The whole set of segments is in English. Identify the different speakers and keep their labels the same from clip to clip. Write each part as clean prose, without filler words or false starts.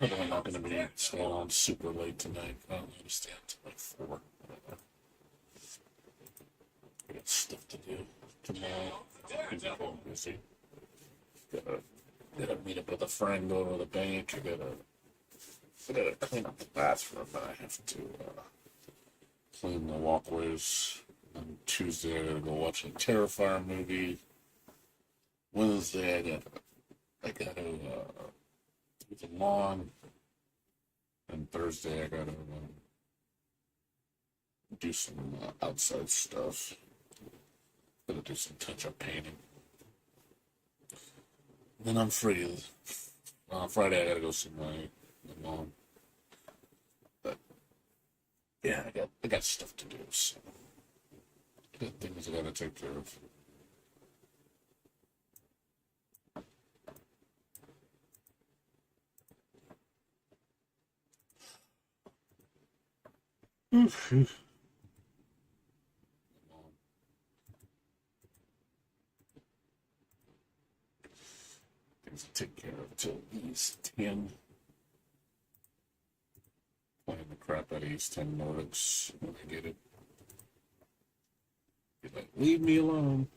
Speaker 1: Although I'm not going to be staying on super late tonight. I don't understand till like 4. I got stuff to do tomorrow. I'm going busy. Gotta meet up with a friend, go to the bank. I gotta clean up the bathroom. I have to clean the walkways. On Tuesday, I gotta go watch a Terrifier movie. Wednesday, I gotta do the lawn. And Thursday, I gotta do some outside stuff. Gotta do some touch-up painting. Then I'm free. On Friday, I gotta go see my mom. But yeah, I got stuff to do. So got things I gotta take care of. Things to take care of till East 10. Playing the crap out of East 10 Nordics when I get it. Be like, leave me alone.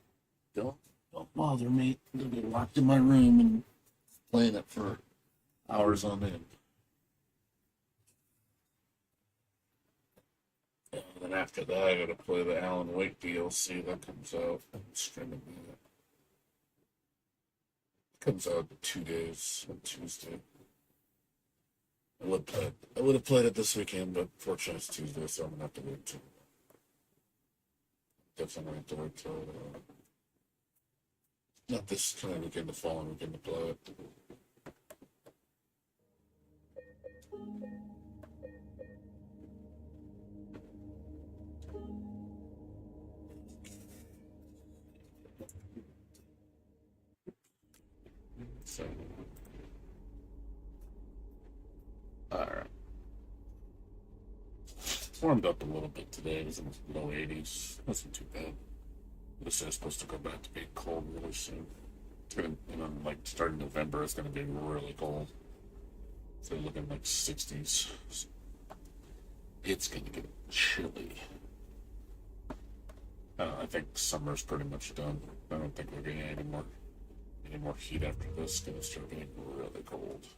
Speaker 1: Don't bother me. I'm gonna be locked in my room and playing it for hours on end. And then after that, I gotta play the Alan Wake DLC that comes out. I'm streaming that. Comes out in 2 days on Tuesday. I would have played it this weekend, but fortunately it's Tuesday, so I'm gonna have to wait till definitely have to wait till not this coming weekend, the following weekend to play it. So, all right. Warmed up a little bit today. It was in the low 80s. Wasn't too bad. This is supposed to go back to being cold really soon. It's gonna, like starting November, it's gonna be really cold. So looking like 60s. It's gonna get chilly. I think summer's pretty much done. I don't think we're getting any more heat after this. It's gonna start getting really cold.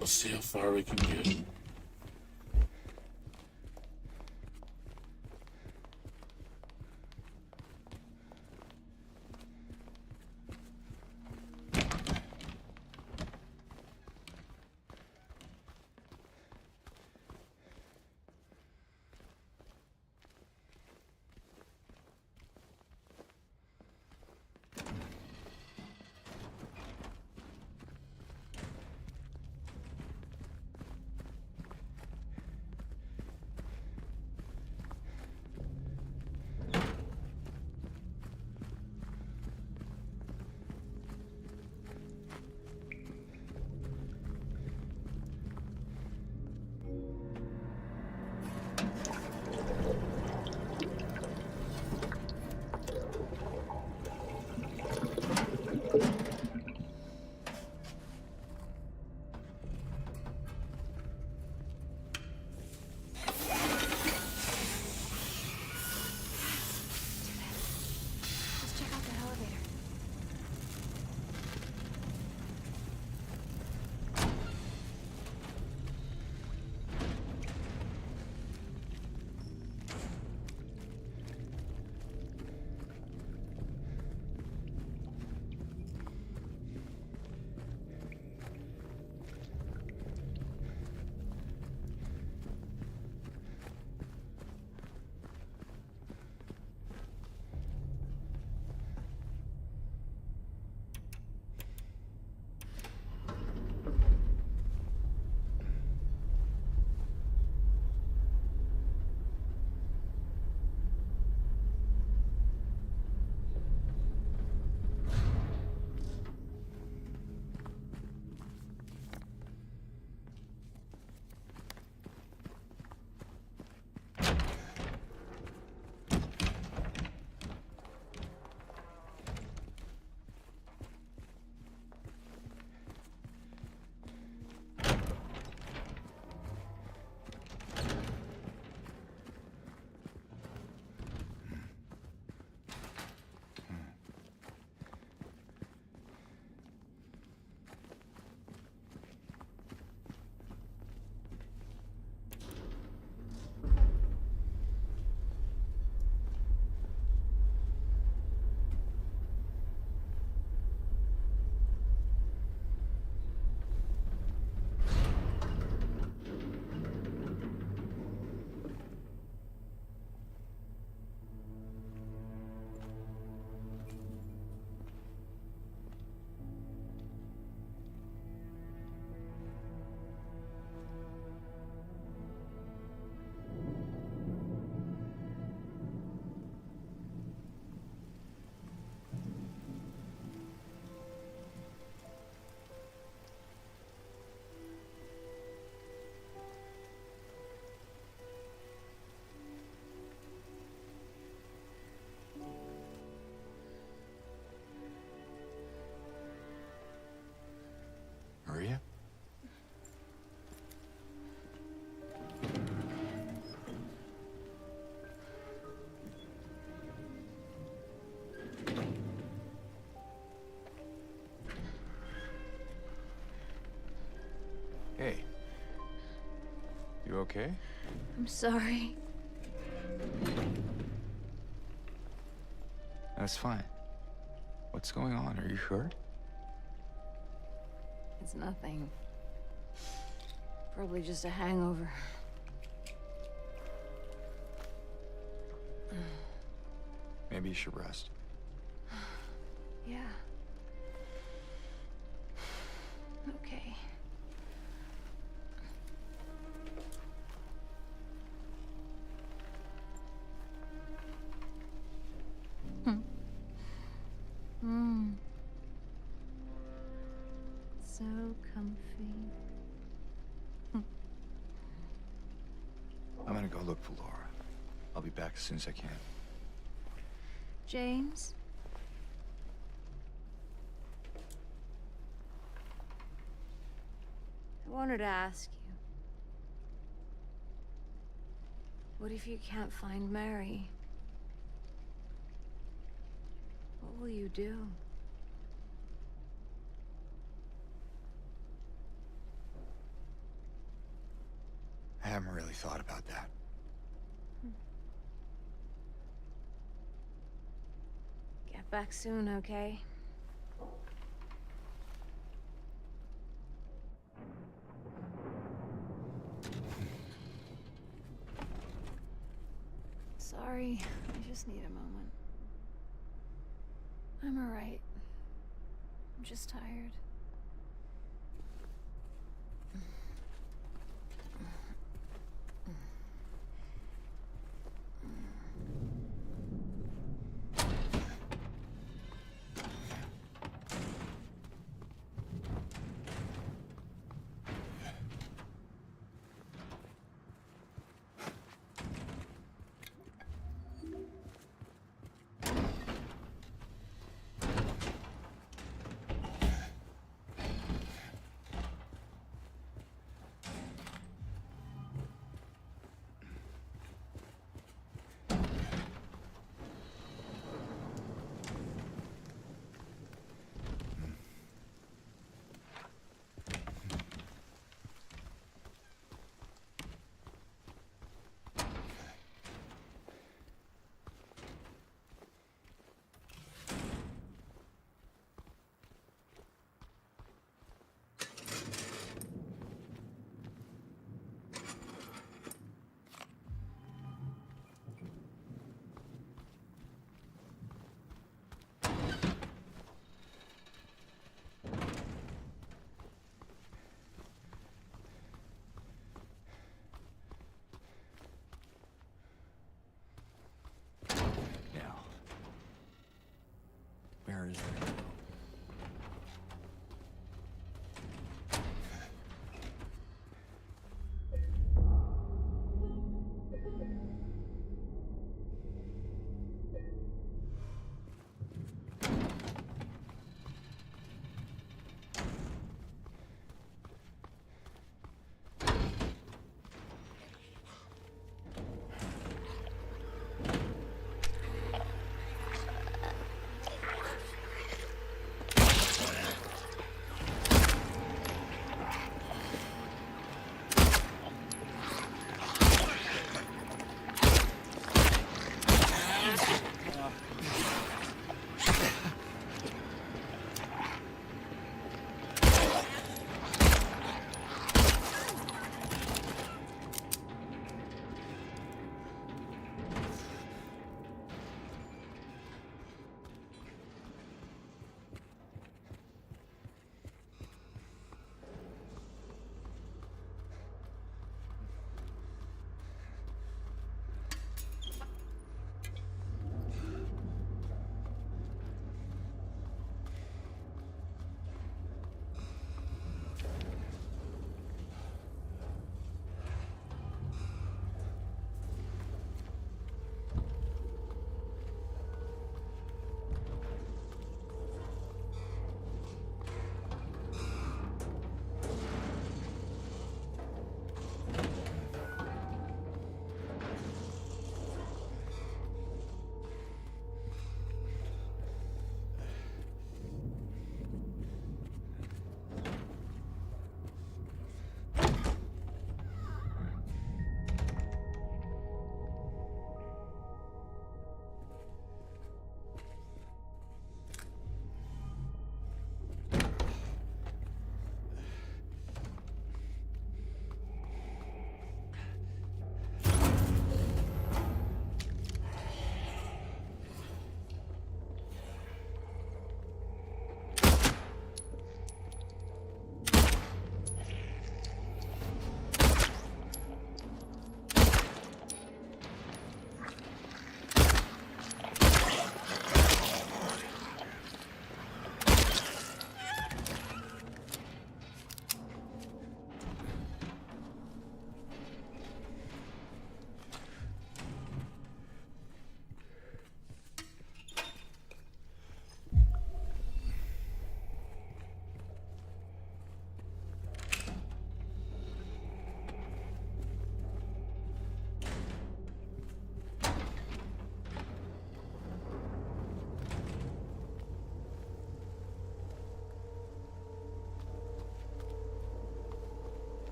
Speaker 1: Let's see how far we can get.
Speaker 2: Hey. You okay?
Speaker 3: I'm sorry.
Speaker 2: That's fine. What's going on? Are you hurt?
Speaker 3: It's nothing. Probably just a hangover.
Speaker 2: Maybe you should rest.
Speaker 3: Yeah. Okay. So comfy.
Speaker 2: I'm gonna go look for Laura. I'll be back as soon as I can.
Speaker 3: James? I wanted to ask you. What if you can't find Mary? What will you do?
Speaker 2: I haven't really thought about that.
Speaker 3: Get back soon, okay? Sorry, I just need a moment. I'm alright. I'm just tired.
Speaker 2: Now. Where is it?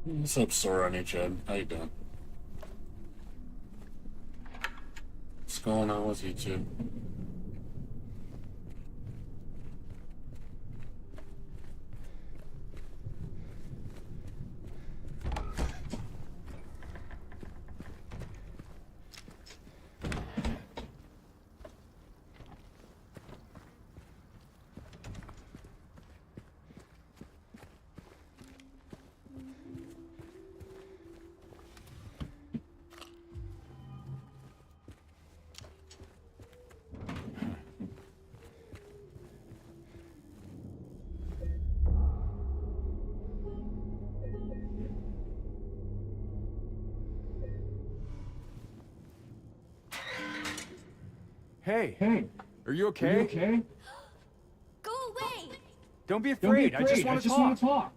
Speaker 1: What's up, Sora and Chad? How you doing? What's going on with you two?
Speaker 2: Hey, are you okay?
Speaker 3: Go away!
Speaker 2: Don't be afraid. I just want to talk.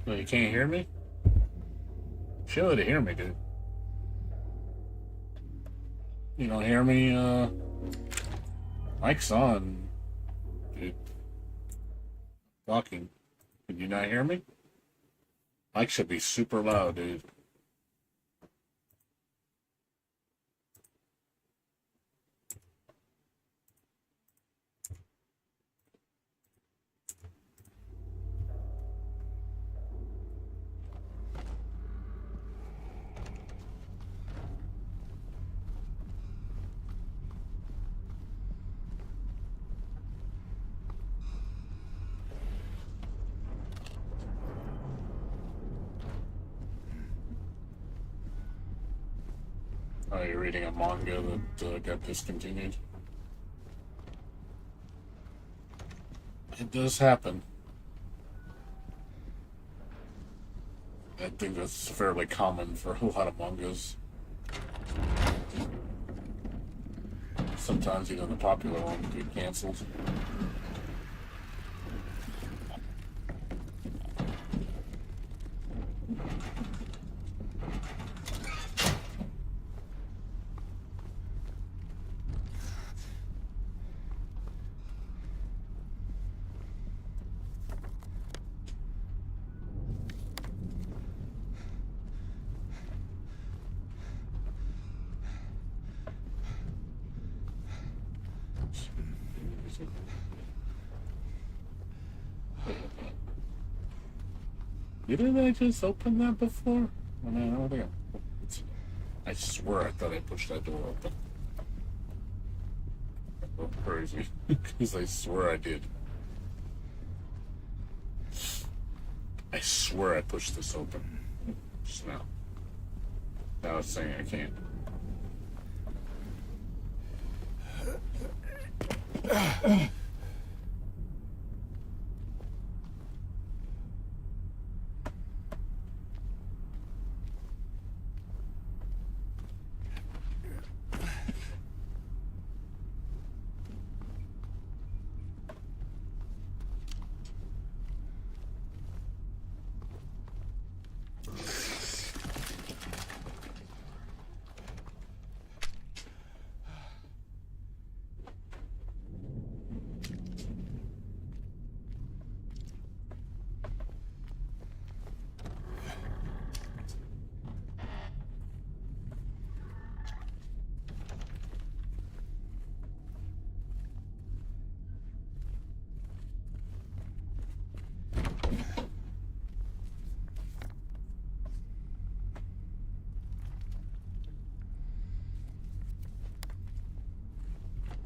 Speaker 1: Oh, you can't hear me? Show it to hear me, dude. You don't hear me? Mic's on, dude. Talking. Can you not hear me? Mic should be super loud, dude. Oh, you're reading a manga that got discontinued? It does happen. I think that's fairly common for a lot of mangas. Sometimes even the popular ones get canceled. Didn't I just open that before? I don't think I swear I thought I pushed that door open. Oh, crazy. Because I swear I did. I swear I pushed this open. Just now. Now it's saying I can't.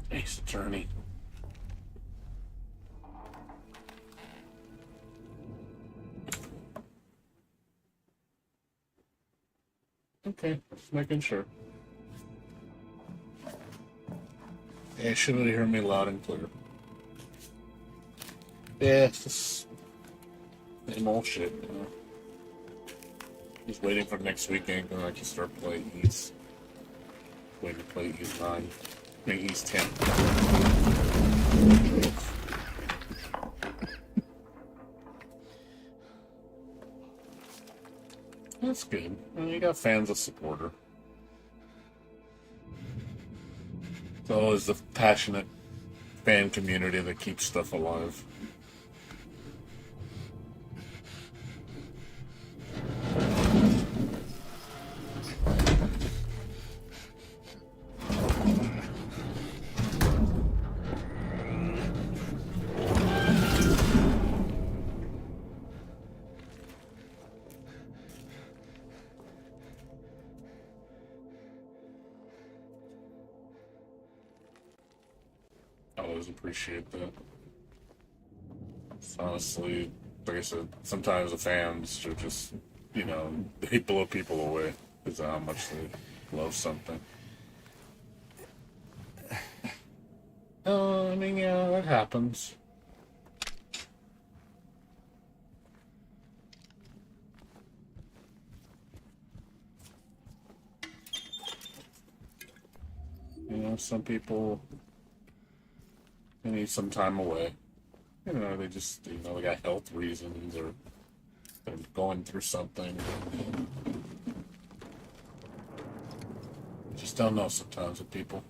Speaker 1: Ace Attorney. Okay, just making sure. Yeah, you should have heard me loud and clear. Yeah, it's just same old shit, you know. Just waiting for next weekend and I can start playing East. Waiting to play East 9. I mean, East 10. That's good. I mean, you got fans that support her. It's always the passionate fan community that keeps stuff alive. I always appreciate that. It's honestly, like I said, sometimes the fans are just, they blow people away because of how much they love something. I mean, yeah, that happens. Some people they need some time away. They just, they got health reasons or they're going through something. Just don't know sometimes with people.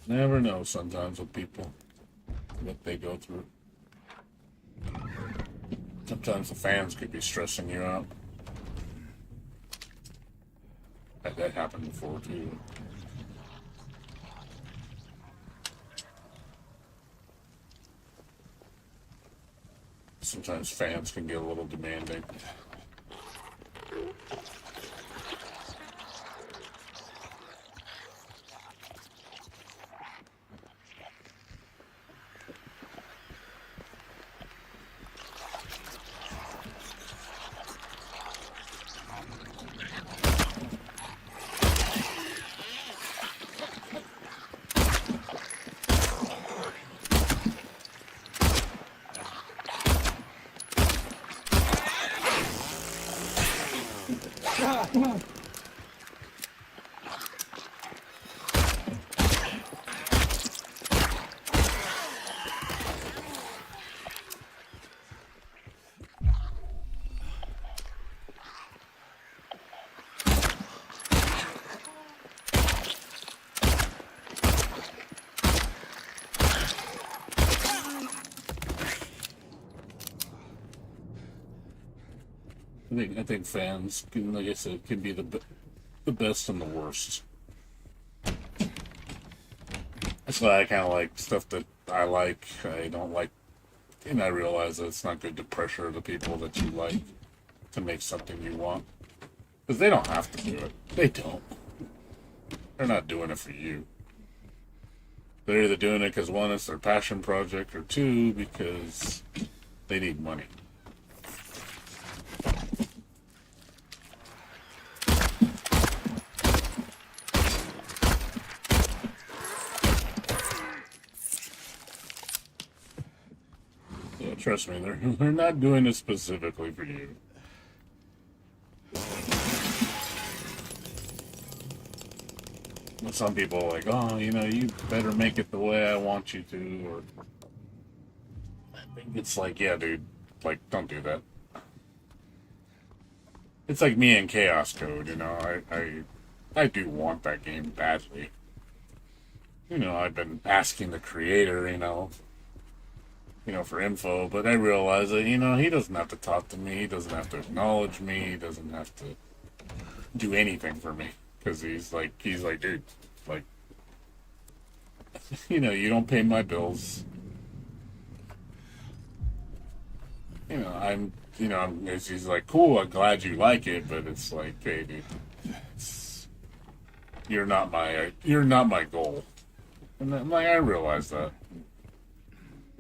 Speaker 1: Never know sometimes with people what they go through. Sometimes the fans could be stressing you out. Had that happened before too. Sometimes fans can get a little demanding. I think fans can, like I said, can be the best and the worst. That's why I kind of like stuff that I like. I don't like, and I realize that it's not good to pressure the people that you like to make something you want, because they don't have to do it. They don't. They're not doing it for you. They're either doing it because one, it's their passion project, or two, because they need money. Yeah, trust me, they're not doing it specifically for you. Some people are like, oh, you better make it the way I want you to, or I think it's like, yeah, dude, like, don't do that. It's like me and Chaos Code, I do want that game badly. I've been asking the creator, for info, but I realize that, he doesn't have to talk to me. He doesn't have to acknowledge me. He doesn't have to do anything for me. Because he's like, dude, like, you don't pay my bills. He's like, cool, I'm glad you like it, but it's like, hey, dude, you're not my goal. And I'm like, I realize that.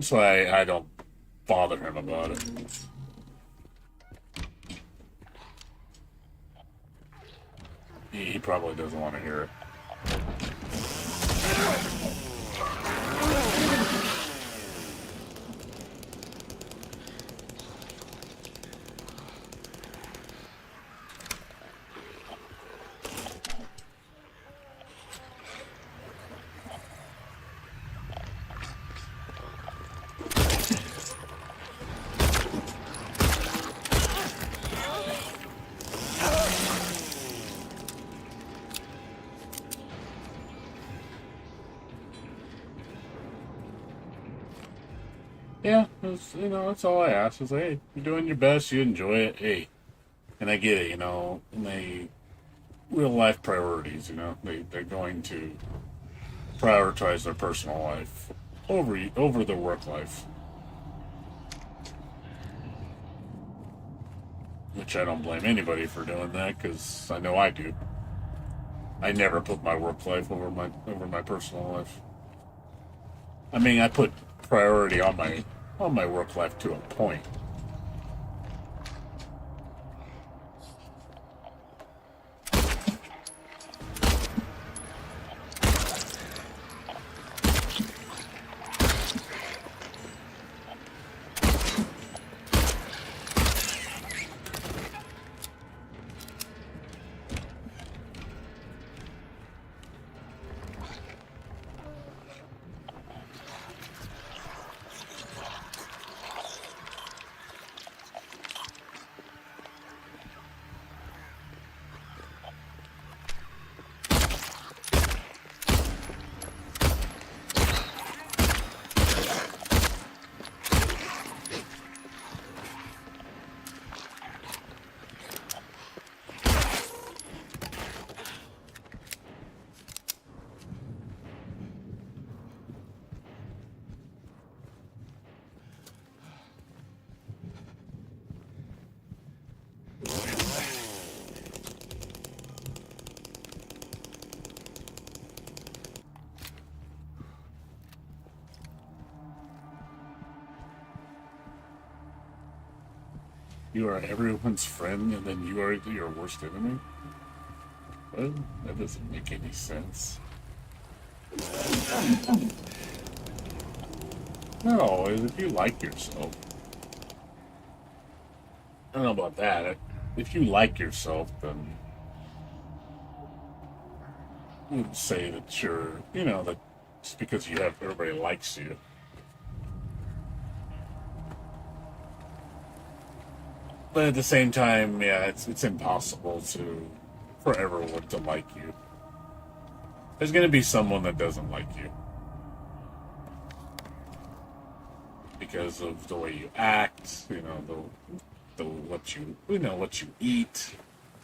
Speaker 1: So I don't bother him about it. He probably doesn't want to hear it. Yeah, that's all I ask. Is like, hey, you're doing your best, you enjoy it, hey. And I get it, and they real life priorities, they're going to prioritize their personal life over their work life. Which I don't blame anybody for doing that, because I know I do. I never put my work life over my personal life. I mean, I put priority on my work life to a point. You are everyone's friend, and then you are your worst enemy? What? That doesn't make any sense. Not always. If you like yourself. I don't know about that. If you like yourself, then you would say that that just because everybody likes you. But at the same time, yeah, it's impossible for everyone to like you. There's gonna be someone that doesn't like you because of the way you act, the what you eat,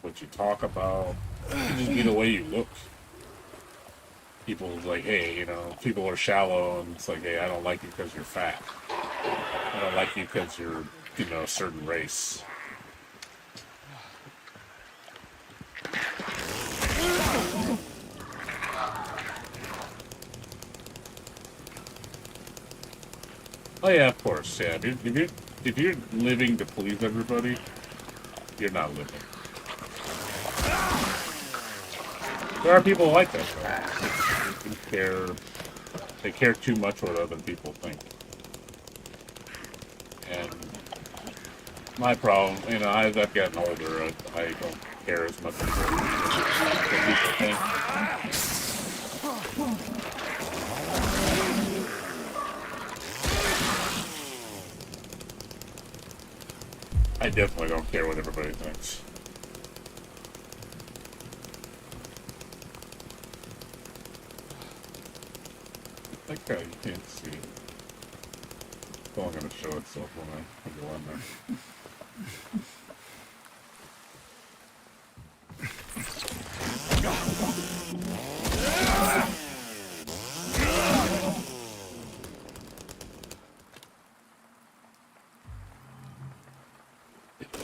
Speaker 1: what you talk about. It could just be the way you look. People like, hey, people are shallow, and it's like, hey, I don't like you because you're fat. I don't like you because you're, a certain race. Oh yeah, of course. Yeah, if you're living to please everybody, you're not living. There are people like that though. They care too much what other people think. And my problem, as I've gotten older, I don't care as much as what people think. I definitely don't care what everybody thinks. That guy you can't see. still not gonna show itself when I go in there.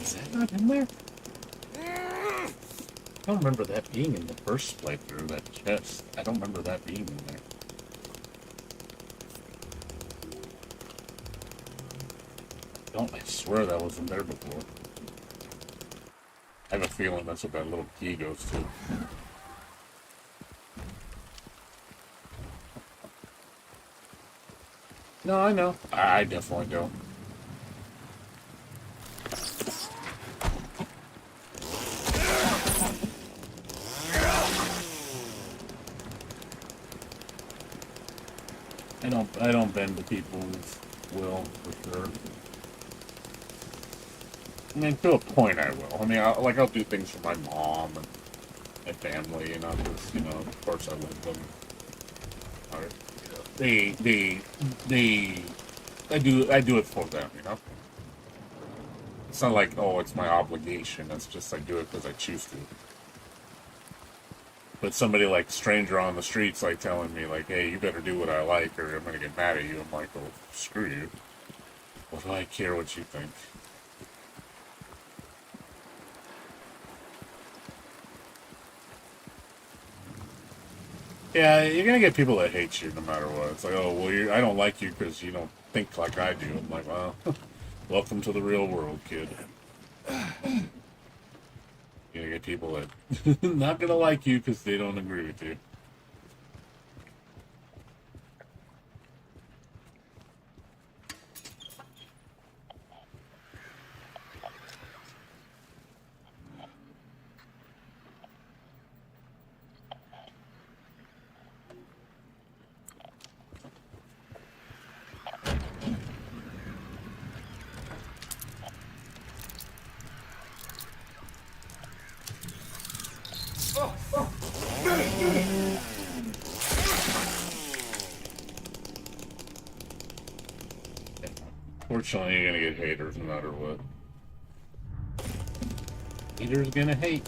Speaker 1: Is that not in there? I don't remember that being in the first playthrough, that chest. I don't remember that being in there. I swear that wasn't there before. I have a feeling that's what that little key goes to. No, I know. I definitely don't. I don't bend to people's will, for sure. I mean, to a point I will. I mean, I'll do things for my mom and my family, you know, because, you know, of course I love them. I do it for them, you know? It's not like, oh, it's my obligation. It's just I do it because I choose to. But somebody like stranger on the streets like telling me like, hey, you better do what I like or I'm gonna get mad at you. I'm like, well, screw you. What do I care what you think? Yeah, you're gonna get people that hate you no matter what. It's like, oh, well, I don't like you because you don't think like I do. I'm like, well, welcome to the real world, kid. You're gonna get people that not gonna like you because they don't agree with you. Fortunately, you're gonna get haters no matter what. Haters gonna hate.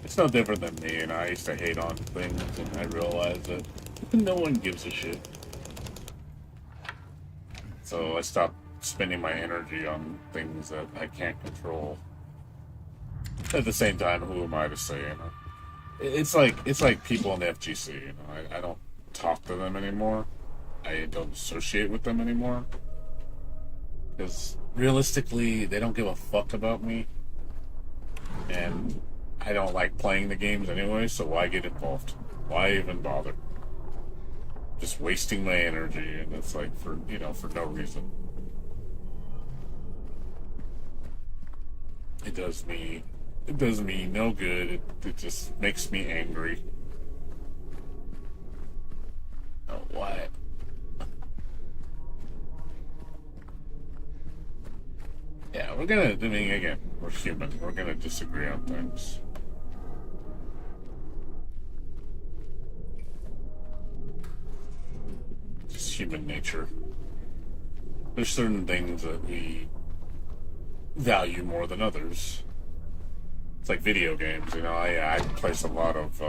Speaker 1: It's no different than me, and I used to hate on things, and I realized that no one gives a shit. So I stopped spending my energy on things that I can't control. At the same time, who am I to say, you know? It's like people in the FGC, you know. I don't talk to them anymore. I don't associate with them anymore. Because realistically, they don't give a fuck about me. And I don't like playing the games anyway, so why get involved? Why even bother? Just wasting my energy, and it's like for no reason. It does me no good. It just makes me angry. Oh, why? Yeah, again, we're human. We're gonna disagree on things. Just human nature. There's certain things that we value more than others. It's like video games, you know. I place a lot of.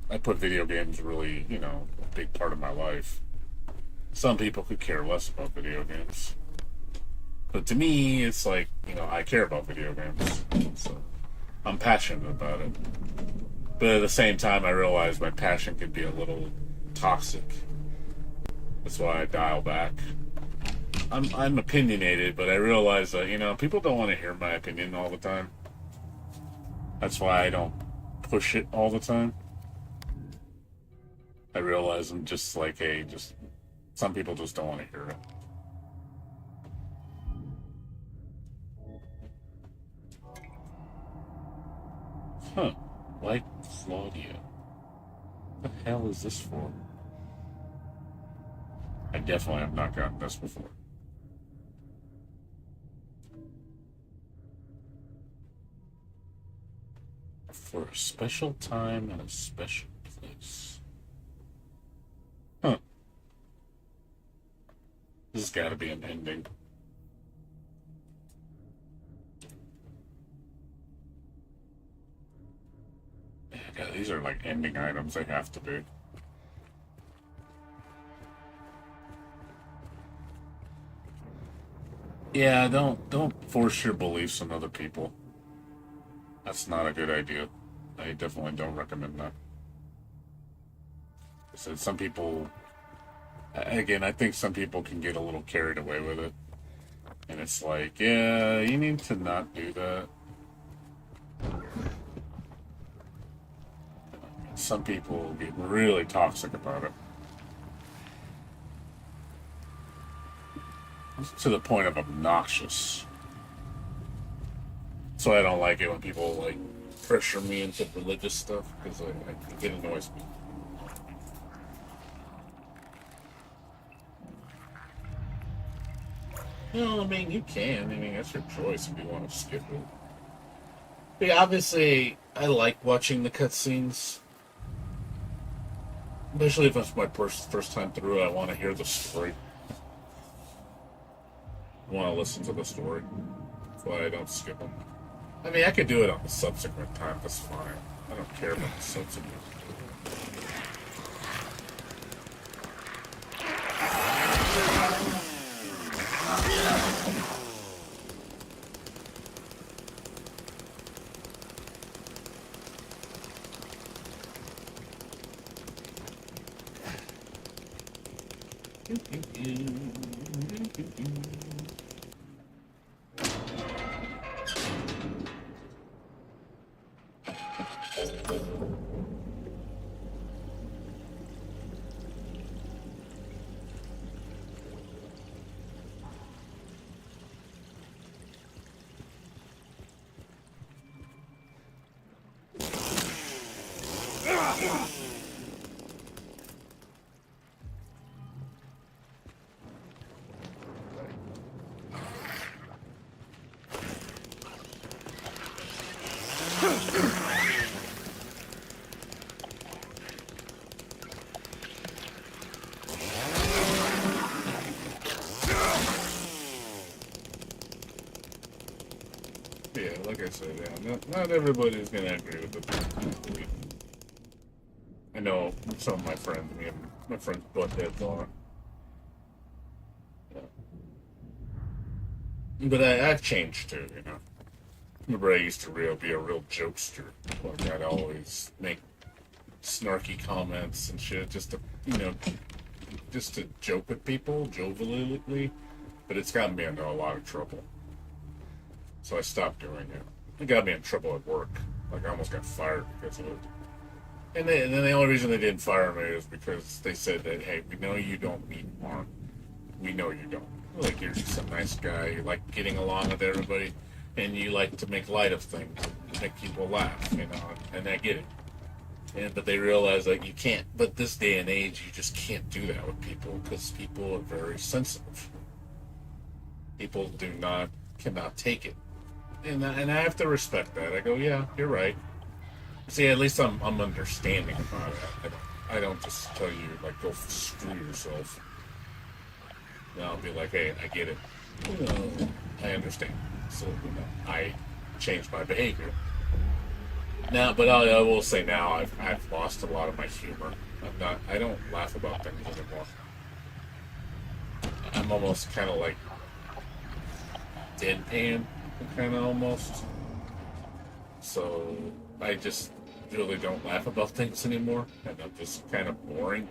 Speaker 1: I put video games really, you know, a big part of my life. Some people could care less about video games. But to me, it's like, you know, I care about video games. So I'm passionate about it. But at the same time, I realize my passion can be a little toxic. That's why I dial back. I'm opinionated, but I realize that, you know, people don't want to hear my opinion all the time. That's why I don't push it all the time. I realize I'm just like, hey, some people just don't want to hear it. Huh. Like Claudia. What the hell is this for? I definitely have not gotten this before. For a special time and a special place. Huh. This has got to be an ending. Yeah, these are like ending items. They have to be. Yeah, don't force your beliefs on other people. That's not a good idea. I definitely don't recommend that. I said some people. Again, I think some people can get a little carried away with it, and it's like, yeah, you need to not do that. Some people get really toxic about it. To the point of obnoxious. So I don't like it when people like pressure me into religious stuff because it annoys me. No, I mean you can. I mean that's your choice if you want to skip it. But yeah, obviously, I like watching the cutscenes. Especially if it's my first time through, I want to hear the story. I want to listen to the story. That's why I don't skip them. I mean, I could do it on the subsequent time. That's fine. I don't care about the subsequent. Yeah, like I said, yeah, not everybody's gonna agree with it. I know some of my friends, me and my friends butt heads on it. Yeah. But I've changed too, you know. Remember I used to be a real jokester. Like I'd always make snarky comments and shit just to, just to joke with people, jovially. But it's gotten me into a lot of trouble. So I stopped doing it. It got me in trouble at work. Like I almost got fired because of it. And then the only reason they didn't fire me is because they said that, hey, we know you don't mean harm. We know you don't. Like you're just a nice guy. You like getting along with everybody, and you like to make light of things, make people laugh, And I get it. But they realize that you can't. But this day and age, you just can't do that with people because people are very sensitive. People cannot take it. And I have to respect that. I go, yeah, you're right. See, at least I'm understanding about it. I don't just tell you like go screw yourself. No, I'll be like, hey, I get it. I understand. So I changed my behavior. Now, but I will say now I've lost a lot of my humor. I don't laugh about things anymore. I'm almost kind of like deadpan, kind of almost. So I just really don't laugh about things anymore, and I'm just kind of boring.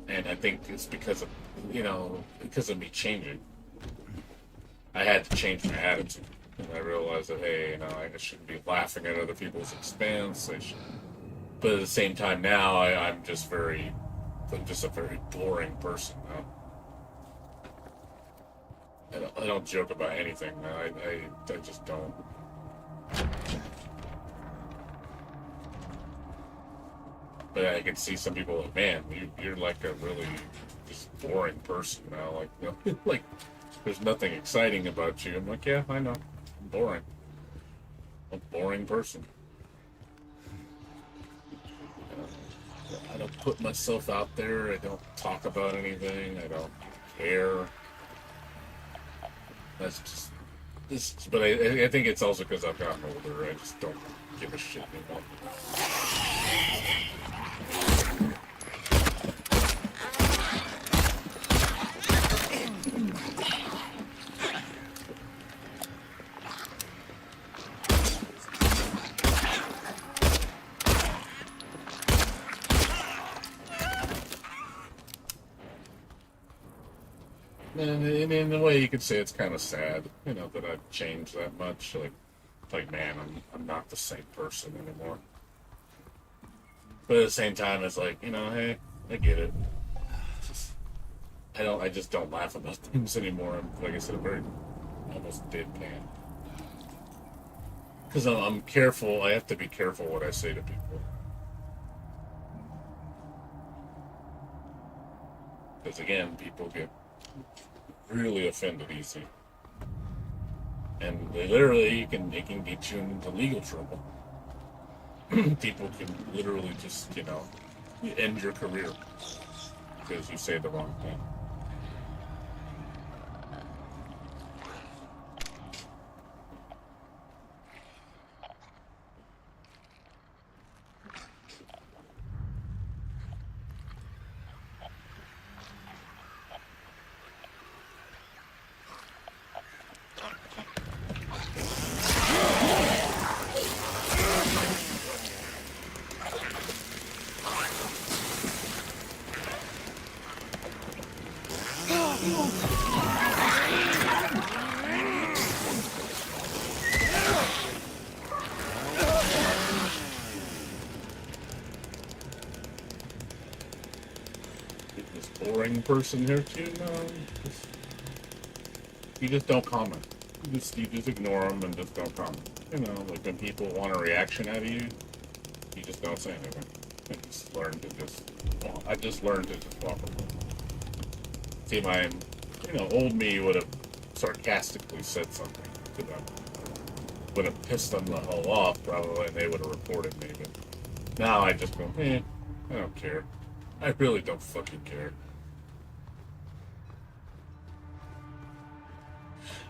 Speaker 1: And I think it's because of me changing. I had to change my attitude, and I realized that hey, I shouldn't be laughing at other people's expense. But at the same time, now I'm just a very boring person now. I don't joke about anything. I just don't. But I can see some people like, man, you're like a really just a boring person now. Like, you know, like, there's nothing exciting about you. I'm like, yeah, I know. I'm boring. I'm a boring person. I don't put myself out there. I don't talk about anything. I don't care. That's just this. But I think it's also because I've gotten older. I just don't give a shit anymore. And in a way, you could say it's kind of sad, you know, that I've changed that much. Like man, I'm not the same person anymore. But at the same time, it's like, you know, hey, I get it. It's just, I just don't laugh about things anymore. I'm, like I said, a very almost deadpan. Because I'm careful. I have to be careful what I say to people. Because again, people get really offended easy, and they literally it can get you into legal trouble. People can literally just, you know, end your career because you say the wrong thing. This boring person here too. No, you just don't comment. You just ignore them and just don't comment. You know, like when people want a reaction out of you, you just don't say anything. I just learned to just. Well, I just learned to just walk away. See, my, you know, old me would have sarcastically said something to them. Would have pissed them the hell off probably, and they would have reported me. But now I just go, I don't care. I really don't fucking care.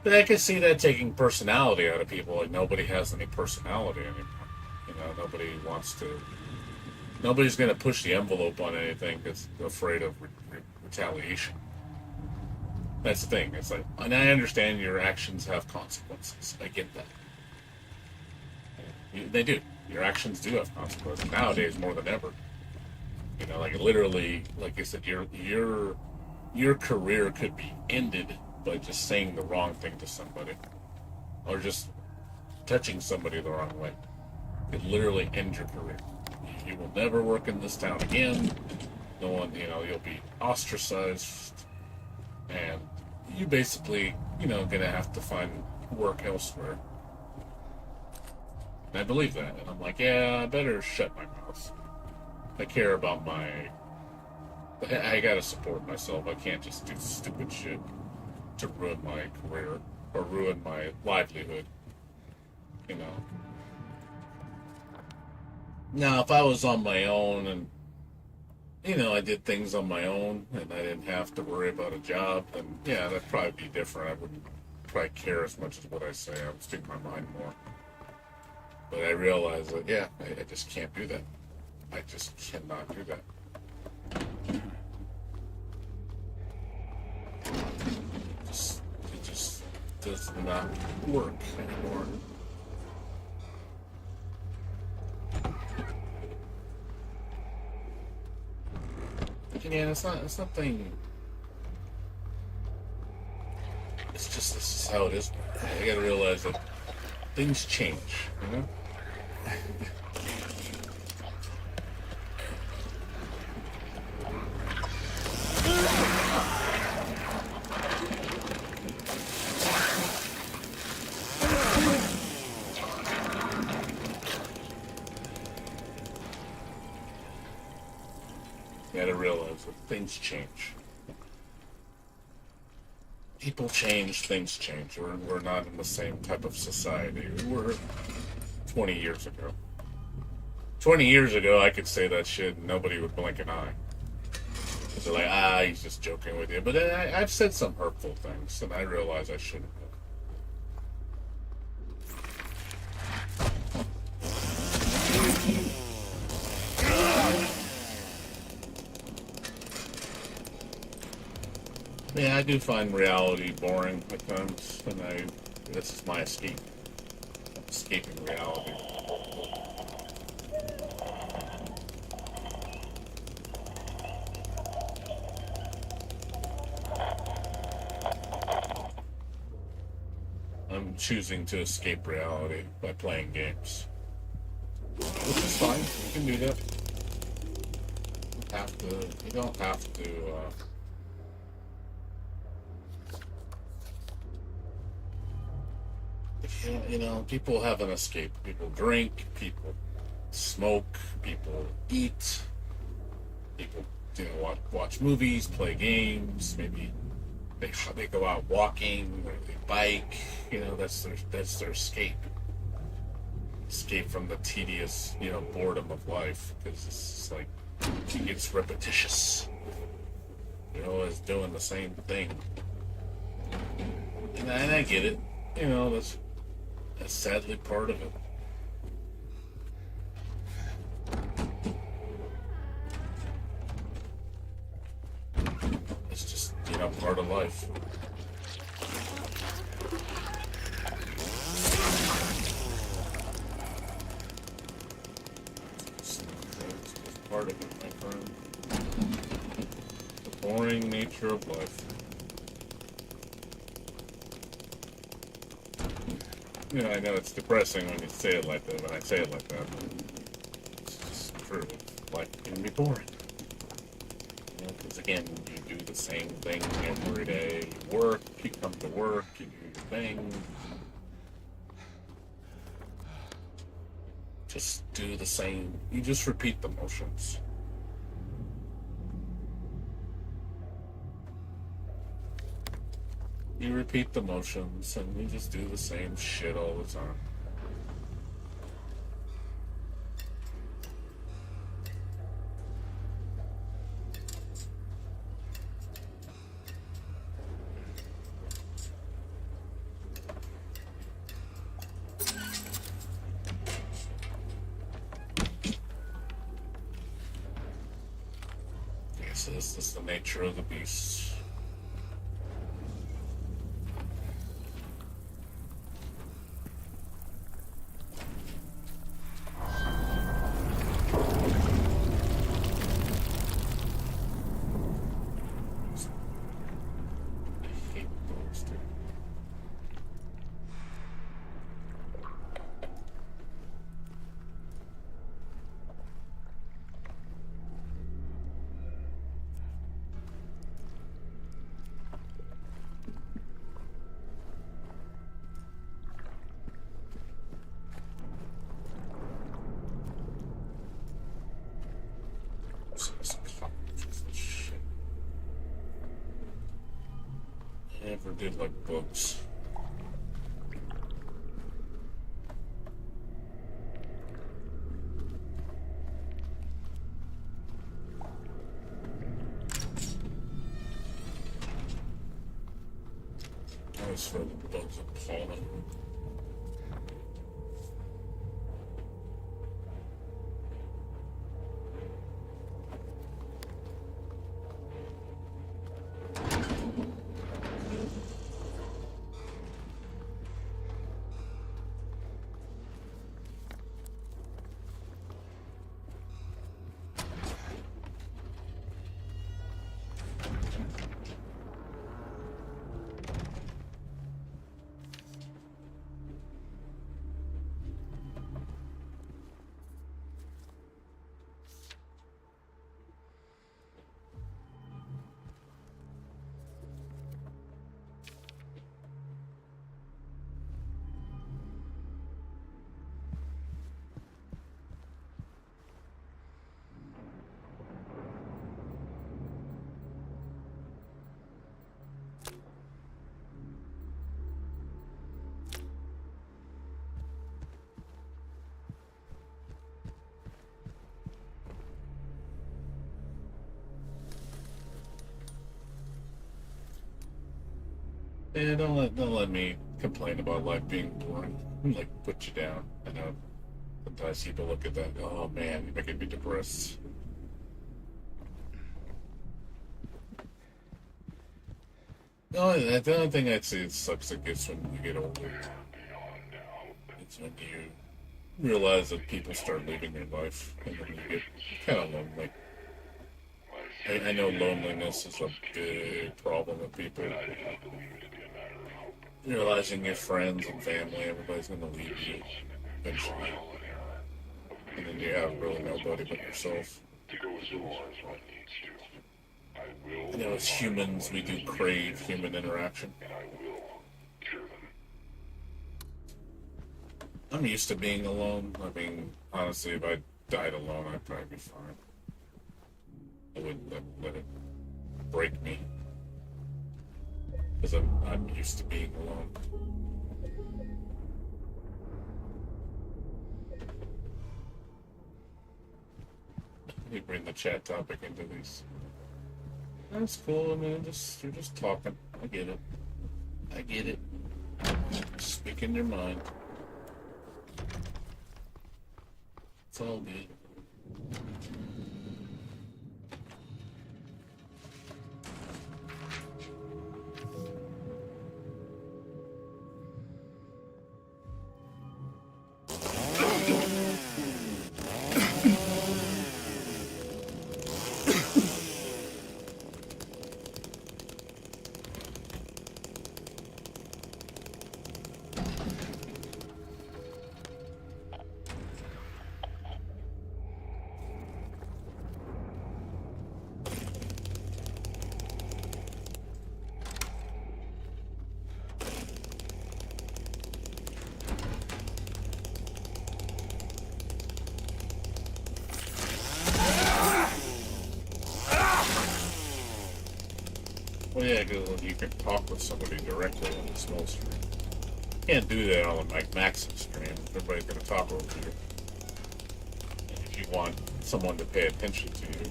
Speaker 1: But I can see that taking personality out of people. Like nobody has any personality anymore. You know, nobody's going to push the envelope on anything that's afraid of retaliation. That's the thing. It's like, and I understand your actions have consequences. I get that. They do. Your actions do have consequences nowadays more than ever. You know, like literally, like I said, your career could be ended by just saying the wrong thing to somebody, or just touching somebody the wrong way. It could literally end your career. You will never work in this town again. No one, you know, you'll be ostracized, and you basically, you know, gonna have to find work elsewhere. And I believe that, and I'm like, yeah, I better shut my mouth. I care about I gotta support myself. I can't just do stupid shit to ruin my career or ruin my livelihood. You know. Now, if I was on my own and, you know, I did things on my own and I didn't have to worry about a job, then yeah, that'd probably be different. I wouldn't probably care as much as what I say. I would speak my mind more. But I realize that, yeah, I just can't do that. I just cannot do that. It just does not work anymore. And yeah, it's nothing. It's just, this is how it is. I gotta realize that things change, you know? You gotta realize that things change. people change, things change. We're not in the same type of society we were 20 years ago. 20 years ago, I could say that shit and nobody would blink an eye. They're like, he's just joking with you. But I've said some hurtful things, and I realize I shouldn't have. Yeah, I do find reality boring at times, and this is my escape. I'm escaping reality. I'm choosing to escape reality by playing games. Which is fine, you can do that. You don't have to, you know, people have an escape. People drink, people smoke, people eat, people, you know, watch movies, play games, maybe they go out walking or they bike. You know, that's their escape. Escape from the tedious, you know, boredom of life, because it's like it gets repetitious. You're always doing the same thing, and I get it. You know, that's sadly part of it. It's just, you know, part of life. It's just part of it, my friend. The boring nature of life. You know, I know it's depressing when you say it like that, when I say it like that, but it's just true. Life can be boring. You know, because again, you do the same thing every day. You work, you come to work, you do your thing. Just do the same. You just repeat the motions. You repeat the motions, and you just do the same shit all the time. Yes, this is the nature of the beast. I never did like books. I was for the books of pollen. Yeah, don't let me complain about life being boring. Like, put you down. I know sometimes people look at that and go, oh man, you're making me depressed. The only thing I'd say it sucks it gets when you get older. It's when you realize that people start leaving your life and then you get kind of lonely. I know loneliness is a big problem with people. Realizing your friends and family, everybody's going to leave you eventually. And then you have really nobody but yourself. I know as humans, we do crave human interaction. I'm used to being alone. I mean, honestly, if I died alone, I'd probably be fine. I wouldn't let it break me. Because I'm used to being alone. You bring the chat topic into these. That's cool. I mean, you're just talking. I get it. I get it. Speaking your mind. It's all good. Well, yeah, because you can talk with somebody directly on the small stream. You can't do that on like Max's stream. Everybody's going to talk over you. And if you want someone to pay attention to you,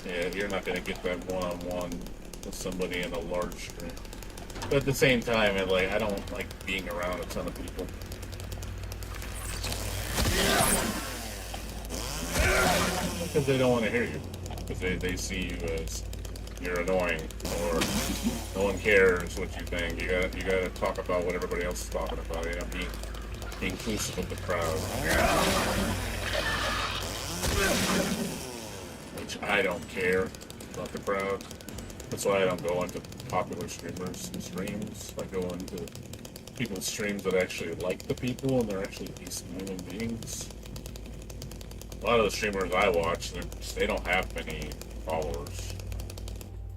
Speaker 1: yeah, you're not going to get that one-on-one with somebody in a large stream. But at the same time, I don't like being around a ton of people. Because they don't want to hear you. Because they see you as you're annoying, or no one cares what you think. You gotta talk about what everybody else is talking about. You know, be inclusive of the crowd, which I don't care about the crowd. That's why I don't go into popular streamers' streams. I go into people's streams that actually like the people and they're actually decent human beings. A lot of the streamers I watch, they don't have many followers.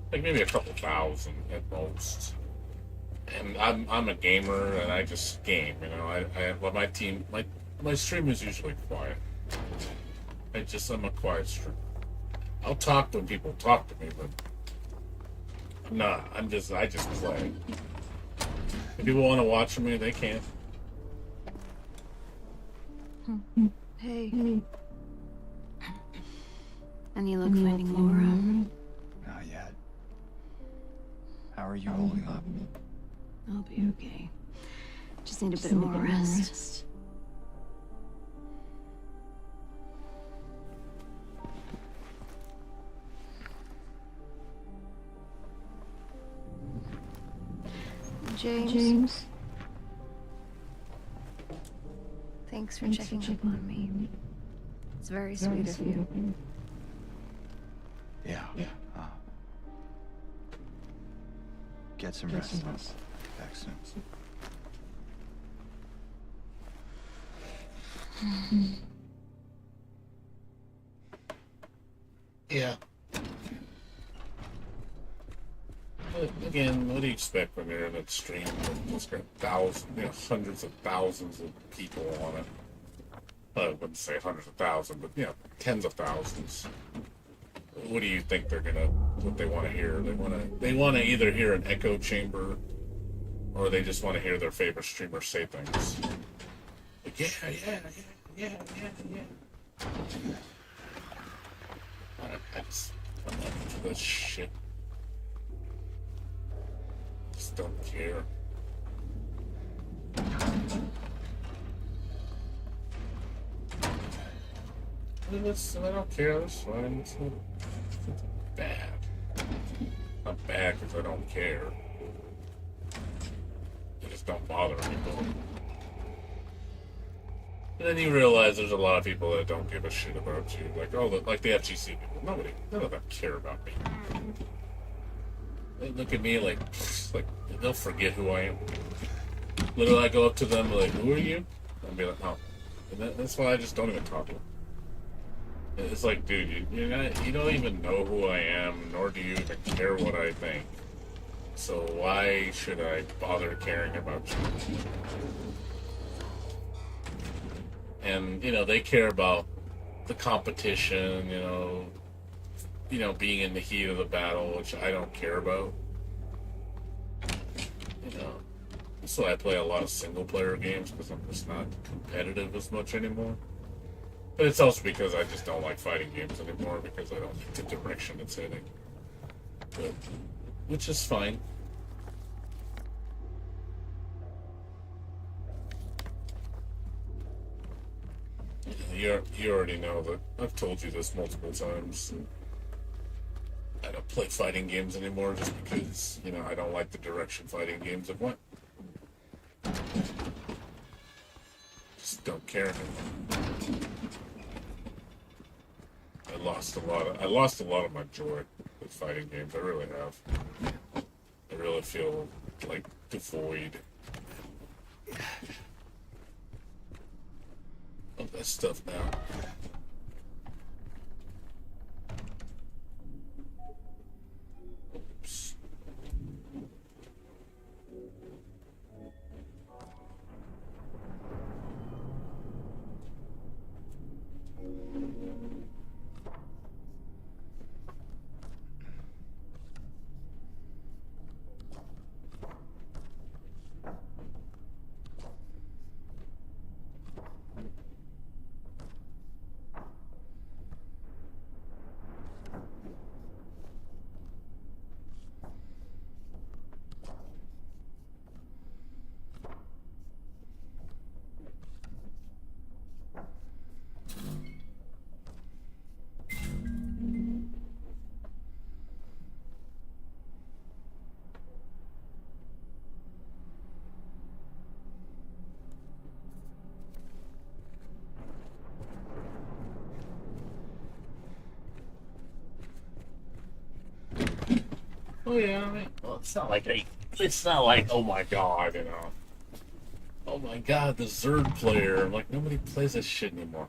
Speaker 1: Like maybe a couple thousand at most. And I'm a gamer and I just game, you know. Well, my stream is usually quiet. I'm a quiet streamer. I'll talk when people talk to me, but nah, I just play. If people want to watch me, they can.
Speaker 3: Hey. Any luck finding Laura?
Speaker 2: Not yet. How are you holding up?
Speaker 3: I'll be okay. Just need a bit more rest. James. Thanks for checking up on me. It's very sweet of you.
Speaker 2: Yeah. Get some rest. I'll get back soon.
Speaker 1: Yeah. But again, what do you expect when you're in a stream with just hundreds of thousands of people on it? I wouldn't say hundreds of thousands, but tens of thousands. What do you think what they want to hear? They want to either hear an echo chamber, or they just want to hear their favorite streamer say things. Like, yeah. I'm not into this shit. don't care. I don't care. That's fine. It's not bad. Not bad because I don't care. They just don't bother people. And then you realize there's a lot of people that don't give a shit about you. Like, like the FGC people. None of them care about me. They look at me like they'll forget who I am. Literally, I go up to them like, "Who are you?" I'll be like, "Oh," and that's why I just don't even talk to them. It's like, dude, you don't even know who I am, nor do you even care what I think. So why should I bother caring about you? And they care about the competition, being in the heat of the battle, which I don't care about. So I play a lot of single player games because I'm just not competitive as much anymore. But it's also because I just don't like fighting games anymore because I don't like the direction it's heading. But, which is fine. You already know that I've told you this multiple times. I don't play fighting games anymore just because, I don't like the direction fighting games have went. Just don't care anymore. I lost a lot of my joy with fighting games. I really have. I really feel like devoid of that stuff now. Oops. Oh yeah, I mean, well, it's not like, oh my god, oh my god, the Zerd player. I'm like, nobody plays this shit anymore.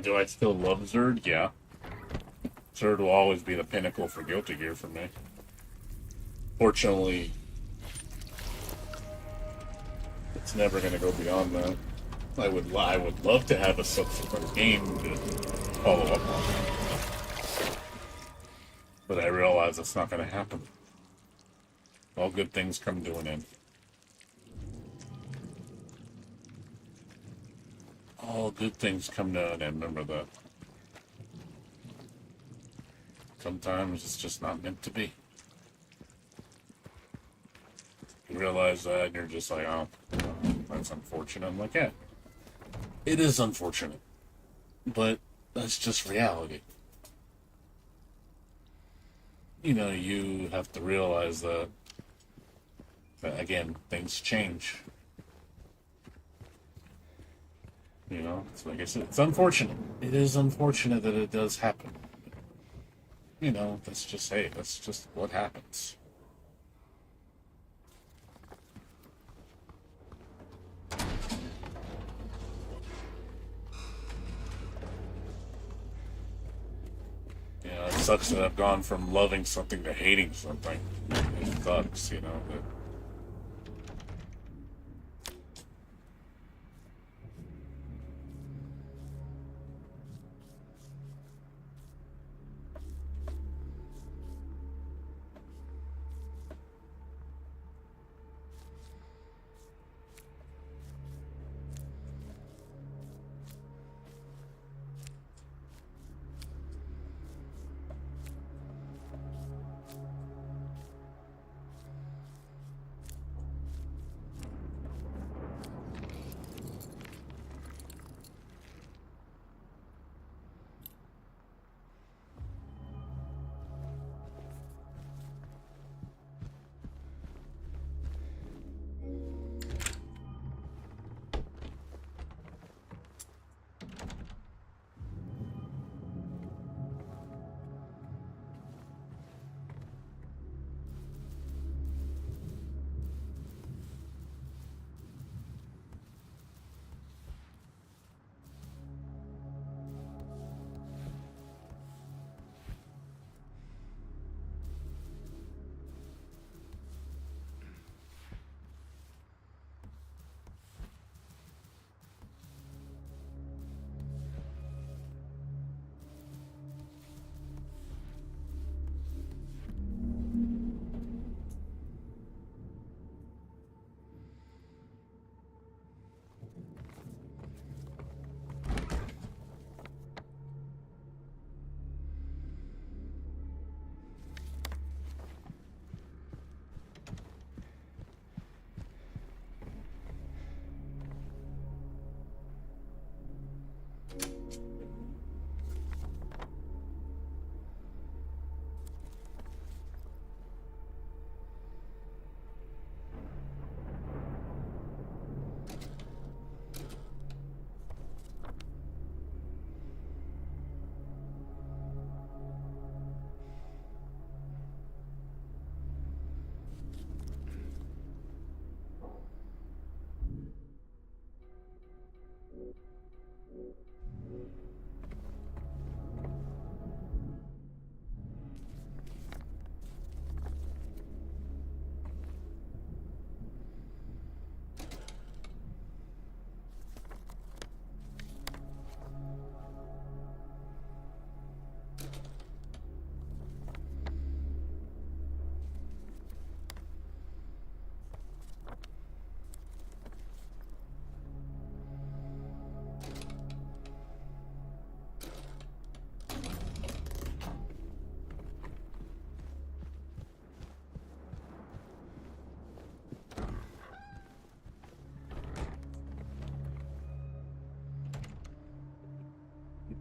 Speaker 1: Do I still love Zerd? Yeah. Zerd will always be the pinnacle for Guilty Gear for me. Fortunately, it's never going to go beyond that. I would love to have a subsequent game to follow up on, but I realize it's not going to happen. All good things come to an end. All good things come to an end. Remember that. Sometimes it's just not meant to be. You realize that, and you're just like, oh, that's unfortunate. I'm like, yeah, it is unfortunate, but that's just reality. You have to realize that again, things change. It's like I said, it's unfortunate. It is unfortunate that it does happen. That's just what happens. It sucks that I've gone from loving something to hating something. It sucks, but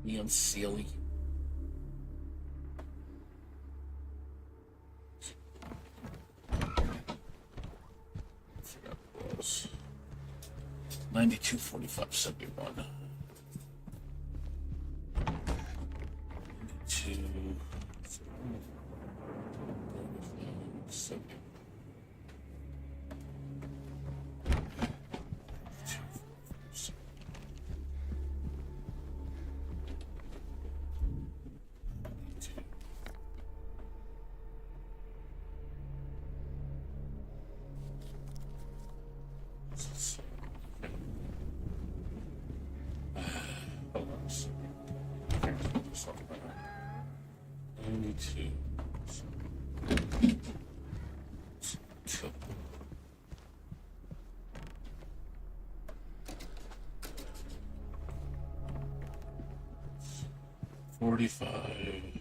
Speaker 1: Me unseelie. Forgot what it was. 92, 45, 71. 92, 70. Hold on a second. I can't do this all right now. 92. Two. 45.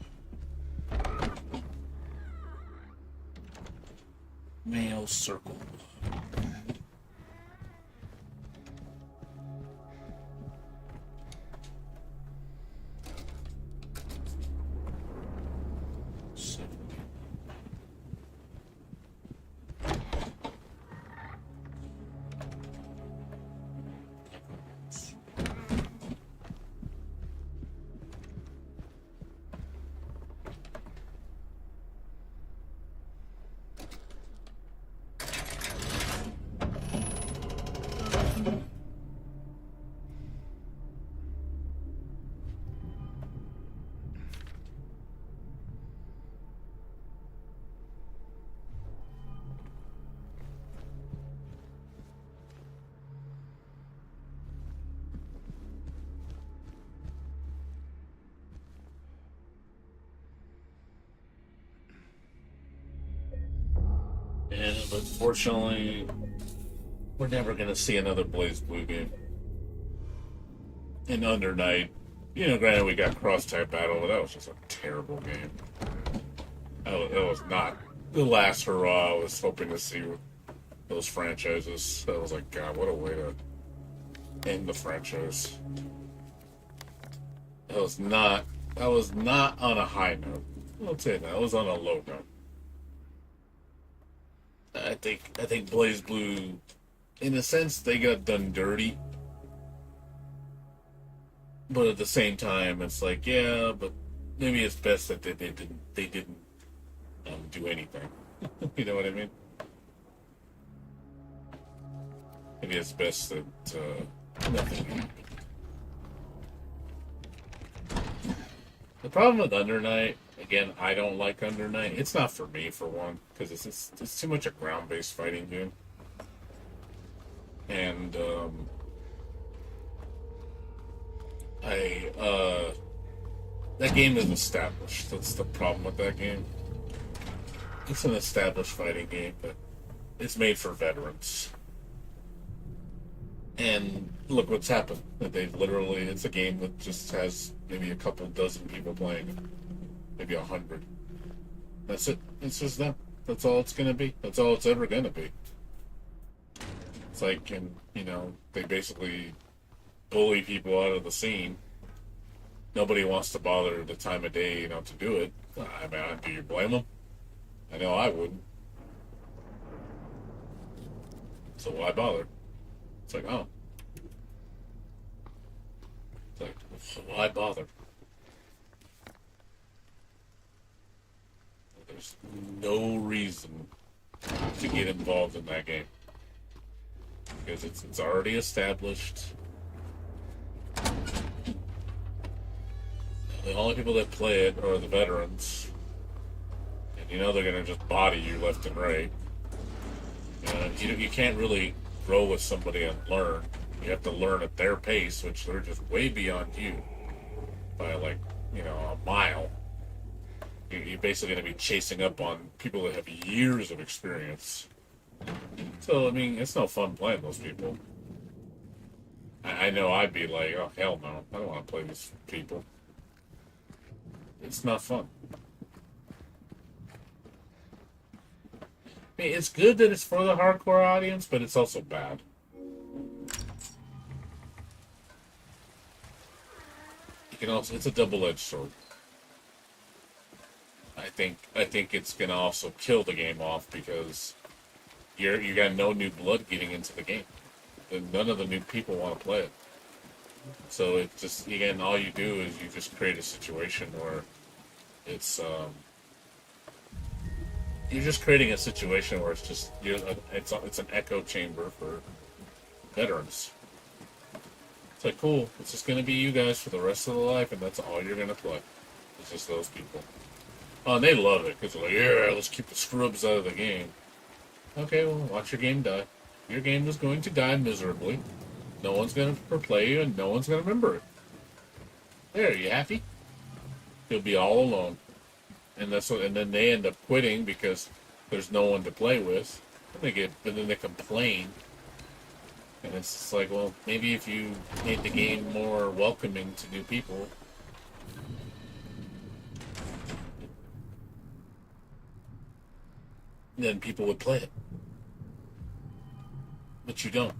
Speaker 1: Male circle. And unfortunately, we're never going to see another Blaze Blue game. In Under Night, granted we got Cross-Type Battle, but that was just a terrible game. That was not the last hurrah I was hoping to see with those franchises. That was like, God, what a way to end the franchise. That was not on a high note. I'll say that. It was on a low note. I think Blaze Blue, in a sense, they got done dirty. But at the same time, it's like, yeah, but maybe it's best that they didn't do anything. You know what I mean? Maybe it's best that nothing happened. The problem with Under Night, again, I don't like Under Night. It's not for me, for one, because it's too much a ground-based fighting game. And that game is established. That's the problem with that game. It's an established fighting game, but it's made for veterans. And look what's happened. It's a game that just has maybe a couple dozen people playing it. Maybe 100. That's it. It's just them. That's all it's gonna be. That's all it's ever gonna be. It's like, they basically bully people out of the scene. Nobody wants to bother the time of day, to do it. I mean, do you blame them? I know I wouldn't. So why bother? It's like, oh. It's like, so why bother? There's no reason to get involved in that game. Because it's already established. The only people that play it are the veterans. And they're going to just body you left and right. You can't really grow with somebody and learn. You have to learn at their pace, which they're just way beyond you by a mile. You're basically going to be chasing up on people that have years of experience. So, I mean, it's no fun playing those people. I know I'd be like, oh, hell no. I don't want to play with people. It's not fun. I mean, it's good that it's for the hardcore audience, but it's also bad. you can also, it's a double-edged sword. I think it's gonna also kill the game off because you got no new blood getting into the game. And none of the new people want to play it. So it just, again, all you do is you just create a situation where it's you're just creating a situation where it's just it's an echo chamber for veterans. It's like, cool, it's just gonna be you guys for the rest of the life, and that's all you're gonna play. It's just those people. Oh, and they love it because they're like, yeah, let's keep the scrubs out of the game. Okay, well, watch your game die. Your game is going to die miserably. No one's gonna replay you, and no one's gonna remember it. There, you happy? You'll be all alone. And that's what, and then they end up quitting because there's no one to play with. And then they complain. And it's just like, well, maybe if you made the game more welcoming to new people, then people would play it. But you don't.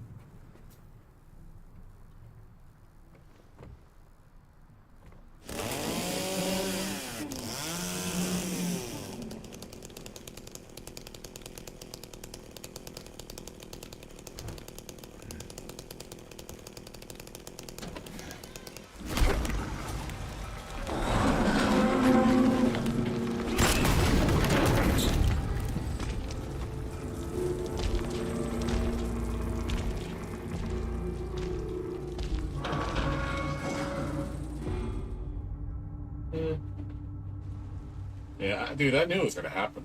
Speaker 1: Yeah, dude, I knew it was gonna happen.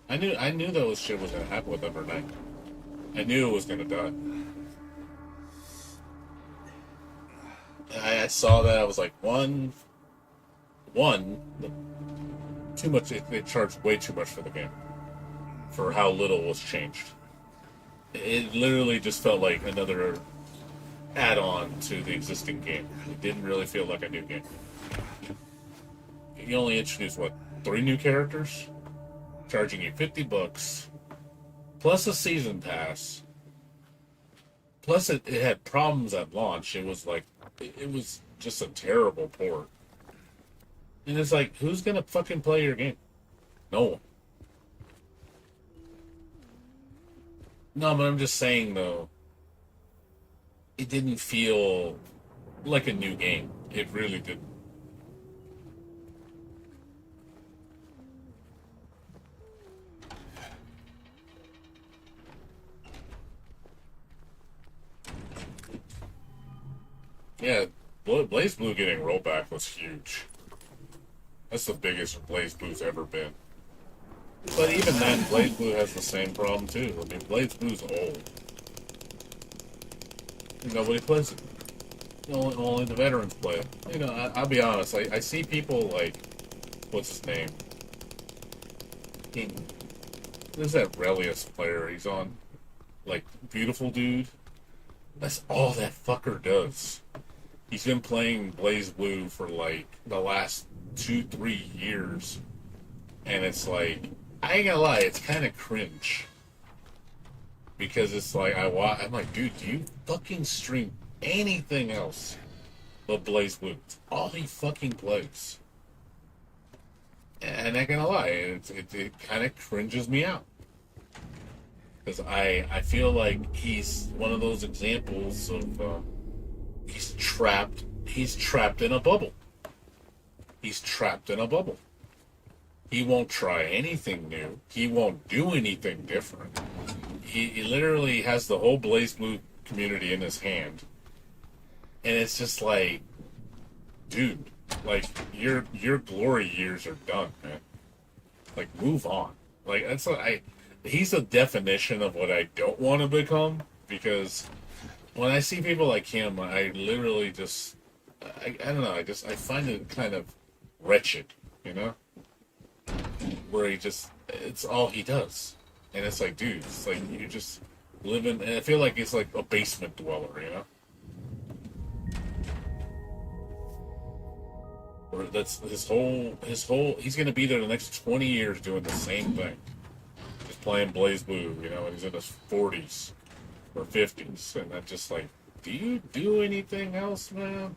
Speaker 1: I knew that shit was gonna happen with Number 9. I knew it was gonna die. I saw that. I was like, too much. They charged way too much for the game, for how little was changed. It literally just felt like another add-on to the existing game. It didn't really feel like a new game. You only introduced, what, 3 new characters? Charging you $50, plus a season pass. Plus it had problems at launch. It was like, it was just a terrible port. And it's like, who's gonna fucking play your game? No one. No, but I'm just saying, though, it didn't feel like a new game. It really didn't. Yeah, Blaze Blue getting rollback was huge. That's the biggest Blaze Blue's ever been. But even then, Blaze Blue has the same problem too. I mean, Blaze Blue's old. Nobody plays it. Only the veterans play it. You know, I'll be honest. I see people like, what's his name? There's that Relius player. He's on, like, Beautiful Dude. That's all that fucker does. He's been playing Blaze Blue for like the last 2-3 years, and it's like, I ain't gonna lie, it's kind of cringe because it's like I'm like, dude, do you fucking stream anything else but Blaze Blue? It's all he fucking plays, and I ain't gonna lie, it kind of cringes me out because I feel like he's one of those examples of. He's trapped in a bubble. He's trapped in a bubble. He won't try anything new. He won't do anything different. He literally has the whole Blaze Blue community in his hand. And it's just like, dude, like, your glory years are done, man. Like, move on. Like, that's what he's the definition of what I don't want to become, because when I see people like him, I literally just, I don't know, I find it kind of wretched, you know? Where it's all he does. And it's like, dude, it's like, you just live in, and I feel like it's like a basement dweller, you know? Or that's his whole, he's gonna be there the next 20 years doing the same thing. Just playing Blaze Blue, you know, and he's in his 40s. Or 50s, and I'm just like, do you do anything else, man?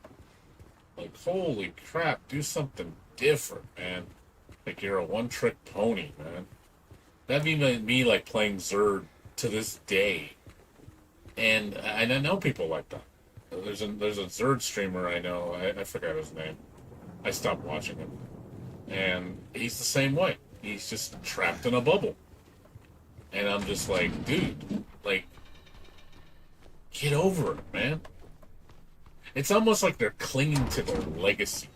Speaker 1: Like, holy crap, do something different, man. Like, you're a one-trick pony, man. That'd be like me, like, playing Zerd to this day. And I know people like that. There's a Zerd streamer I know. I forgot his name. I stopped watching him. And he's the same way. He's just trapped in a bubble. And I'm just like, dude, like, get over it, man. It's almost like they're clinging to their legacy.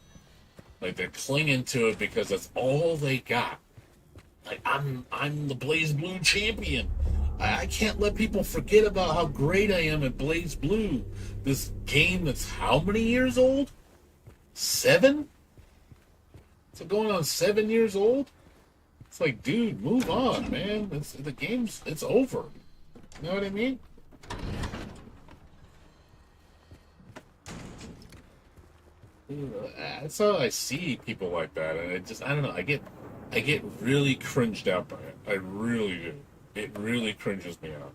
Speaker 1: Like they're clinging to it because that's all they got. Like I'm the Blaze Blue champion. I can't let people forget about how great I am at Blaze Blue. This game that's how many years old? 7? Is it going on 7 years old? It's like, dude, move on, man. It's over. You know what I mean? That's how I see people like that, and I don't know. I get really cringed out by it. I really do. It really cringes me out.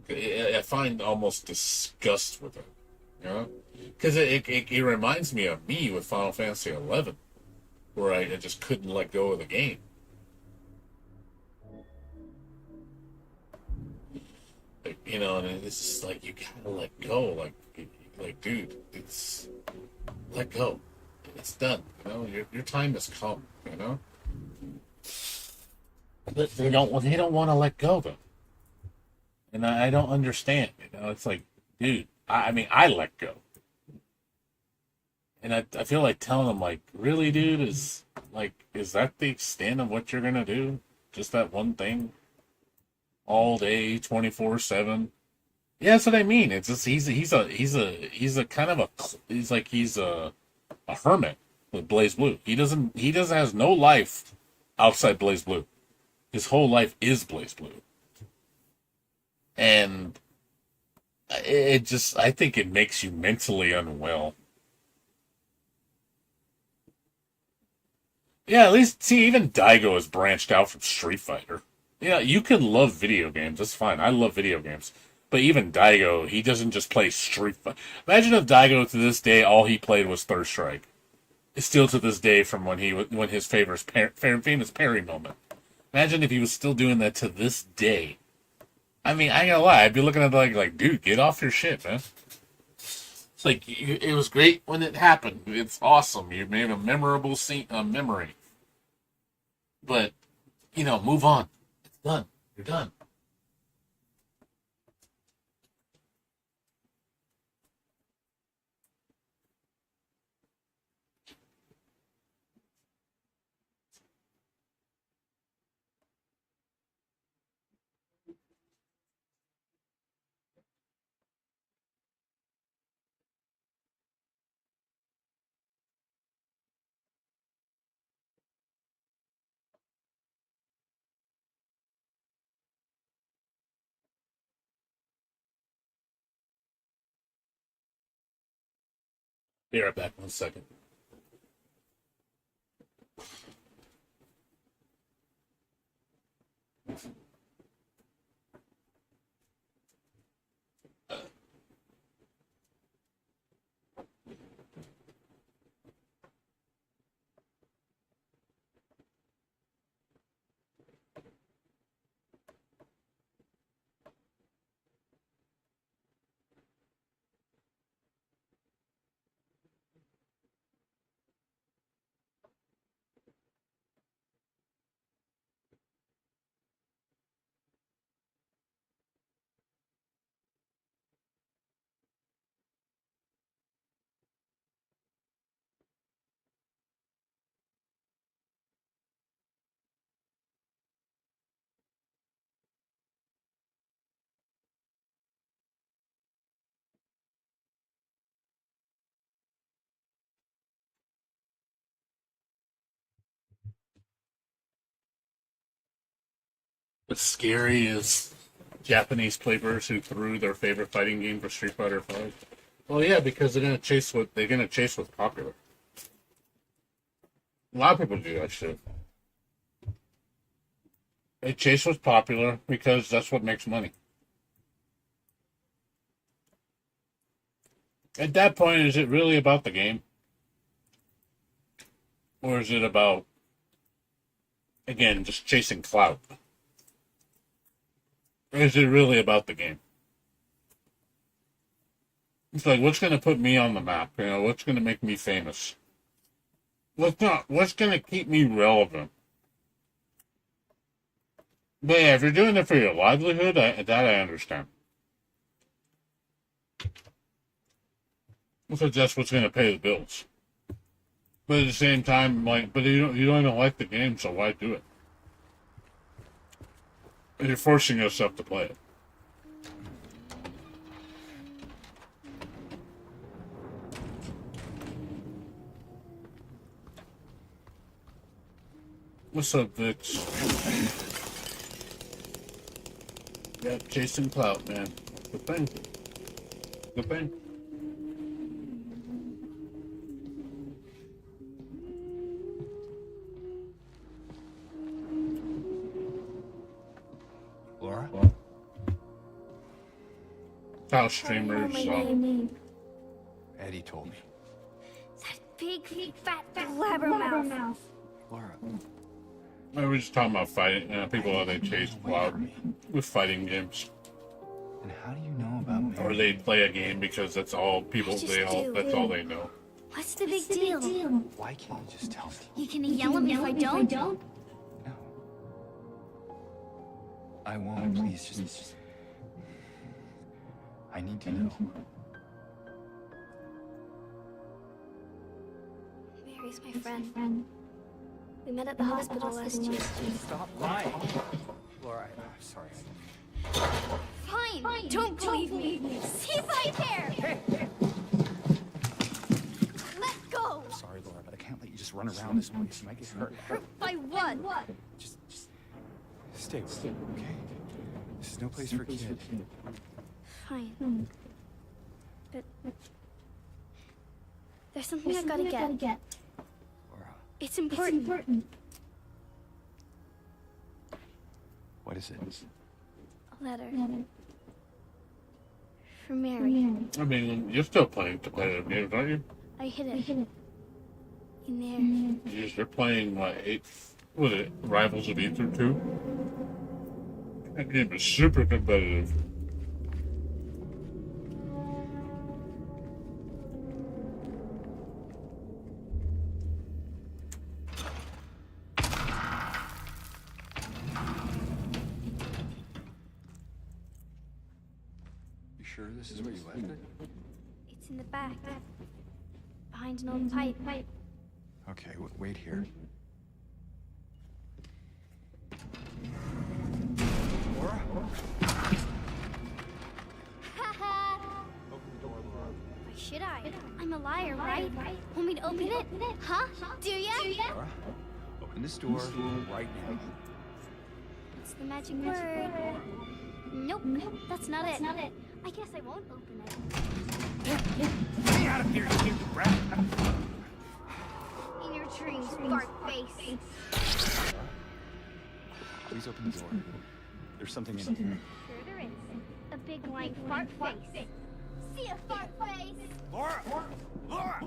Speaker 1: I find almost disgust with it, you know, because it reminds me of me with Final Fantasy 11, where I just couldn't let go of the game. Like, you know, and it's just like you gotta let go. Like, dude, it's let go. It's done. You know, your time has come. You know, but they don't want to let go though, and I don't understand. You know, it's like, dude, I mean, I let go, and I feel like telling them, like, really, dude, is that the extent of what you're gonna do? Just that one thing, all day, 24/7. Yeah, that's what I mean. It's just he's a kind of a he's a hermit with Blaze Blue. He doesn't has no life outside Blaze Blue. His whole life is Blaze Blue, and it just I think it makes you mentally unwell. Yeah, at least see even Daigo has branched out from Street Fighter. Yeah, you can love video games. That's fine. I love video games. But even Daigo, he doesn't just play Street Fighter. Imagine if Daigo to this day all he played was Third Strike. It's still to this day from when his famous parry moment. Imagine if he was still doing that to this day. I mean, I ain't gonna lie, I'd be looking at it like, dude, get off your shit, man. It's like it was great when it happened. It's awesome. You made a memorable memory. But move on. It's done. You're done. Be right back. 1 second. What's scary is Japanese players who threw their favorite fighting game for Street Fighter Five. Well, yeah, because they're gonna chase what's popular. A lot of people do that shit. They chase what's popular because that's what makes money. At that point, is it really about the game? Or is it about, again, just chasing clout? Or is it really about the game? It's like, what's going to put me on the map? You know, what's going to make me famous? What's going to keep me relevant? But yeah, if you're doing it for your livelihood, that I understand. Because that's what's going to pay the bills. But at the same time, like, but you don't even like the game, so why do it? You're forcing yourself to play it. What's up, Vix? Yeah, chasing clout, man. Good thing. Good thing.
Speaker 2: Laura?
Speaker 1: How streamers,
Speaker 2: Eddie told me.
Speaker 3: That big, fat blabbermouth.
Speaker 2: Laura.
Speaker 1: I was just talking about fighting, people how they chase clout with fighting games.
Speaker 2: And how do you know about me?
Speaker 1: Or they play a game because that's all people, that's all they know.
Speaker 3: What's the big deal?
Speaker 2: Why can't you just tell me?
Speaker 3: You gonna yell at me if I don't?
Speaker 2: No. I won't, please, just... I need to know.
Speaker 3: Mary's my friend. We met at the hospital last year.
Speaker 2: Stop lying. Laura, I'm sorry.
Speaker 3: Fine, don't believe me. See right there. Let go.
Speaker 2: I'm sorry, Laura, but I can't let you just run around this place. You might get hurt.
Speaker 3: Hurt by what?
Speaker 2: Just stay with me, okay? This is no place for a kid.
Speaker 3: Fine. But there's something I gotta get.
Speaker 2: Laura,
Speaker 3: It's important.
Speaker 2: what is it?
Speaker 3: A letter. For Mary.
Speaker 1: I mean, you're still playing competitive games, aren't you?
Speaker 3: I hid it. In there.
Speaker 1: You're playing, what, Rivals of Ether 2? That game is super competitive.
Speaker 2: You sure this is where you left it?
Speaker 3: It's in the back. Behind an old pipe.
Speaker 2: Okay, wait here. Laura? Open the door, Laura.
Speaker 3: Why should I? I'm a liar, right? Want me to open it? Huh? Do ya?
Speaker 2: Laura, open this door right now.
Speaker 3: What's the magic word? Nope, that's not it. I guess I won't open it.
Speaker 2: Get out of here, you brat!
Speaker 3: In your dreams, fart face.
Speaker 2: Please open the door. There's something in here.
Speaker 3: Sure there is. A big lying fart face. See a fart face?
Speaker 2: Laura! Laura!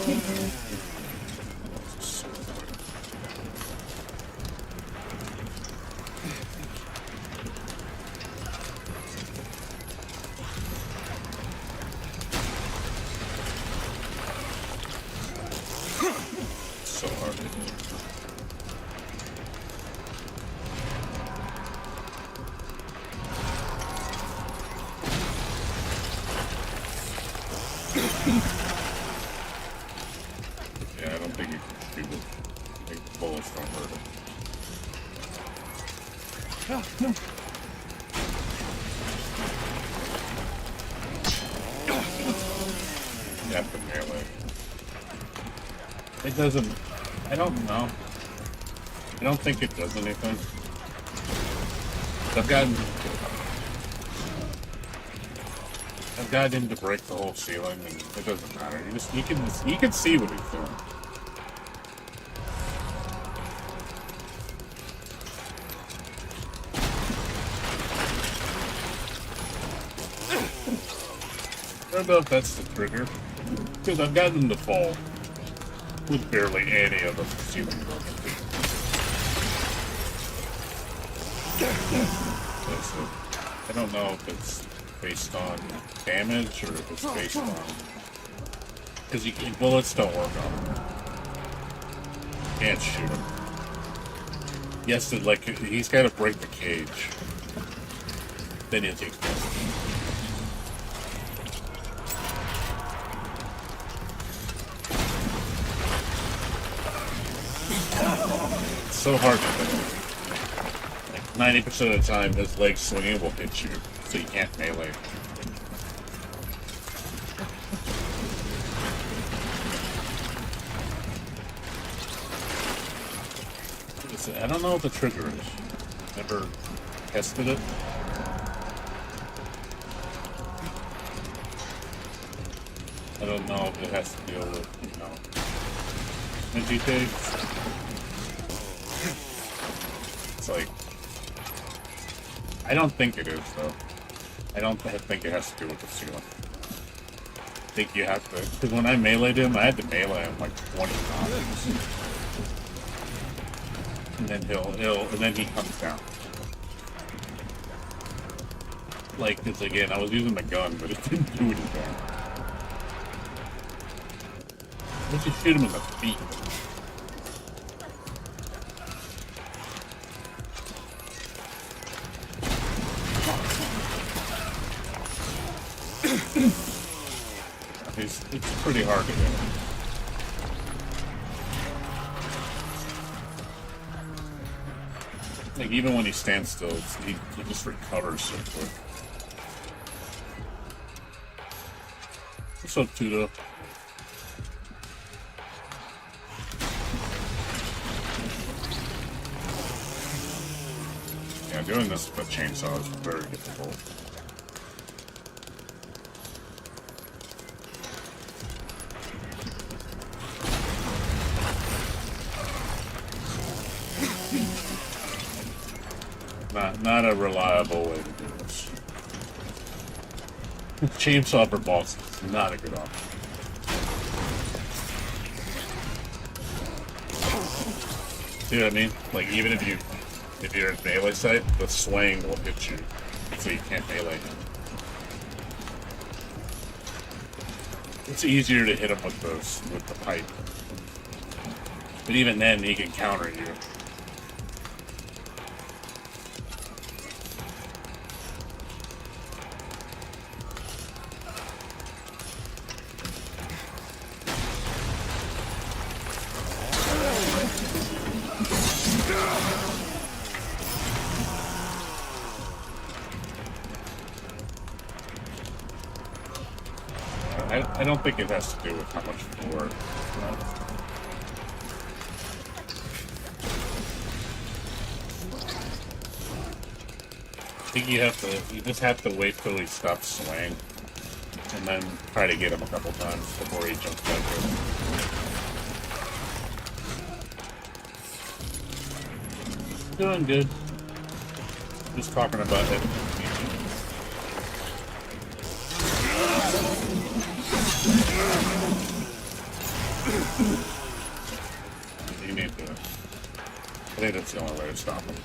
Speaker 1: So hard to do. Yeah, I don't think you can shoot it. I think the bullets don't hurt it. You have to melee. It doesn't. I don't know. I don't think it does anything. I've gotten him to break the whole ceiling, and it doesn't matter. You can see what he's doing. I don't know if that's the trigger, because I've gotten him to fall with barely any of the ceiling broken. I don't know if it's based on damage or if it's based on, because bullets don't work on him. Can't shoot him. Yes, like he's got to break the cage. Then he'll take damage. It's so hard to do. Like 90% of the time, his leg swinging will hit you, so you can't melee. I don't know what the trigger is. Never tested it. I don't know if it has to deal with, energy takes. It's like, I don't think it is though. I don't think it has to do with the ceiling. I think you have to, because when I meleeed him, I had to melee him like 20 times. And then and then he comes down. Like, because again, I was using the gun, but it didn't do anything. Let's just shoot him in the feet. It's pretty hard to do. Like, even when he stands still, he just recovers so quick. What's up, Tudo? Yeah, doing this with a chainsaw is very difficult. Not a reliable way to do this. Chainsaw for bosses is not a good option. See what I mean? Like, even if you're in melee sight, the swing will hit you, so you can't melee him. It's easier to hit him with the pipe, but even then, he can counter you. I don't think it has to do with how much more. I think you just have to wait till he stops swaying, and then try to get him a couple times before he jumps back in. Doing good. Just talking about it. You need to. I think that's the only way to stop him.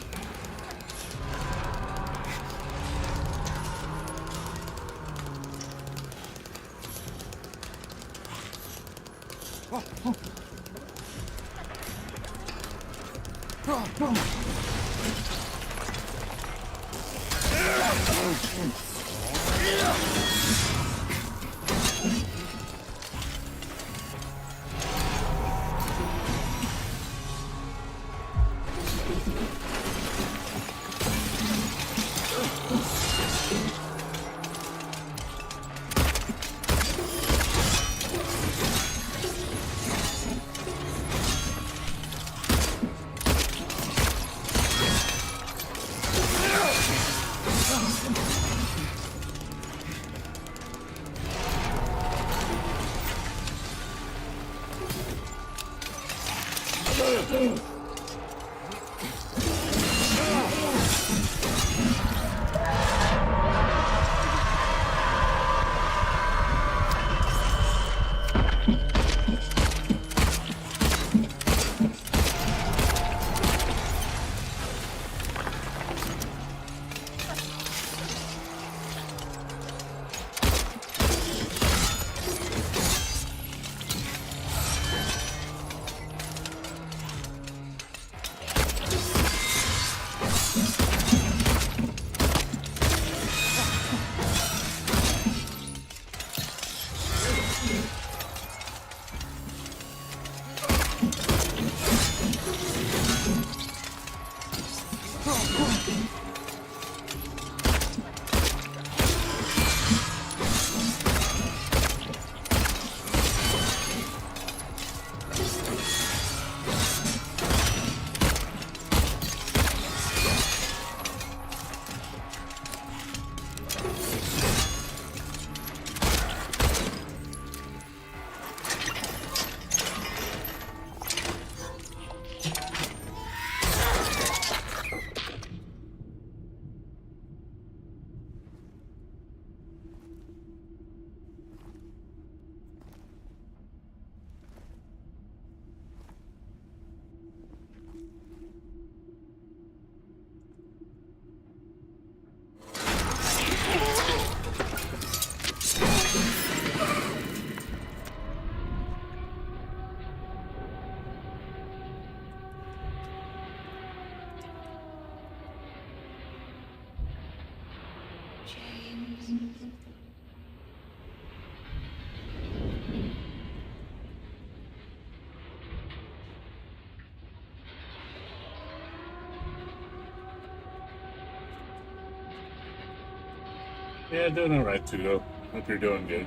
Speaker 1: Yeah, doing alright too, though. Hope you're doing good.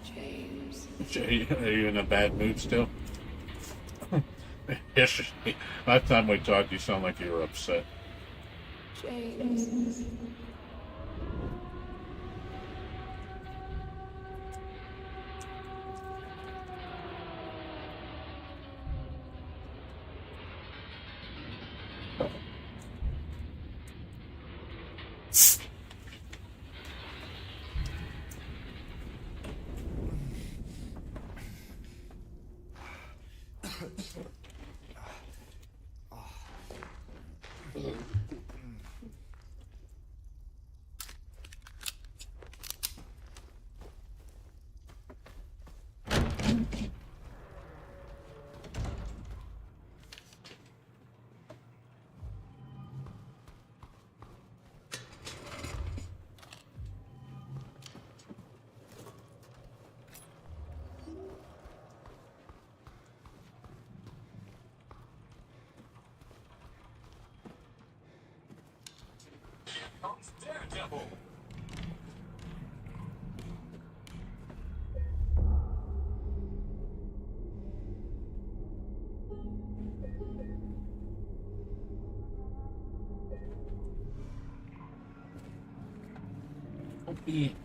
Speaker 4: James.
Speaker 1: Are you in a bad mood still? Yesterday, last time we talked, you sound like you were upset.
Speaker 4: James.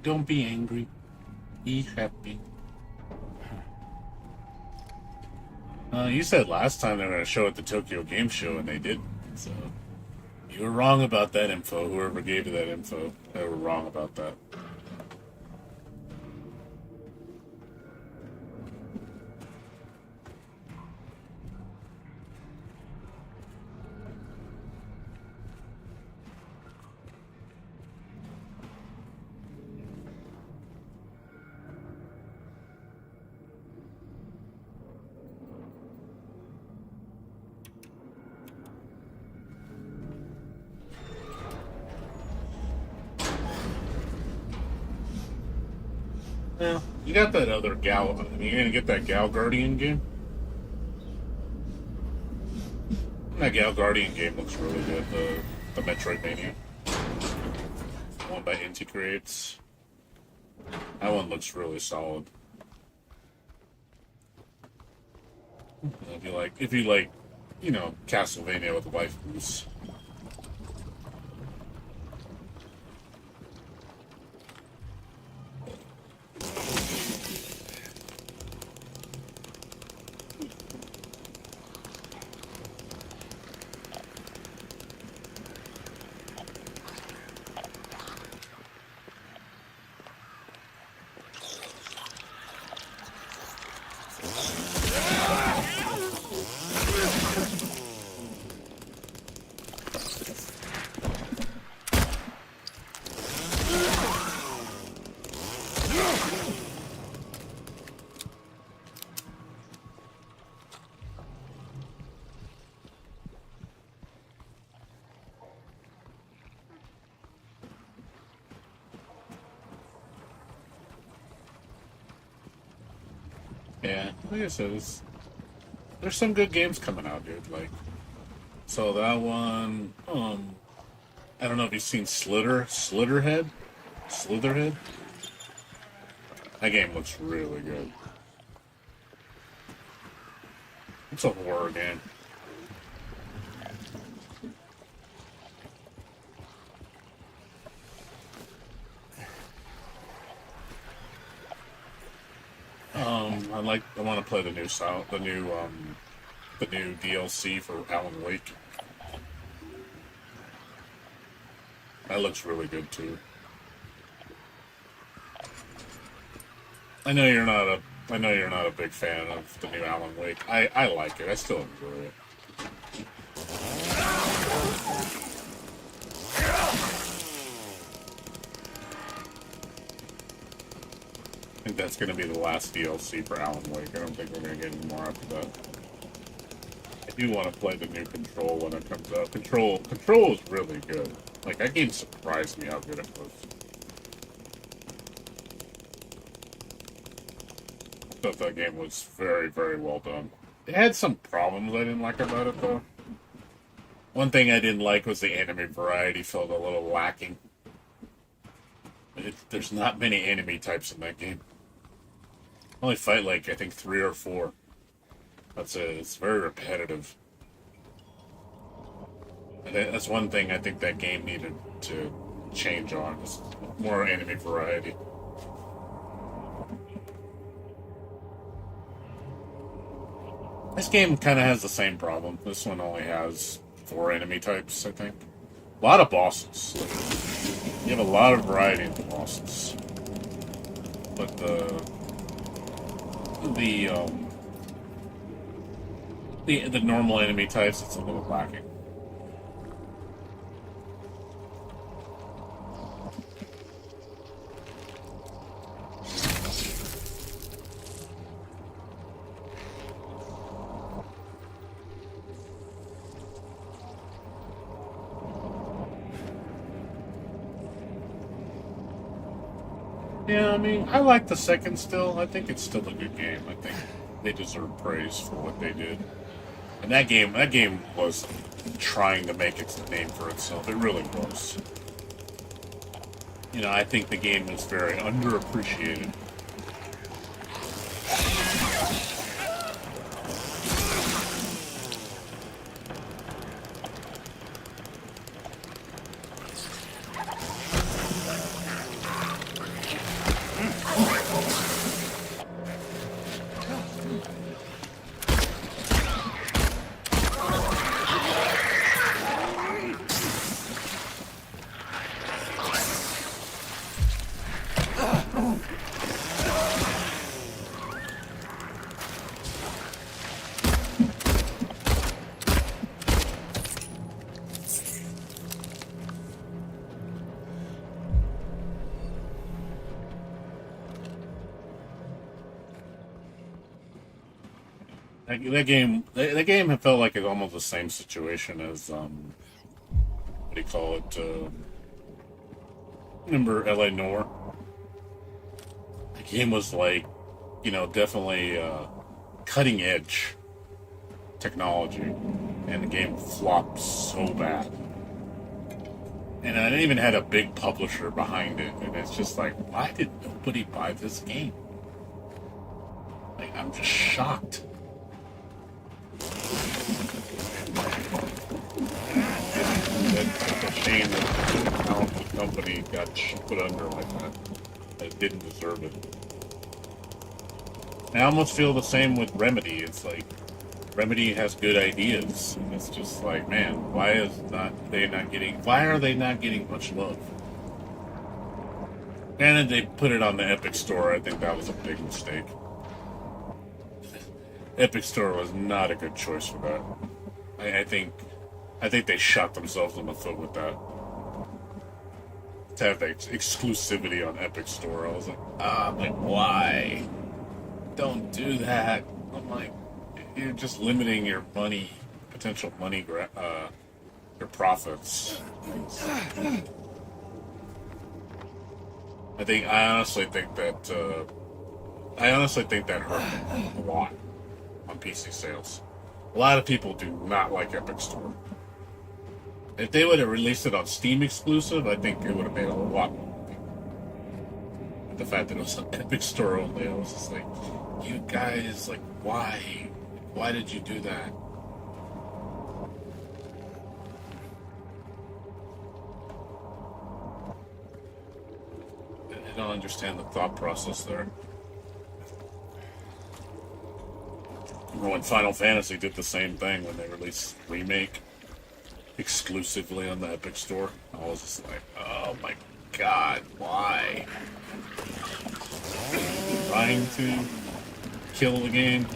Speaker 1: Don't be angry. Be happy. You said last time they were going to show at the Tokyo Game Show, and they didn't. So you were wrong about that info. Whoever gave you that info, they were wrong about that. Yeah, you got that other Gal. You're gonna get that Gal Guardian game. That Gal Guardian game looks really good. The Metroidvania one by Inti Creates. That one looks really solid. If you like, you know, Castlevania with waifus. Yeah, like I said, there's some good games coming out, dude. Like, so that one, I don't know if you've seen Slitherhead. That game looks really good. It's a horror game. I want to play the new DLC for Alan Wake. That looks really good too. I know you're not a big fan of the new Alan Wake. I like it. I still enjoy it. I think that's going to be the last DLC for Alan Wake. I don't think we're going to get any more after that. I do want to play the new Control when it comes out. Control is really good. Like, that game surprised me how good it was. I thought that game was very, very well done. It had some problems I didn't like about it, though. One thing I didn't like was the enemy variety felt a little lacking. There's not many enemy types in that game. I only fight like, I think, 3 or 4. It's very repetitive. And that's one thing I think that game needed to change on, is more enemy variety. This game kind of has the same problem. This one only has 4 enemy types, I think. A lot of bosses. You have a lot of variety in the bosses. But the normal enemy types, it's a little lacking. Yeah, I mean, I like the second still. I think it's still a good game. I think they deserve praise for what they did. And that game was trying to make its name for itself. It really was. You know, I think the game is very underappreciated. That game felt like it's almost the same situation as what do you call it? Remember L.A. Noire? The game was like, definitely cutting edge technology, and the game flopped so bad. And I even had a big publisher behind it, and it's just like, why did nobody buy this game? Like, I'm just shocked. It's a shame that a talented company got put under like that. It didn't deserve it. I almost feel the same with Remedy. It's like, Remedy has good ideas. And it's just like, man, why are they not getting much love? And then they put it on the Epic Store. I think that was a big mistake. Epic Store was not a good choice for that. I think they shot themselves in the foot with that. To have that exclusivity on Epic Store, I was like, why? Don't do that. I'm like, you're just limiting your potential money, your profits. I honestly think that hurt them a lot on PC sales. A lot of people do not like Epic Store. If they would have released it on Steam exclusive, I think it would have made a lot more money. But the fact that it was on Epic Store only, I was just like, you guys, like, why? Why did you do that? I don't understand the thought process there. Remember when Final Fantasy did the same thing when they released Remake exclusively on the Epic Store? I was just like, oh my god, why? Trying to kill the game?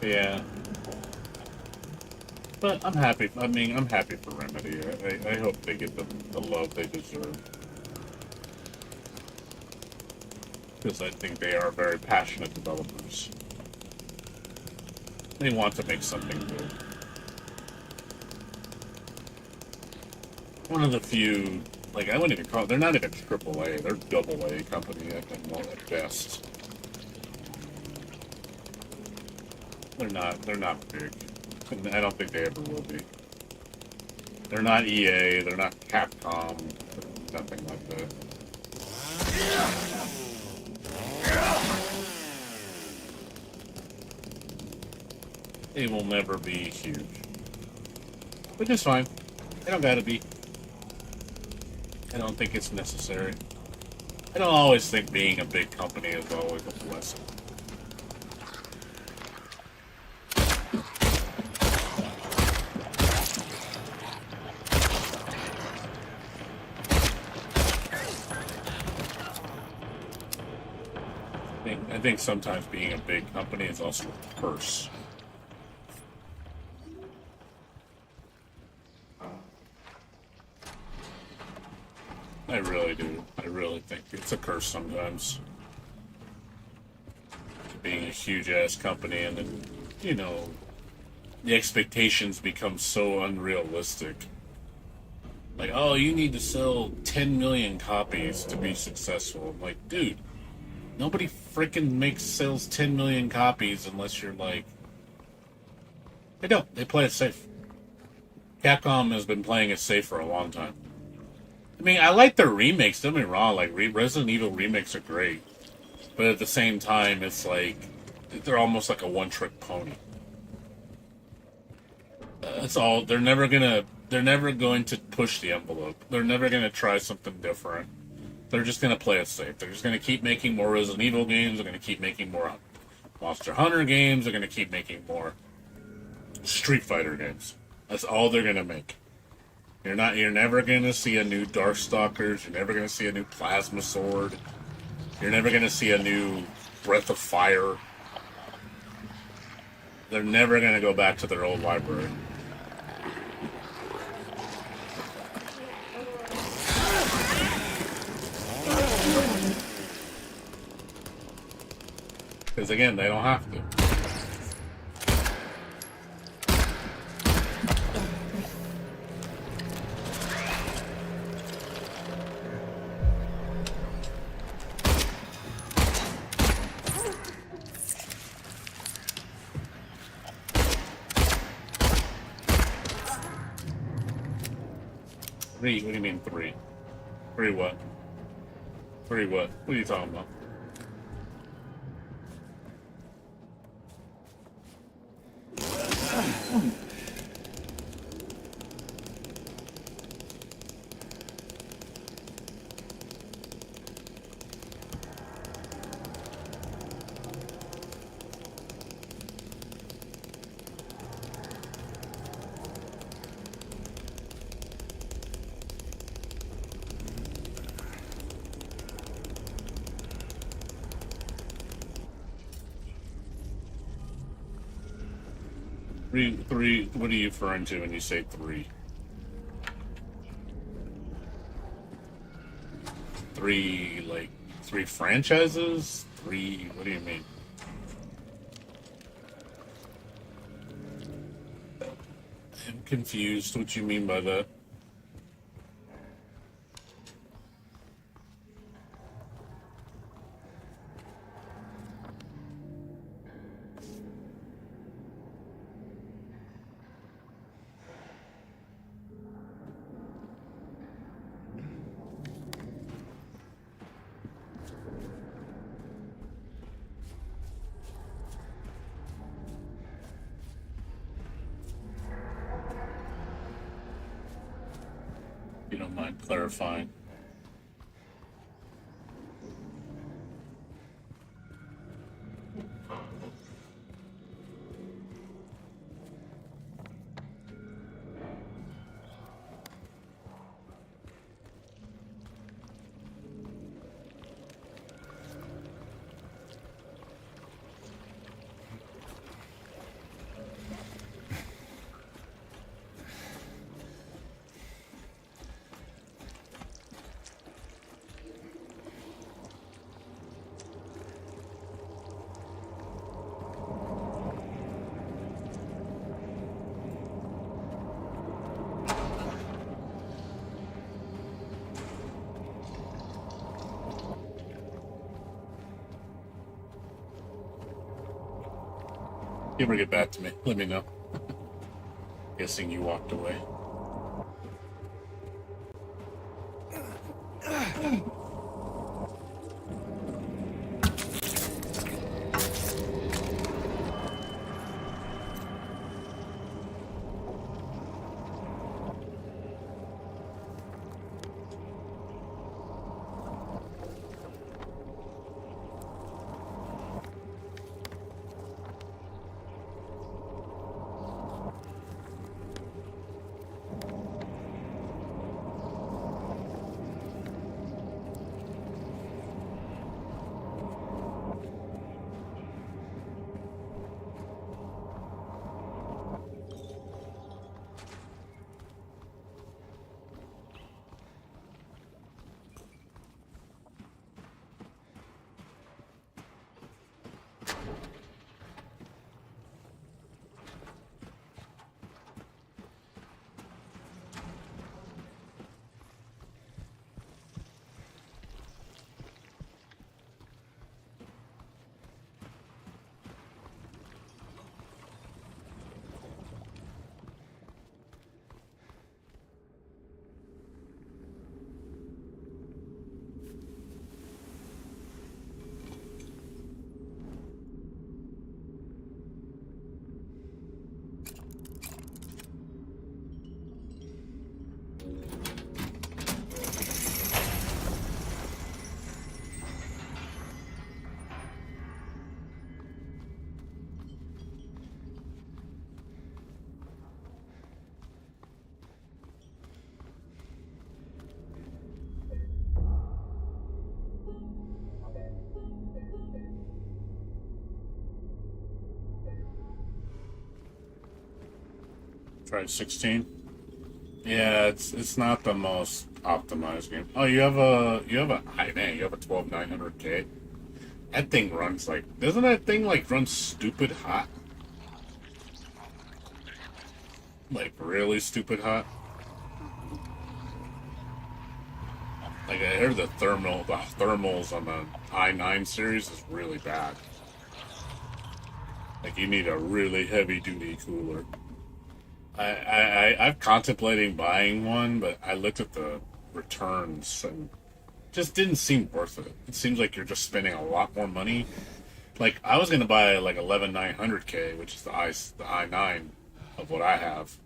Speaker 1: Yeah. But I'm happy. I'm happy for Remedy. I hope they get the love they deserve. Because I think they are very passionate developers. They want to make something good. One of the few, like, I wouldn't even call it, they're not even AAA, they're AA company, I think, more at best. They're not big. And I don't think they ever will be. They're not EA, they're not Capcom, nothing like that. They will never be huge. Which is fine. They don't gotta be. I don't think it's necessary. I don't always think being a big company is always a blessing. I think sometimes being a big company is also a curse. I really do. I really think it's a curse sometimes. Being a huge-ass company and then, the expectations become so unrealistic. Like, oh, you need to sell 10 million copies to be successful. I'm like, dude, nobody freaking sells 10 million copies unless you're like... They don't. They play it safe. Capcom has been playing it safe for a long time. I mean, I like their remakes, don't get me wrong, like, Resident Evil remakes are great. But at the same time, it's like, they're almost like a one-trick pony. That's all. They're never going to push the envelope. They're never gonna try something different. They're just going to play it safe. They're just going to keep making more Resident Evil games. They're going to keep making more Monster Hunter games. They're going to keep making more Street Fighter games. That's all they're going to make. You're never going to see a new Darkstalkers. You're never going to see a new Plasma Sword. You're never going to see a new Breath of Fire. They're never going to go back to their old library. Because again, they don't have to. Three? What do you mean three? Three what? Three what? What are you talking about? Three, what are you referring to when you say three? Three, like, three franchises? Three, what do you mean? I'm confused what you mean by that. If you don't mind clarifying. You ever get back to me? Let me know. Guessing you walked away. Tried 16. Yeah, it's not the most optimized game. Oh, you have a man, you have a 12900K. That thing runs like, doesn't that thing like run stupid hot? Like really stupid hot. Like I heard the thermals on the i9 series is really bad. Like you need a really heavy duty cooler. I'm contemplating buying one, but I looked at the returns and just didn't seem worth it. It seems like you're just spending a lot more money. Like I was gonna buy like 11900K, which is the i9 of what I have.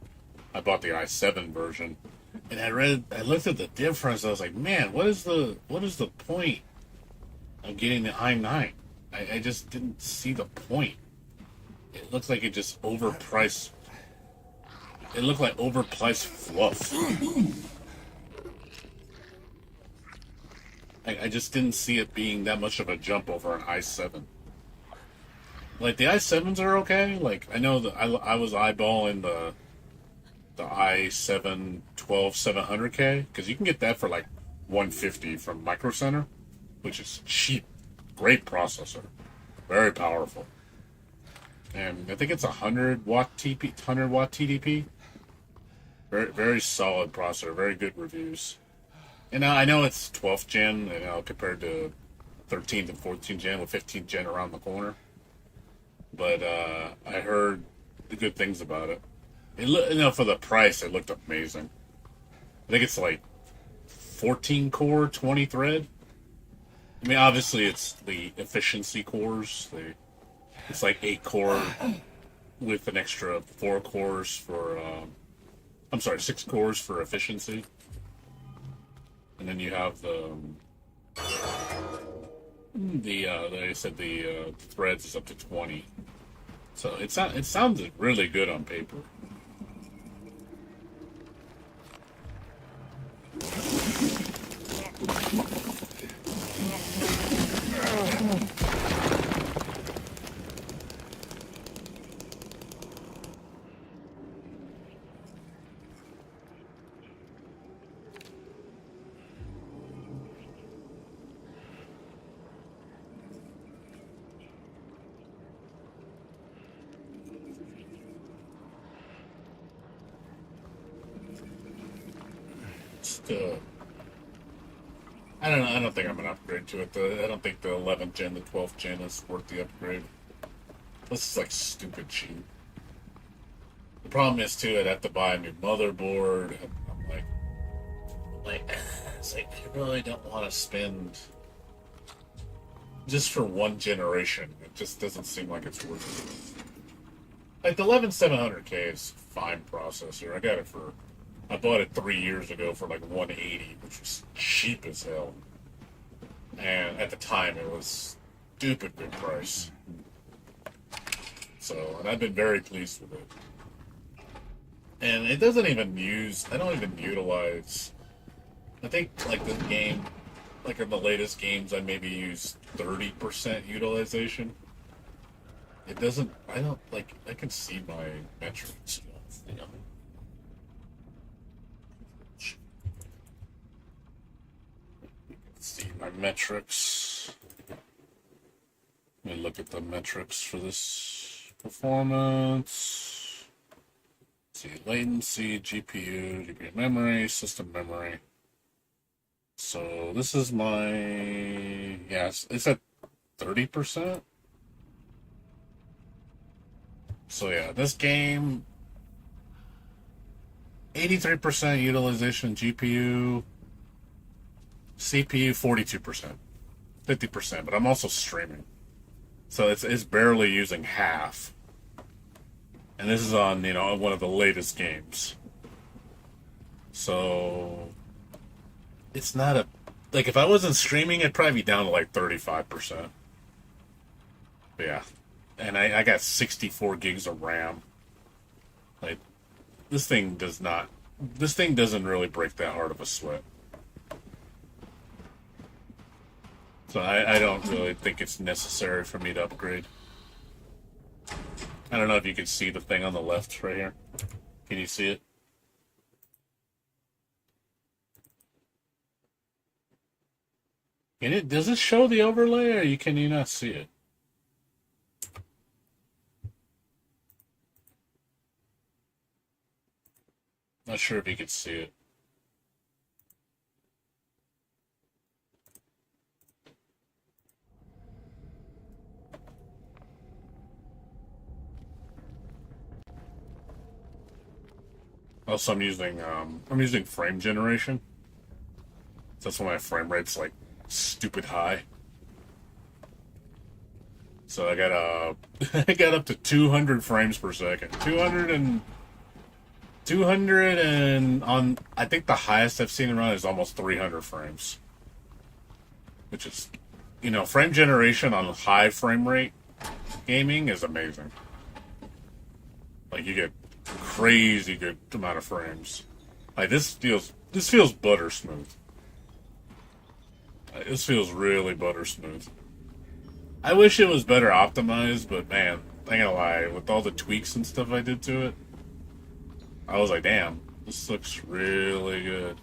Speaker 1: I bought the i7 version, and I looked at the difference. I was like, man, what is the point of getting the i9? I just didn't see the point. It looks like it just overpriced. It looked like overpriced fluff. I just didn't see it being that much of a jump over an i7. Like the i7s are okay. Like I know that I was eyeballing the i7 12700K because you can get that for like 150 from Micro Center, which is cheap. Great processor, very powerful, and I think it's 100 watt TDP. Very, very solid processor, very good reviews. And I know it's 12th gen, compared to 13th and 14th gen with 15th gen around the corner. But I heard the good things about it. For the price, it looked amazing. I think it's like 14 core, 20 thread. I mean, obviously it's the efficiency cores. It's like 8 core with an extra 4 cores for. 6 cores for efficiency, and then you have they said the threads is up to 20. So it sounds really good on paper. I don't know. I don't think I'm gonna upgrade to it. I don't think the 11th gen, the 12th gen is worth the upgrade. This is like stupid cheap. The problem is too, I'd have to buy a new motherboard. And I'm it's like I really don't want to spend just for one generation. It just doesn't seem like it's worth it. Like the 11700K is fine processor. I bought it 3 years ago for like 180, which was cheap as hell. And at the time, it was stupid good price. So, and I've been very pleased with it. And it doesn't even I don't even utilize, I think like this game, like in the latest games, I maybe use 30% utilization. It doesn't, I can see my metrics, See my metrics. Let me look at the metrics for this performance. Let's see, latency, GPU memory, system memory. So this is it's at 30%. So yeah, this game, 83% utilization GPU. CPU 42%, 50%, but I'm also streaming, so it's barely using half. And this is on one of the latest games, so it's not if I wasn't streaming, it'd probably be down to like 35%. But yeah, and I got 64 gigs of RAM. Like this thing doesn't really break that hard of a sweat. So I don't really think it's necessary for me to upgrade. I don't know if you can see the thing on the left right here. Can you see it? Does it show the overlay, or can you not see it? Not sure if you could see it. Also, I'm using frame generation. That's why my frame rate's like stupid high. So I got I got up to 200 frames per second. 200 and on, I think the highest I've seen around is almost 300 frames. Which is, frame generation on high frame rate gaming is amazing. Like, you get crazy good amount of frames. Like, this feels butter smooth. This feels really butter smooth. I wish it was better optimized, but man, I ain't gonna lie, with all the tweaks and stuff I did to it, I was like, damn, this looks really good.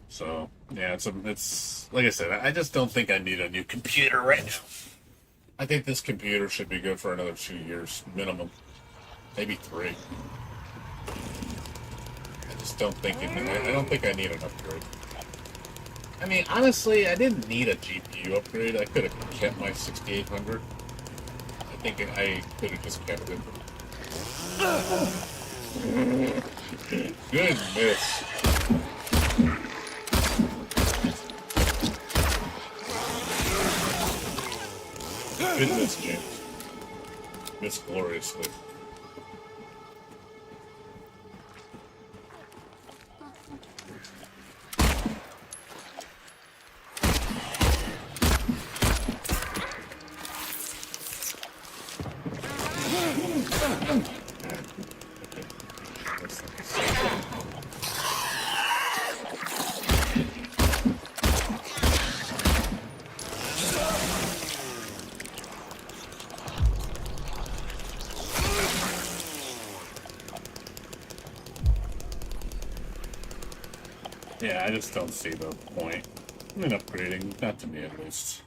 Speaker 1: So, yeah, it's like I said, I just don't think I need a new computer right now. I think this computer should be good for another 2 years, minimum. Maybe 3. I just don't think I don't think I need an upgrade. I mean, honestly, I didn't need a GPU upgrade. I could have kept my 6800. I think I could have just kept it. Good miss. Good miss, James. Miss gloriously. Yeah, I just don't see the point in upgrading, not to me at least.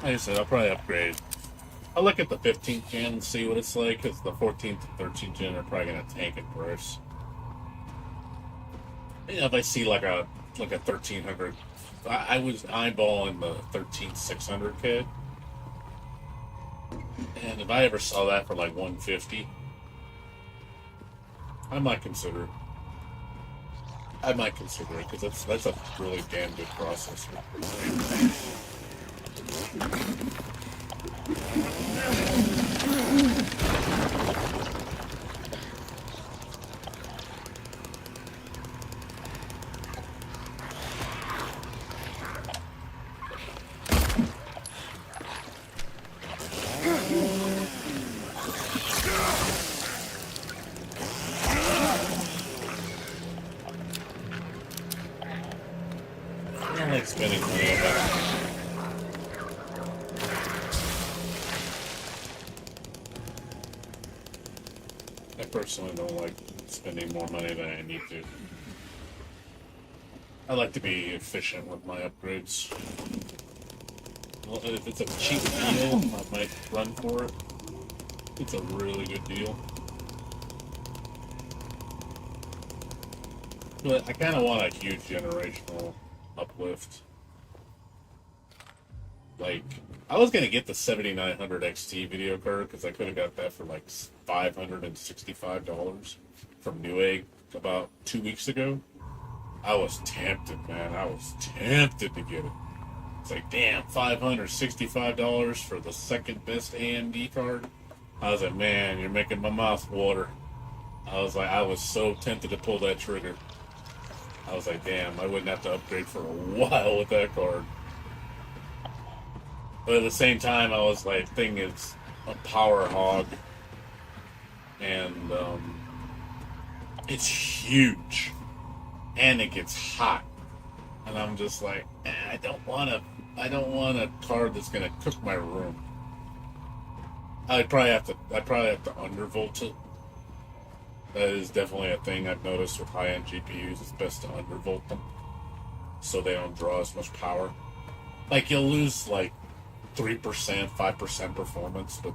Speaker 1: Like I said, I'll probably upgrade. I'll look at the 15th gen and see what it's like, because the 14th and 13th gen are probably going to tank in price. If I see like a 1300, I was eyeballing the 13600K. And if I ever saw that for like 150, I might consider it. Because that's a really damn good processor. I don't like spending money on that. I personally don't like spending more money than I need to. I like to be efficient with my upgrades. Well, if it's a cheap deal, I might run for it. It's a really good deal. But I kind of want a huge generational uplift. Like, I was going to get the 7900 XT video card because I could have got that for like $565 from Newegg about 2 weeks ago. I was tempted, man. I was tempted to get it. It's like, damn, $565 for the second best AMD card. I was like, man, you're making my mouth water. I was so tempted to pull that trigger. I was like, damn, I wouldn't have to upgrade for a while with that card. But at the same time, I was like, thing is, a power hog, and it's huge, and it gets hot, and I'm just like, I don't want a card that's gonna cook my room. I'd probably have to undervolt it. That is definitely a thing I've noticed with high-end GPUs. It's best to undervolt them so they don't draw as much power. Like, you'll lose like 3%, 5% performance, but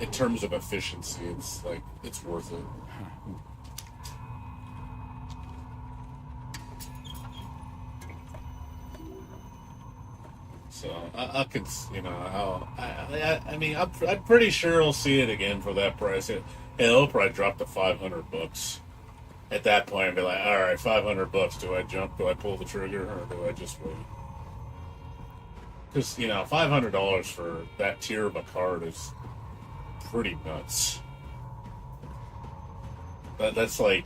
Speaker 1: in terms of efficiency, it's worth it. So I could, I mean, I'm pretty sure I'll see it again for that price. It'll probably drop to $500. At that point, I'd be like, all right, $500. Do I jump? Do I pull the trigger, or do I just wait? Because $500 for that tier of a card is pretty nuts. That's like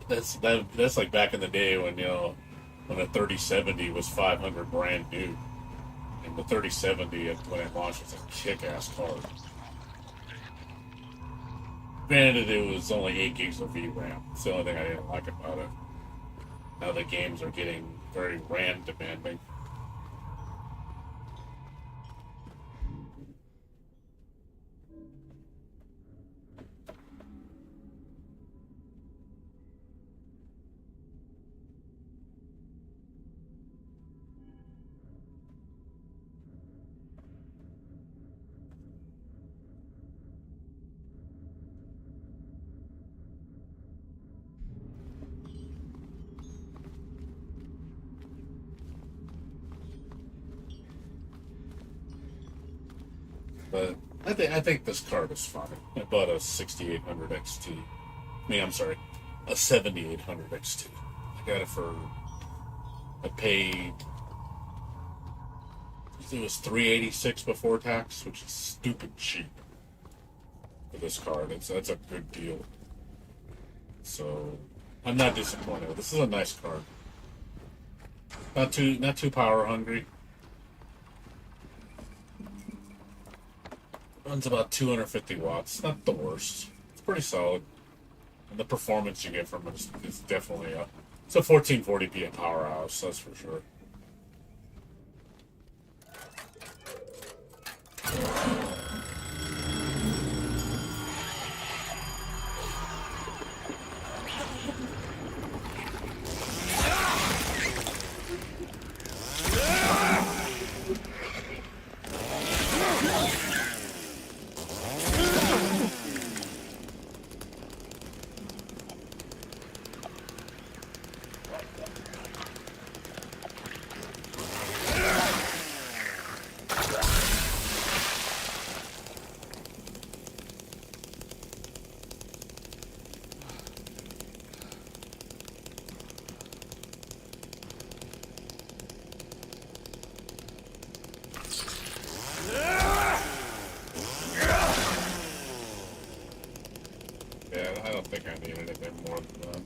Speaker 1: back in the day when a 3070 was 500 brand new. And the 3070, when it launched, was a kick-ass card. Granted, it was only 8 gigs of VRAM. It's the only thing I didn't like about it. Now the games are getting very RAM demanding. But I think this card is fine. I bought a 6800 XT. I'm sorry, a 7800 XT. I got it I paid, it was $386 before tax, which is stupid cheap for this card. That's a good deal. So I'm not disappointed. This is a nice card. Not too power hungry. Runs about 250 watts. Not the worst. It's pretty solid. And the performance you get from it is definitely up. It's a 1440p a powerhouse, that's for sure. I don't think I need anything more than that.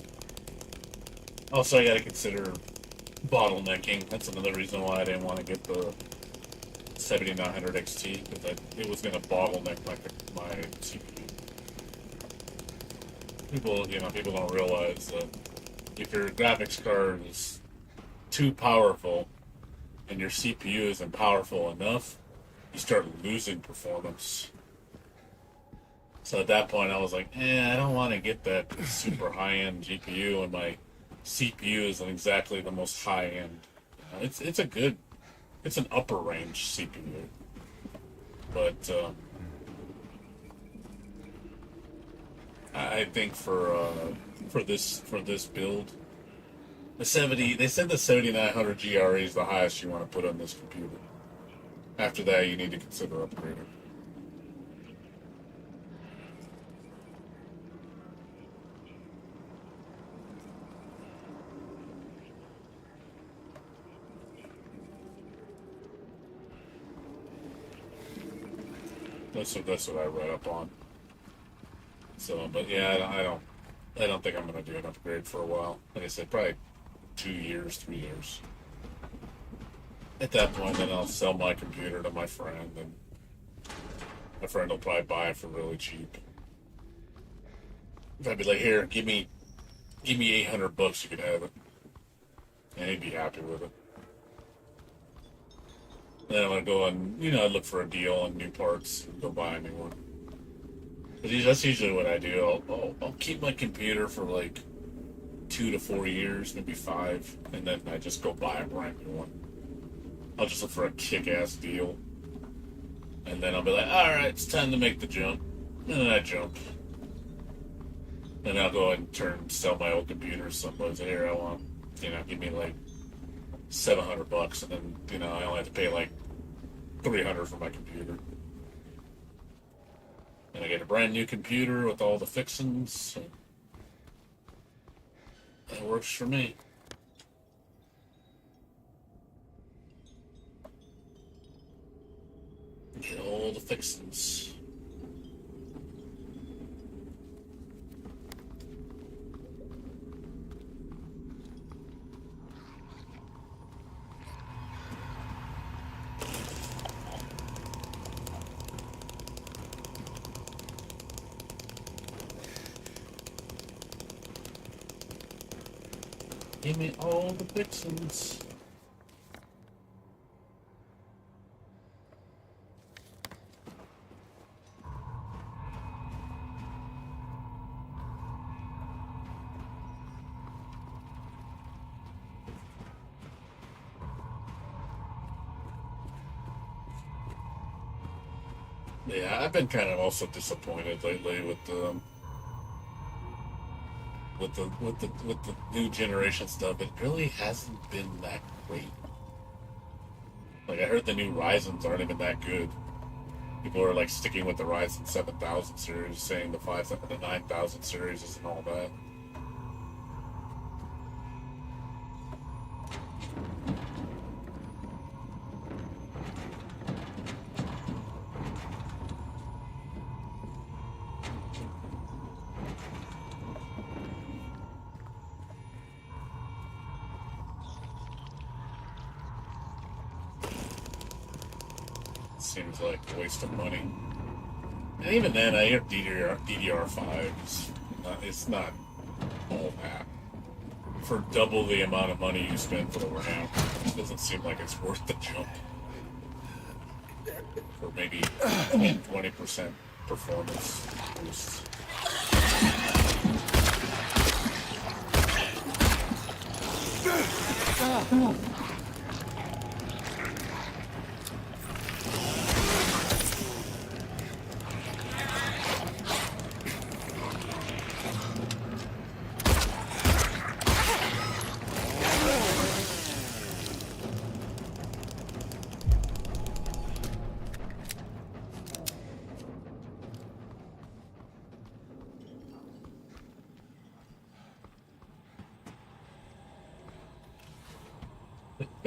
Speaker 1: Also, I gotta consider bottlenecking. That's another reason why I didn't want to get the 7900 XT, because it was gonna bottleneck my CPU. People don't realize that if your graphics card is too powerful and your CPU isn't powerful enough, you start losing performance. So at that point, I was like, I don't want to get that super high-end GPU, and my CPU isn't exactly the most high-end. It's an upper range CPU, but I think for this build, they said the 7900 GRE is the highest you want to put on this computer. After that, you need to consider upgrading. That's what I read up on. So, but yeah, I don't think I'm gonna do an upgrade for a while. Like I said, probably 2 years, 3 years. At that point, then I'll sell my computer to my friend, and my friend will probably buy it for really cheap. If I'd be like, here, give me $800, you can have it. And he'd be happy with it. Then I'm gonna go and, I'd look for a deal on new parts and go buy a new one. But that's usually what I do. I'll keep my computer for like 2 to 4 years, maybe 5, and then I just go buy a brand new one. I'll just look for a kick-ass deal. And then I'll be like, alright, it's time to make the jump. And then I jump. Then I'll go and sell my old computer to somebody. Say, here, I want, give me like $700, and then, I only have to pay like $300 for my computer. And I get a brand new computer with all the fixings. That works for me. Get all the fixings. Give me all the fixings. Yeah, I've been kind of also disappointed lately with the new generation stuff. It really hasn't been that great. Like, I heard the new Ryzens aren't even that good. People are like sticking with the Ryzen 7000 series, saying the 9000 series isn't all that. Seems like a waste of money. And even then, I hear DDR5 it's not all that. For double the amount of money you spend for the RAM, it doesn't seem like it's worth the jump. For maybe 20% performance boost.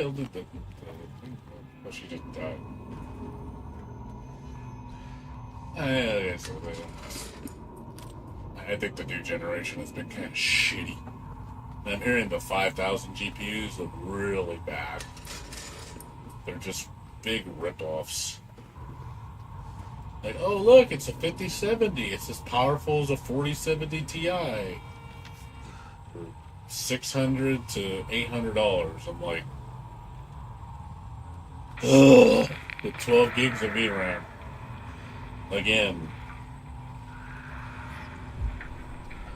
Speaker 1: Oh, she just died. I think the new generation has been kind of shitty. And I'm hearing the 5000 GPUs look really bad. They're just big rip-offs. Like, oh look, it's a 5070. It's as powerful as a 4070 Ti. For $600 to $800. I'm like, ugh, the 12 gigs of VRAM. Again.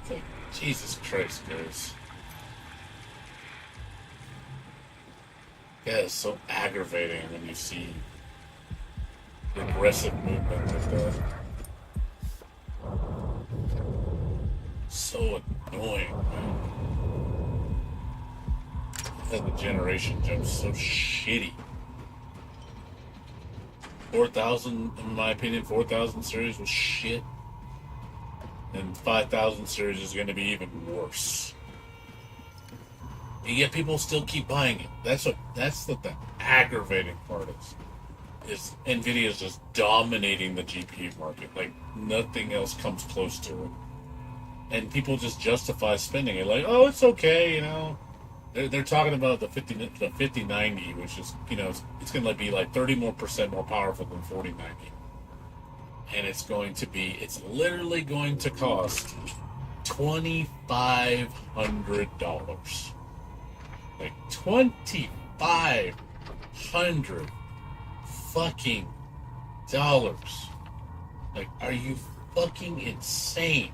Speaker 1: It's like, Jesus Christ, guys. Yeah, it's so aggravating when you see aggressive movement like that. So annoying, man. And the generation jump's so shitty. 4000, in my opinion, 4000 series was shit. And 5000 series is going to be even worse. And yet people still keep buying it. That's what the aggravating part is Nvidia's just dominating the GPU market. Like, nothing else comes close to it. And people just justify spending it. Like, oh, it's okay, you know. They're talking about the 5090, which is, you know, it's going to be like 30% more powerful than 4090. and it's literally going to cost $2,500. Like $2,500 fucking dollars. Like, are you fucking insane?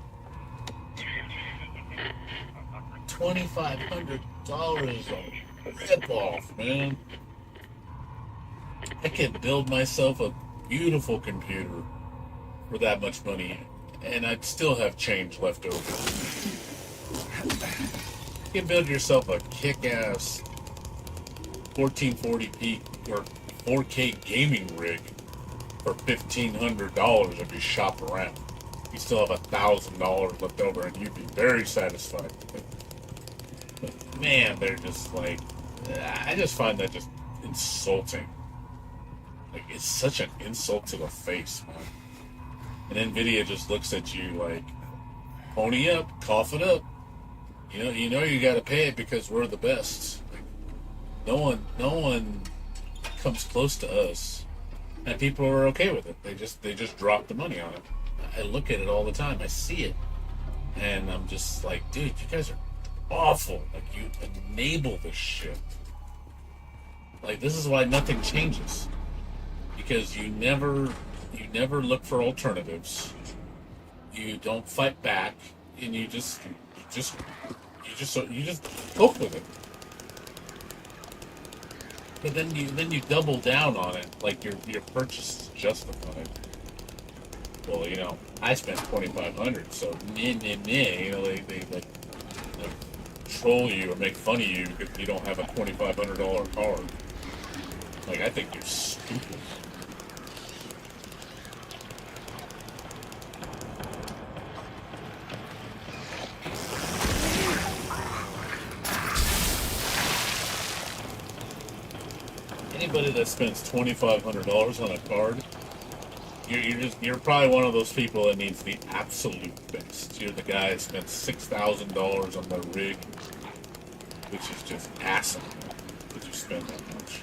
Speaker 1: $2,500 is a rip-off, man. I can build myself a beautiful computer for that much money, and I'd still have change left over. You can build yourself a kick-ass 1440p or 4K gaming rig for $1,500 if you shop around. You still have $1,000 left over, and you'd be very satisfied with it. But man, they're just like, I just find that just insulting. Like, it's such an insult to the face, man. And Nvidia just looks at you like, pony up, cough it up. You know you gotta pay it because we're the best. Like, no one comes close to us, and people are okay with it. They just drop the money on it. I look at it all the time. I see it, and I'm just like, dude, you guys are awful. Like, you enable this shit. Like, this is why nothing changes, because you never look for alternatives. You don't fight back, and you just cope with it. But then you double down on it, like your purchase is justified. Well, I spent $2,500, so meh. They like troll you or make fun of you because you don't have a $2,500 card. Like, I think you're stupid. Anybody that spends $2,500 on a card, you're probably one of those people that needs the absolute best. You're the guy that spent $6,000 on the rig, which is just asinine. Would you spend that much?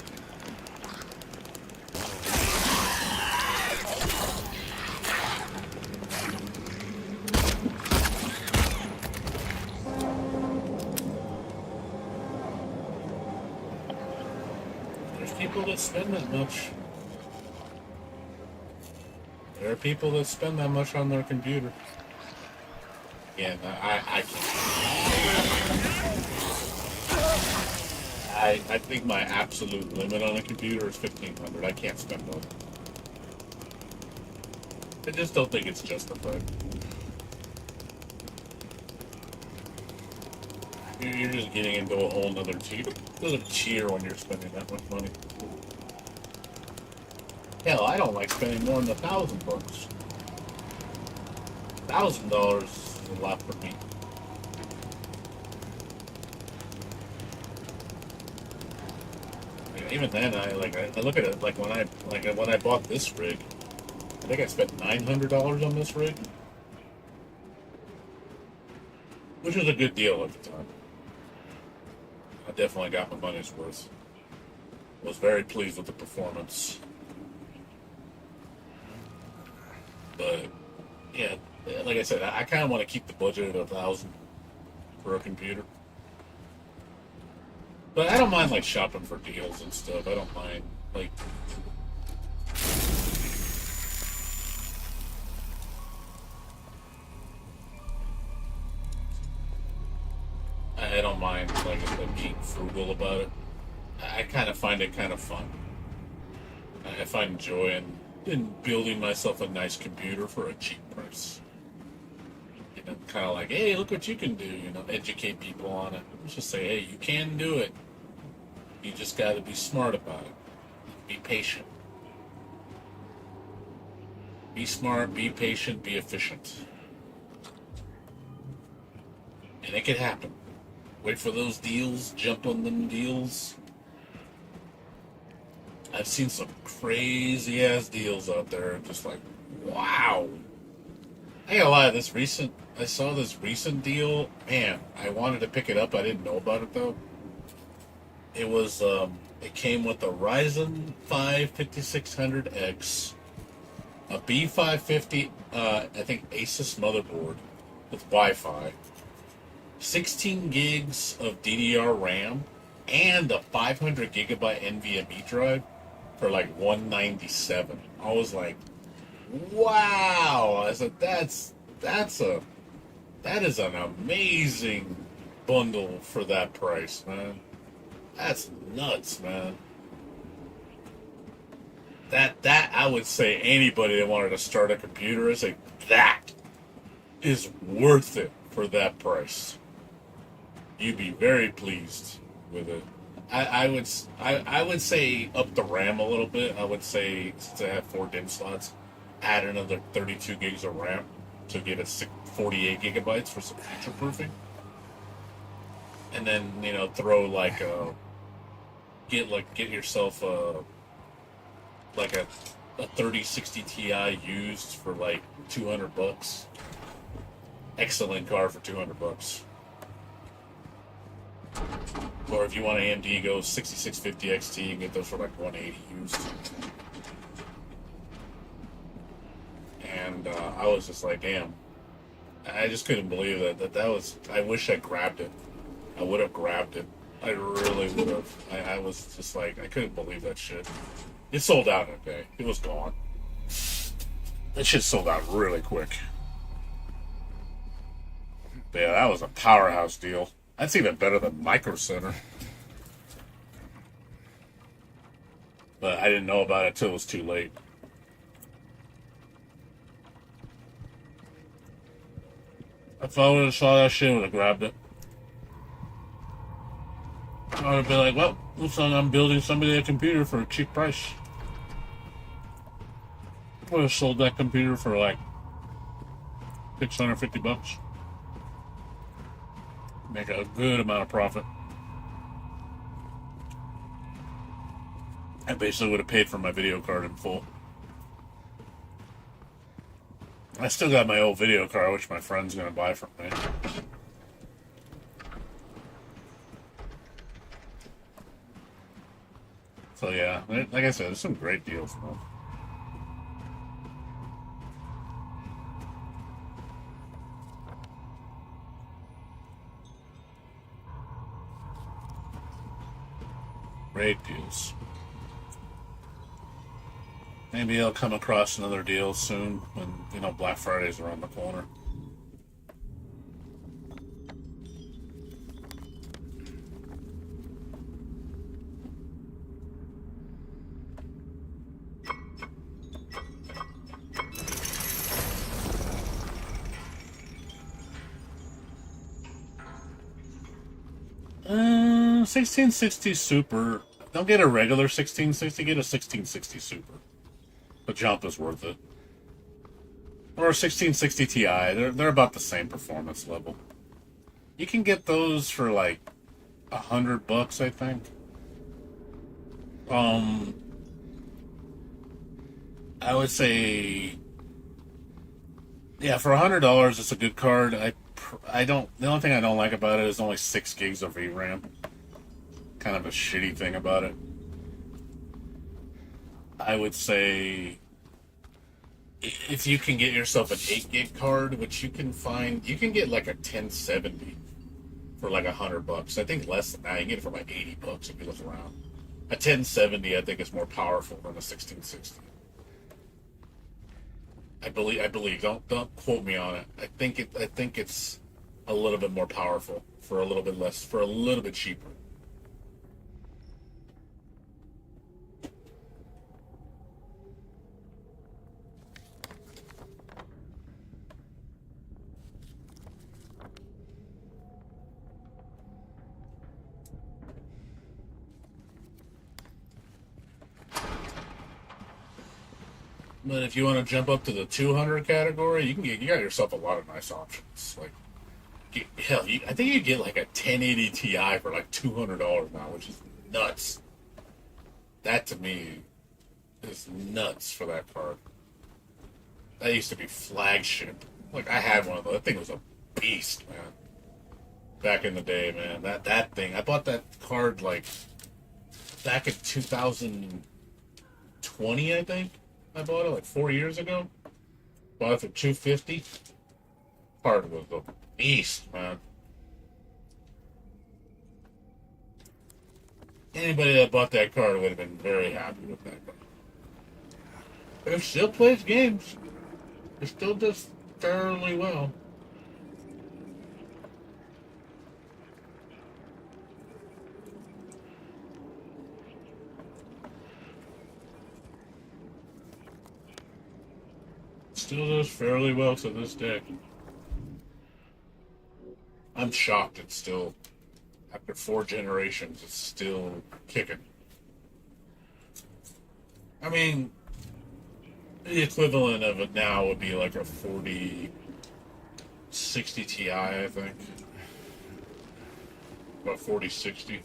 Speaker 1: People that spend that much. There are people that spend that much on their computer. Again, I can't. I think my absolute limit on a computer is $1,500. I can't spend more. I just don't think it's justified. You're just getting into a whole nother tier. Doesn't cheer when you're spending that much money. Hell, I don't like spending more than $1,000. $1,000 is a lot for me. Even then, I look at it like when I bought this rig. I think I spent $900 on this rig, which was a good deal at the time. I definitely got my money's worth. Was very pleased with the performance. But yeah, like I said, I kind of want to keep the budget at $1,000 for a computer. But I don't mind like shopping for deals and stuff. I don't mind like. I don't mind like being frugal about it. I kind of find it kind of fun. I find joy in building myself a nice computer for a cheap price. Kind of like, hey, look what you can do. Educate people on it. Just say, hey, you can do it. You just got to be smart about it. Be patient. Be smart. Be patient. Be efficient. And it can happen. Wait for those deals, jump on them deals. I've seen some crazy ass deals out there, just like, wow. I ain't gonna lie, I saw this recent deal, man, I wanted to pick it up, I didn't know about it though. It was, it came with a Ryzen 5 5600X a B550, I think Asus motherboard with Wi-Fi, 16 gigs of DDR RAM, and a 500 gigabyte NVMe drive for like 197. I was like, wow! I said that is an amazing bundle for that price, man. That's nuts, man. That I would say anybody that wanted to start a computer is like that is worth it for that price. You'd be very pleased with it. I would say up the RAM a little bit. I would say since I have 4 DIMM slots, add another 32 gigs of RAM to give it 48 gigabytes for some future proofing. And then throw like get yourself a 3060 Ti used for like $200. Excellent car for $200. Or if you want AMD, go 6650 XT and get those for like 180 used. And I was just like, damn. I just couldn't believe that was. I wish I grabbed it. I would have grabbed it. I really would have. I was just like, I couldn't believe that shit. It sold out in a day. It was gone. That shit sold out really quick. But yeah, that was a powerhouse deal. That's even better than Micro Center. But I didn't know about it till it was too late. If I would have saw that shit, I would have grabbed it. I would have been like, well, looks like I'm building somebody a computer for a cheap price. I would have sold that computer for like $650. Make a good amount of profit. I basically would have paid for my video card in full. I still got my old video card, which my friend's going to buy from me. So yeah, like I said, there's some great deals, man. Great deals. Maybe I'll come across another deal soon when, Black Friday's around the corner. Uh, 1660 Super. Don't get a regular 1660, get a 1660 Super. The jump is worth it. Or a 1660 Ti. They're about the same performance level. You can get those for like $100, I think. I would say, yeah, for $100, it's a good card. I don't. The only thing I don't like about it is only 6 gigs of VRAM. Kind of a shitty thing about it. I would say if you can get yourself an 8 gig card, which you can get like a 1070 for like $100. I think less than that. You can get it for like $80 if you look around. A 1070, I think, is more powerful than a 1660. I believe. Don't quote me on it. I think it's a little bit more powerful for a little bit less, for a little bit cheaper. But if you want to jump up to the 200 category, you got yourself a lot of nice options. Like, I think you get like a 1080 Ti for like $200 now, which is nuts. That to me is nuts for that card. That used to be flagship. Like, I had one of those. That thing was a beast, man. Back in the day, man. That thing. I bought that card like back in 2020, I think. I bought it like 4 years ago. Bought it for $250. Card was a beast, man. Anybody that bought that card would have been very happy with that card. But it still plays games. It still does fairly well. Still does fairly well to this day. I'm shocked it's still, after 4 generations, it's still kicking. I mean, the equivalent of it now would be like a 4060 Ti, I think. About 4060.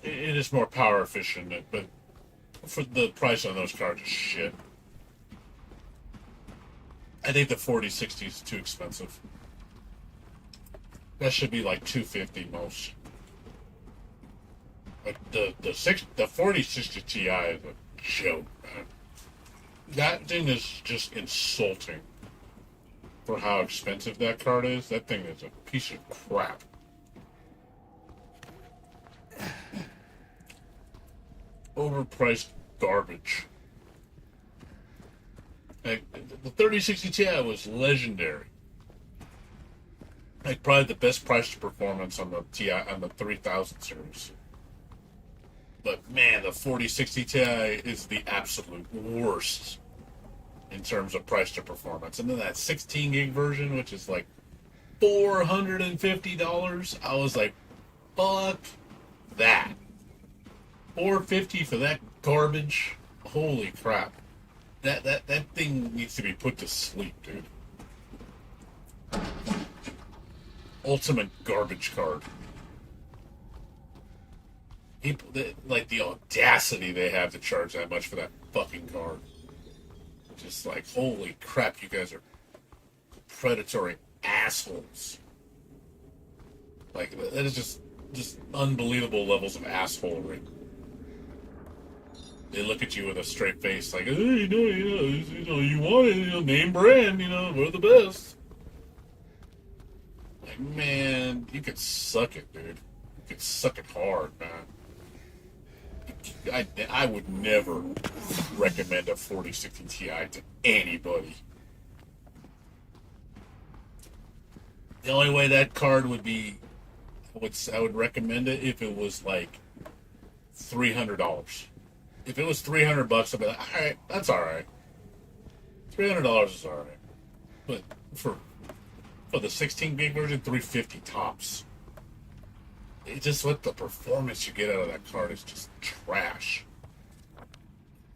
Speaker 1: It is more power efficient, but for the price on those cards is shit. I think the 4060 is too expensive. That should be like $250 most. But the 4060 Ti is a joke, man. That thing is just insulting for how expensive that card is. That thing is a piece of crap. Overpriced garbage. Like, the 3060 Ti was legendary. Like, probably the best price to performance on the on the 3000 series. But man, the 4060 Ti is the absolute worst in terms of price to performance. And then that 16 gig version, which is like $450, I was like, fuck that. $450 for that garbage? Holy crap. That thing needs to be put to sleep, dude. Ultimate garbage card. People, like, the audacity they have to charge that much for that fucking card. Just like, holy crap, you guys are predatory assholes. Like, that is just unbelievable levels of assholery. They look at you with a straight face, like, oh, you want it, name brand, we're the best. Like, man, you could suck it, dude. You could suck it hard, man. I would never recommend a 4060 Ti to anybody. The only way that card would be, I would recommend it if it was like $300. If it was $300, I'd be like, all right, that's all right. $300 is all right. But for the 16 gig version, $350 tops. It's just what the performance you get out of that card is just trash.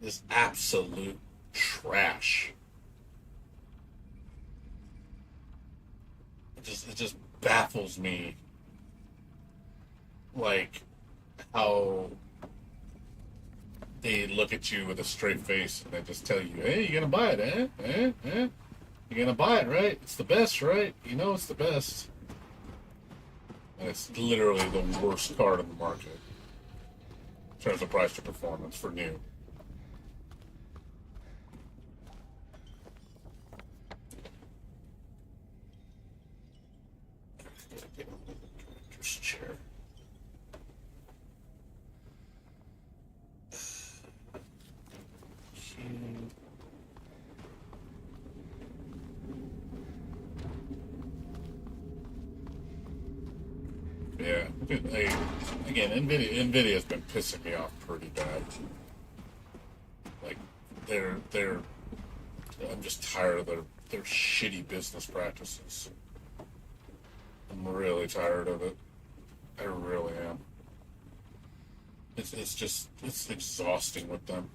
Speaker 1: It's absolute trash. It just baffles me, like, how they look at you with a straight face and they just tell you, hey, you gonna buy it, eh? You're gonna buy it, right? It's the best, right? You know it's the best. And it's literally the worst card on the market in terms of price to performance for new. Get on the director's chair. Yeah, again, Nvidia's been pissing me off pretty bad. Like, I'm just tired of their shitty business practices. I'm really tired of it. I really am. It's exhausting with them.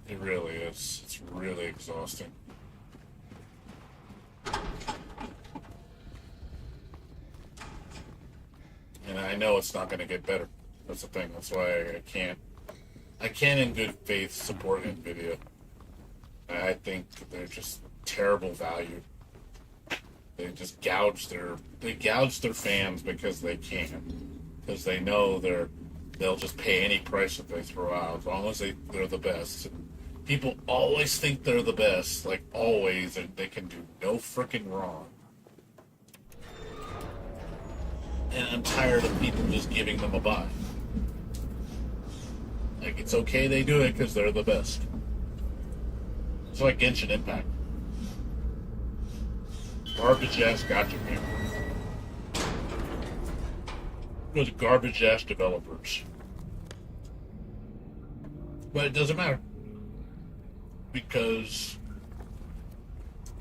Speaker 1: It really is. It's really exhausting. And I know it's not going to get better. That's the thing. That's why I can't in good faith support Nvidia. I think they're just terrible value. They just gouge their fans because they can. because they know they'll just pay any price that they throw out as long as they're the best. And people always think they're the best, like always, and they can do no freaking wrong. And I'm tired of people just giving them a buy. Like, it's okay they do it because they're the best. It's like Genshin Impact. Garbage ass gotcha game. Those garbage ass developers. But it doesn't matter. Because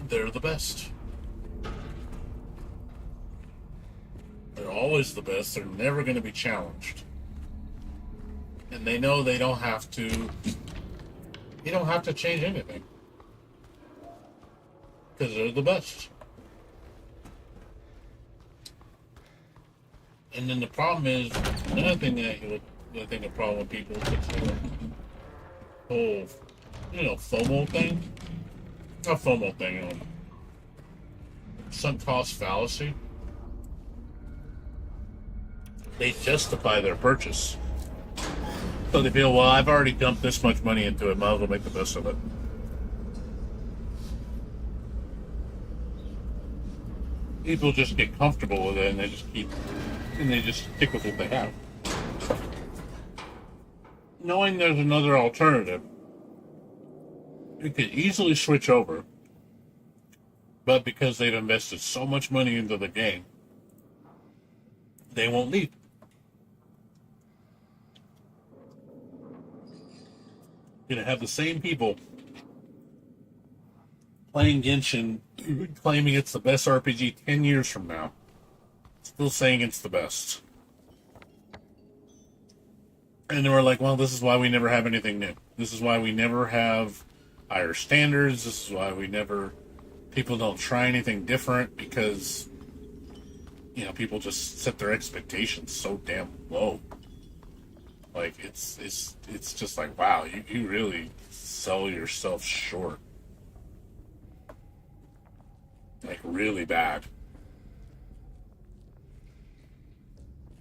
Speaker 1: they're the best. They're always the best. They're never going to be challenged. And they know they don't have to. You don't have to change anything. Because they're the best. And then the problem is, another thing that I think a problem with people is the whole, FOMO thing. Not FOMO thing, sunk cost fallacy. They justify their purchase. So they feel, well, I've already dumped this much money into it, might as well make the best of it. People just get comfortable with it and they just stick with what they have. Knowing there's another alternative, you could easily switch over, but because they've invested so much money into the game, they won't leave. You're going to have the same people playing Genshin, claiming it's the best RPG 10 years from now, still saying it's the best. And they were like, well, this is why we never have anything new. This is why we never have higher standards. This is why people don't try anything different, because, people just set their expectations so damn low. Like, it's just like, wow, you really sell yourself short. Like, really bad.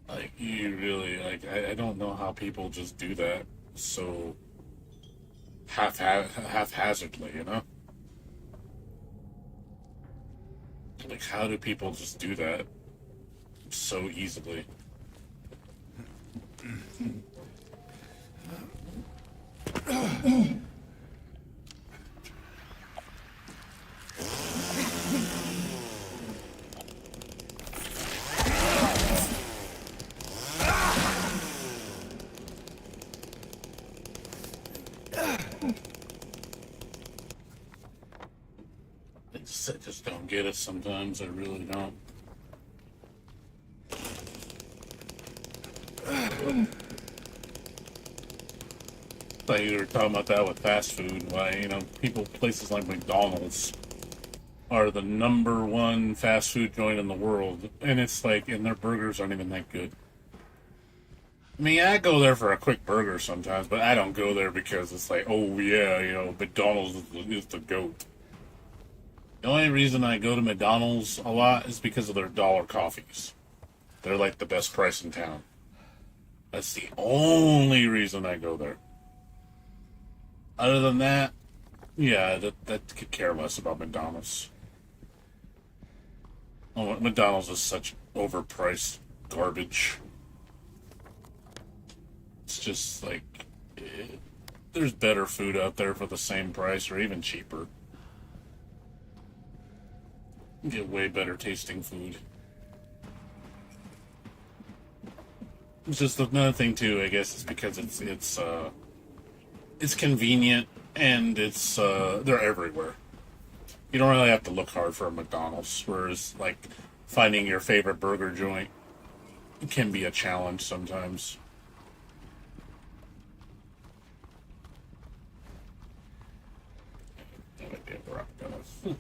Speaker 1: Like, you really, like, I don't know how people just do that so haphazardly, Like, how do people just do that so easily? I just don't get it sometimes. I really don't. Like you were talking about that with fast food. Why, places like McDonald's are the number one fast food joint in the world. And it's like, and their burgers aren't even that good. I mean, I go there for a quick burger sometimes, but I don't go there because it's like, oh yeah, McDonald's is the GOAT. The only reason I go to McDonald's a lot is because of their dollar coffees. They're like the best price in town. That's the only reason I go there. Other than that, yeah, that could care less about McDonald's. Oh, McDonald's is such overpriced garbage. It's just like, there's better food out there for the same price or even cheaper. You get way better tasting food. It's just another thing too, I guess, is because it's convenient and it's they're everywhere. You don't really have to look hard for a McDonald's, whereas like finding your favorite burger joint can be a challenge sometimes. No idea where I'm going.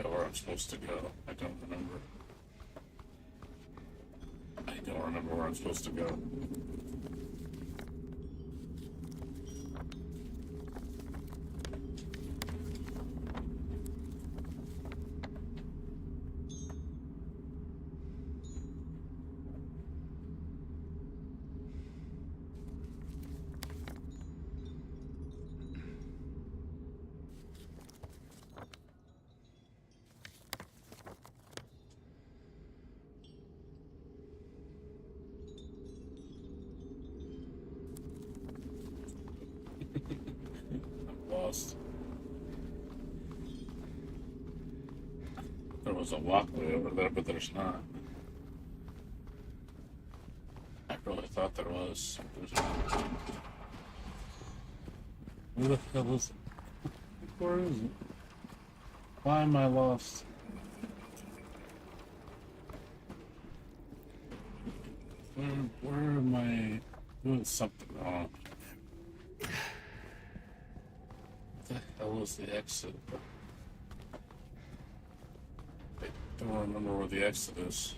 Speaker 1: Where I'm supposed to go. I don't remember. I don't remember where I'm supposed to go. lost. There was a walkway over there, but there's not. I really thought there was. There's not. Where the hell is it? Where is it? Why am I lost? Where am I doing something wrong? What the hell is the exit? I don't remember where the exit is.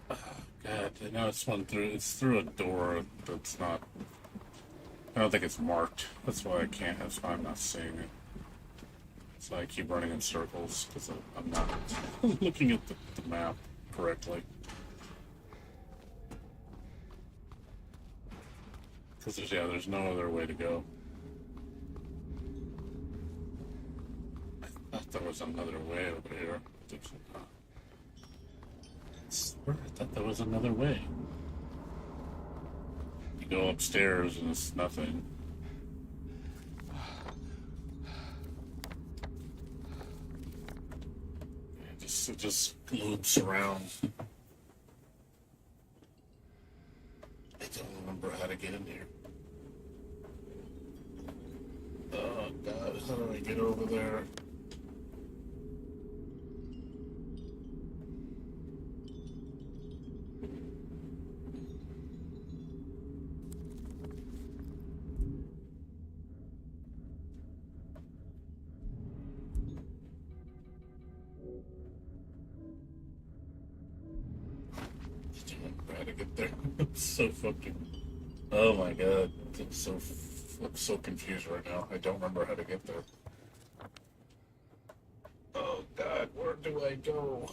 Speaker 1: Oh, God, now it's one through. It's through a door that's not. I don't think it's marked. That's why I can't. That's why I'm not seeing it. So I keep running in circles because I'm not looking at the map correctly. Because there's no other way to go. I thought there was another way over here. There's not. I swear I thought there was another way. You go upstairs and it's nothing. It just loops around. I don't remember how to get in here. Oh God, how do I get over there? How to get there? It's so fucking. Oh my God, I'm so confused right now. I don't remember how to get there. Oh God, where do I go?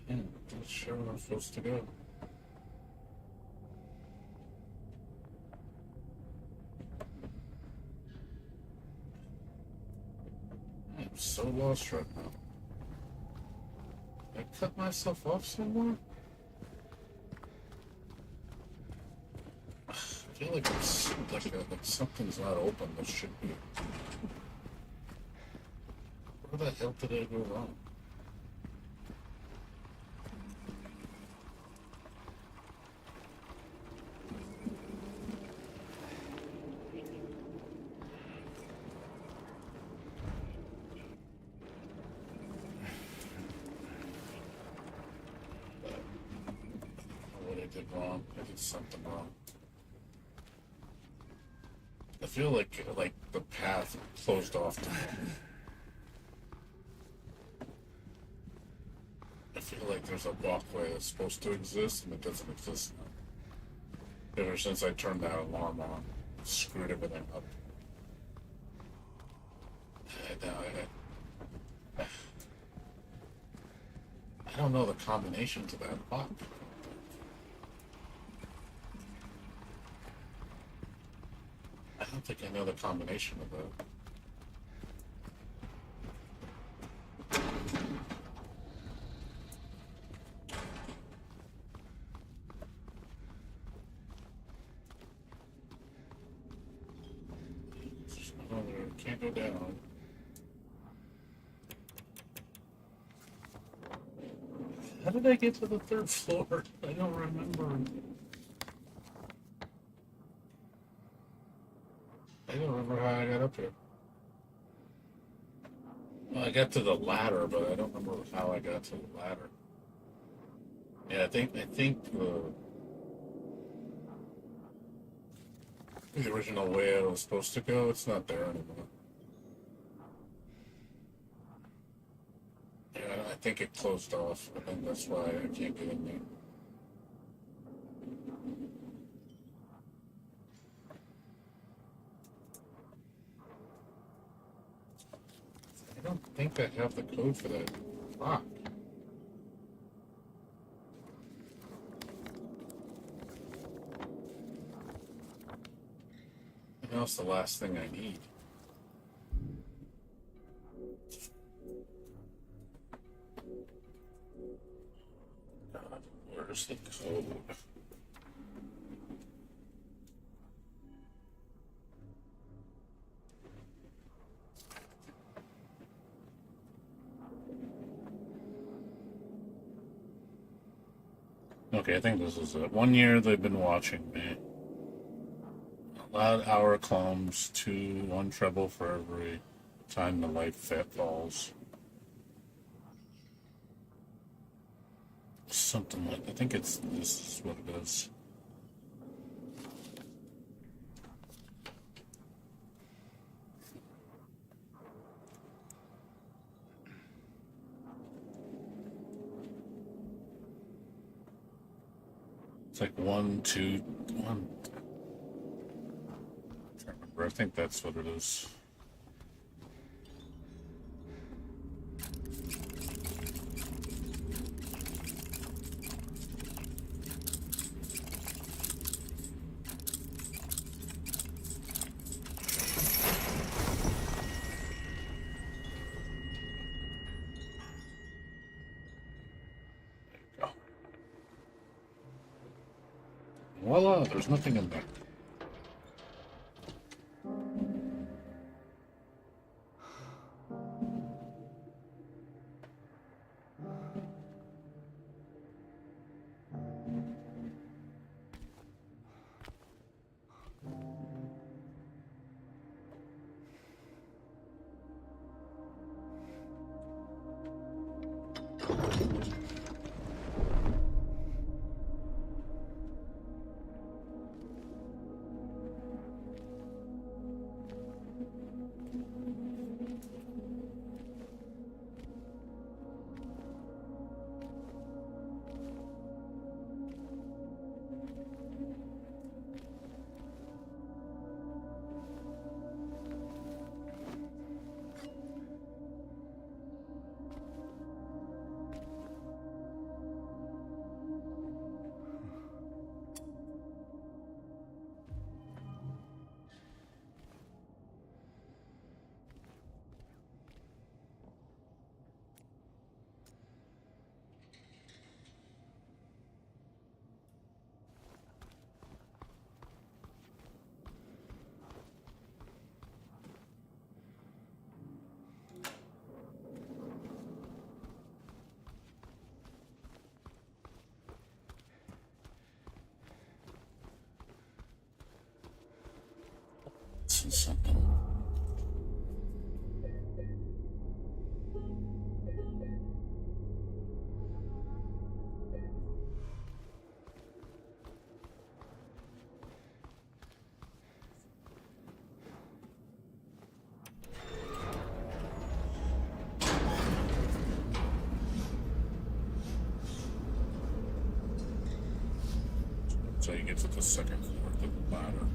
Speaker 1: I'm not sure where I'm supposed to go. I'm so lost right now. I cut myself off somewhere? I feel like it's like something's not open that should be. Where the hell did I go wrong? What I did wrong. I did something wrong. I feel like the path closed off to me. I feel like there's a walkway that's supposed to exist and it doesn't exist now. Ever since I turned that alarm on, it screwed everything up. I don't know the combination to that lock. I don't think I know the combination of that. Oh, there, can't go down. How did I get to the third floor? I don't remember. I don't remember how I got up here. Well, I got to the ladder, but I don't remember how I got to the ladder. Yeah, I think the original way I was supposed to go, it's not there anymore. Yeah, I think it closed off. I think that's why I can't get in there. I don't think I have the code for that locked. And that's the last thing I need. God, where's the code? Okay, I think this is it. 1 year they've been watching me. A loud hour comes, 2, 1 treble for every time the light fit falls. Something like, I think this is what it is. It's like 1, 2, 1. I can't remember. I think that's what it is. Voila, there's nothing in there. This is something. So you get to the second floor of the ladder.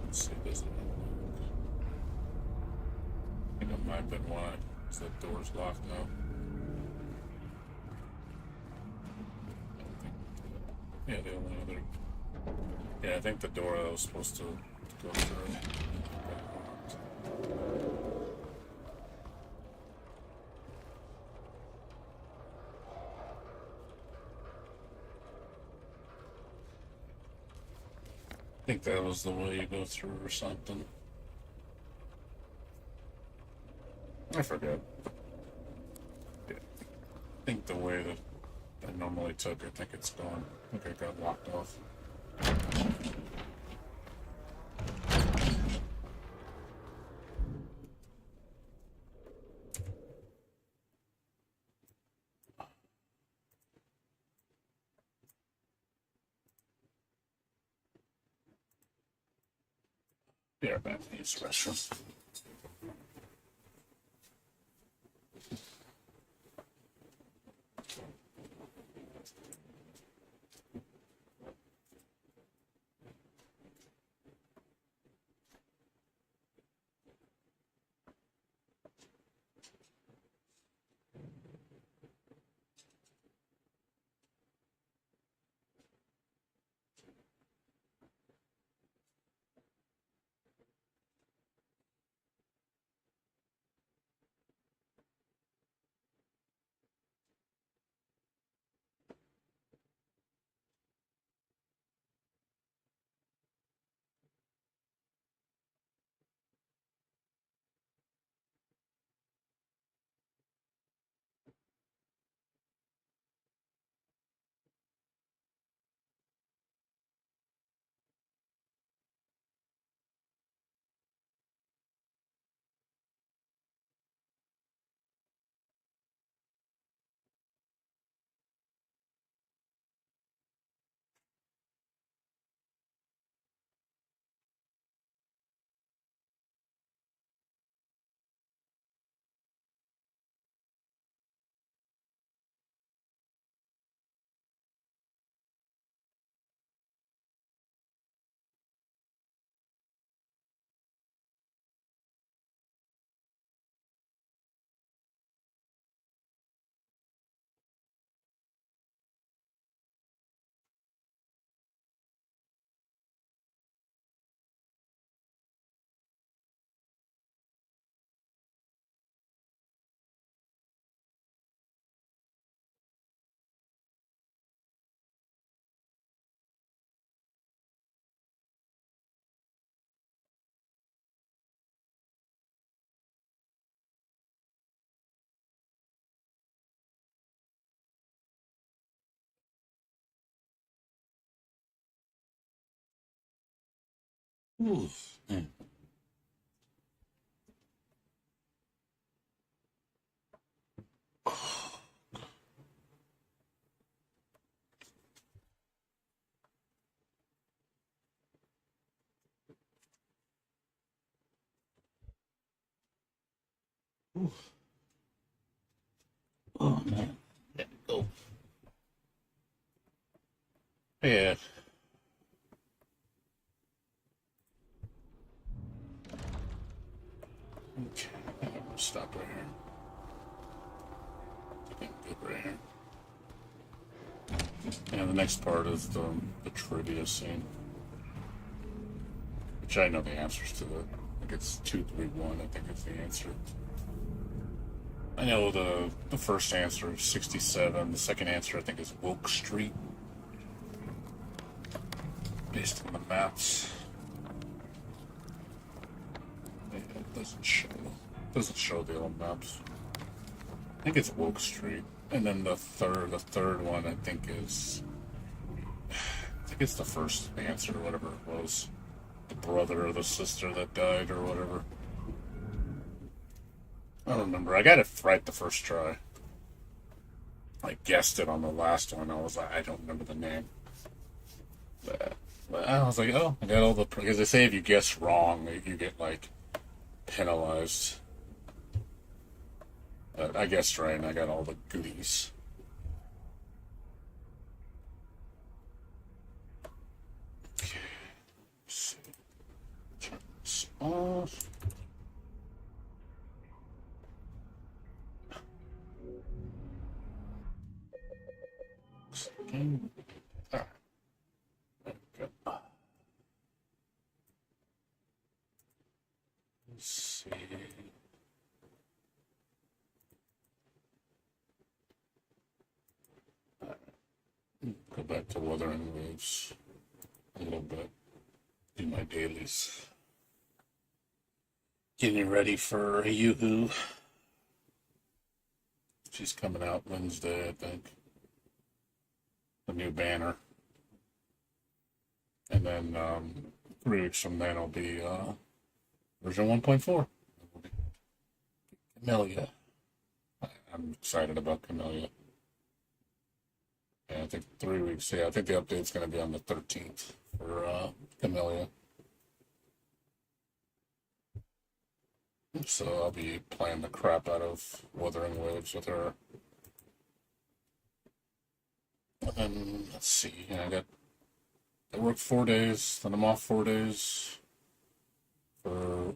Speaker 1: Let's see, does it look? I think it might have been why. Is that door's locked now? Yeah, the only other. Yeah, I think the door I was supposed to go through got locked. I think that was the way you go through or something. I forget. Yeah. I think the way that I normally took, I think it's gone. I think I got locked off. Yeah, back to the restroom. Ooh, man. Ooh. Oh man. Let me go. Yeah. Okay. Stop right here. Good right here. And the next part is the trivia scene, which I know the answers to. I think it's 231. I think is the answer. I know the first answer is 67. The second answer I think is Wilk Street, based on the maps. It doesn't show the old maps. I think it's Wilk Street, and then the third one I think it's the first answer, whatever it was, the brother or the sister that died or whatever. I don't remember. I got it right the first try. I guessed it on the last one. I was like, I don't remember the name. But I was like, oh, I got all the, because they say if you guess wrong, you get like penalized. But I guessed right, and I got all the goodies. Okay. Let's see. Turn this off. Game. Alright. There we go. Let's see. Go back to Wuthering Waves a little bit. Do my dailies. Getting ready for Yoo-Hoo. She's coming out Wednesday, I think. The new banner. And then 3 weeks from then it'll be version 1.4. Camellia. I'm excited about Camellia. Yeah, I think 3 weeks. Yeah, I think the update's going to be on the 13th for Camellia. So I'll be playing the crap out of Wuthering Waves with her. And then, let's see. Yeah, I work 4 days, then I'm off 4 days for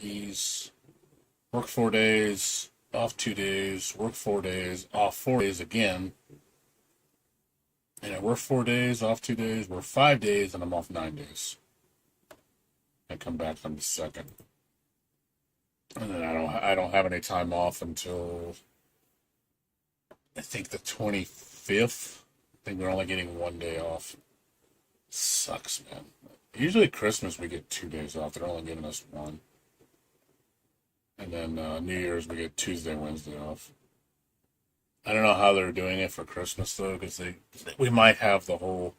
Speaker 1: ease. Work 4 days, off 2 days, work 4 days, off 4 days again. And I work 4 days, off 2 days, work 5 days, and I'm off 9 days. I come back on the 2nd. And then I don't have any time off until I think the 25th. I think we're only getting 1 day off. Sucks, man. Usually Christmas we get 2 days off. They're only giving us 1. And then New Year's we get Tuesday, Wednesday off. I don't know how they're doing it for Christmas though, because we might have the whole.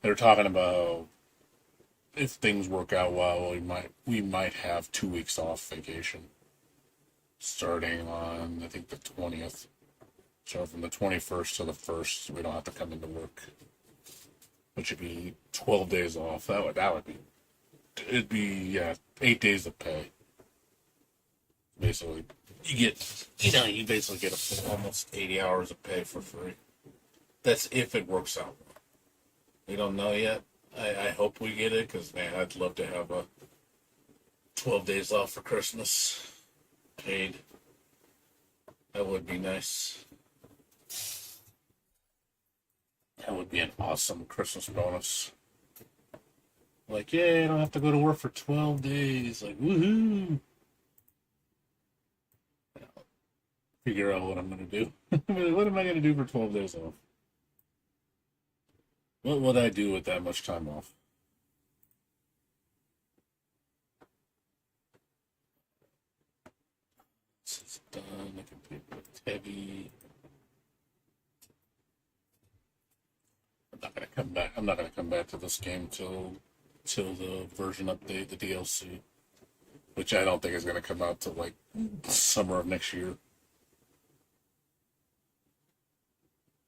Speaker 1: They're talking about if things work out well, we might have 2 weeks off vacation, starting on I think the 20th. So from the 21st to the 1st, we don't have to come into work, which would be 12 days off. It'd be 8 days of pay. Basically, you basically get a full, almost 80 hours of pay for free. That's if it works out. We don't know yet. I hope we get it, because, man, I'd love to have 12 days off for Christmas. Paid. That would be nice. That would be an awesome Christmas bonus. Like, yeah, I don't have to go to work for 12 days. Like, woohoo! Figure out what I'm going to do. What am I going to do for 12 days off? What would I do with that much time off? This is done. I can play with heavy. I'm not going to come back to this game till till the version update, the DLC, which I don't think is going to come out till like summer of next year.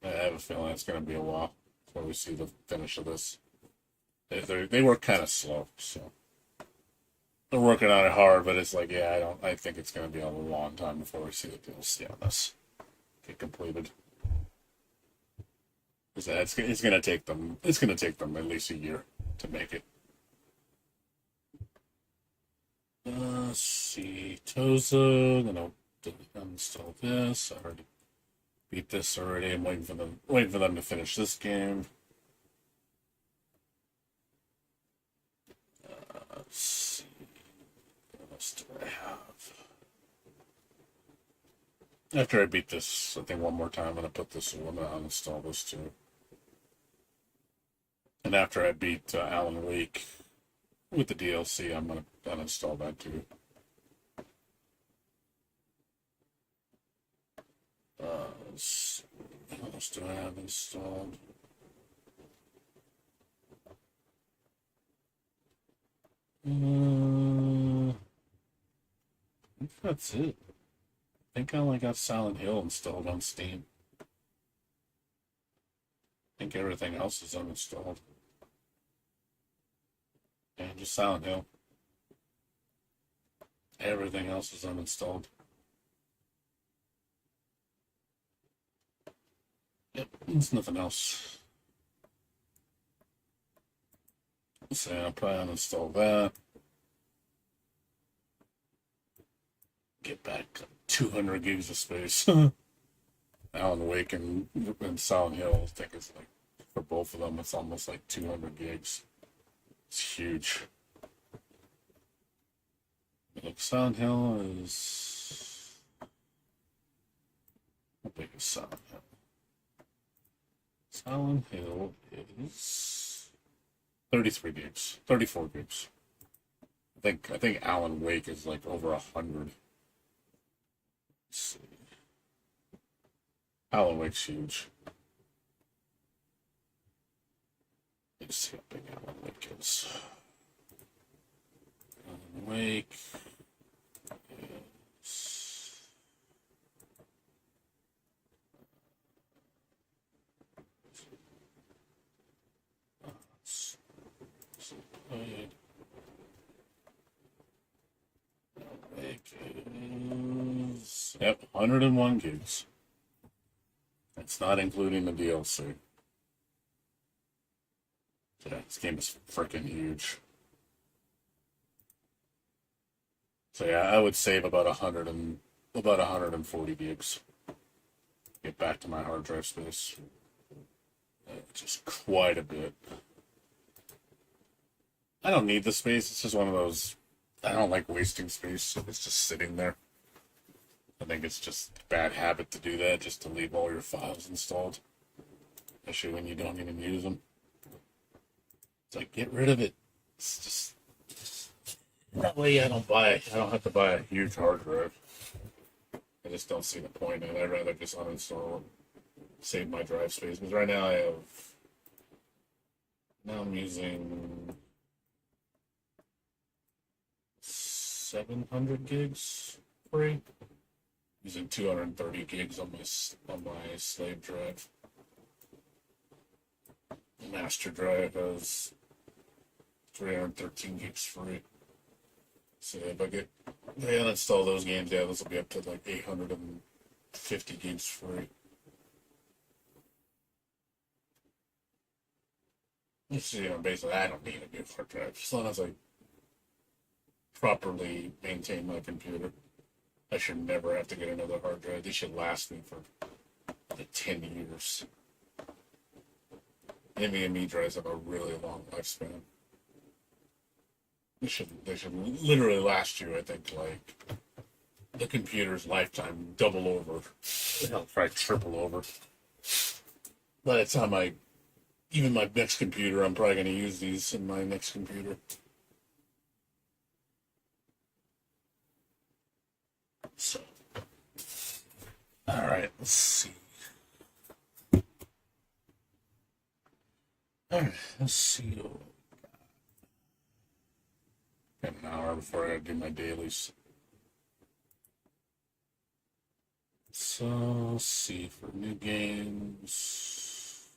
Speaker 1: I have a feeling it's going to be a while before we see the finish of this. They work kind of slow, so they're working on it hard. But it's like, yeah, I think it's going to be a long time before we see the DLC on this get completed. It's going to take them. It's going to take them at least a year to make it. Let's see, Toza. Gonna uninstall this. I already beat this already. I'm waiting for them to finish this game. Let's see. What else do I have? After I beat this, I think one more time, I'm gonna put this. I'm gonna uninstall this too. And after I beat Alan Wake with the DLC, I'm gonna uninstall that too. Let's see. What else do I have installed? I think that's it. I think I only got Silent Hill installed on Steam. I think everything else is uninstalled. And just Silent Hill. Everything else is uninstalled. Yep, there's nothing else. So I'll probably uninstall that. Get back 200 gigs of space. Alan Wake and Silent Hill, I think it's like, for both of them, it's almost like 200 gigs. It's huge. Look, Silent Hill is... How big is Silent Hill? Silent Hill is 33 gigs, 34 gigs. I think Alan Wake is like over 100. Let's see. Alan Wake's huge. Let's see how big Alan Wake is. Alan Wake is... Yep, 101 gigs. That's not including the DLC. Yeah, this game is freaking huge. So yeah, I would save about 140 gigs. Get back to my hard drive space. Just quite a bit. I don't need the space. It's just one of those. I don't like wasting space if it's just sitting there. I think it's just a bad habit to do that, just to leave all your files installed. Especially when you don't even use them. It's like, get rid of it. It's just that way I don't have to buy a huge hard drive. I just don't see the point in it. I'd rather just uninstall and save my drive space. Because right now I'm using 700 gigs free. Using 230 gigs on my slave drive. The master drive has 313 gigs free. So if I uninstall those games, yeah, this will be up to like 850 gigs free. Basically, I don't need a new hard drive as long as I properly maintain my computer. I should never have to get another hard drive. These should last me for like 10 years. NVMe drives have a really long lifespan. They should literally last you, I think, like the computer's lifetime double over. Hell, probably triple over. By the time even my next computer, I'm probably going to use these in my next computer. So, all right, let's see. All right, let's see. Got an hour before I gotta do my dailies. So, let's see for new games.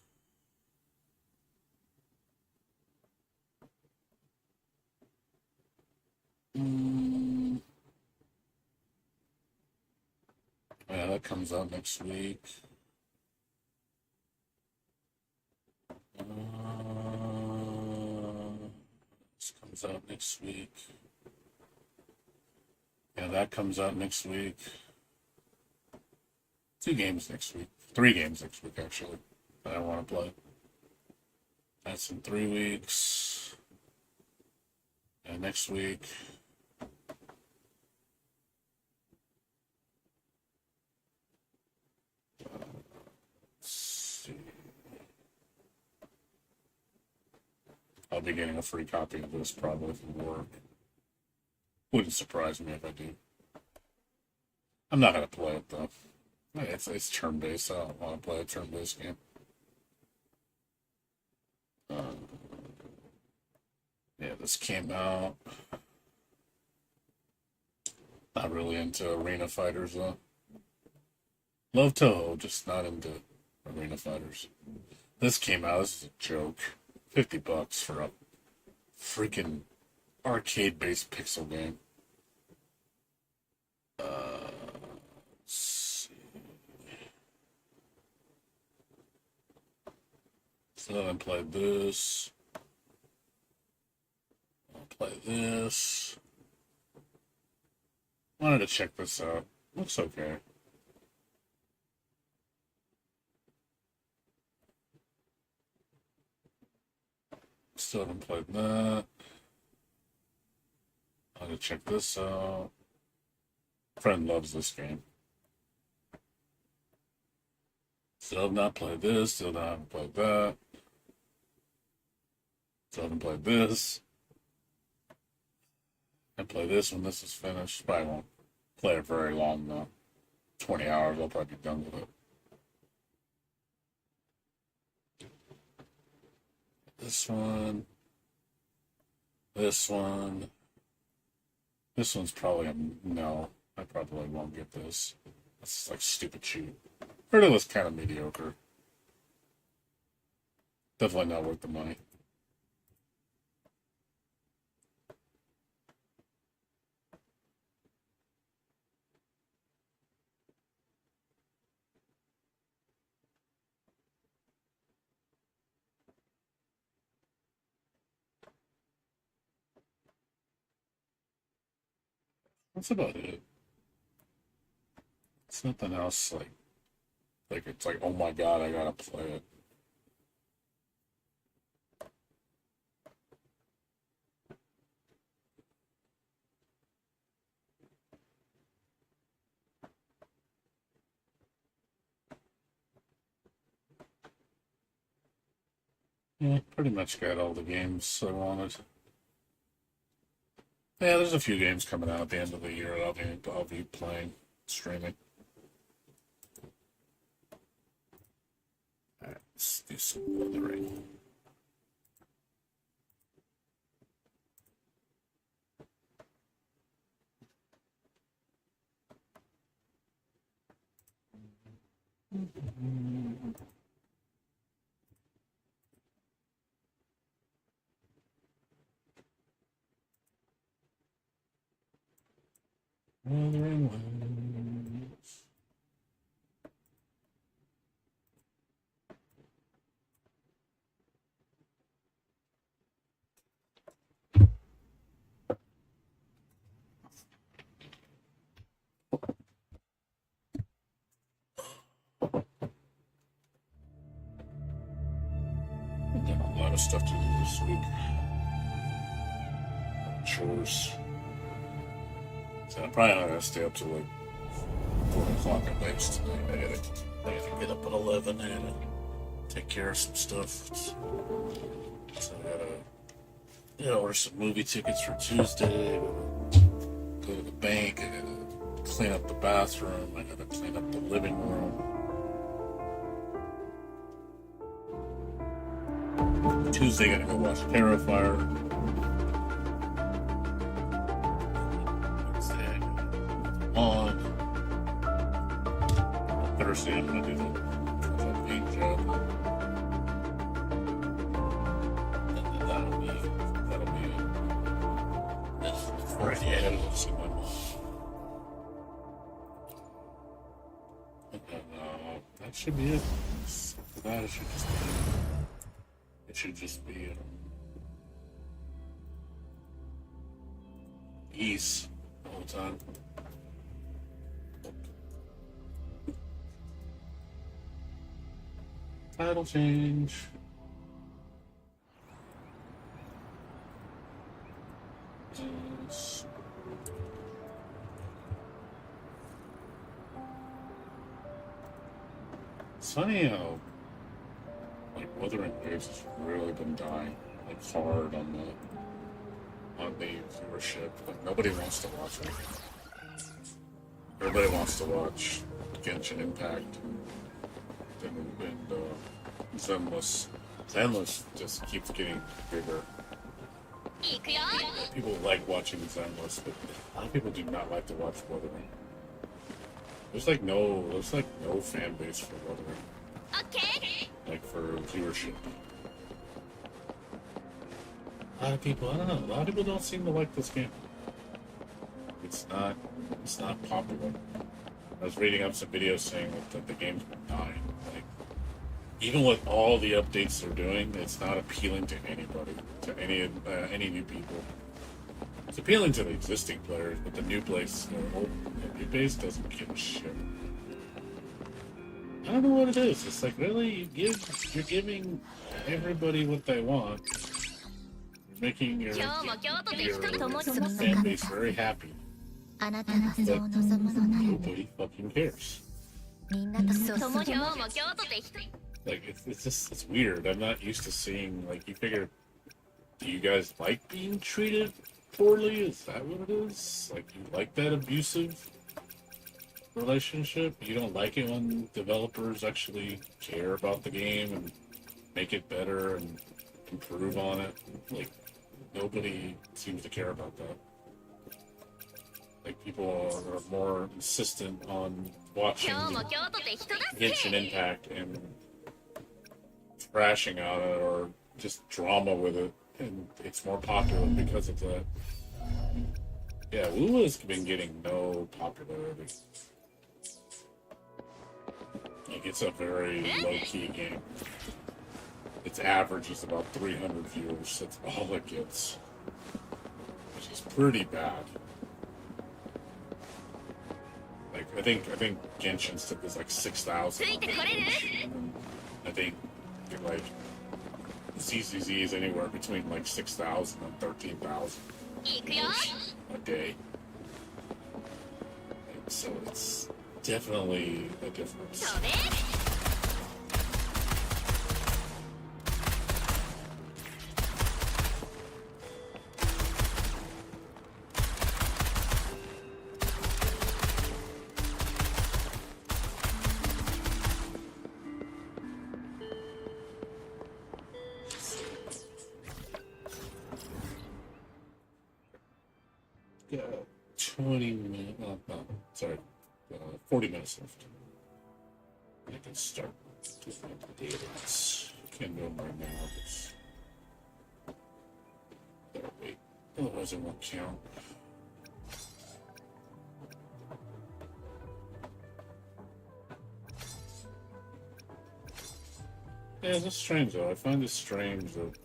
Speaker 1: Yeah, that comes out next week. This comes out next week. Yeah, that comes out next week. 2 games next week. 3 games next week, actually, that I want to play. That's in 3 weeks. And next week. Let's see. I'll be getting a free copy of this probably from work. Wouldn't surprise me if I do. I'm not gonna play it though. It's turn based. So I don't want to play a turn based game. Yeah, this came out. Not really into arena fighters though. Love Toho, just not into arena fighters. This came out. This is a joke. $50 for a freaking arcade-based pixel game. Let's see. So I played this. I'll play this. Wanted to check this out. Looks okay. Still haven't played that. I'm gonna check this out. Friend loves this game. Still have not played this. Still haven't played that. Still haven't played this. I play this when this is finished. Probably won't play it very long though. 20 hours. I'll probably be done with it. This one. This one. This one's probably a no. I probably won't get this. That's like stupid cheap. Heard it was kind of mediocre. Definitely not worth the money. That's about it. It's nothing else like it's like, oh my god, I gotta play it. Yeah, pretty much got all the games I wanted. Yeah, there's a few games coming out at the end of the year that I'll be playing, streaming. Alright, let's do some Wuthering. Wuthering Waves. Got a lot of stuff to do this week. Chores. So I'm probably not gonna stay up till like 4 o'clock at night tonight. I gotta get up at 11. I gotta take care of some stuff. So I gotta order some movie tickets for Tuesday. Go to the bank. I gotta clean up the bathroom. I gotta clean up the living room. Tuesday, gotta go watch Terrifier. University, I'm gonna do the paint job. And then that'll be it. That's for the end of the month. And then, that should be it. For that, it should just be ease the whole time. Title change. Yes. It's funny how like Wuthering Waves has really been dying like hard on the viewership. Like nobody wants to watch it. Everybody wants to watch Genshin Impact and Zenless. Zenless just keeps getting bigger. People like watching Zenless, but a lot of people do not like to watch Wuthering. There's no fan base for Wuthering.
Speaker 3: Okay.
Speaker 1: Like for viewership. A lot of people, I don't know, a lot of people don't seem to like this game. It's not popular. I was reading up some videos saying that the game's been dying. Like, even with all the updates they're doing, it's not appealing to anybody, to any new people. It's appealing to the existing players, but the new base doesn't give a shit. I don't know what it is. It's like really you're giving everybody what they want. You're making your fan base very happy. But nobody fucking cares. Like it's weird. I'm not used to seeing like you figure. Do you guys like being treated poorly? Is that what it is? Like you like that abusive relationship? You don't like it when developers actually care about the game and make it better and improve on it? Like nobody seems to care about that. Like people are more insistent on watching Genshin Impact and thrashing on it or just drama with it, and it's more popular because of that. Yeah, Lula's been getting no popularity. Like it's a very low-key game. Its average is about 300 viewers. That's all it gets, which is pretty bad. Like I think Genshin's tip is like 6,000. I think like ZZZ is anywhere between like 6,000 and 13,000 a day. And so it's definitely a difference. Got 20 minutes, 40 minutes left. I can start doing my dailies. Can't do them right now, but better wait. Otherwise it won't count. Yeah, that's strange though. I find it strange that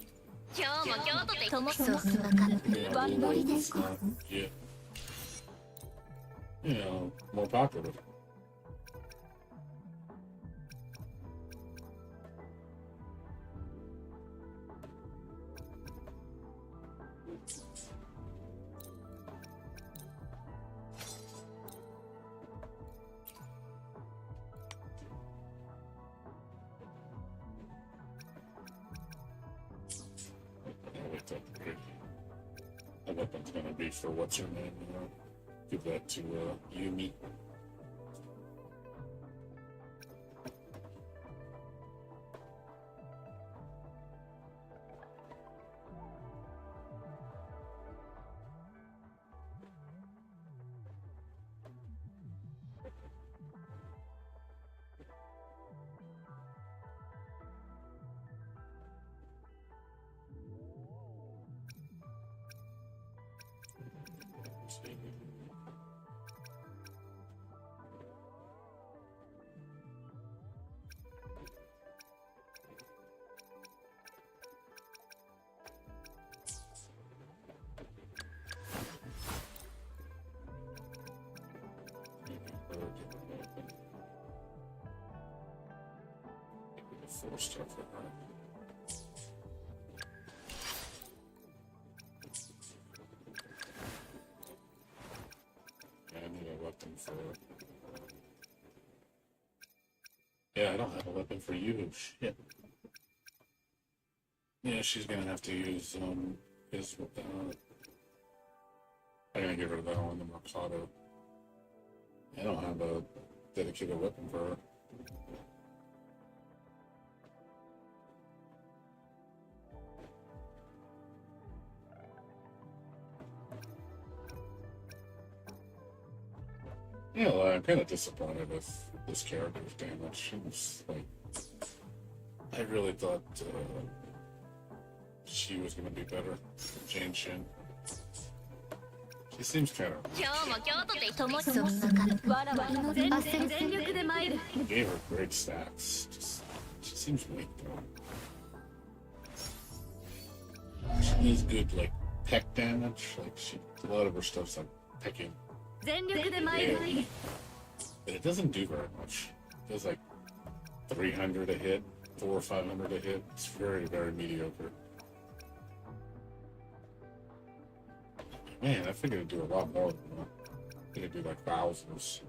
Speaker 1: more popular. What weapon's gonna be for what's her name? Give that to Yumi. full stuff with her. Yeah, I need a weapon for her. Yeah, I don't have a weapon for you. Shit. Yeah, she's gonna have to use his I'm gonna give her that one, the Mercado. I don't have a dedicated weapon for her. Yeah, well, I'm kind of disappointed with this character's damage. She was like, I really thought she was gonna be better. Jane Shin. She seems kind of. Gave her great stats. Just, she seems weak though. She does good like peck damage. Like a lot of her stuff's like pecking. Yeah. But it doesn't do very much. It does like 300 a hit, 400 or 500 a hit. It's very, very mediocre. Man, I figured it'd do a lot more than that. I think it'd do like thousands.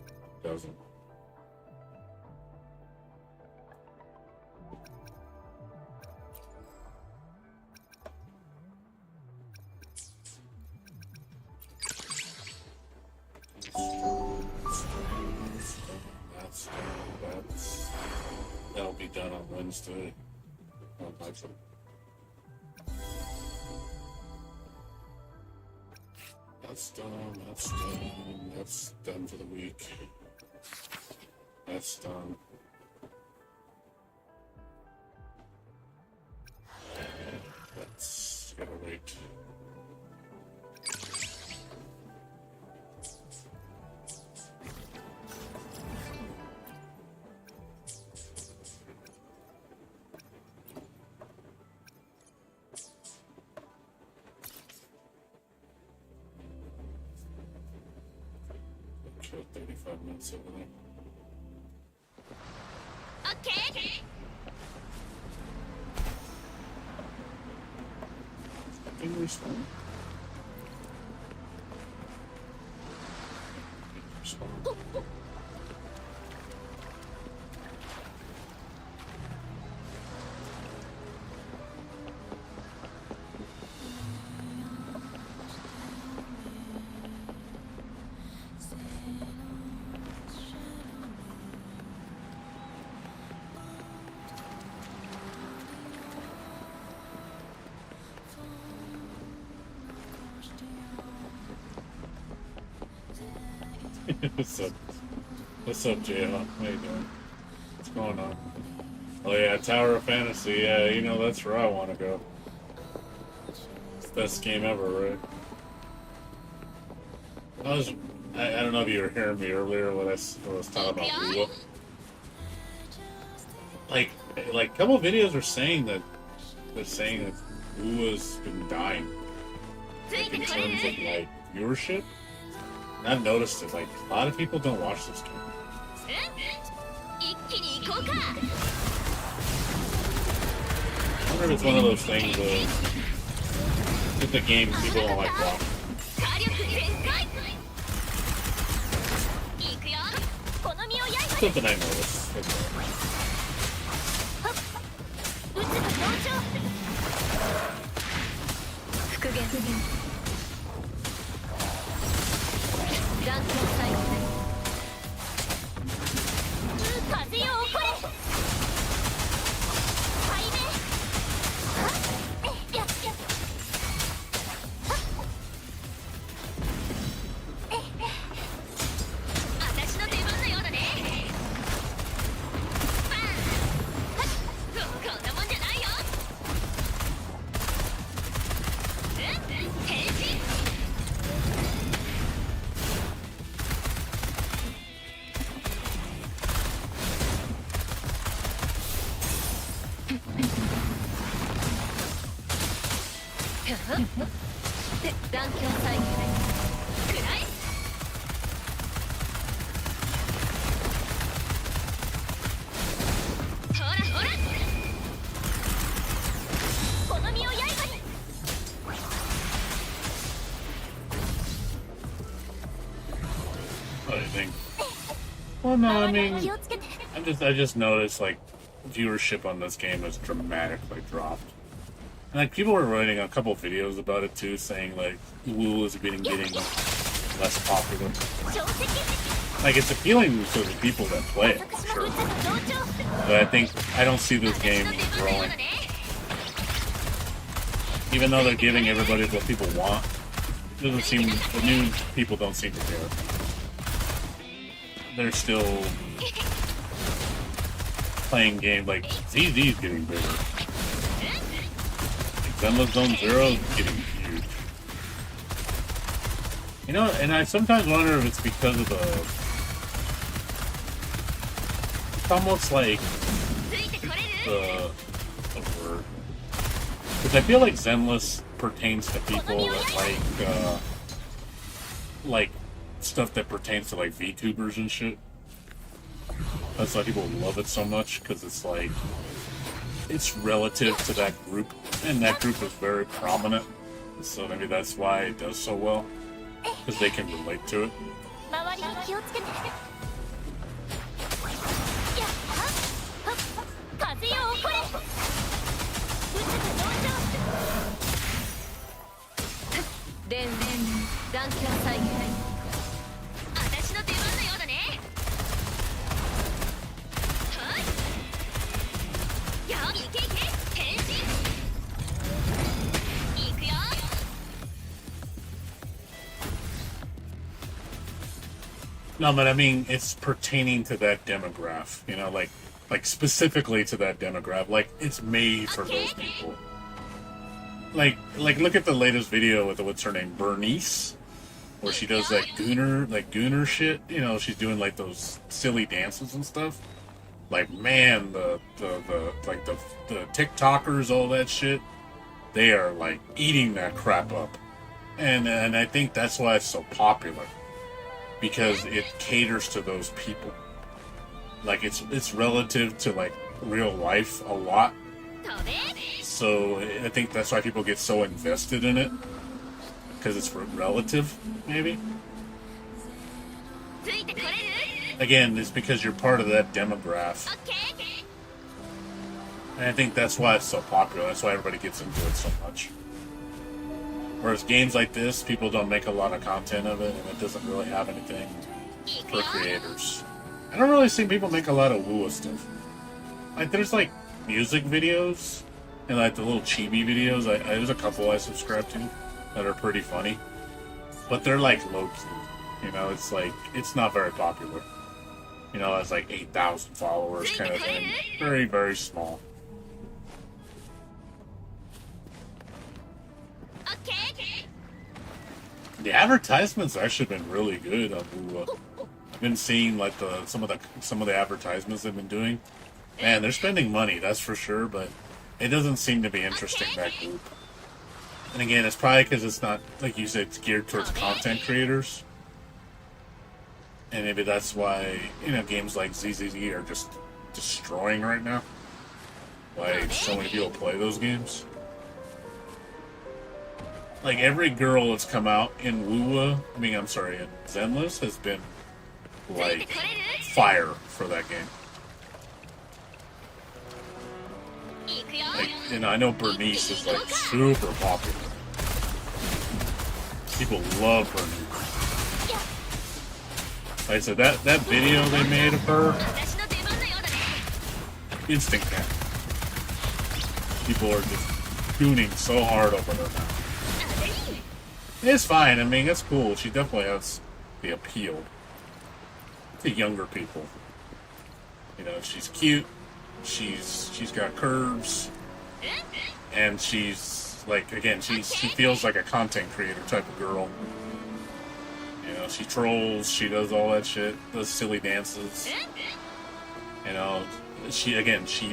Speaker 1: It doesn't. That'll be done on Wednesday. That's done, that's done, that's done for the week. That's done. That's gotta wait. Kill 35 minutes over there.
Speaker 3: Okay.
Speaker 1: Can we spawn? Spawn. What's up, Jayhawk? How you doing? What's going on? Oh yeah, Tower of Fantasy. Yeah, you know that's where I want to go. It's the best game ever, right? I don't know if you were hearing me earlier when I was talking about Wu. Like a couple of videos are saying that Wu has been dying. Like, in terms of like viewership. And I've noticed it, like, a lot of people don't watch this game. I wonder if it's one of those things with the game people don't like watching. Something I noticed. anything. Well, no, I mean, I just noticed like viewership on this game has dramatically dropped. And like people were writing a couple videos about it too, saying like Woo is getting less popular. Like it's appealing to the people that play it, for sure. But I don't see this game growing. Even though they're giving everybody what people want, it doesn't seem the new people don't seem to care. They're still playing games like ZZ's getting bigger. Like Zenless Zone Zero is getting huge. You know, and I sometimes wonder if it's because of it's almost like the word. Because I feel like Zenless pertains to people that like stuff that pertains to like VTubers and shit. That's why people love it so much, because it's like it's relative to that group, and that group is very prominent. So maybe that's why it does so well, because they can relate to it. No, but I mean, it's pertaining to that demographic, you know, like specifically to that demographic. Like, it's made for those people. Like, look at the latest video with what's her name, Bernice, where she does that gooner shit. You know, she's doing like those silly dances and stuff. Like, man, the TikTokers, all that shit, they are like eating that crap up, and I think that's why it's so popular. Because it caters to those people. Like it's relative to like real life a lot. So I think that's why people get so invested in it. Because it's relative, maybe. Again, it's because you're part of that demographic. And I think that's why it's so popular. That's why everybody gets into it so much. Whereas games like this, people don't make a lot of content of it, and it doesn't really have anything for creators. I don't really see people make a lot of Woo stuff. Like, there's like music videos and like the little chibi videos. There's a couple I subscribe to that are pretty funny, but they're like low key. You know, it's like it's not very popular. You know, it's like 8,000 followers kind of thing. Very, very small. The advertisements actually been really good on Woo. I've been seeing like some of the advertisements they've been doing. Man, they're spending money, that's for sure, but it doesn't seem to be interesting, that group. And again, it's probably because it's not, like you said, it's geared towards content creators. And maybe that's why, you know, games like ZZZ are just destroying right now. Like, so many people play those games. Like, every girl that's come out in in Zenless has been, like, fire for that game. Like, you know, I know Bernice is, like, super popular. People love Bernice. Like I said, that video they made of her, instant cap. People are just tuning so hard over her now. It's fine. I mean, it's cool. She definitely has the appeal to younger people. You know, she's cute. She's got curves, and she's like, again, she feels like a content creator type of girl. You know, she trolls. She does all that shit. Does silly dances. You know, she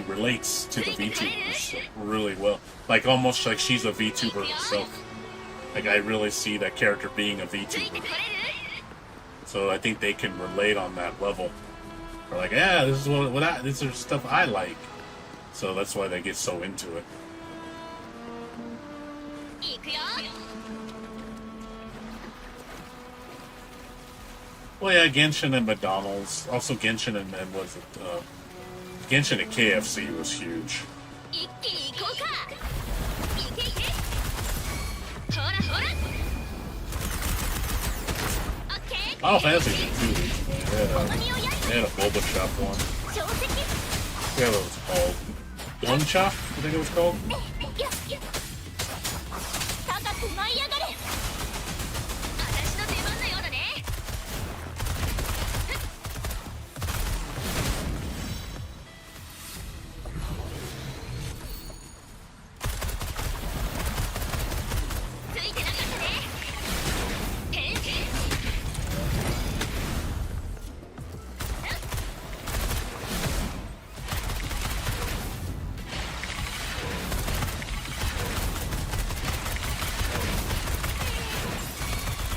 Speaker 1: relates to the VTubers really well. Like almost like she's a VTuber herself. Like, I really see that character being a VTuber. So I think they can relate on that level. They're like, yeah, this is this is stuff I like. So that's why they get so into it. Well, yeah, Genshin and McDonald's. Also, Genshin and was it? Genshin at KFC was huge.
Speaker 3: 一気に行こうか。いけいけ。ほらほら。オッケー。
Speaker 1: Final Fantasy did too. They
Speaker 3: 好みをや
Speaker 1: had a boba shop one.
Speaker 3: 小石。
Speaker 1: I forget what it was called. One shop, I think it was called.
Speaker 3: よっよっ。高く舞い上がれ。私の出番のようだね。ついてなかったね。変身。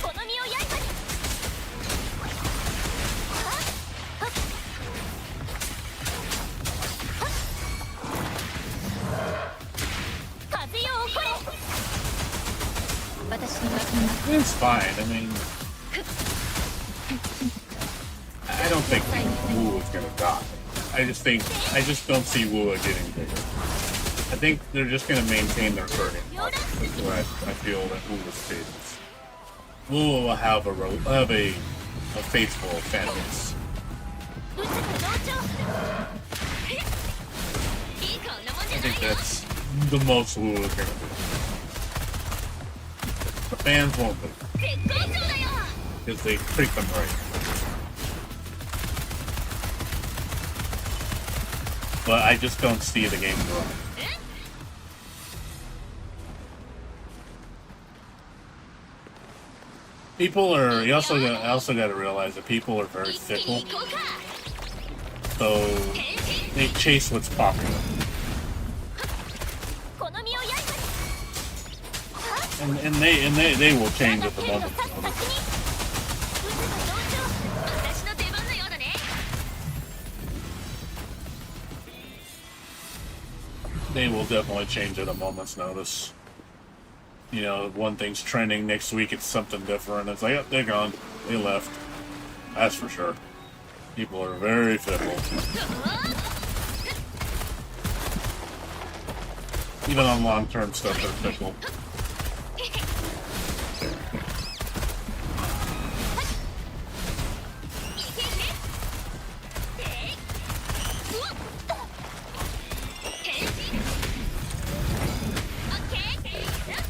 Speaker 3: 好みを刃に。風よ起これ。私には
Speaker 1: It's fine. I mean, I don't think Wu is gonna die. I just don't see Wu getting bigger. I think they're just gonna maintain their current model. That's what I feel that Wu is status. Wu will have a faithful fan base.
Speaker 3: 撃つ不動調。いい顔なもんじ
Speaker 1: I
Speaker 3: ゃない
Speaker 1: think
Speaker 3: よ。
Speaker 1: that's the most Wu is gonna do. The fans won't be
Speaker 3: 絶好調だよ。
Speaker 1: because they treat them right. But I just don't see the game growing. People are. I also got to realize that people are very
Speaker 3: 一気に
Speaker 1: fickle,
Speaker 3: 行こうか。
Speaker 1: so
Speaker 3: 変身。
Speaker 1: they chase what's popular,
Speaker 3: 好みを刃に。
Speaker 1: and they will change at the
Speaker 3: 剣の
Speaker 1: moment.
Speaker 3: 刺す先に。撃つ不動調。私の出番のようだね。
Speaker 1: They will definitely change at a moment's notice. You know, one thing's trending, next week it's something different. It's like, oh, they're gone. They left. That's for sure. People are very fickle. Even on long-term stuff, they're fickle.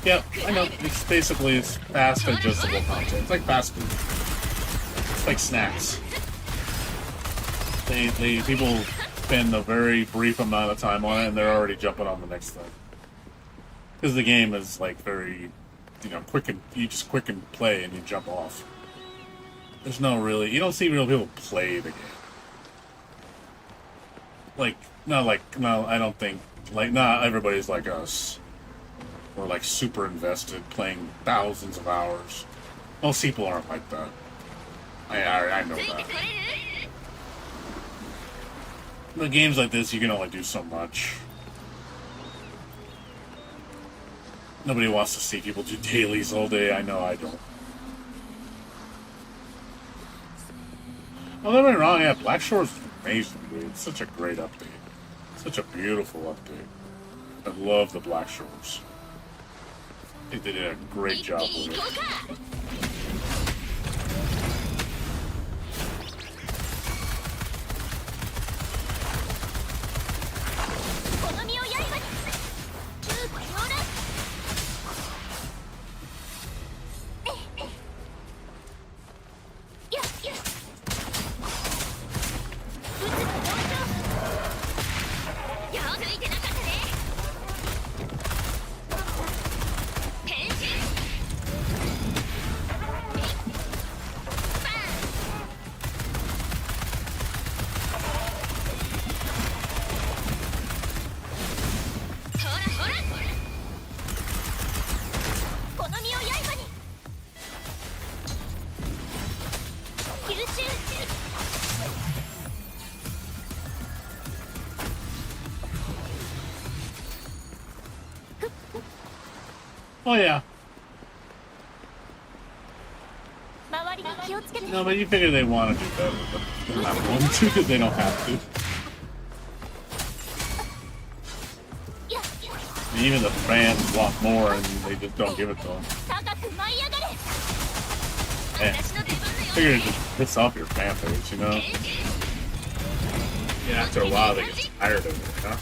Speaker 1: Yep, I know. It's basically fast, digestible content. It's like fast food. It's like snacks. People spend a very brief amount of time on it, and they're already jumping on the next thing. Because the game is like very, quick and you just quick and play, and you jump off. There's no really. You don't see real people play the game. I don't think not everybody's like us. We're like super invested, playing thousands of hours. Most people aren't like that. I know
Speaker 3: ついて
Speaker 1: that.
Speaker 3: これる。
Speaker 1: The games like this, you can only do so much. Nobody wants to see people do dailies all day. I know I don't. Well, don't get me wrong. Yeah, Black Shore is amazing, dude. It's such a great update. Such a beautiful update. I love the Black Shores. I think they did a great
Speaker 3: 一
Speaker 1: job
Speaker 3: 気に
Speaker 1: with
Speaker 3: 行こ
Speaker 1: it.
Speaker 3: うか。好みを刃に。空気両乱。よっよっ。撃つ不動調。よくついてなかったね。変身。バーン。ほらほら。好みを刃に。吸収。
Speaker 1: Oh yeah.
Speaker 3: 周
Speaker 1: No, but you figure they want to do better, but they're not going to because they don't have to. And even the fans want more and they just don't give it to them. And figure it just piss off your fan base, you know? Yeah, after a while they get tired of it, huh?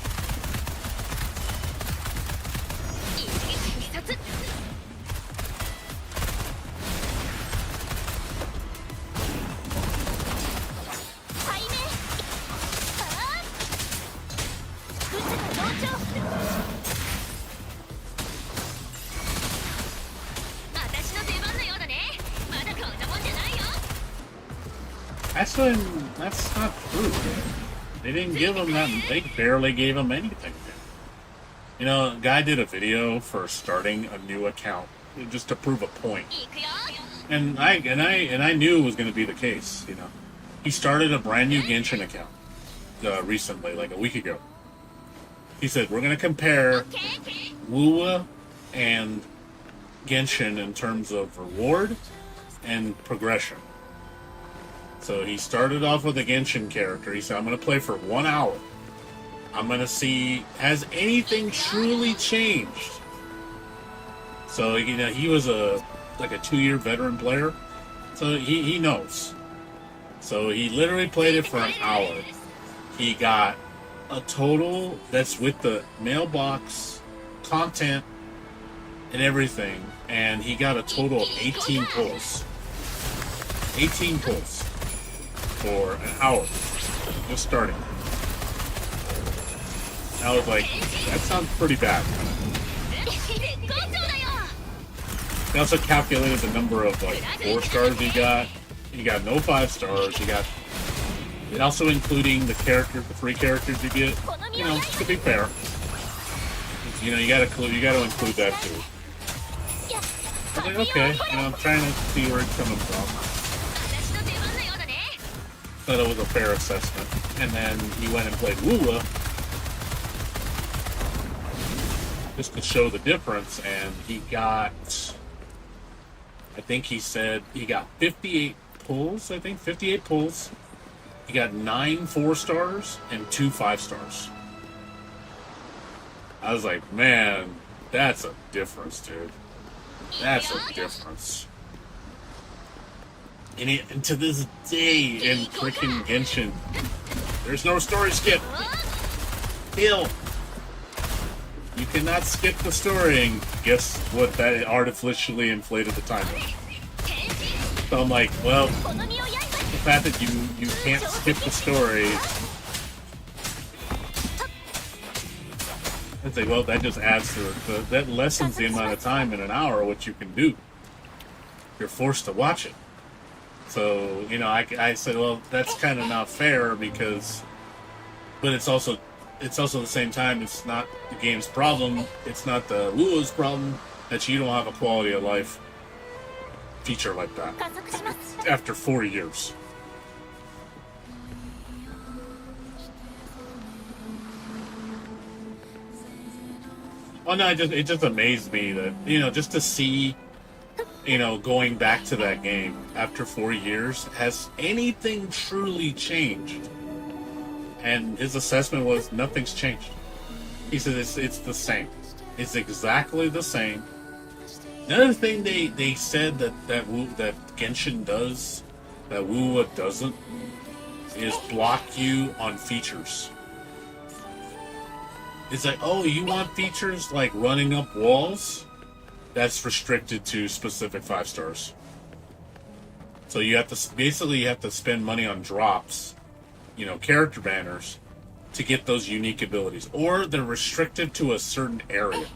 Speaker 1: Actually, that's not true. They didn't give him that. They barely gave him anything. You know, a guy did a video for starting a new account just to prove a point, and I knew it was going to be the case. You know, he started a brand new Genshin account recently, like a week ago. He said we're going to compare Wuwa and Genshin in terms of reward and progression. So he started off with a Genshin character. He said, I'm going to play for 1 hour. I'm going to see, has anything truly changed? So, you know, he was like a 2-year veteran player. So he knows. So he literally played it for an hour. He got a total that's with the mailbox, content, and everything. And he got a total of 18 pulls. 18 pulls. For an hour, just starting. I was like, that sounds pretty bad. They also calculated the number of like 4 stars he got. He got no 5 stars. He got, and also including the 3 characters you get. You know, to be fair, you know, you gotta include that too. I was like, okay, you know, I'm trying to see where it's coming from. Thought it was a fair assessment. And then he went and played Wuwa just to show the difference, and he got, I think he said he got 58 pulls, 58 pulls. He got 9 4 stars and 2 5 stars. I was like, man, that's a difference, dude. That's a difference. And to this day in freaking Genshin, there's no story skip. Hill. You cannot skip the story, and guess what? That artificially inflated the timer. So I'm like, well, the fact that you can't skip the story, I'd say, well, that just adds to that lessens the amount of time in an hour what you can do. You're forced to watch it. So, you know, I said, well, that's kind of not fair because, but it's also at the same time, it's not the game's problem. It's not the Wu's problem that you don't have a quality of life feature like that after 4 years. Oh no, it just amazed me that, you know, just to see, you know, going back to that game after 4 years, has anything truly changed? And his assessment was nothing's changed. He said it's the same. It's exactly the same. Another thing they said that Genshin does that Wuwa doesn't is block you on features. It's like, oh, you want features like running up walls? That's restricted to specific 5 stars. So you have to spend money on drops, you know, character banners, to get those unique abilities, or they're restricted to a certain area.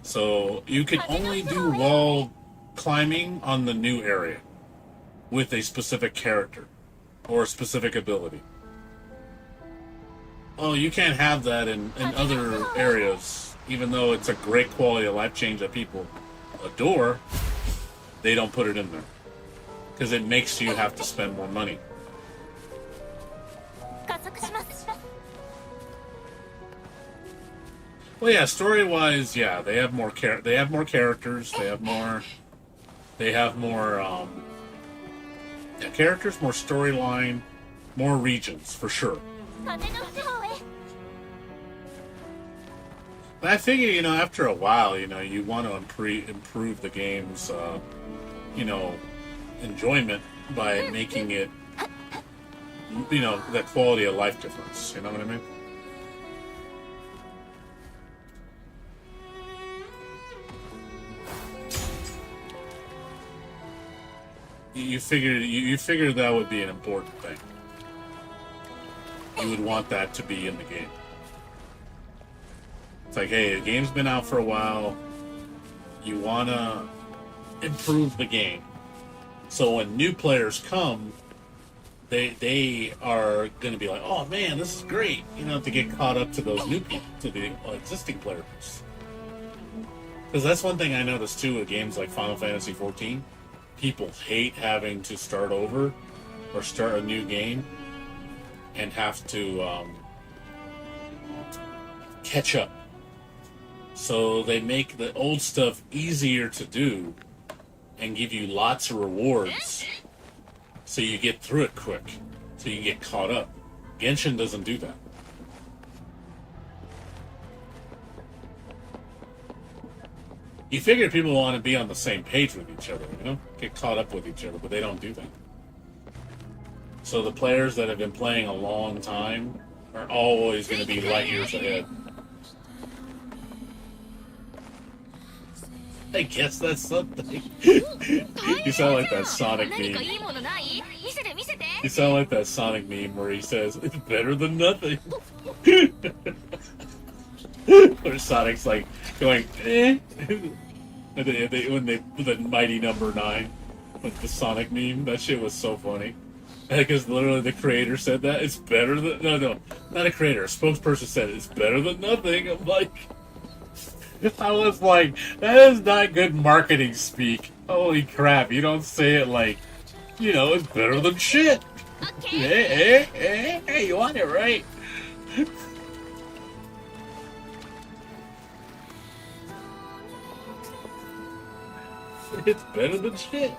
Speaker 1: So you can only do wall climbing on the new area with a specific character or a specific ability. Oh, you can't have that in other areas, even though it's a great quality of life change that people adore. They don't put it in there because it makes you have to spend more money. Well, yeah, story-wise, yeah, they have more characters. They have more characters, more storyline, more regions, for sure.
Speaker 3: 風の地方へ
Speaker 1: And I figure, you know, after a while, you know, you want to improve the game's, you know, enjoyment by making it, you know, that quality of life difference. You know what I mean? You figured that would be an important thing. You would want that to be in the game. It's like, hey, the game's been out for a while. You want to improve the game. So when new players come, they are going to be like, oh man, this is great. You know, to get caught up to those new people, to the existing players. Because that's one thing I noticed too with games like Final Fantasy XIV. People hate having to start over or start a new game and have to catch up. So they make the old stuff easier to do and give you lots of rewards so you get through it quick, so you get caught up. Genshin doesn't do that. You figure people want to be on the same page with each other, you know? Get caught up with each other, but they don't do that. So the players that have been playing a long time are always going to be light years ahead. I guess that's something. You sound like that Sonic meme. You sound like that Sonic meme where he says, it's better than nothing. Where Sonic's like going, eh. When the mighty number 9 with the Sonic meme, that shit was so funny. Because literally the creator said that. It's better than... No, not a creator. A spokesperson said it's better than nothing. I'm like... I was like, that is not good marketing speak. Holy crap, you don't say it like, you know, it's better than shit. Hey, you want it right. It's better than shit.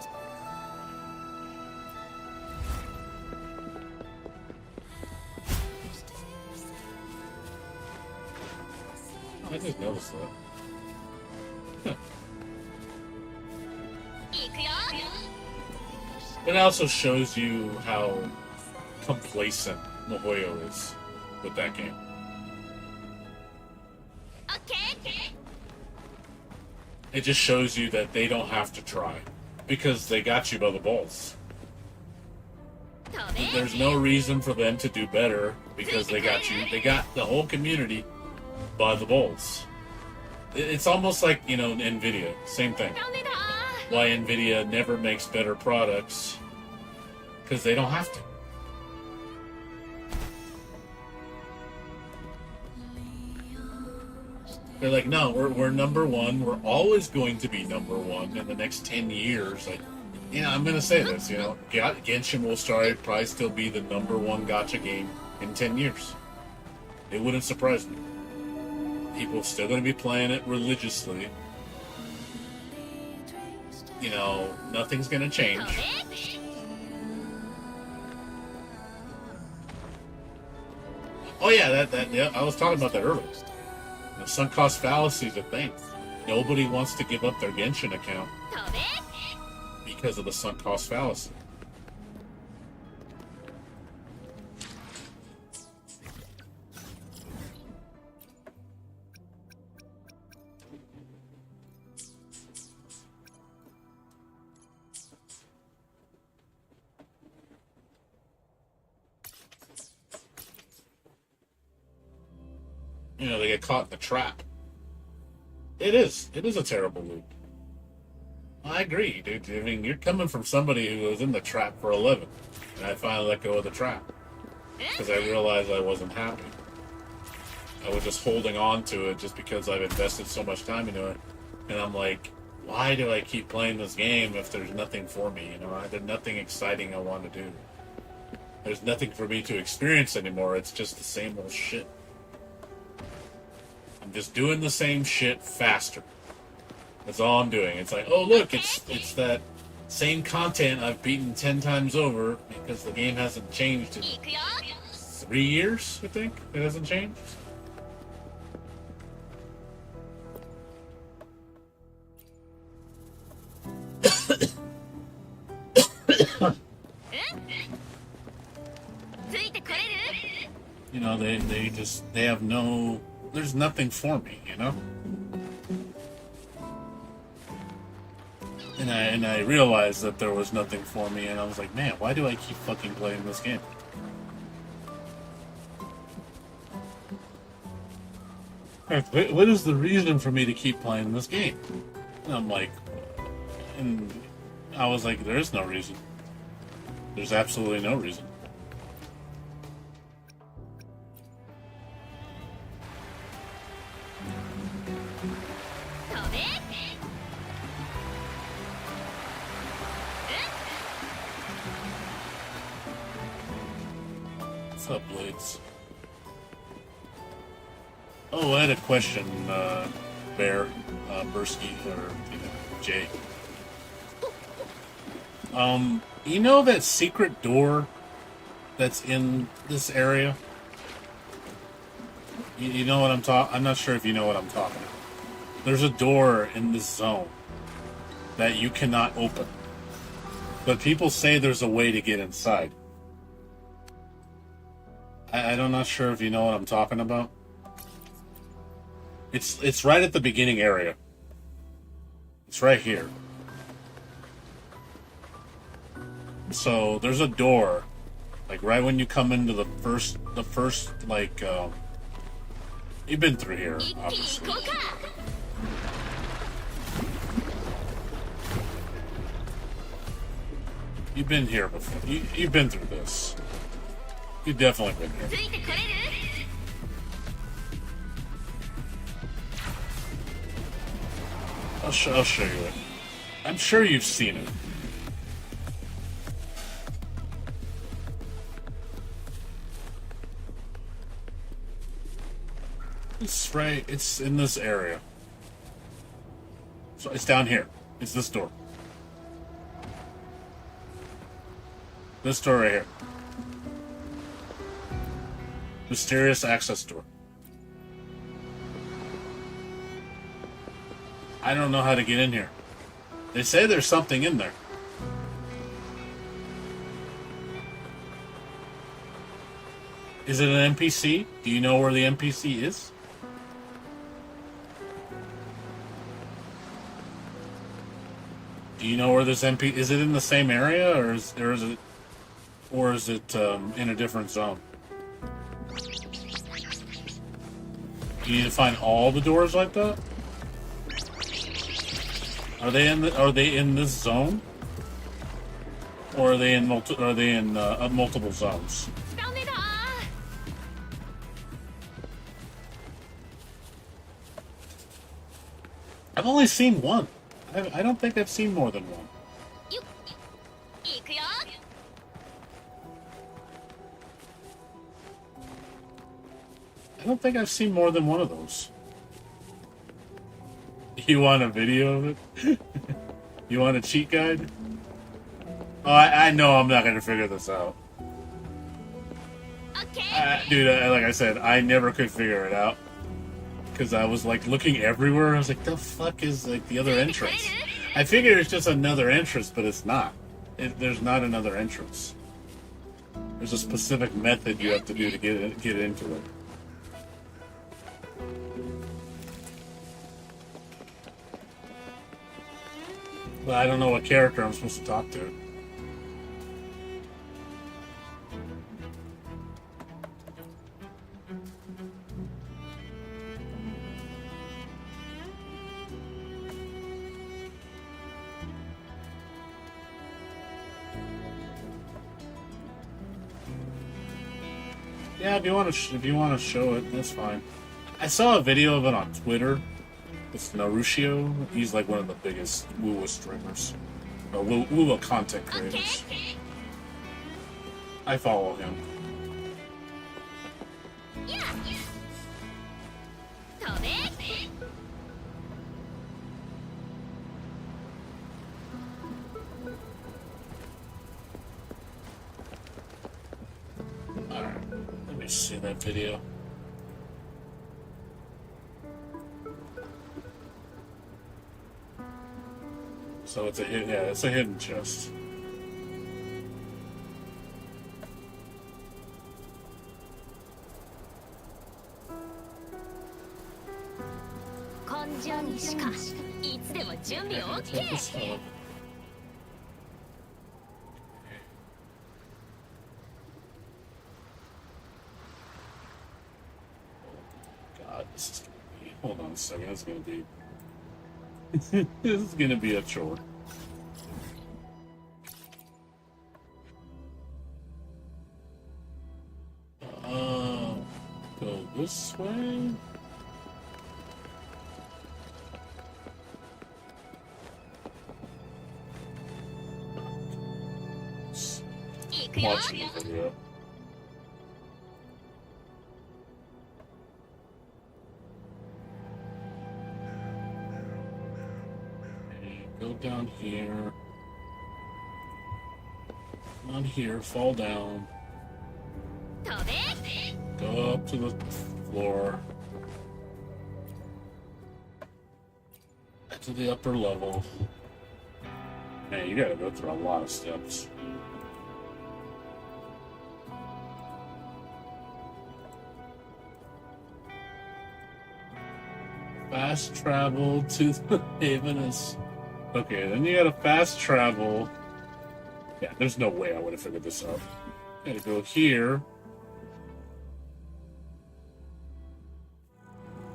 Speaker 1: I just noticed that. Huh. It also shows you how complacent Mihoyo is with that game. It just shows you that they don't have to try because they got you by the balls. There's no reason for them to do better because they got you. They got the whole community by the balls. It's almost like, you know, NVIDIA. Same thing. Why NVIDIA never makes better products because they don't have to. They're like, no, we're number one. We're always going to be number one in the next 10 years. Like, yeah, I'm going to say this, you know. Genshin will probably still be the number one gacha game in 10 years. It wouldn't surprise me. People are still going to be playing it religiously. You know, nothing's going to change. Oh yeah, yeah, I was talking about that earlier. The sunk cost fallacy is a thing. Nobody wants to give up their Genshin account because of the sunk cost fallacy. You know, they get caught in the trap. It is a terrible loop. I agree, dude. I mean, you're coming from somebody who was in the trap for 11, and I finally let go of the trap because I realized I wasn't happy. I was just holding on to it just because I've invested so much time into it, and I'm like, why do I keep playing this game if there's nothing for me? You know, there's nothing exciting I want to do. There's nothing for me to experience anymore. It's just the same old shit. I'm just doing the same shit faster. That's all I'm doing. It's like, oh look, it's that Same content I've beaten 10 times over because the game hasn't changed in 3 years, I think. It hasn't changed. You know, they have no, there's nothing for me, you know? And I realized that there was nothing for me, and I was like, man, why do I keep fucking playing this game? What is the reason for me to keep playing this game? And I'm like, and I was like, there is no reason. There's absolutely no reason. What's up, Blades? Oh, I had a question, Bear, Bursky, or, Jay. You know that secret door that's in this area? You know what I'm talking? I'm not sure if you know what I'm talking about. There's a door in this zone that you cannot open. But people say there's a way to get inside. I'm not sure if you know what I'm talking about. It's right at the beginning area. It's right here. So there's a door, like right when you come into the first like you've been through here, obviously. You've been here before. You've been through this. You've definitely been here. I'll show you it. I'm sure you've seen it. It's right. It's in this area. So it's down here. It's this door. This door right here. Mysterious access door. I don't know how to get in here. They say there's something in there. Is it an NPC? Do you know where the NPC is? Do you know where this NPC is? It in the same area, or is it in a different zone? Do you need to find all the doors like that? Are they in this zone, or are they in multiple zones? I've only seen one. I don't think I've seen more than one. I don't think I've seen more than one of those. You want a video of it? You want a cheat guide? Oh, I know I'm not going to figure this out. Dude, like I said, I never could figure it out. Because I was like looking everywhere. I was like, the fuck is like the other entrance? I figured it's just another entrance, but it's not. There's not another entrance. There's a specific method you have to do to get into it. But I don't know what character I'm supposed to talk to. Yeah, if you want to show it, that's fine. I saw a video of it on Twitter. It's Narushio. He's like one of the biggest Wuwa streamers. Or Wuwa content creators. I follow him. see that video? So it's a it's a hidden chest. Check this out. God, this is gonna be. Hold on a second. This is gonna be. This is gonna be a chore. Go this way. Watching the video. Go down here. On here, fall down. Go up to the floor. To the upper level. Man, you gotta go through a lot of steps. Fast travel to the haven is... Okay, then you gotta fast travel. Yeah, there's no way I would have figured this out. You gotta go here.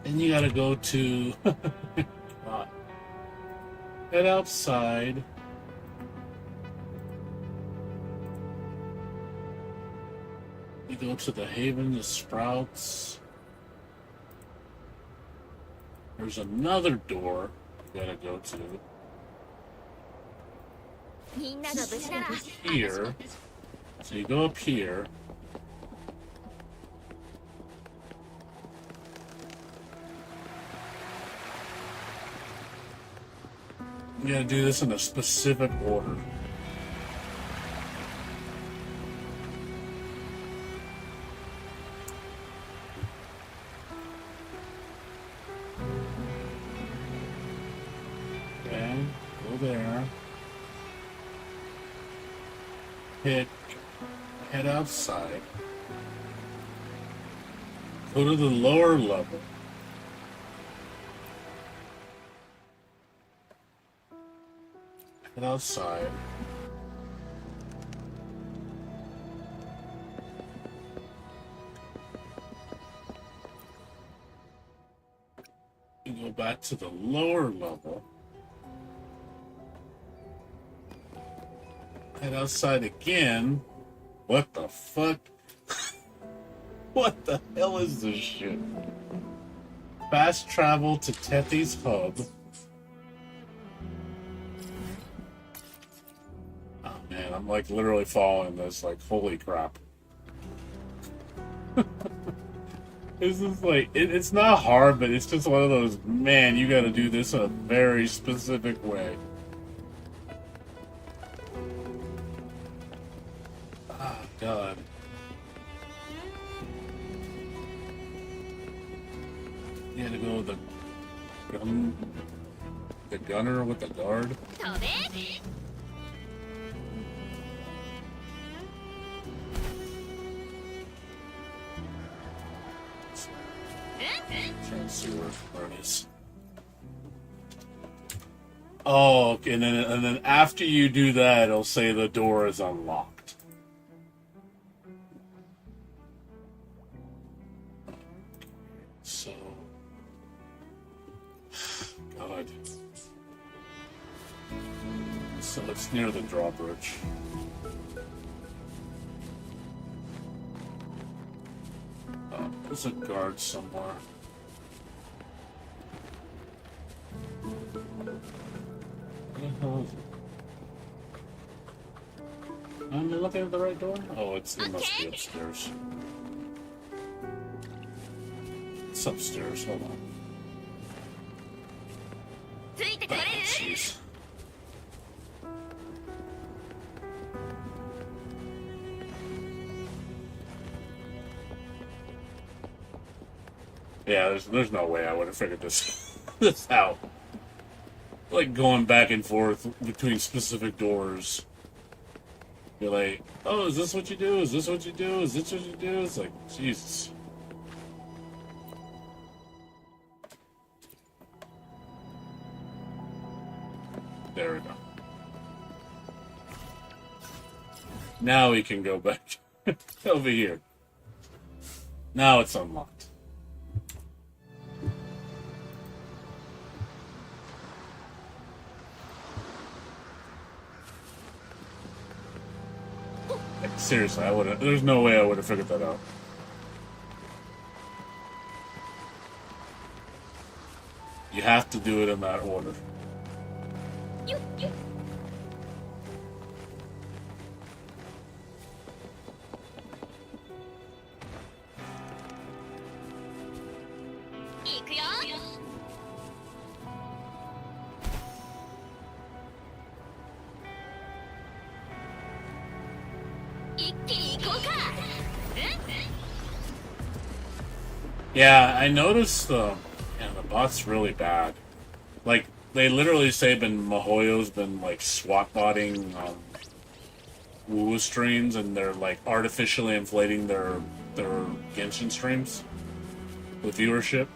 Speaker 1: Then you gotta go to... head outside. You go to the haven, the sprouts. There's another door you gotta go to. Here. So you go up here. You gotta do this in a specific order. Okay, go there. Head outside. Go to the lower level. Head outside. You go back to the lower level. Head outside again. What the fuck? What the hell is this shit? Fast travel to Tethy's hub. Oh man, I'm like literally following this, like holy crap. This is like, it's not hard, but it's just one of those, man, you gotta do this in a very specific way. Oh god. You had to go with the gunner with the guard. Trying to see where it is. Oh, okay, and then after you do that, it'll say the door is unlocked. So, God. So it's near the drawbridge. There's a guard somewhere. Where the hell is it? Am I looking at the right door? Oh, it must be upstairs. It's upstairs, hold on. Oh, jeez. Yeah, there's no way I would have figured this this out. Like going back and forth between specific doors. You're like, oh, is this what you do? Is this what you do? Is this what you do? It's like, Jesus. There we go. Now we can go back over here. Now it's unlocked. Like, seriously, I would have. There's no way I would have figured that out. You have to do it in that order. Yeah, I noticed the bot's really bad. Like, they literally say Mihoyo's been like SWAT botting Woo streams, and they're like artificially inflating their Genshin streams with viewership.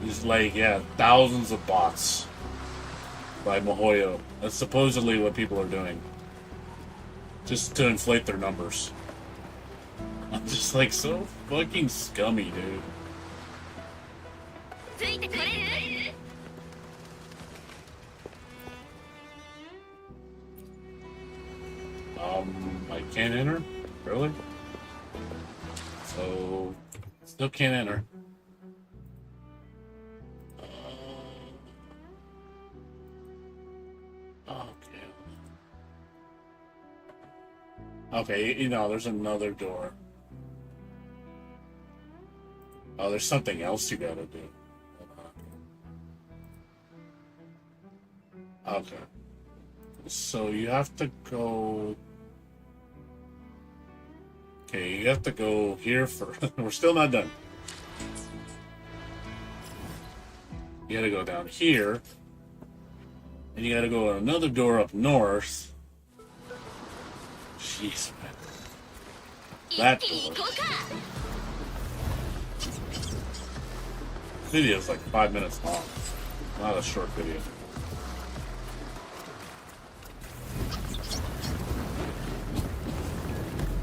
Speaker 1: There's like, yeah, thousands of bots by Mihoyo. That's supposedly what people are doing. Just to inflate their numbers. I'm just like so fucking scummy, dude. I can't enter? Really? So, still can't enter. Okay. Okay, you know, there's another door. Oh, there's something else you gotta do. Okay. So you have to go... Okay, you have to go here for... We're still not done. You gotta go down here. And you gotta go another door up north. Jeez, man. That door. Video is like 5 minutes long. Not a short video.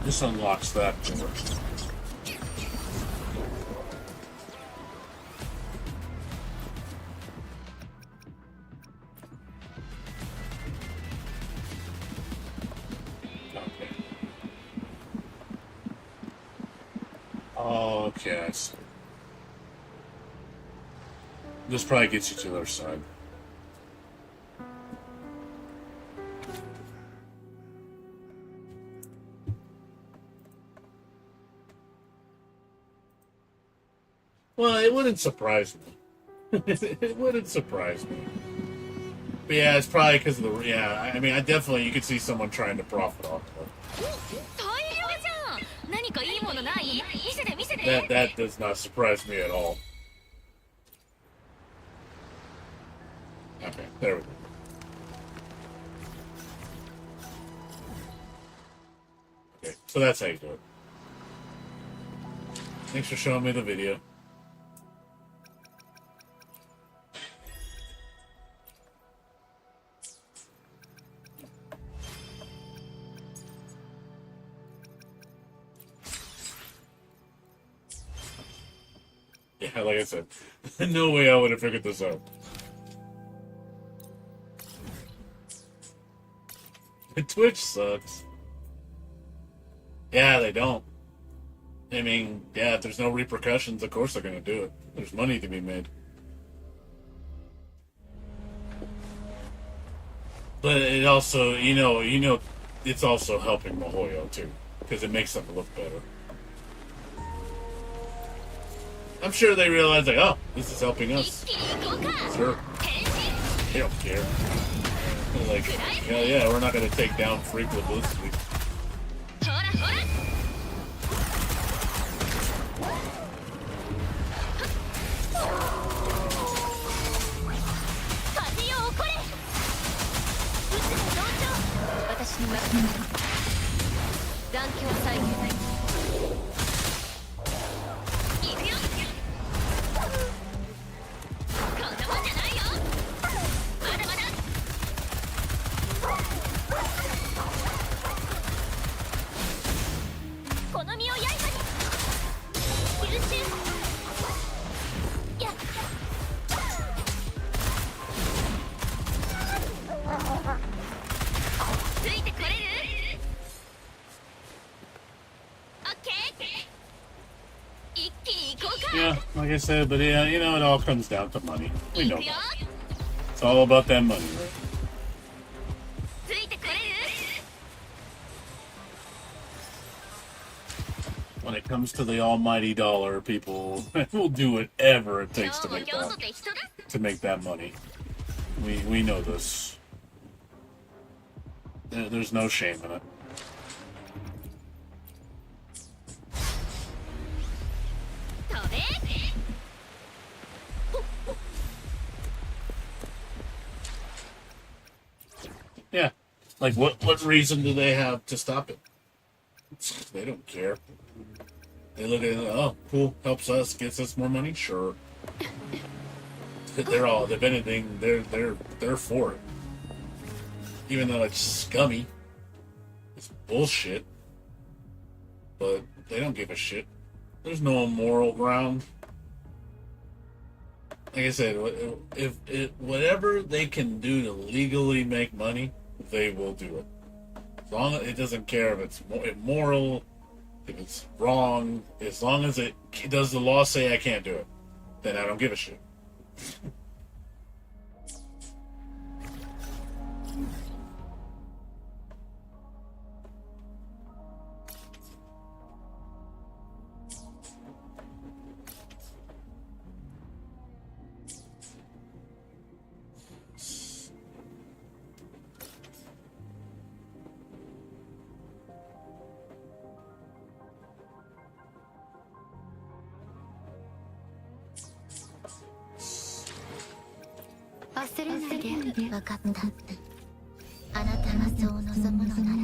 Speaker 1: This unlocks that door. Okay, I see. This probably gets you to the other side. Well, it wouldn't surprise me. It wouldn't surprise me. But yeah, it's probably because of the... Yeah, I mean, I definitely... You could see someone trying to profit off of it. That does not surprise me at all. Okay, there we go. Okay, so that's how you do it. Thanks for showing me the video. Yeah, like I said, no way I would have figured this out. Twitch sucks. Yeah, they don't. I mean, yeah, if there's no repercussions, of course they're gonna do it. There's money to be made. But it also, you know, it's also helping Mihoyo too, because it makes them look better. I'm sure they realize, like, oh, this is helping us. Sure. They don't care. They're like, yeah, we're not going to take down frequently.
Speaker 3: 残響再現いくよ。こんなもんじゃないよ。まだまだ。この身を刃に吸収。やっついてこれる？オッケー。一気に行こうか。
Speaker 1: Yeah, like I said, but yeah, you know, it all comes down to money. We
Speaker 3: 行
Speaker 1: know
Speaker 3: くよ。
Speaker 1: that. It's all about that money, right?
Speaker 3: ついてこれる？
Speaker 1: When it comes to the almighty dollar, people will do whatever it
Speaker 3: 今
Speaker 1: takes
Speaker 3: 日
Speaker 1: to
Speaker 3: も
Speaker 1: make
Speaker 3: 今日
Speaker 1: that
Speaker 3: とて人だ。
Speaker 1: to make that money. We know this. There's no shame in it.
Speaker 3: 飛べ。
Speaker 1: Yeah, like what reason do they have to stop it? They don't care. They look at it, oh, cool, helps us, gets us more money. Sure. They're all, if anything, they're for it. Even though it's scummy, it's bullshit. But they don't give a shit. There's no moral ground. Like I said, if whatever they can do to legally make money, they will do it. As long as it doesn't care if it's immoral, if it's wrong, as long as it does the law say I can't do it, then I don't give a shit.
Speaker 5: "忘れないで、分かった。あなたがそう望むのなら。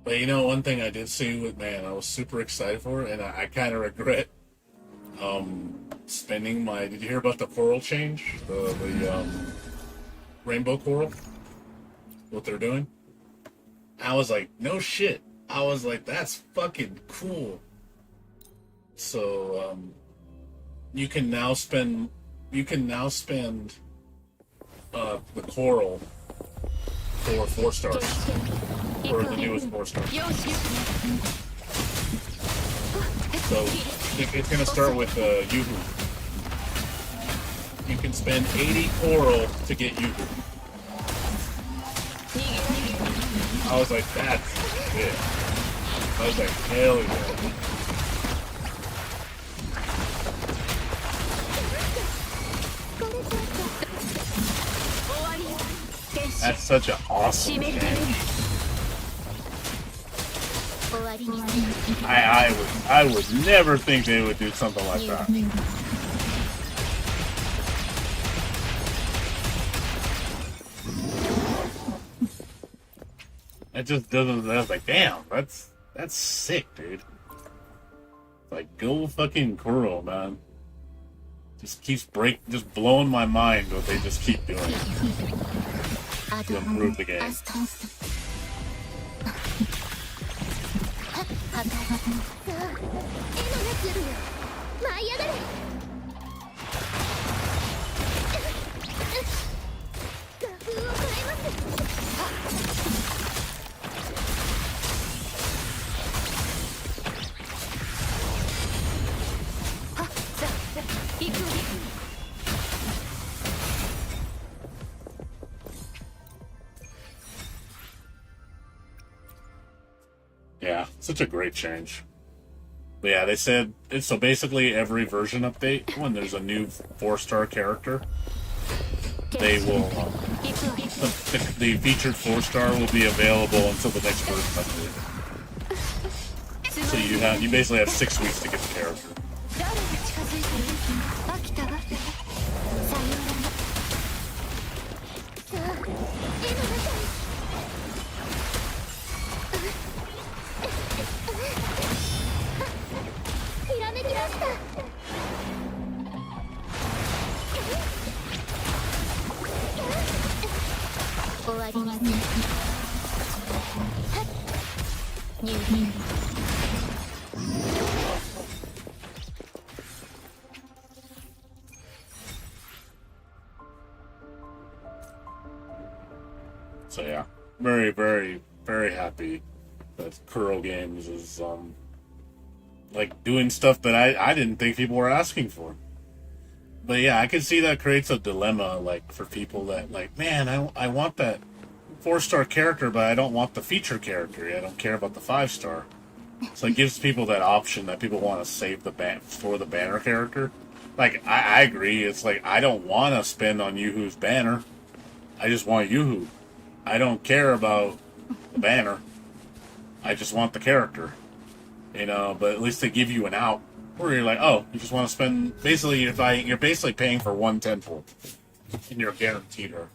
Speaker 5: But you know, one thing I did see with, man, I was super excited for, and I kind of regret spending my. Did you hear about the coral change? The rainbow coral? What they're doing? I was like, no shit. I was like, that's fucking cool. So you can now spend the coral for 4 stars. For the newest 4 stars. So it's gonna start with Yoo-hoo. You can spend 80 coral to get Yoo-hoo. I was like, that's it. I was like, hell yeah. That's such an awesome game. I would never think they would do something like that. It just doesn't. I was like, damn, that's sick, dude. Like, go fucking Kuro, man. Just blowing my mind what they just keep doing to improve the game.
Speaker 3: 舞い上がれ。画風を変えます。
Speaker 4: 行く。
Speaker 5: Yeah, such a great change. But yeah, they said so basically every version update, when there's a new 4-star character, they will the featured 4-star will be available until the next version update. So you basically have 6 weeks to get the character.
Speaker 3: 誰が近づいてる？飽きたわ。さようなら。さあ、絵の中へ。ひらめきました。終わりにする。入品。
Speaker 5: So yeah, very, very, very happy that Kuro Games is like doing stuff that I didn't think people were asking for. But yeah, I can see that creates a dilemma, like for people that like, man, I want that 4-star character, but I don't want the feature character. I don't care about the 5-star. So it gives people that option that people want to save the for the banner character. Like I agree, it's like I don't want to spend on Yoo-Hoo's banner. I just want Yoo-Hoo. I don't care about the banner. I just want the character. You know, but at least they give you an out. Where you're like, oh, you just want to spend... Basically, you're basically paying for one temple. And you're guaranteed her.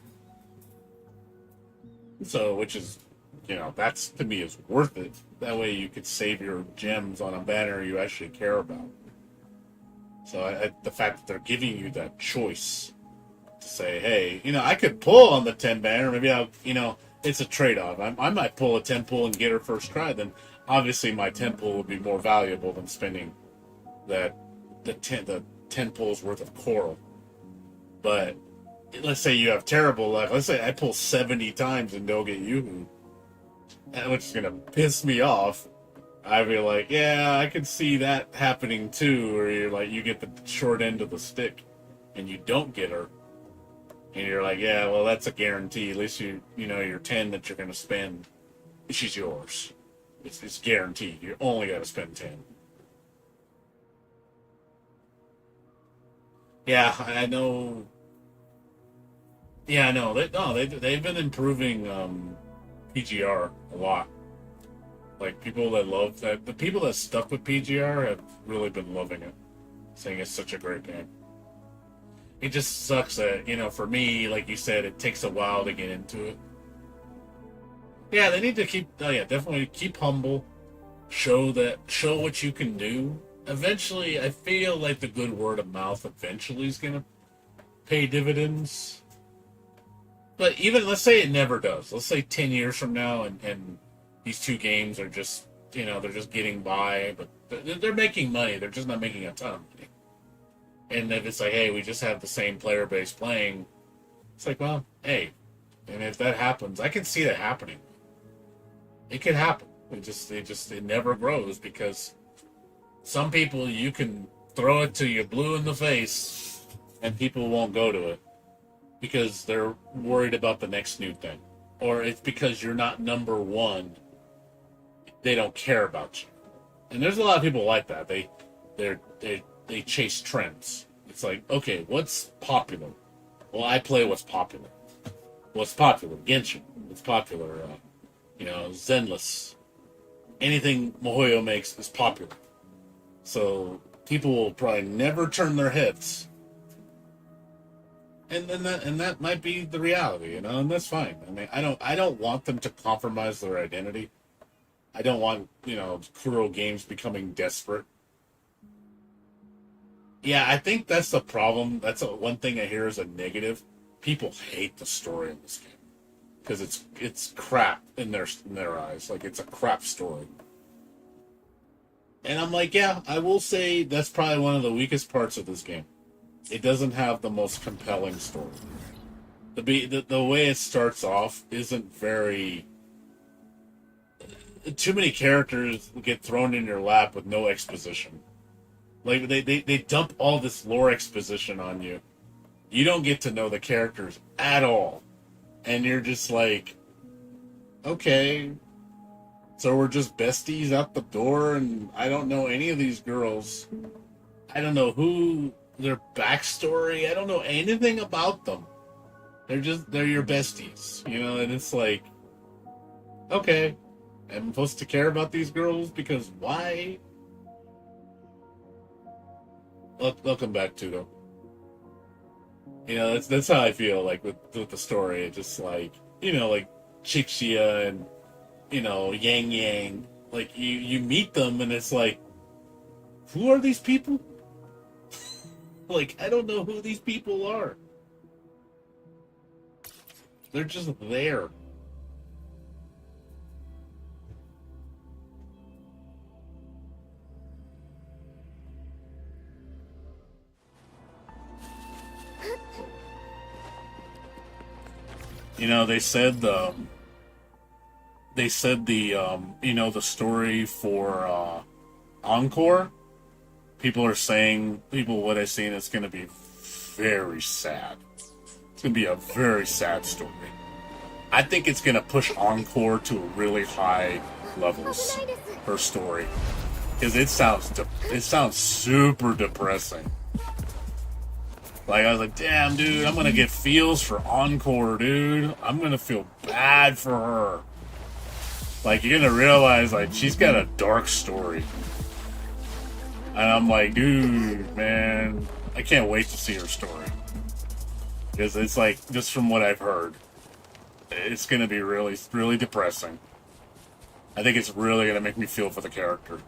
Speaker 5: So, which is, you know, that's, to me, is worth it. That way you could save your gems on a banner you actually care about. So, the fact that they're giving you that choice... to say, hey, you know, I could pull on the 10 banner. Maybe I'll, you know, it's a trade-off. I might pull a 10 pull and get her first try. Then obviously my 10 pull would be more valuable than spending the 10 pulls worth of coral. But let's say you have terrible luck. Let's say I pull 70 times and don't get Yoo-Hoo, which is gonna piss me off. I'd be like, yeah, I could see that happening too. Where you're like, you get the short end of the stick and you don't get her. And you're like, yeah, well, that's a guarantee. At least you know your 10 that you're going to spend, she's yours. It's guaranteed. You only got to spend 10. Yeah, I know. Yeah, I know. They've been improving PGR a lot. Like people that love that, the people that stuck with PGR have really been loving it, saying it's such a great game. It just sucks that, you know, for me, like you said, it takes a while to get into it. Yeah, they need to definitely keep humble. Show what you can do. Eventually, I feel like the good word of mouth eventually is going to pay dividends. But even, let's say it never does. Let's say 10 years from now and these two games are just, you know, they're just getting by, but they're making money. They're just not making a ton of money. And if it's like, hey, we just have the same player base playing, it's like, well, hey, and if that happens, I can see that happening. It could happen. It never grows because some people you can throw it till you're blue in the face and people won't go to it because they're worried about the next new thing. Or it's because you're not number one. They don't care about you. And there's a lot of people like that. They chase trends. It's like, okay, what's popular? Well, I play what's popular. What's popular? Genshin. What's popular? Zenless. Anything Mihoyo makes is popular. So people will probably never turn their heads. And that might be the reality, you know, and that's fine. I mean, I don't want them to compromise their identity. I don't want, Kuro Games becoming desperate. Yeah, I think that's the problem. That's one thing I hear is a negative. People hate the story in this game because it's crap in their eyes. Like, it's a crap story. And I'm like, yeah, I will say that's probably one of the weakest parts of this game. It doesn't have the most compelling story. The way it starts off isn't very... Too many characters get thrown in your lap with no exposition. Like, they dump all this lore exposition on you. You don't get to know the characters at all. And you're just like, okay, so we're just besties out the door, and I don't know any of these girls. I don't know who, their backstory, I don't know anything about them. They're your besties, you know, and it's like, okay, I'm supposed to care about these girls because why? They'll come back to them. You know, that's how I feel, like, with the story. It's just like, you know, like, Chixia and, you know, Yang Yang. Like, you meet them, and it's like, who are these people? Like, I don't know who these people are. They're just there. You know, they said the you know, the story for Encore. People are saying, what I've seen, it's going to be very sad. It's going to be a very sad story. I think it's going to push Encore to really high levels, her story, because it sounds super depressing. Like, I was like, damn, dude, I'm gonna get feels for Encore, dude. I'm gonna feel bad for her. Like, you're gonna realize, like, she's got a dark story. And I'm like, dude, man, I can't wait to see her story. Because it's like, just from what I've heard, it's gonna be really, really depressing. I think it's really gonna make me feel for the character.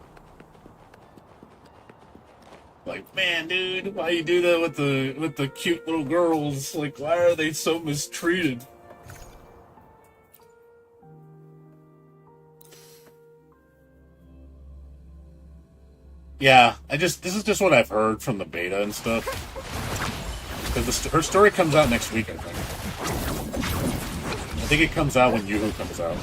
Speaker 5: Like, man, dude, why you do that with the cute little girls? Like, why are they so mistreated? Yeah, this is just what I've heard from the beta and stuff. Because her story comes out next week, I think. I think it comes out when Yoo-Hoo comes out.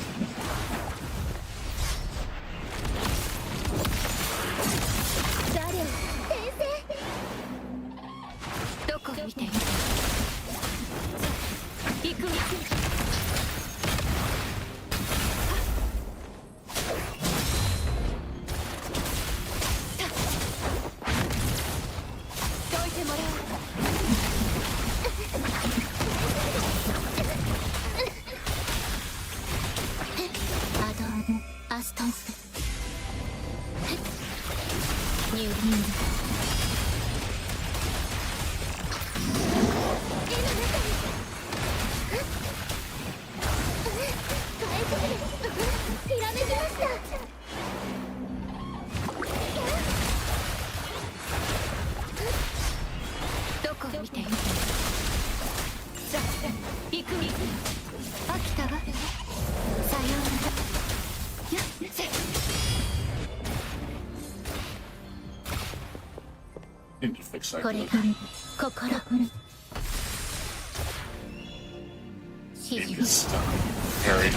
Speaker 5: Need to fix that. Need to stop. Harry.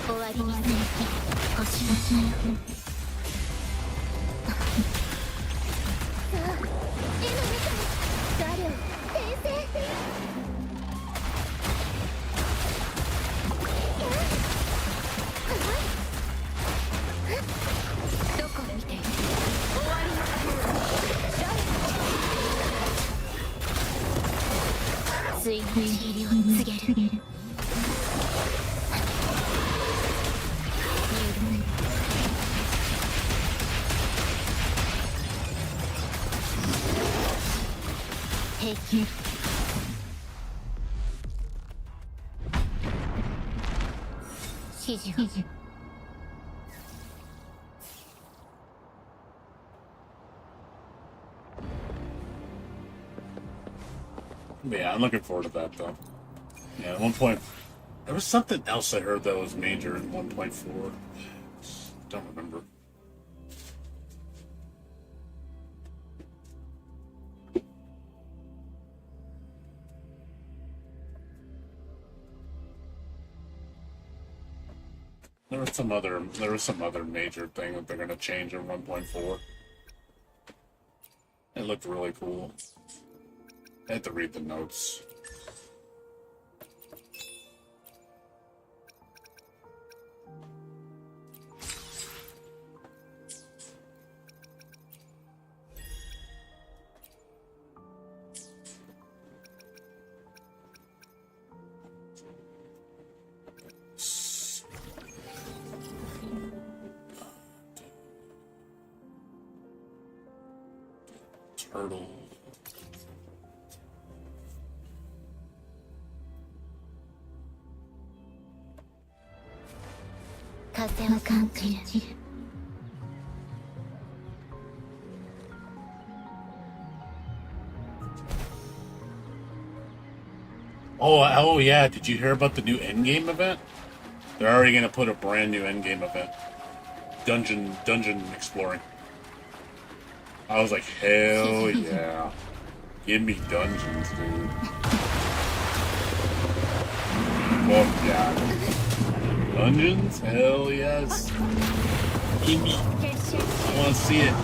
Speaker 3: 終わりにせよ星の火よ。さあ、絵の中に誰を転生。どこを見ている。終わりの水の塵を告げる。平気。指示を。
Speaker 5: Yeah, I'm looking forward to that though. Yeah, at one point, there was something else I heard that was major in 1.4. Don't remember. There was some other major thing that they're gonna change in 1.4. It looked really cool. I had to read the notes. Turtle.
Speaker 3: 風を感じる。
Speaker 5: Oh yeah, did you hear about the new endgame event? They're already gonna put a brand new endgame event. Dungeon exploring. I was like, hell yeah. Give me dungeons, dude. Fuck yeah. Dungeons? Hell yes. Give me. I wanna see it.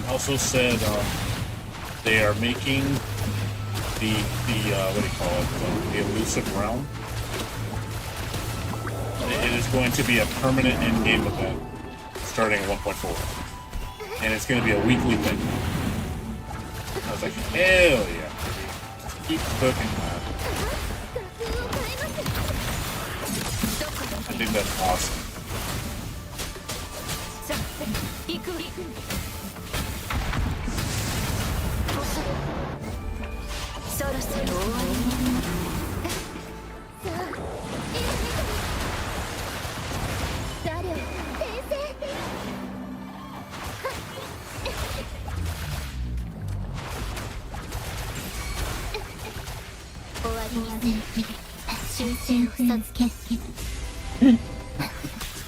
Speaker 5: Also said they are making the what do you call it, the elusive realm. It is going to be a permanent in-game event starting at 1.4, and it's going to be a weekly thing. I was like, hell yeah, just keep cooking, man. I think that's awesome.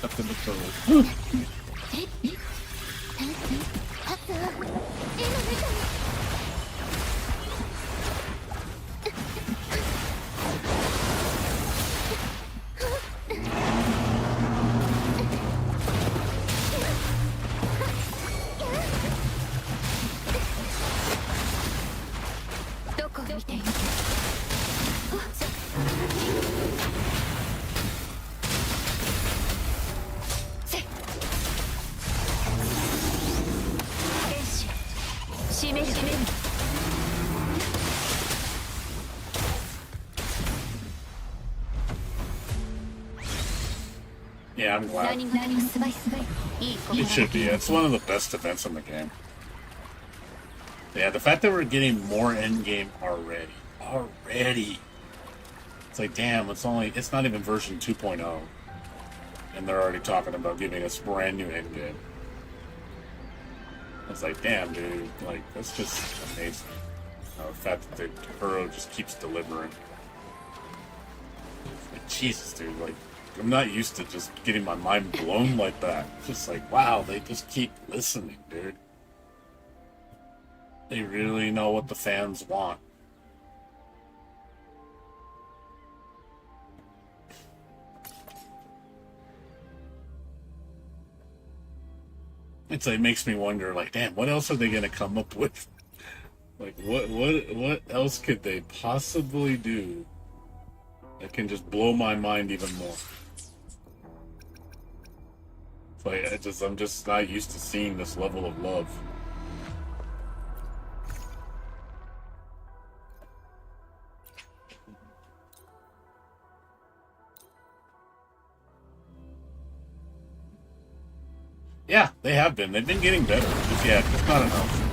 Speaker 5: Up to the turtle. Yeah, I'm glad. It should be. It's one of the best events in the game. Yeah, the fact that we're getting more endgame already. It's like, damn, it's not even version 2.0. And they're already talking about giving us brand new endgame. It's like, damn, dude, like, that's just amazing. The fact that the hero just keeps delivering. Like, Jesus, dude, like, I'm not used to just getting my mind blown like that. It's just like, wow, they just keep listening, dude. They really know what the fans want. It's like, makes me wonder, like, damn, what else are they gonna come up with? Like, what else could they possibly do that can just blow my mind even more? It's like, I'm just not used to seeing this level of love. Yeah, they have been. They've been getting better. Just, yeah, just not enough.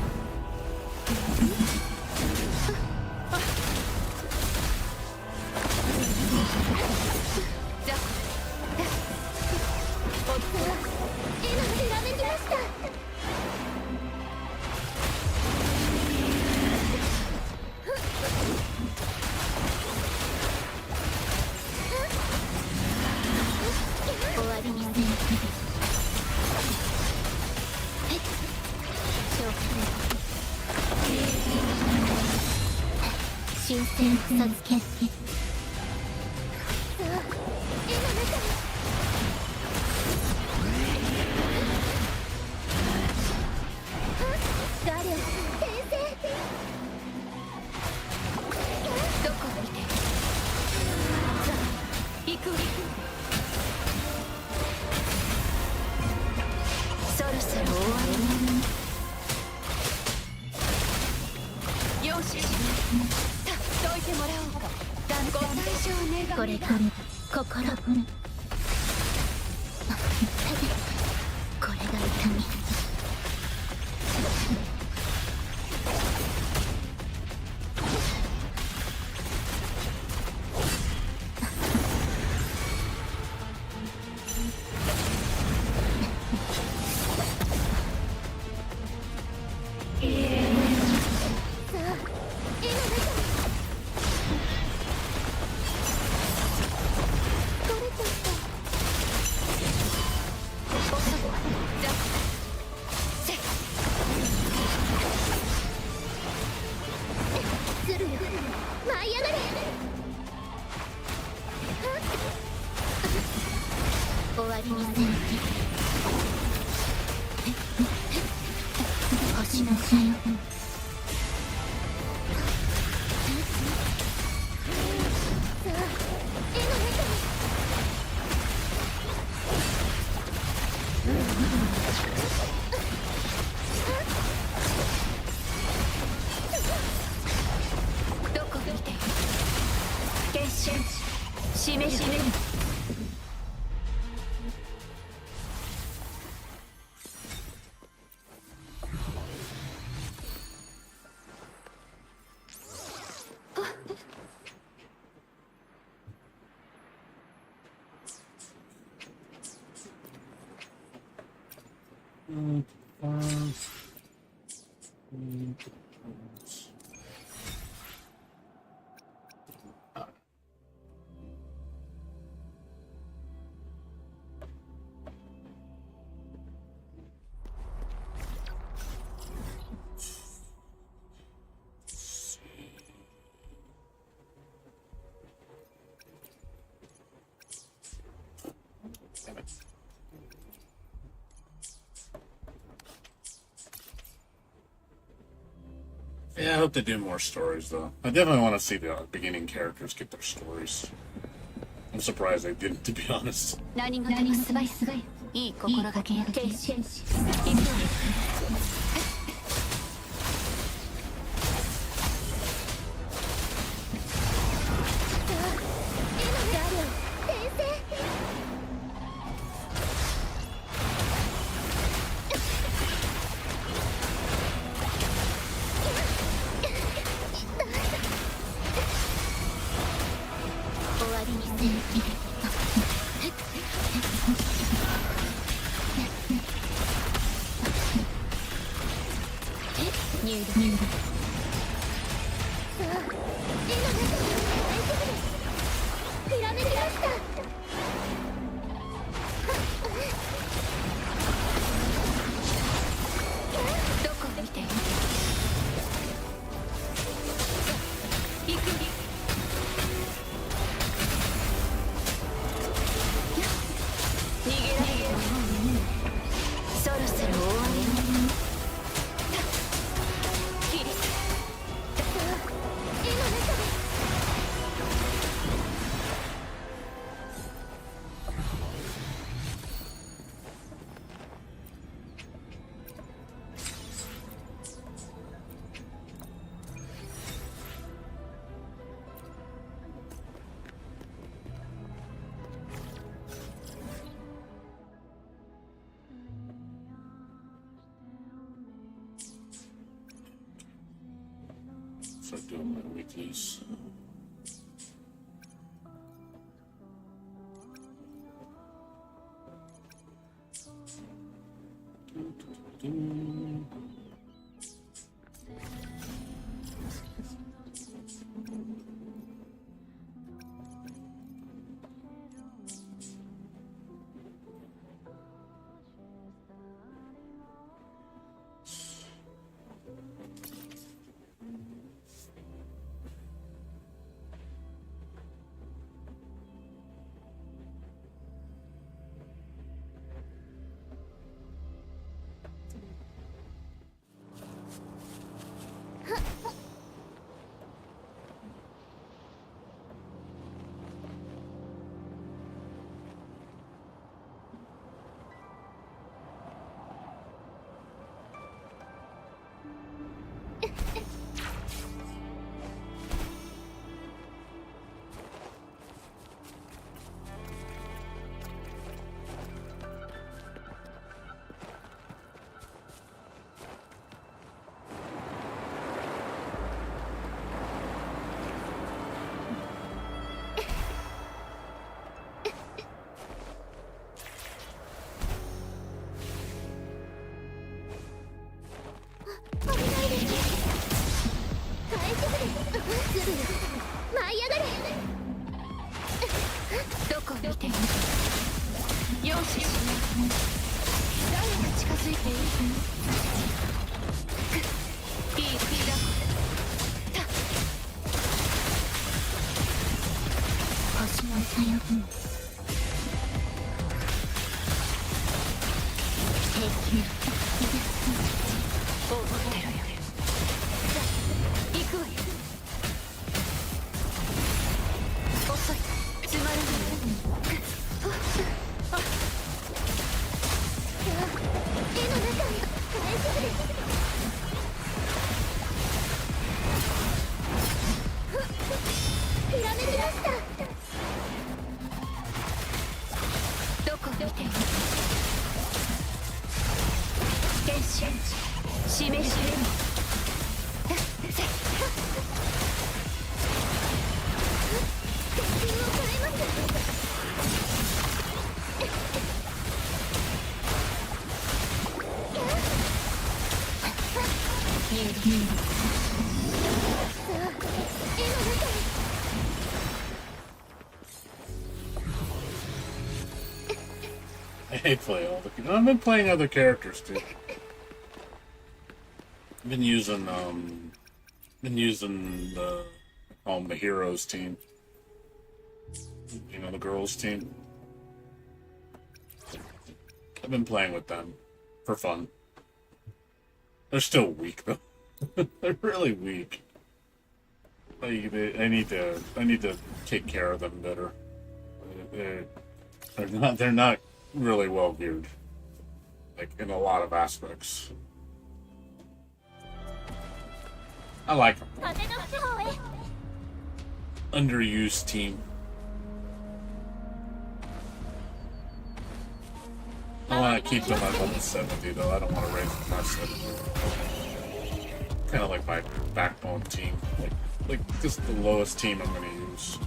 Speaker 5: Yeah, I hope they do more stories, though. I definitely want to see the beginning characters get their stories. I'm surprised they didn't, to be honest.
Speaker 3: 何事もすばいいい心がけや決心行くわ
Speaker 5: start doing my weeklies. I play all the. I've been playing other characters too. I've been using the the heroes team. You know, the girls team. I've been playing with them for fun. They're still weak though. They're really weak. I need to take care of them better. They're not really well geared, like in a lot of aspects. I like them. Underused team. I want to keep them at level 70 though. I don't want to raise them past 70. Kind of like my backbone team, like just the lowest team I'm going to use.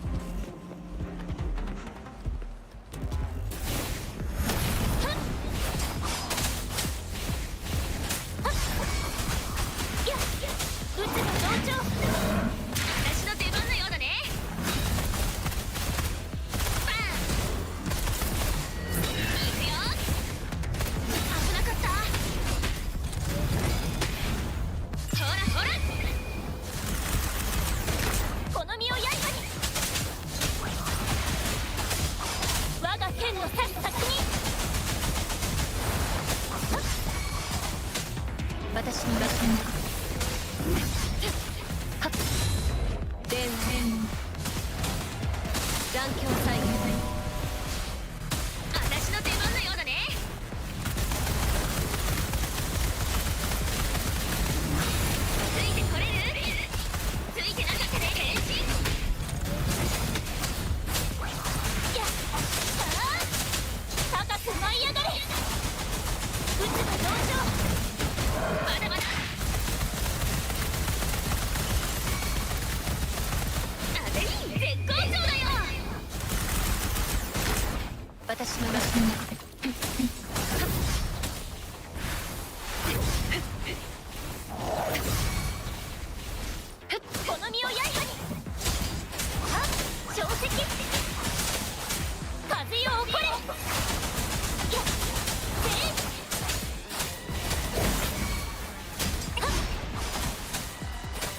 Speaker 3: 私のこの身を刃に小石風よ起これ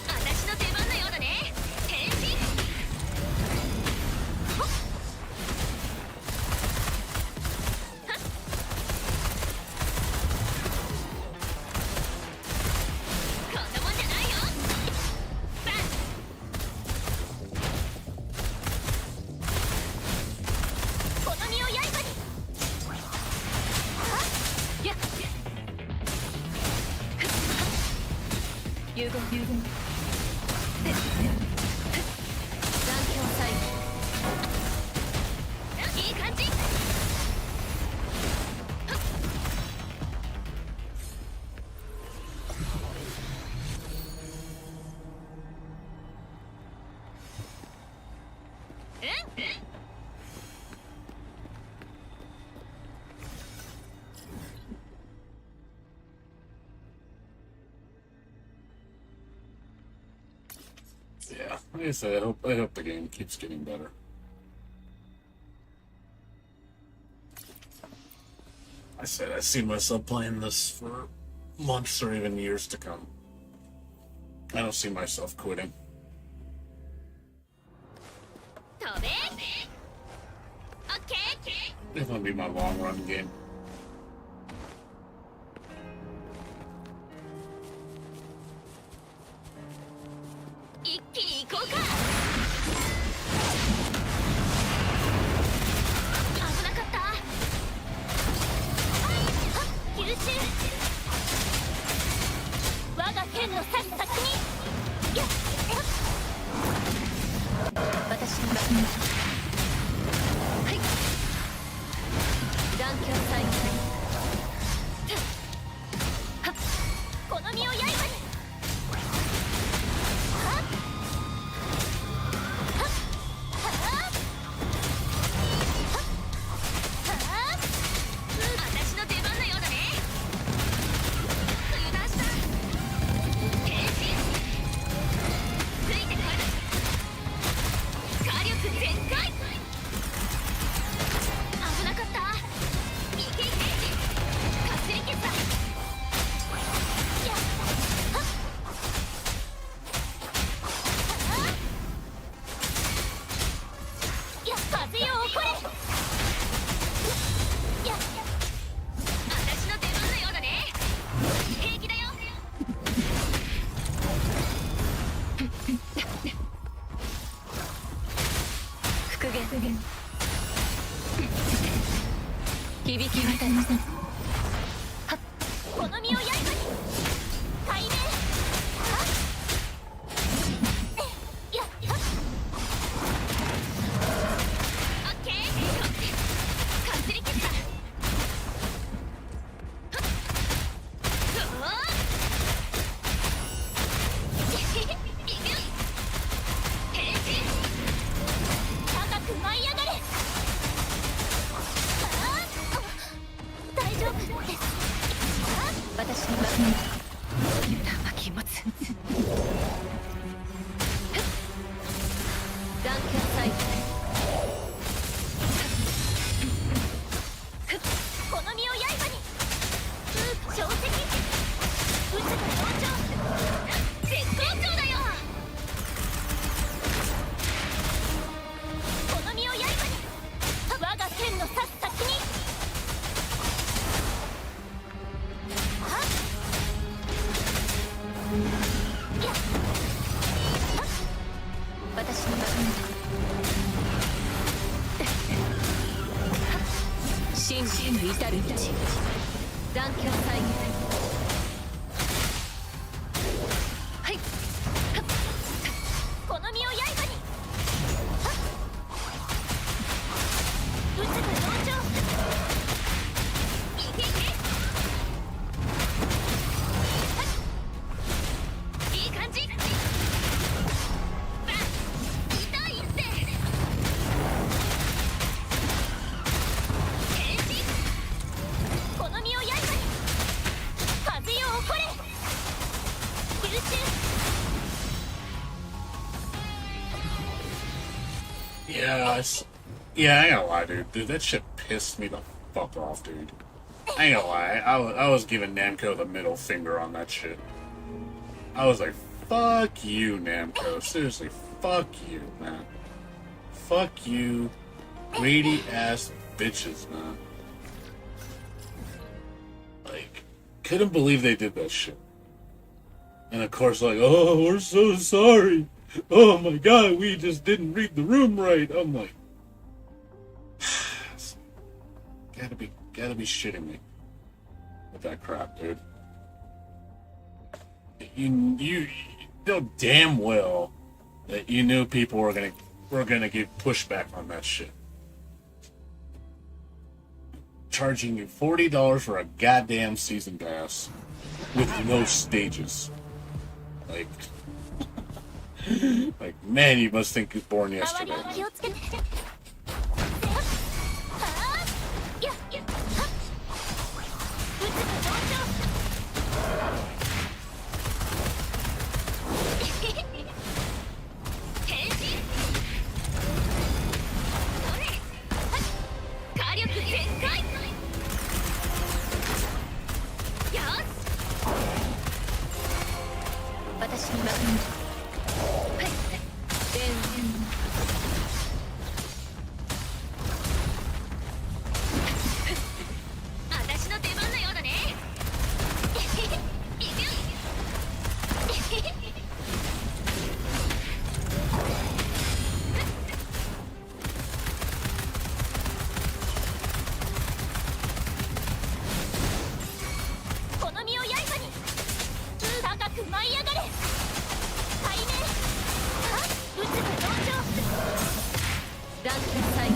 Speaker 3: 私の出番のようだね変身こんなもんじゃないよバンこの身を刃にやっ融合残響祭いい感じ
Speaker 1: Yeah, like I said, I hope the game keeps getting better. I said I see myself playing this for months or even years to come. I don't see myself quitting.
Speaker 3: 飛べオッケー
Speaker 1: It's gonna be my long run game.
Speaker 3: 一気に行こうか危なかった吸収我が剣の刺す先にやっ私のはい断境再開この身を刃に私の出番のようだね油断した変身ついてくる火力全開危なかったいけいけかすり消すだやっやっ風よ起これやっ私の出番のようだね平気だよ復元響き渡りはっこの身を刃に解明はっやっオッケーかすり消すだ高く舞い上がれ大丈夫です私の油断は禁物断境再開この身を刃に小石撃つが同調絶好調だよこの身を刃に我が剣の刺す先にはっやっはっ私の真理への至る道断境再現はいはっこの身を刃にはっ撃つが同調いけいけはっいい感じバン痛いって
Speaker 5: Yeah, I ain't gonna lie, dude. Dude, that shit pissed me the fuck off, dude. I ain't gonna lie. I was giving Namco the middle finger on that shit. I was like, fuck you, Namco. Seriously, fuck you, man. Fuck you. Greedy ass bitches, man. Like, couldn't believe they did that shit. And of course, like, oh, we're so sorry. Oh my god, we just didn't read the room right. I'm like, gotta be shitting me with that crap, dude. You know damn well that you knew people were gonna give pushback on that shit. Charging you $40 for a goddamn season pass with no stages. Like, like, man, you must think you're born yesterday.
Speaker 3: 気をつけて。はあやっやっはっうつむ上昇変身それはっ火力全開よし私に任せるはい全然私の出番のようだねいくよこの身を刃に高く舞い上がれ背面はっうつむ上昇ランク最後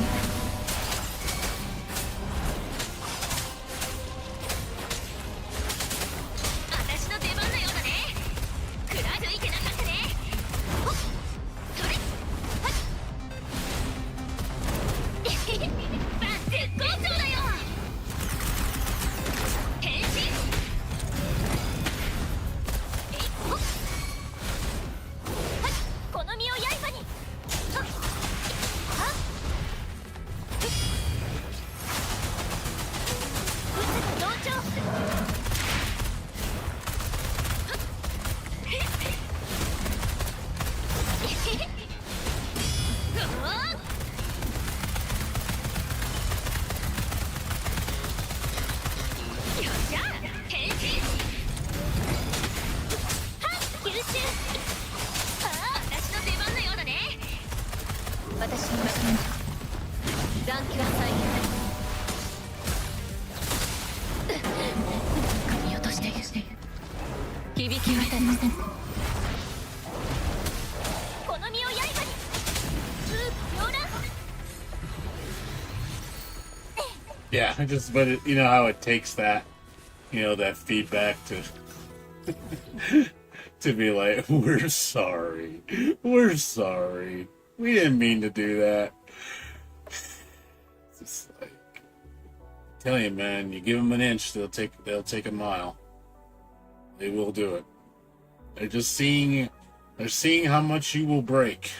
Speaker 3: 私の出番のようだねくら吹いてなかったねほっそれはっバン絶好調だよ変身えいほっはっこの身を刃にはっはっうつむ上昇よっしゃ変身はっ吸収ああ私の出番のようだね私に任せる残機は最後髪落として響き渡りませんこの身を刃に両乱
Speaker 5: Yeah, but you know how it takes that, that feedback to be like, we're sorry, we didn't mean to do that. It's just like, tell you, man, you give them an inch, they'll take a mile. They will do it. They're seeing how much you will break.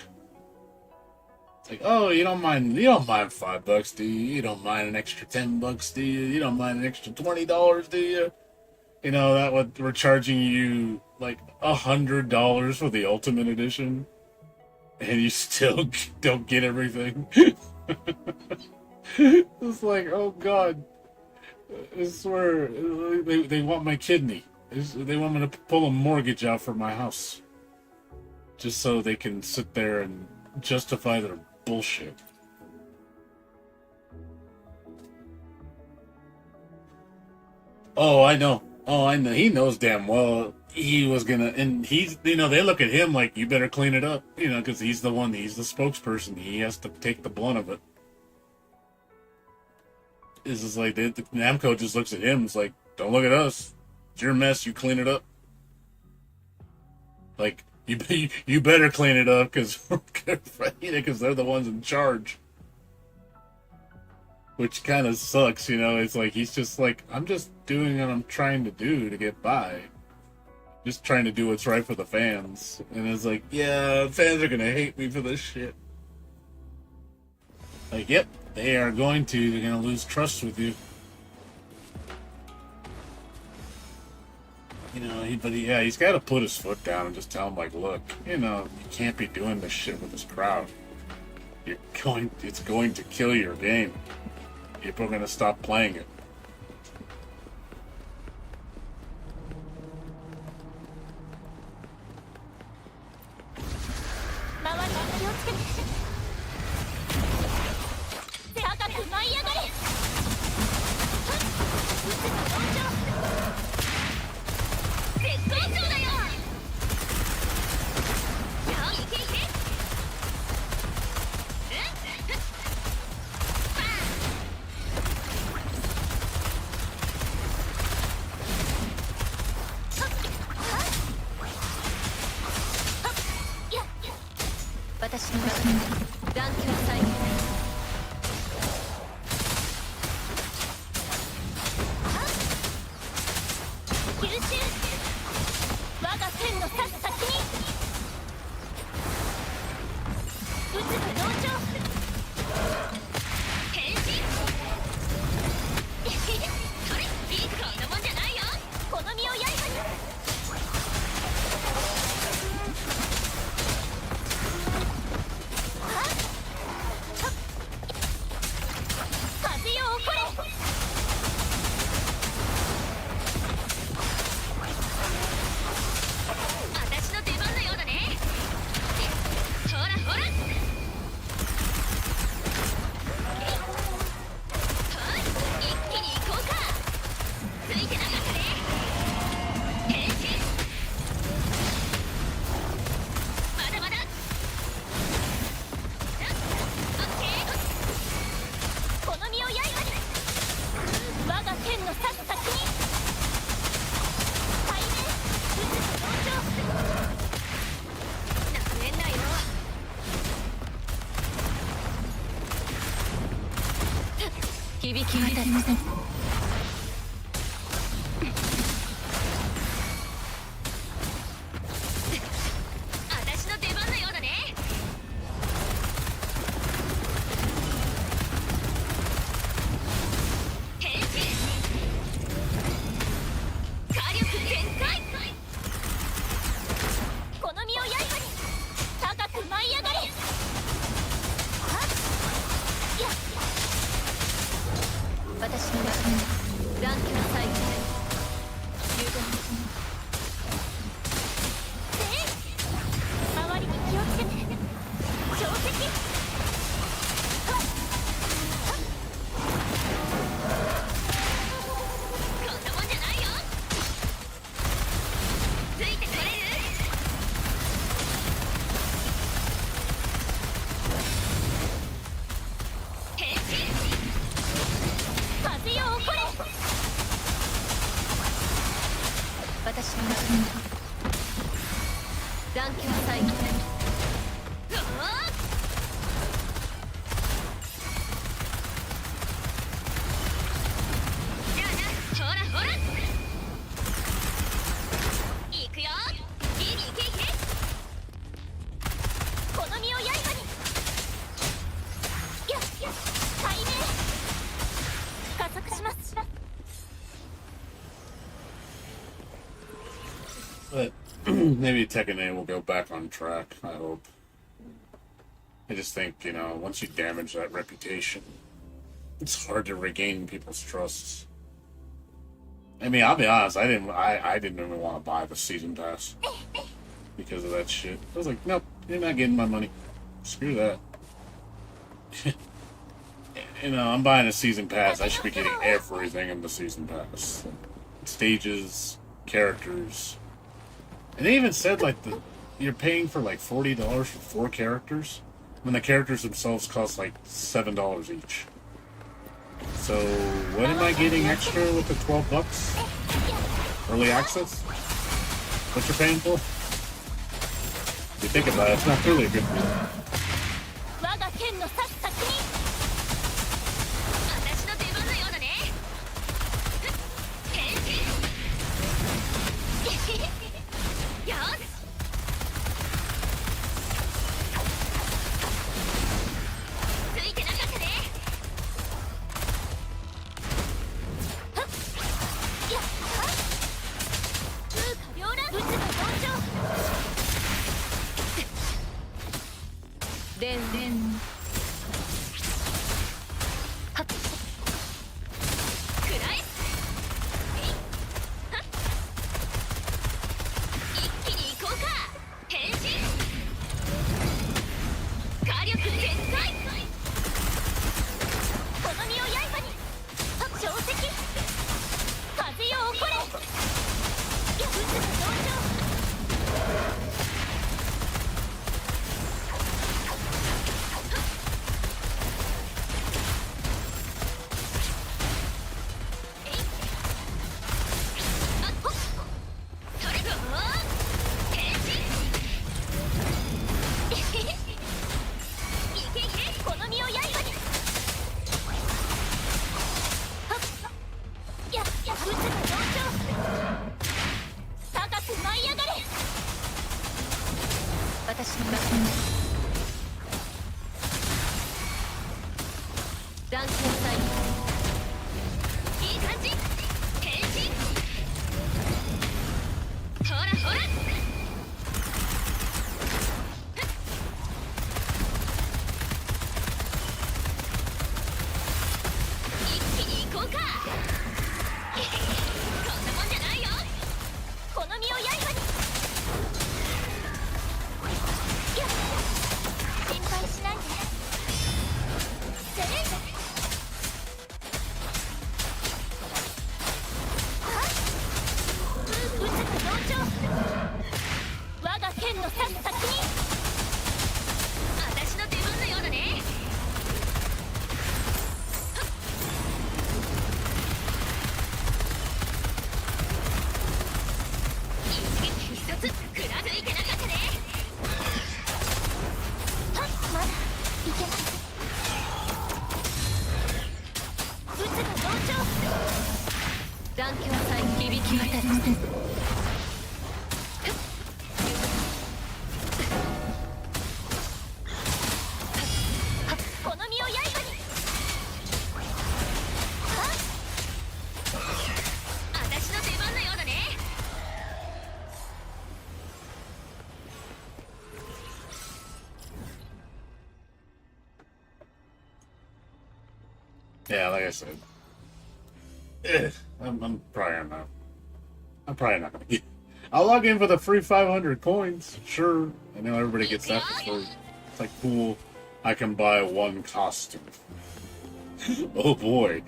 Speaker 5: It's like, oh, you don't mind $5, do you? You don't mind an extra $10, do you? You don't mind an extra $20, do you? You know that what we're charging you like $100 for the Ultimate Edition, and you still don't get everything. It's like, oh god, I swear they want my kidney. They want me to pull a mortgage out for my house, just so they can sit there and justify their bullshit. Oh, I know. He knows damn well he was gonna, and he's, they look at him like, you better clean it up, because he's the spokesperson. He has to take the blunt of it. It's just like, the Namco just looks at him, it's like, don't look at us. It's your mess, you clean it up. Like, you better clean it up, because they're the ones in charge. Which kind of sucks, It's like, he's just like, I'm just doing what I'm trying to do to get by. Just trying to do what's right for the fans. And it's like, yeah, fans are gonna hate me for this shit. Like, yep, they are going to. They're going to lose trust with you. You know, he's got to put his foot down and just tell him, like, look, you know, you can't be doing this shit with this crowd. It's going to kill your game. People are going to stop playing it.
Speaker 3: 私の中に断球再現吸収我が剣の刺す先に打つ不動状変身それいいこんなもんじゃないよこの身を刃に響き渡りません私の出番のようだね変身火力全開この身を刃に高く舞い上がれ私の中に断球再現油断周りに気をつけて定石こんなもんじゃないよついてこれる変身風よ起これ私の中に断球再現じゃあなほらほら行くよギリ行け行けこの身を刃によっよっ対面加速します
Speaker 5: But maybe Tekken 8 will go back on track, I hope. I just think, you know, once you damage that reputation, it's hard to regain people's trust. I mean, I'll be honest, I didn't even want to buy the season pass because of that shit. I was like, nope, you're not getting my money. Screw that. You know, I'm buying a season pass. I should be getting everything in the season pass. Stages, characters. And they even said, like, you're paying for, like, $40 for 4 characters, when the characters themselves cost, like, $7 each. So, what am I getting extra with the $12? Early access? What you're paying for? If you think about it, it's not really a good deal.
Speaker 3: こんなもんじゃないよ。この身を刃に。よっ、心配しないで。セレンジャー。我が剣の刺す先に。私の出番のようだね。一撃一つくらづいてなかったね。はっ、まだいけない。撃つが同調。断境さえ響き渡る。
Speaker 5: Yeah, like I said, I'm probably not. I'm probably not gonna get. I'll log in for the free 500 coins. Sure, I know everybody gets that for free. It's like cool. I can buy one costume. Oh boy.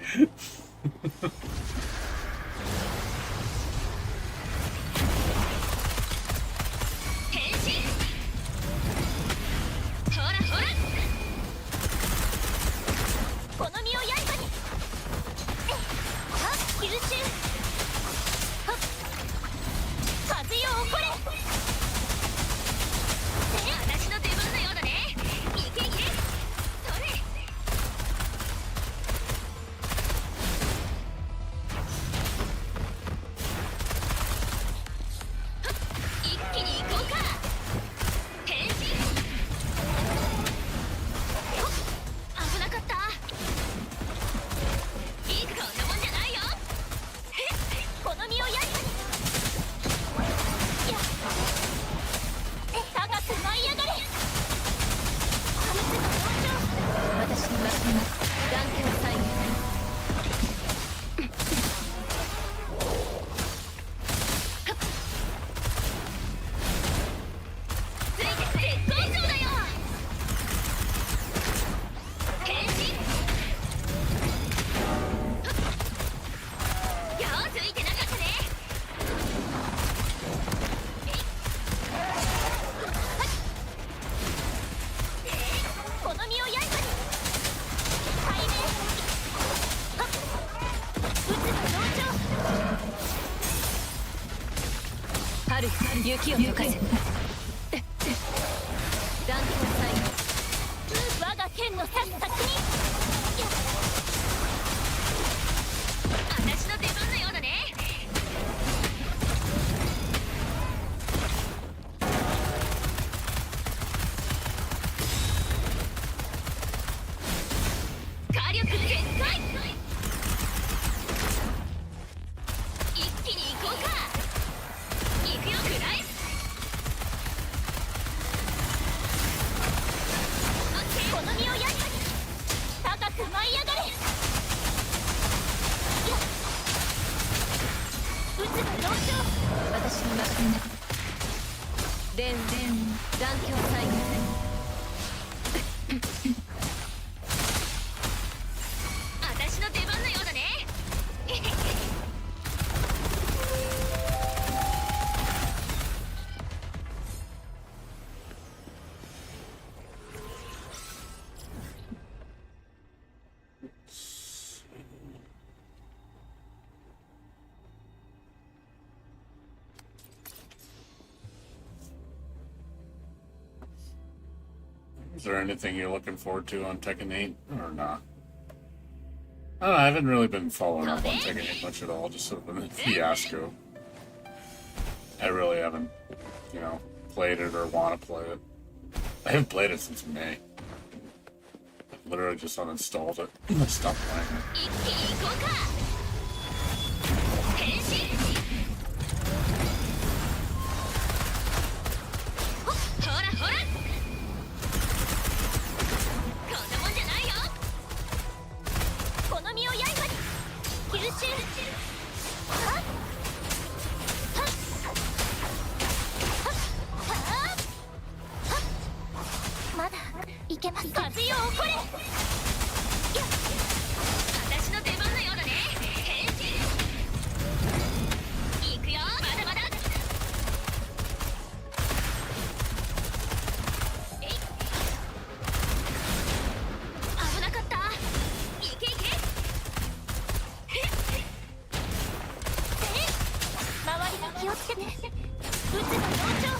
Speaker 6: 春雪を溶かせ。断境サイン。
Speaker 3: 我が剣の刺す先に。私の出番のようだね。火力全開。一気に行こうか。行くよくらい。この身を刃に高く舞い上がれ。撃つが同調。
Speaker 6: 私に任せな。断境サイン。
Speaker 3: 私の出番のようだね。
Speaker 5: Is there anything you're looking forward to on Tekken 8 or not? I don't know, I haven't really been following up on Tekken 8 much at all, just sort of been a fiasco. I really haven't, played it or want to play it. I haven't played it since May. I literally just uninstalled it and stopped playing it.
Speaker 3: 一気に行こうか。変身。ほらほら。こんなもんじゃないよ。この身を刃に。吸収。まだいけます。風よ起これ。私の出番のようだね。変身。行くよ。まだまだ。えい。危なかった。いけいけ。周りに気をつけて。撃つの同調。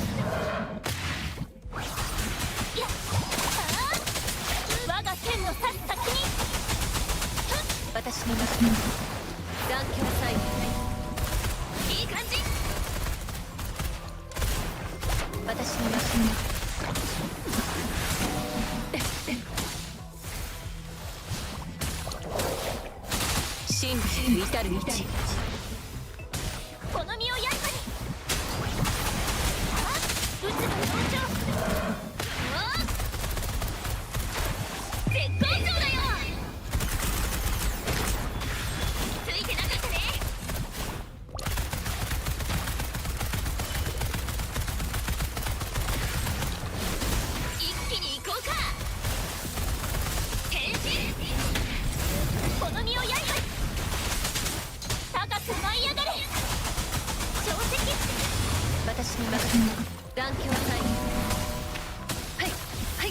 Speaker 3: 我が剣の刺す先に。
Speaker 6: 私に任せ残響サイン。
Speaker 3: いい感じ。
Speaker 6: 私に任せ真理至る道。
Speaker 3: この身を刃に。撃つの同調。絶好調だよ。ついてなかったね。一気に行こうか。変身。この身を刃に。高く舞い上がれ。小石。
Speaker 6: 私に任せ残響サイン。はいはい。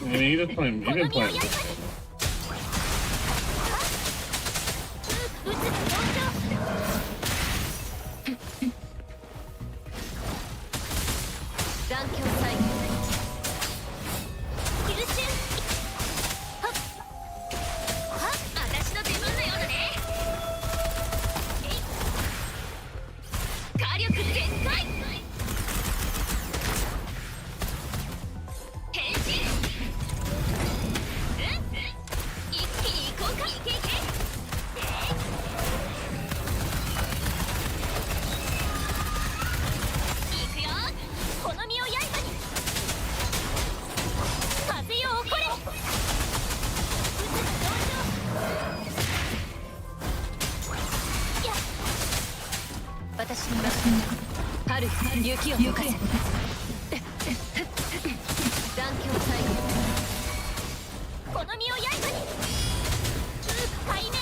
Speaker 5: He didn't play him. He didn't play him.
Speaker 3: 撃つの同調。
Speaker 6: 残響サイン。
Speaker 3: 吸収。はっ私の出番のようだね。えい。火力全開。変身。一気に行こうか。いけいけ。行くよ。この身を刃に。風よ起これ。撃つの同調。やっ。
Speaker 6: 私に任せ春雪を溶かせ残響サイン。
Speaker 3: この身を刃に。海面。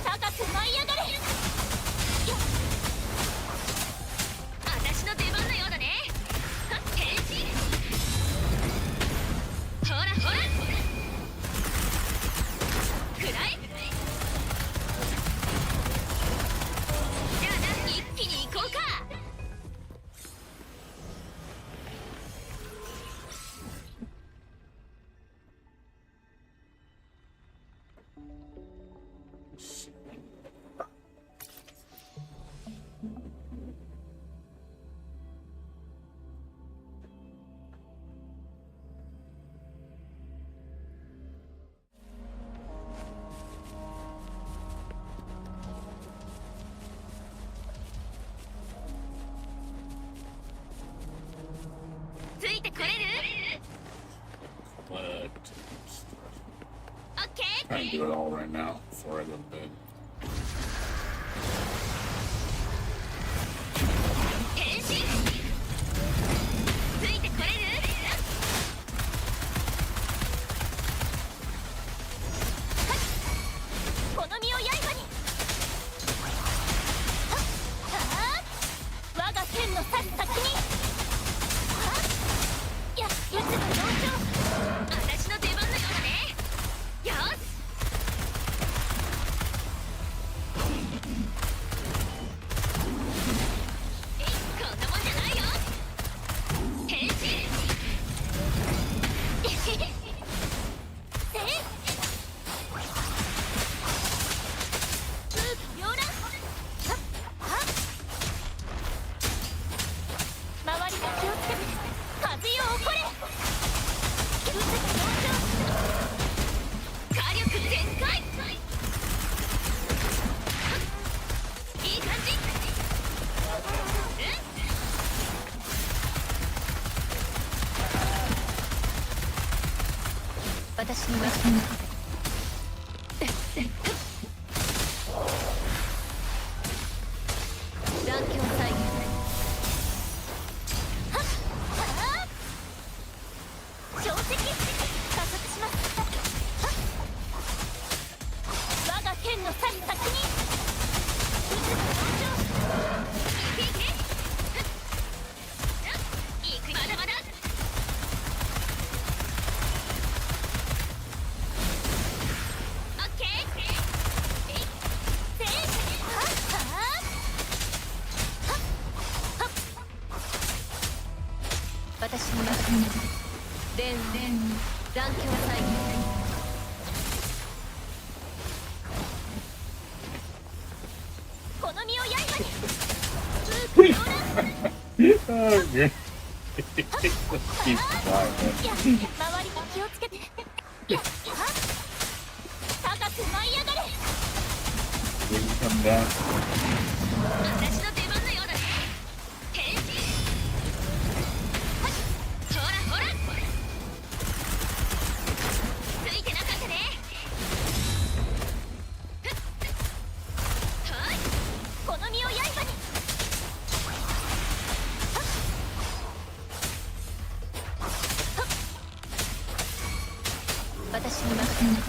Speaker 3: 高く舞い上がれ。やっ。私の出番のようだね。変身。ほらほら。くらえ。じゃあな、一気に行こうか。ついてこれる？
Speaker 5: But
Speaker 3: オッケ
Speaker 5: try
Speaker 3: ー。
Speaker 5: and do it all right now before I go to bed.
Speaker 3: 変身。ついてこれる？この身を刃に。我が剣の刺す先に。やっ、撃つの同調。私の出番のようだね。よし。
Speaker 6: 私に任せ断境再現
Speaker 3: 小石加速します。我が剣の去り先にまだまだオッケー。
Speaker 6: 私に任せ連断境再現
Speaker 3: この身を刃に
Speaker 5: Oh, good. Keep flying,
Speaker 3: いや周りに気をつけて。いや高く舞い上がれ。
Speaker 5: When you come down.
Speaker 3: 私の出番のようだね。変身。ほらほらついてなかったね。はいこの身を刃に。
Speaker 6: 私に任せ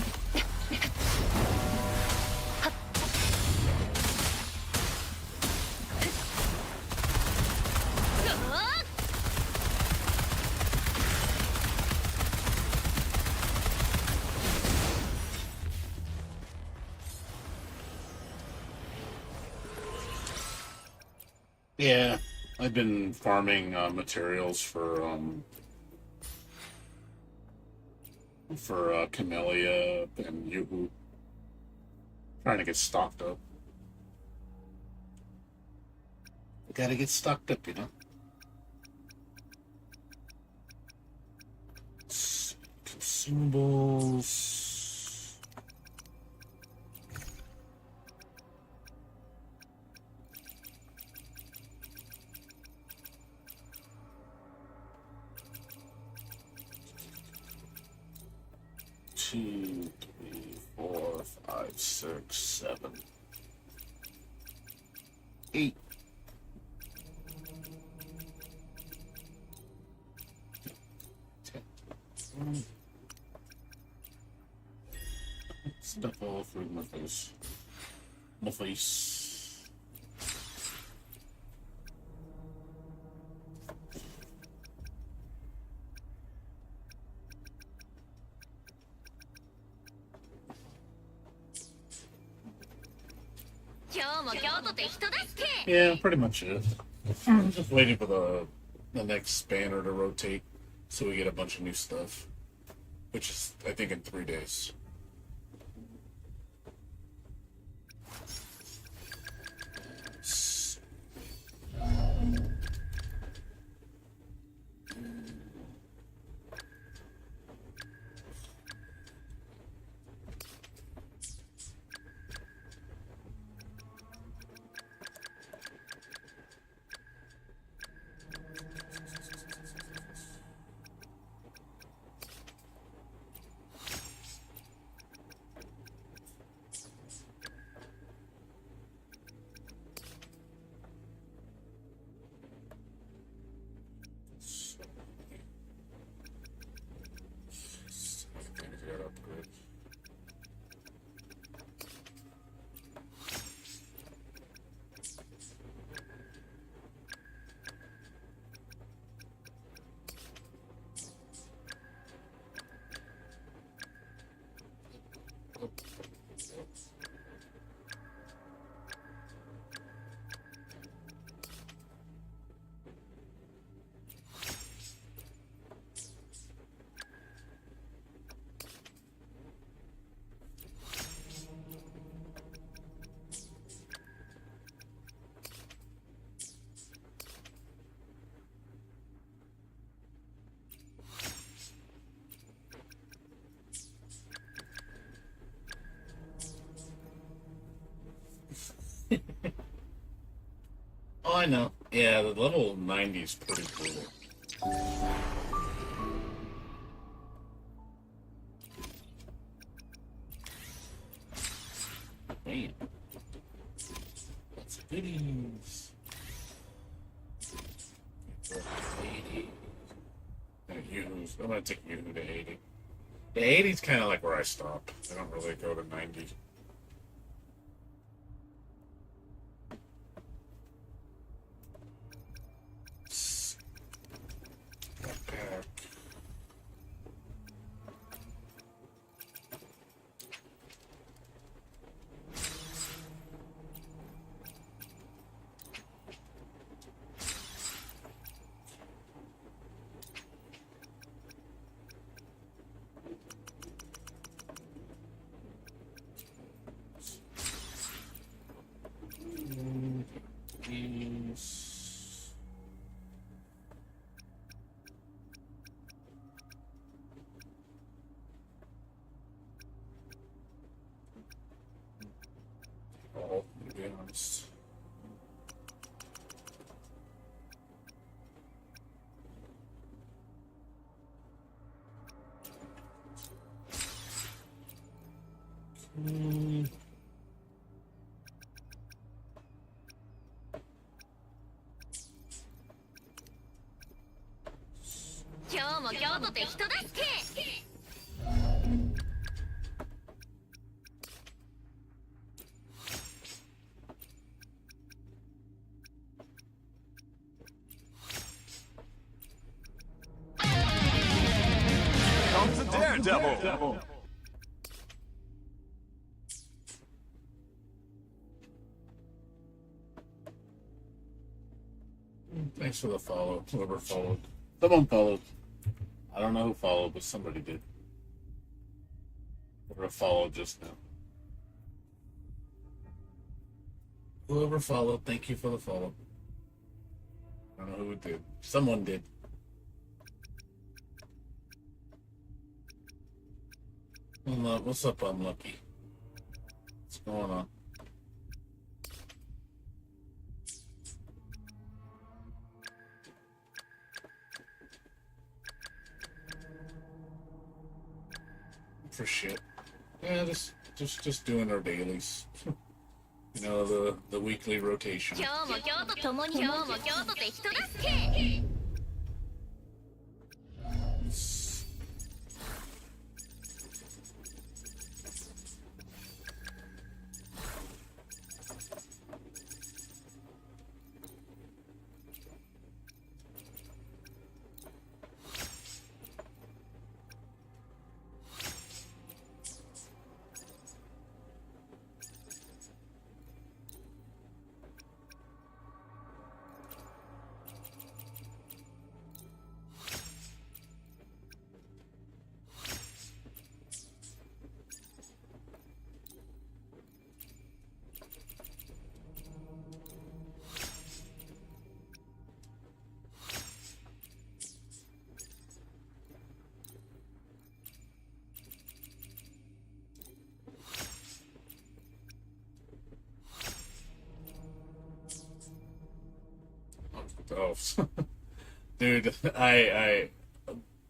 Speaker 5: Yeah, I've been farming materials for Camellia and Yuhu. Trying to get stocked up. Gotta get stocked up, you know. Consumables. Two, three, 4, 5, 6, 7, 8. Stuff all through my face. My face. Yeah, pretty much it. I'm just waiting for the next banner to rotate so we get a bunch of new stuff. Which is, I think, in 3 days. Oh, I know. Yeah, the level 90 is pretty brutal. Man. Lots of goodies. 80. And Yoo-Hoo's. I'm gonna take Yoo-Hoo to 80. The 80's kind of like where I stop. I don't really go to 90. Back. These. Oh, to be honest.
Speaker 2: Comes a daredevil.
Speaker 5: Thanks for the follow. Whoever followed. Someone followed. I don't know who followed, but somebody did. Or a follow just now. Whoever followed, thank you for the follow. I don't know who it did. Someone did. What's up, Unlucky? What's going on? For shit. Yeah, just doing our dailies. You know, the weekly rotation.
Speaker 3: 今日も今日と共に今日も今日とて人助け
Speaker 5: Oh, dude, I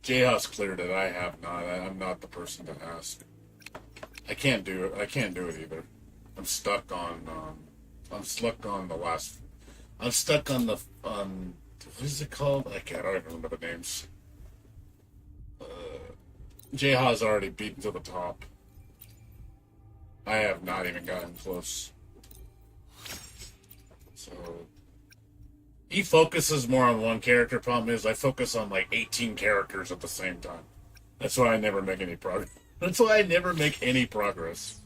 Speaker 5: J-House cleared it. I have not. I'm not the person to ask. I can't do it. I can't do it either. I'm stuck on. I'm stuck on the last. I'm stuck on the. What is it called? I don't even remember the names. J-House already beaten to the top. I have not even gotten close. So. He focuses more on one character. Problem is, I focus on like 18 characters at the same time. That's why I never make any progress. That's why I never make any progress.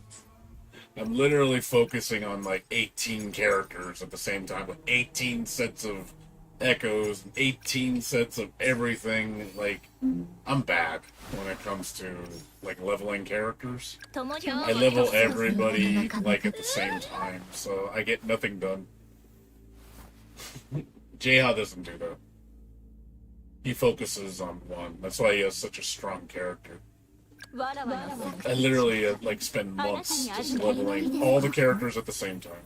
Speaker 5: I'm literally focusing on like 18 characters at the same time with 18 sets of echoes, 18 sets of everything. Like, I'm bad when it comes to like leveling characters. I level everybody like at the same time, so I get nothing done. J-Ha doesn't do that. He focuses on one. That's why he has such a strong character. I literally like spend months just leveling all the characters at the same time.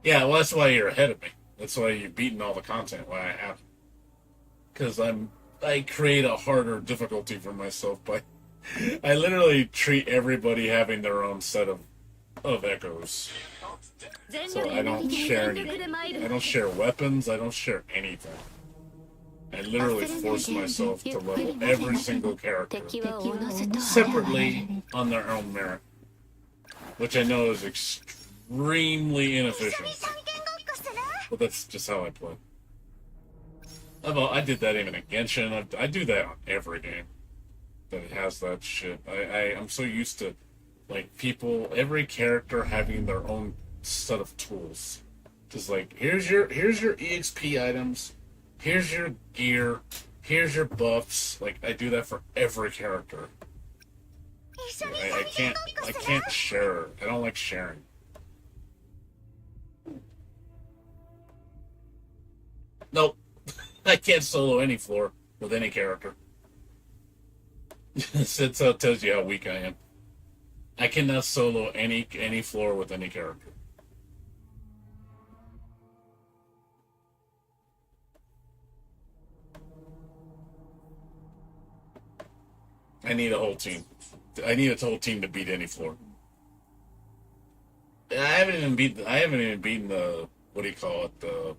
Speaker 5: Yeah, well, that's why you're ahead of me. That's why you've beaten all the content. Why I have, because I'm I create a harder difficulty for myself by I literally treat everybody having their own set of echoes. So I don't share I don't share weapons, I don't share anything. I literally force myself to level every single character separately on their own merit. Which I know is extremely inefficient. But that's just how I play. I did that even in Genshin. I do that on every game that has that shit. I'm so used to, like, every character having their own set of tools. Just like, here's your EXP items, here's your gear, here's your buffs. Like, I do that for every character. I can't share. I don't like sharing. Nope. I can't solo any floor with any character. That's how it tells you how weak I am. I cannot solo any floor with any character. I need a whole team. I need a whole team to beat any floor. I haven't even beaten the, what do you call it, the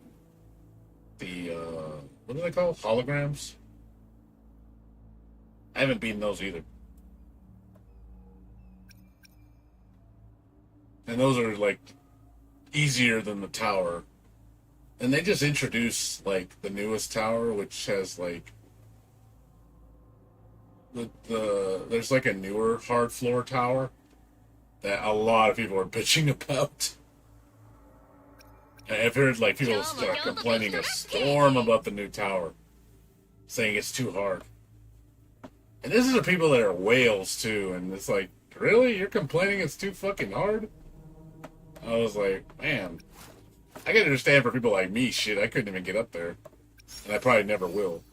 Speaker 5: what do they call it? Holograms? I haven't beaten those either. And those are, like, easier than the tower. And they just introduced, like, the newest tower, which has, like, there's, like, a newer hard floor tower that a lot of people are bitching about. I've heard, like, people start complaining a storm about the new tower, saying it's too hard. And this is the people that are whales, too, and it's like, really? You're complaining it's too fucking hard? I was like, man, I can understand for people like me, shit, I couldn't even get up there. And I probably never will.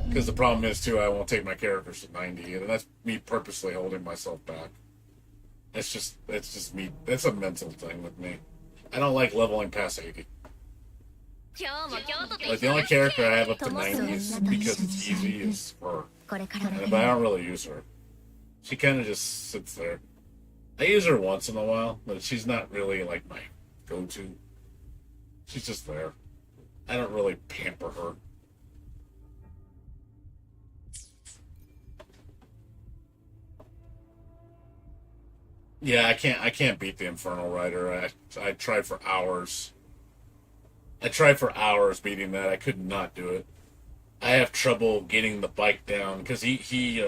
Speaker 5: Because the problem is, too, I won't take my characters to 90, and that's me purposely holding myself back. That's just me. That's a mental thing with me. I don't like leveling past 80. Like, the only character I have up to 90 is because it's easy is her. But I don't really use her. She kind of just sits there. I use her once in a while, but she's not really, like, my go-to. She's just there. I don't really pamper her. Yeah, I can't beat the Infernal Rider. I tried for hours. I tried for hours beating that. I could not do it. I have trouble getting the bike down because he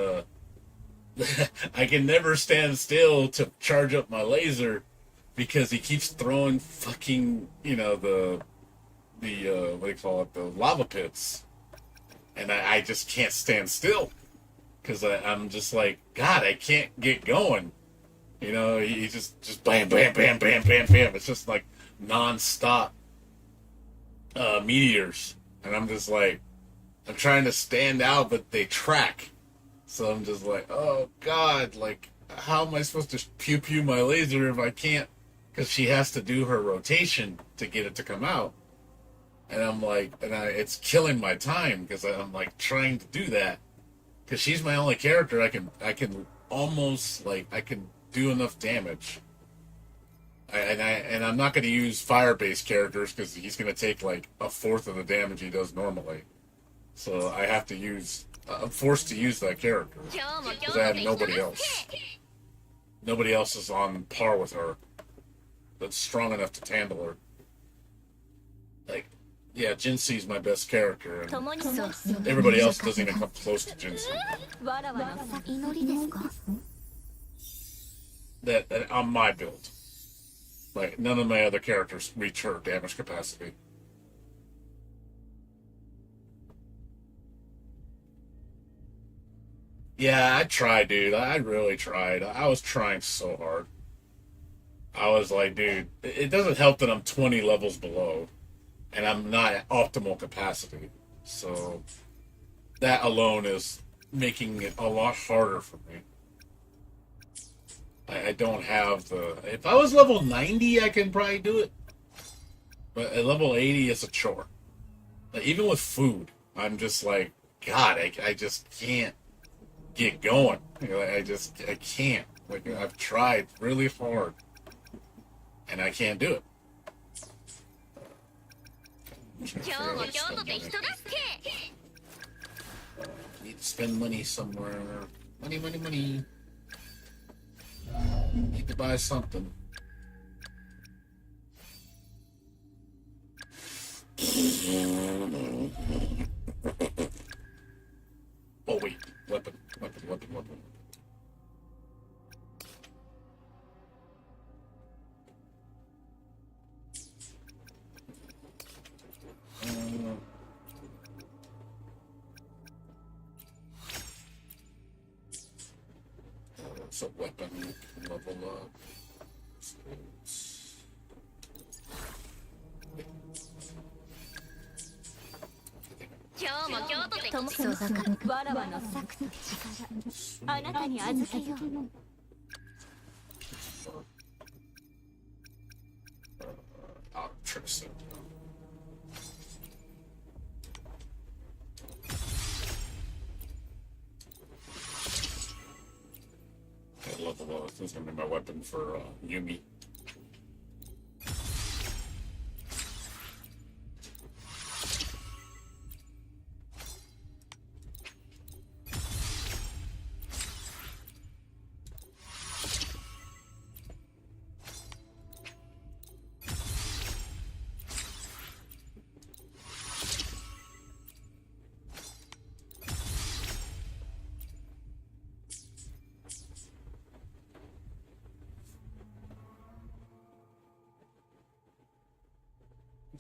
Speaker 5: I can never stand still to charge up my laser because he keeps throwing fucking, the what do you call it, the lava pits. And I just can't stand still because I'm just like, God, I can't get going. He just bam, bam, bam, bam, bam, bam. It's just like non-stop meteors. And I'm just like, I'm trying to stand out, but they track. So I'm just like, oh, God, like, how am I supposed to pew-pew my laser if I can't? Because she has to do her rotation to get it to come out. And I'm like, it's killing my time because I'm, like, trying to do that. Because she's my only character I can almost, like, I can do enough damage. And I'm not going to use fire-based characters because he's going to take like a fourth of the damage he does normally. So I have to use. I'm forced to use that character because I have nobody else. Nobody else is on par with her that's strong enough to handle her. Like, yeah, Jinsee's my best character, and everybody else doesn't even come close to Jinsee. That on my build. Like, none of my other characters reach her damage capacity. Yeah, I tried, dude. I really tried. I was trying so hard. I was like, dude, it doesn't help that I'm 20 levels below, and I'm not at optimal capacity. So, that alone is making it a lot harder for me. I don't have the... If I was level 90, I can probably do it. But at level 80, it's a chore. Like, even with food, I'm just like, God, I just can't get going. You know, I can't. Like, I've tried really hard, and I can't do it.
Speaker 3: 今日も京都で人助け
Speaker 5: Need to spend money somewhere. Money. Need to buy something. Oh wait, weapon. It's a weapon level up. Tristan. Okay, level up. This is gonna be my weapon for Yumi.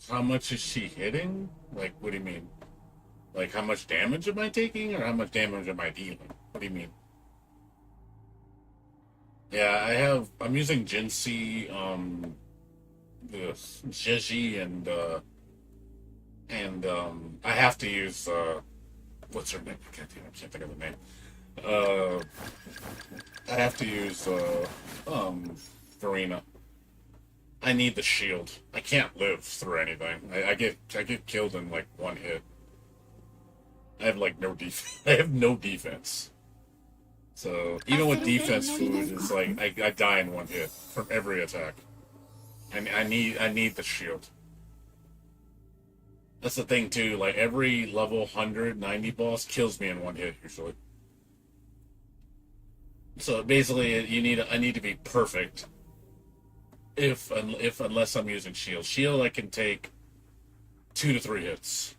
Speaker 5: How much is she hitting? Like, what do you mean? Like, how much damage am I taking, or how much damage am I dealing? What do you mean? Yeah, I'm using Jinsei, Jeji, and I have to use, what's her name? I can't think of the name. I have to use, Farina. I need the shield. I can't live through anything. I get killed in like one hit. I have like no defense. I have no defense. So even with defense food, it's like I die in one hit from every attack. And I need the shield. That's the thing too. Like every level 190 boss kills me in one hit usually. So basically, I need to be perfect. Unless I'm using shield. Shield I can take 2 to 3 hits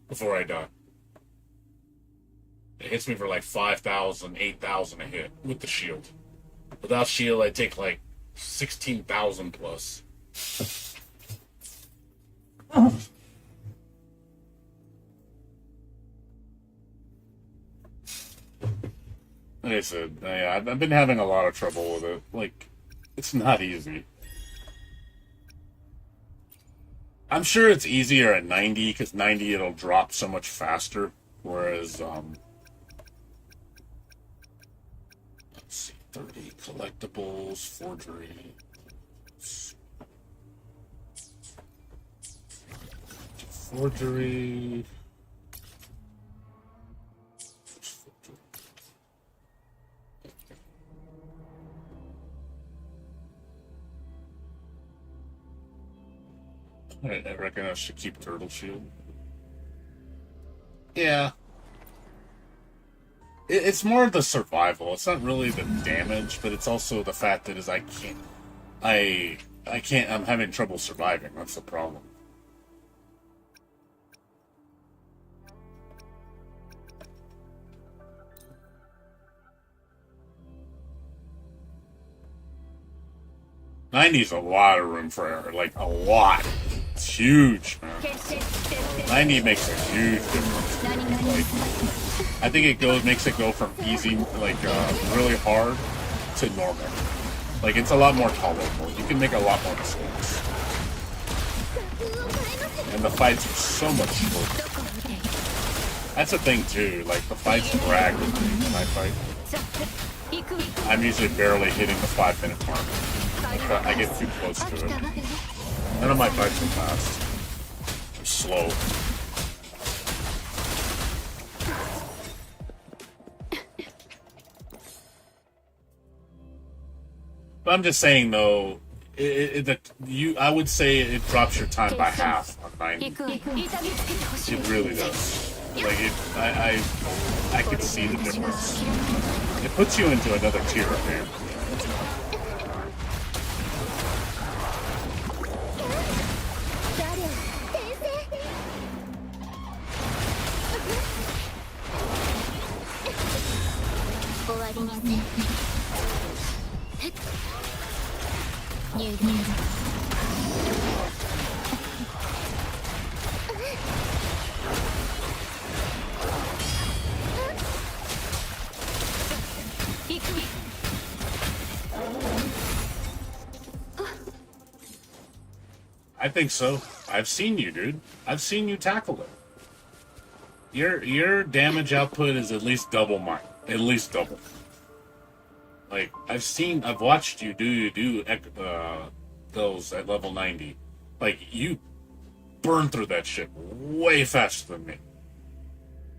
Speaker 5: before I die. It hits me for like 5,000, 8,000 a hit with the shield. Without shield I take like 16,000 plus. Like I said, yeah, I've been having a lot of trouble with it. Like, it's not easy. I'm sure it's easier at 90, because 90 it'll drop so much faster, whereas, let's see, 30 collectibles, forgery. Forgery. I reckon I should keep Turtle Shield. Yeah. It's more the survival. It's not really the damage, but it's also the fact that I'm having trouble surviving. That's the problem. '90's a lot of room for error, like a lot. It's huge, man. 90 makes a huge difference. Like, I think makes it go from easy, like really hard, to normal. Like it's a lot more tolerable. You can make a lot more mistakes, and the fights are so much shorter. That's the thing too. Like the fights drag with me when I fight. I'm usually barely hitting the 5-minute mark. I get too close to it. None of my fights are fast. They're slow. But I'm just saying though, I would say it drops your time by half on 90.
Speaker 3: 行くわよ痛みつけてほしい
Speaker 5: It really does. Like I could see the difference. It puts you into another tier of game.
Speaker 3: 誰先生終わりにせ入力行くわ
Speaker 5: I think so. I've seen you, dude. I've seen you tackle it. Your damage output is at least double mine. At least double. Like I've watched you do those at level 90. Like you burn through that shit way faster than me.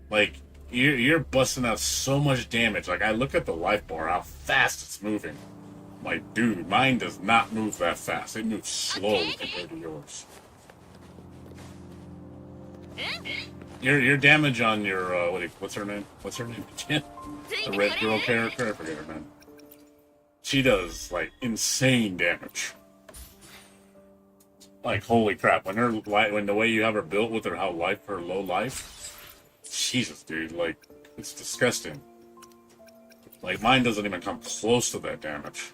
Speaker 5: Like you're busting out so much damage. Like I look at the life bar, how fast it's moving. I'm like, dude, mine does not move that fast. It moves slowly compared to yours. Your damage on your what's her name? What's her name again? The red girl character. I forget her name. She does like insane damage. Like holy crap! When the way you have her built with her her low life, Jesus, dude, like it's disgusting. Like mine doesn't even come close to that damage.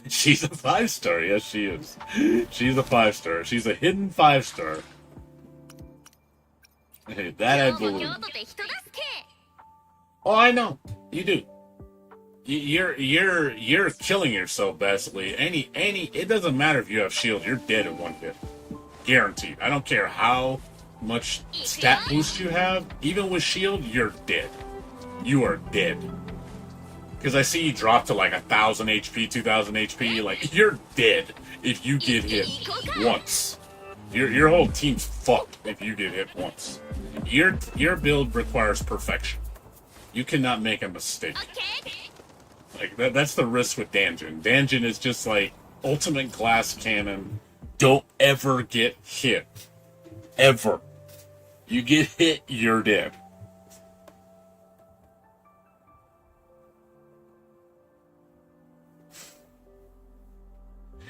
Speaker 5: She's a 5-star. Yes, she is. She's a 5-star. She's a hidden 5-star. Hey, that I believe. Oh, I know. You do. You're killing yourself basically. It doesn't matter if you have shield. You're dead in one hit. Guaranteed. I don't care how much stat boost you have. Even with shield, you're dead. You are dead. Because I see you drop to like 1,000 HP, 2,000 HP. Like, you're dead if you get hit once. Your whole team's fucked if you get hit once. Your build requires perfection. You cannot make a mistake. Like, that's the risk with Danjin. Danjin is just like ultimate glass cannon. Don't ever get hit. Ever. You get hit, you're dead.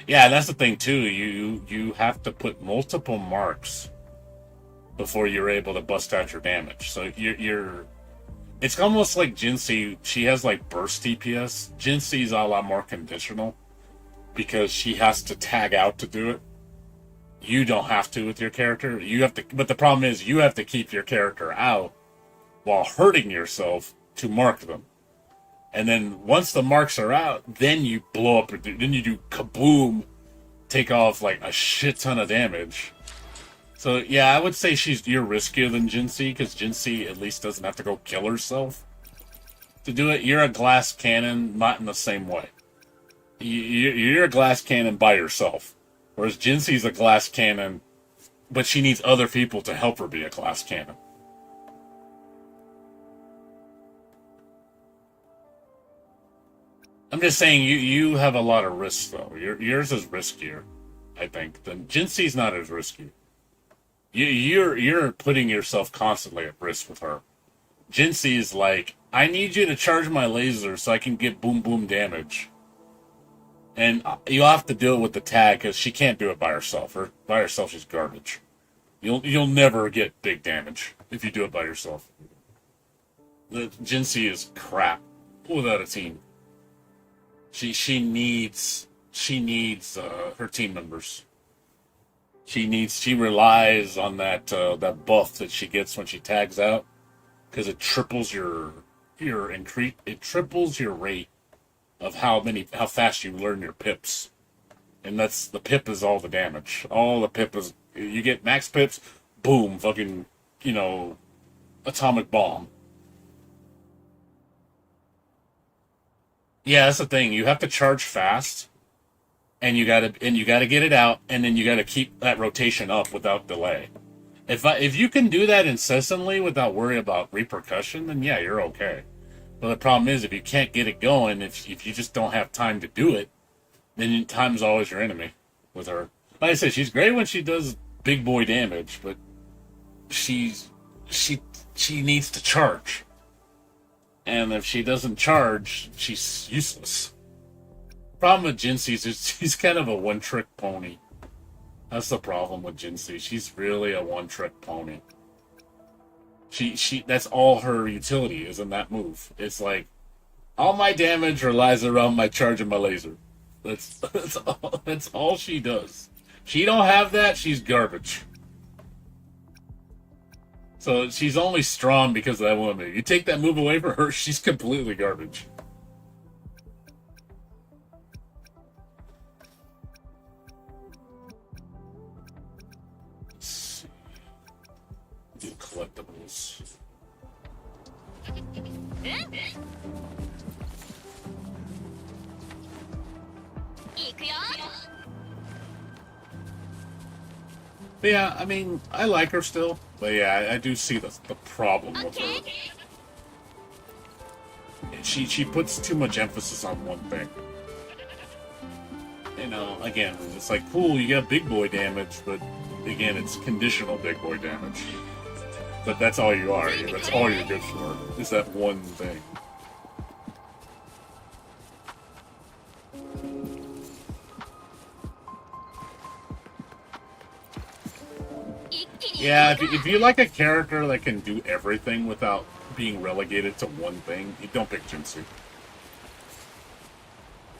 Speaker 5: Yeah, that's the thing too. You have to put multiple marks before you're able to bust out your damage. So you're it's almost like Jinsei. She has like burst DPS. Jinsei's a lot more conditional because she has to tag out to do it. You don't have to with your character. You have to, but the problem is you have to keep your character out while hurting yourself to mark them. And then once the marks are out, then you blow up. Then you do kaboom, take off like a shit ton of damage. So yeah, I would say you're riskier than Jinsei because Jinsei at least doesn't have to go kill herself to do it. You're a glass cannon, not in the same way. You're a glass cannon by yourself, whereas Jinsei's a glass cannon, but she needs other people to help her be a glass cannon. I'm just saying you have a lot of risks though. Yours is riskier, I think. Than Jinsei's not as risky. You're putting yourself constantly at risk with her. Jinsei's like, I need you to charge my laser so I can get boom boom damage. And you'll have to do it with the tag because she can't do it by herself. Or by herself she's garbage. You'll never get big damage if you do it by yourself. The Jinsei is crap without a team. She needs her team members. She relies on that buff that she gets when she tags out, because it triples your rate of how fast you learn your pips, and the pip is all the damage. All the pip is you get max pips, boom, fucking atomic bomb. Yeah, that's the thing. You have to charge fast, and you gotta get it out, and then you gotta keep that rotation up without delay. If you can do that incessantly without worry about repercussion, then yeah, you're okay. But the problem is, if you can't get it going, if you just don't have time to do it, then time's always your enemy with her. Like I said, she's great when she does big boy damage, but she's she needs to charge. And if she doesn't charge, she's useless. Problem with Jinsei is she's kind of a one-trick pony. That's the problem with Jinsei. She's really a one-trick pony. She that's all her utility is in that move. It's like all my damage relies around my charge and my laser. That's all she does. She don't have that, she's garbage. So she's only strong because of that woman. You take that move away from her, she's completely garbage. Let's see. Do collectibles.
Speaker 3: いくよ
Speaker 5: But yeah, I mean, I like her still. But yeah, I do see the problem with her. She puts too much emphasis on one thing. You know, again, it's like, cool, you got big boy damage, but again, it's conditional big boy damage. But that's all you are. That's all you're good for, is that one thing. Yeah, if you like a character that can do everything without being relegated to one thing, you don't pick Jinsei.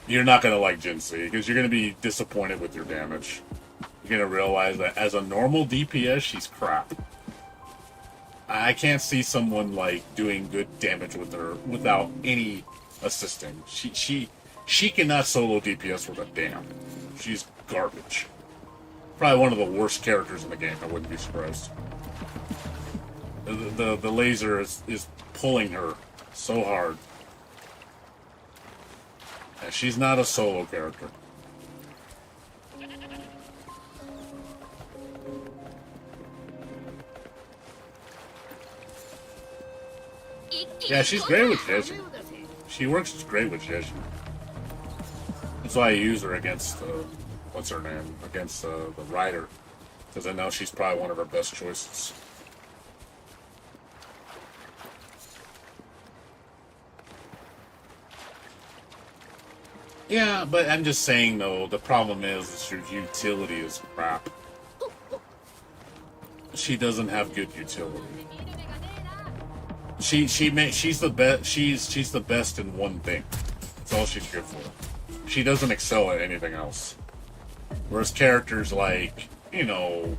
Speaker 5: You're not going to like Jinsei, because you're going to be disappointed with your damage. You're going to realize that as a normal DPS, she's crap. I can't see someone, like, doing good damage with her without any assisting. She cannot solo DPS with a damn. She's garbage. Probably one of the worst characters in the game, I wouldn't be surprised. The laser is pulling her so hard. Yeah, she's not a solo character. Yeah, she's great with Jeju. She works great with Jeju. That's why I use her against, what's her name? Against the Rider. Because I know she's probably one of her best choices. Yeah, but I'm just saying, though, the problem is your utility is crap. She doesn't have good utility. She's the best. She's the best in one thing. That's all she's good for. She doesn't excel at anything else. Whereas characters like, you know,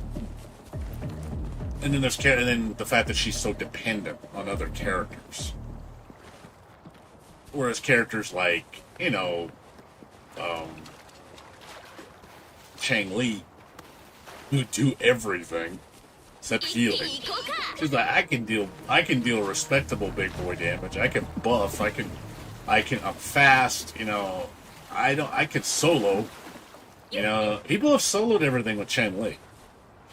Speaker 5: and then the fact that she's so dependent on other characters. Whereas characters like, you know, Chang Li, who do everything except healing. She's like, I can deal respectable big boy damage. I can buff. I'm fast. You know, I could solo. You know, people have soloed everything with Chang Li.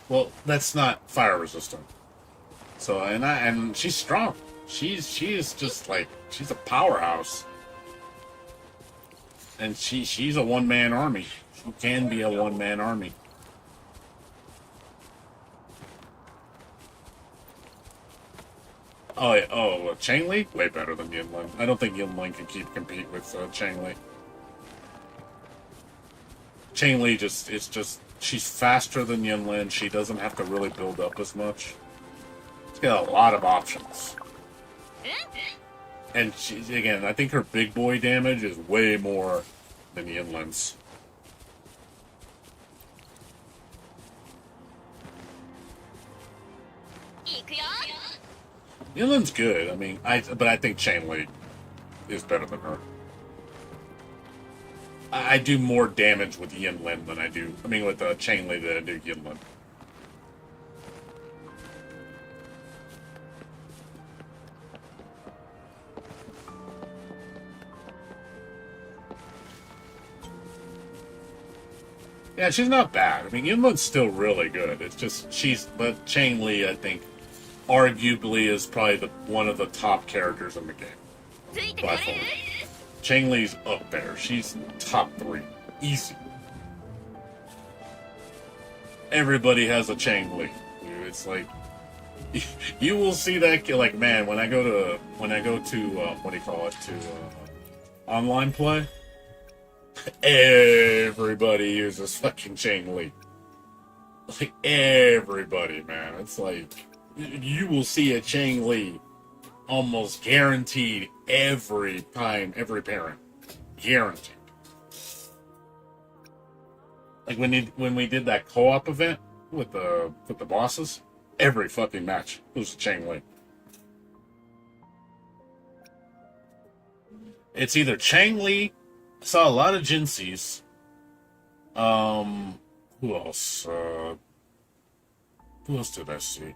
Speaker 5: Well, that's not fire resistant. So, and she's strong. She's just like, she's a powerhouse. And she's a one-man army. She can be a one-man army. Oh, yeah, Chang Li? Way better than Yinlin. I don't think Yinlin can compete with Chang Li. Chang Li she's faster than Yinlin. She doesn't have to really build up as much. She's got a lot of options. And again, I think her big boy damage is way more than Yinlin's. Yinlin's good. I mean, but I think Chang Li is better than her. I do more damage with Yinlin than I do. I mean, with Chang Li than I do Yinlin. Yeah, she's not bad. I mean, Yunlun's still really good. It's just but Chang Li, I think, arguably is probably one of the top characters in the game.
Speaker 3: ついてこ
Speaker 5: By
Speaker 3: れ
Speaker 5: far. Chang Li's up there. She's top 3. Easy. Everybody has a Chang Li. It's like you will see that like, man, when I go to what do you call it, to online play, everybody uses fucking Chang Li. Like everybody, man. It's like you will see a Chang Li almost guaranteed every time, every parent. Guaranteed. Like when we did that co-op event with the bosses, every fucking match was Chang Li. It's either Chang Li. I saw a lot of Jinsees. Who else? Who else did I see? I'm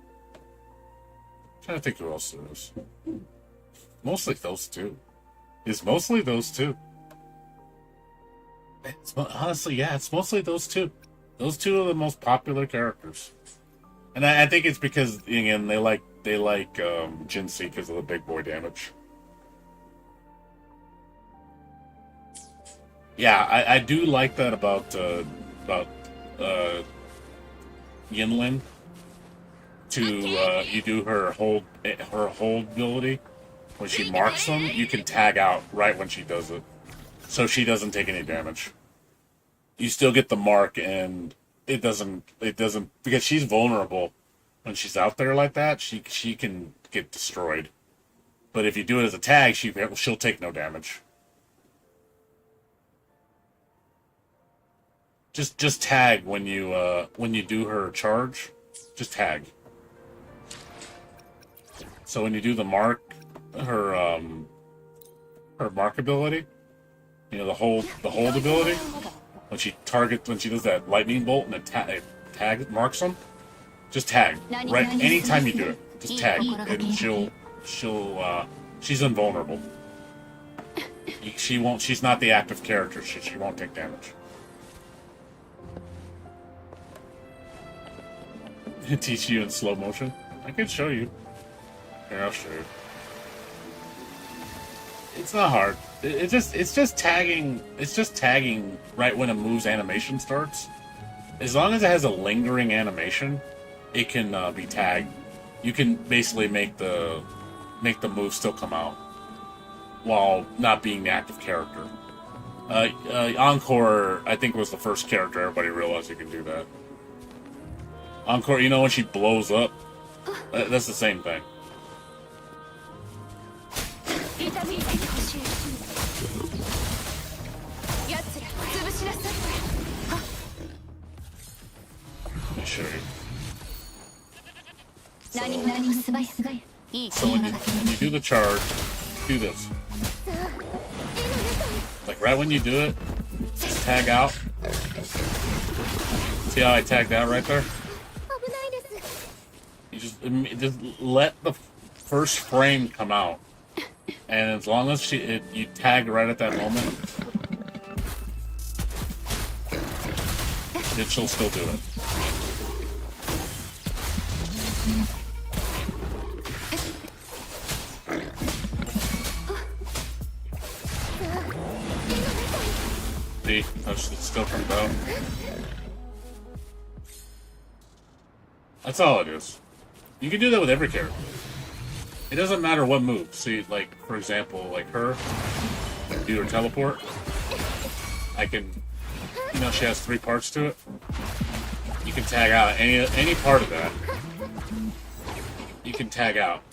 Speaker 5: trying to think who else there is. Mostly those two. It's mostly those two. Honestly, yeah, it's mostly those two. Those two are the most popular characters, and I think it's because again they like Jinsei because of the big boy damage. Yeah, I do like that about Yinlin. You do her hold ability when she marks them. You can tag out right when she does it, so she doesn't take any damage. You still get the mark, and it doesn't because she's vulnerable when she's out there like that. She can get destroyed, but if you do it as a tag, she'll take no damage. Just tag when you do her charge. Just tag. So when you do the mark, her mark ability, the hold ability. When she does that lightning bolt and it marks them, just tag. Right, anytime you do it, just tag, and she's invulnerable. She's not the active character. She won't take damage. Teach you in slow motion. I can show you. Here, I'll show you. It's not hard. It's just tagging. It's just tagging right when a move's animation starts. As long as it has a lingering animation, it can be tagged. You can basically make the move still come out while not being the active character. Encore, I think, was the first character everybody realized you can do that. Encore, when she blows up, that's the same thing. Let me show you. So when you do the charge, do this. Like right when you do it, just tag out. See how I tagged out right there? You just let the first frame come out, and as long as you tag right at that moment, she'll still do it. See, it still comes out. That's all it is. You can do that with every character. It doesn't matter what move. See, like, for example, like her, do her teleport. I can, she has 3 parts to it. You can tag out any part of that. You can tag out.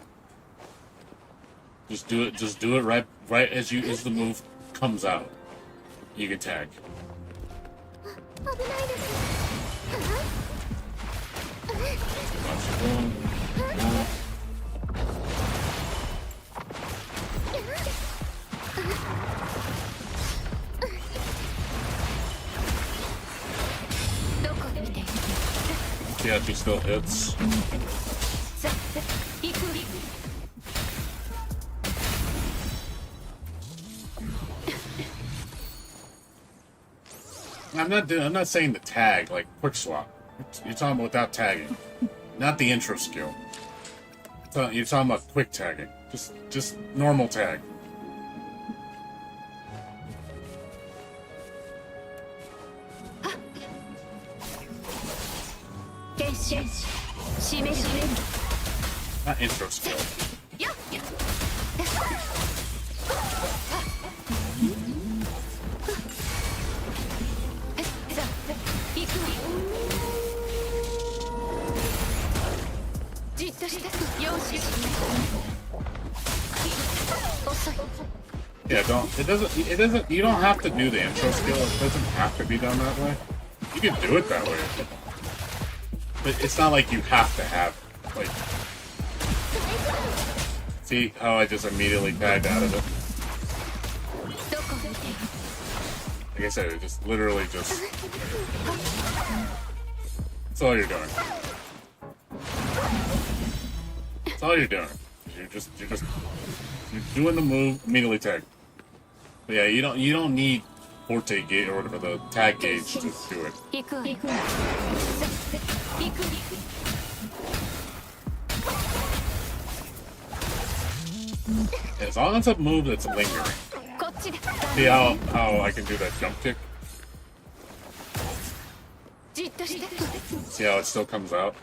Speaker 5: Just do it right as the move comes out. You can tag. Yeah, she still hits. I'm not saying the tag like quick swap. You're talking about without tagging, not the intro skill. You're talking about quick tagging, just normal tag.
Speaker 6: 剣士締める
Speaker 5: Not intro skill.
Speaker 6: よっさあ行くじっとしてよし遅い
Speaker 5: Yeah, it doesn't, you don't have to do the intro skill. It doesn't have to be done that way. You can do it that way. But it's not like you have to have it. Like, see how I just immediately tagged out of it?
Speaker 6: どこ見て
Speaker 5: Like I said, it just literally just... That's all you're doing. That's all you're doing. You're doing the move, immediately tag. But yeah, you don't need forte gauge or whatever the tag gauge to do it.
Speaker 6: 行くわ行く行く
Speaker 5: As long as it's a move that's lingering.
Speaker 6: こっちだ
Speaker 5: See how I can do that jump kick?
Speaker 6: じっとして
Speaker 5: See how it still comes out?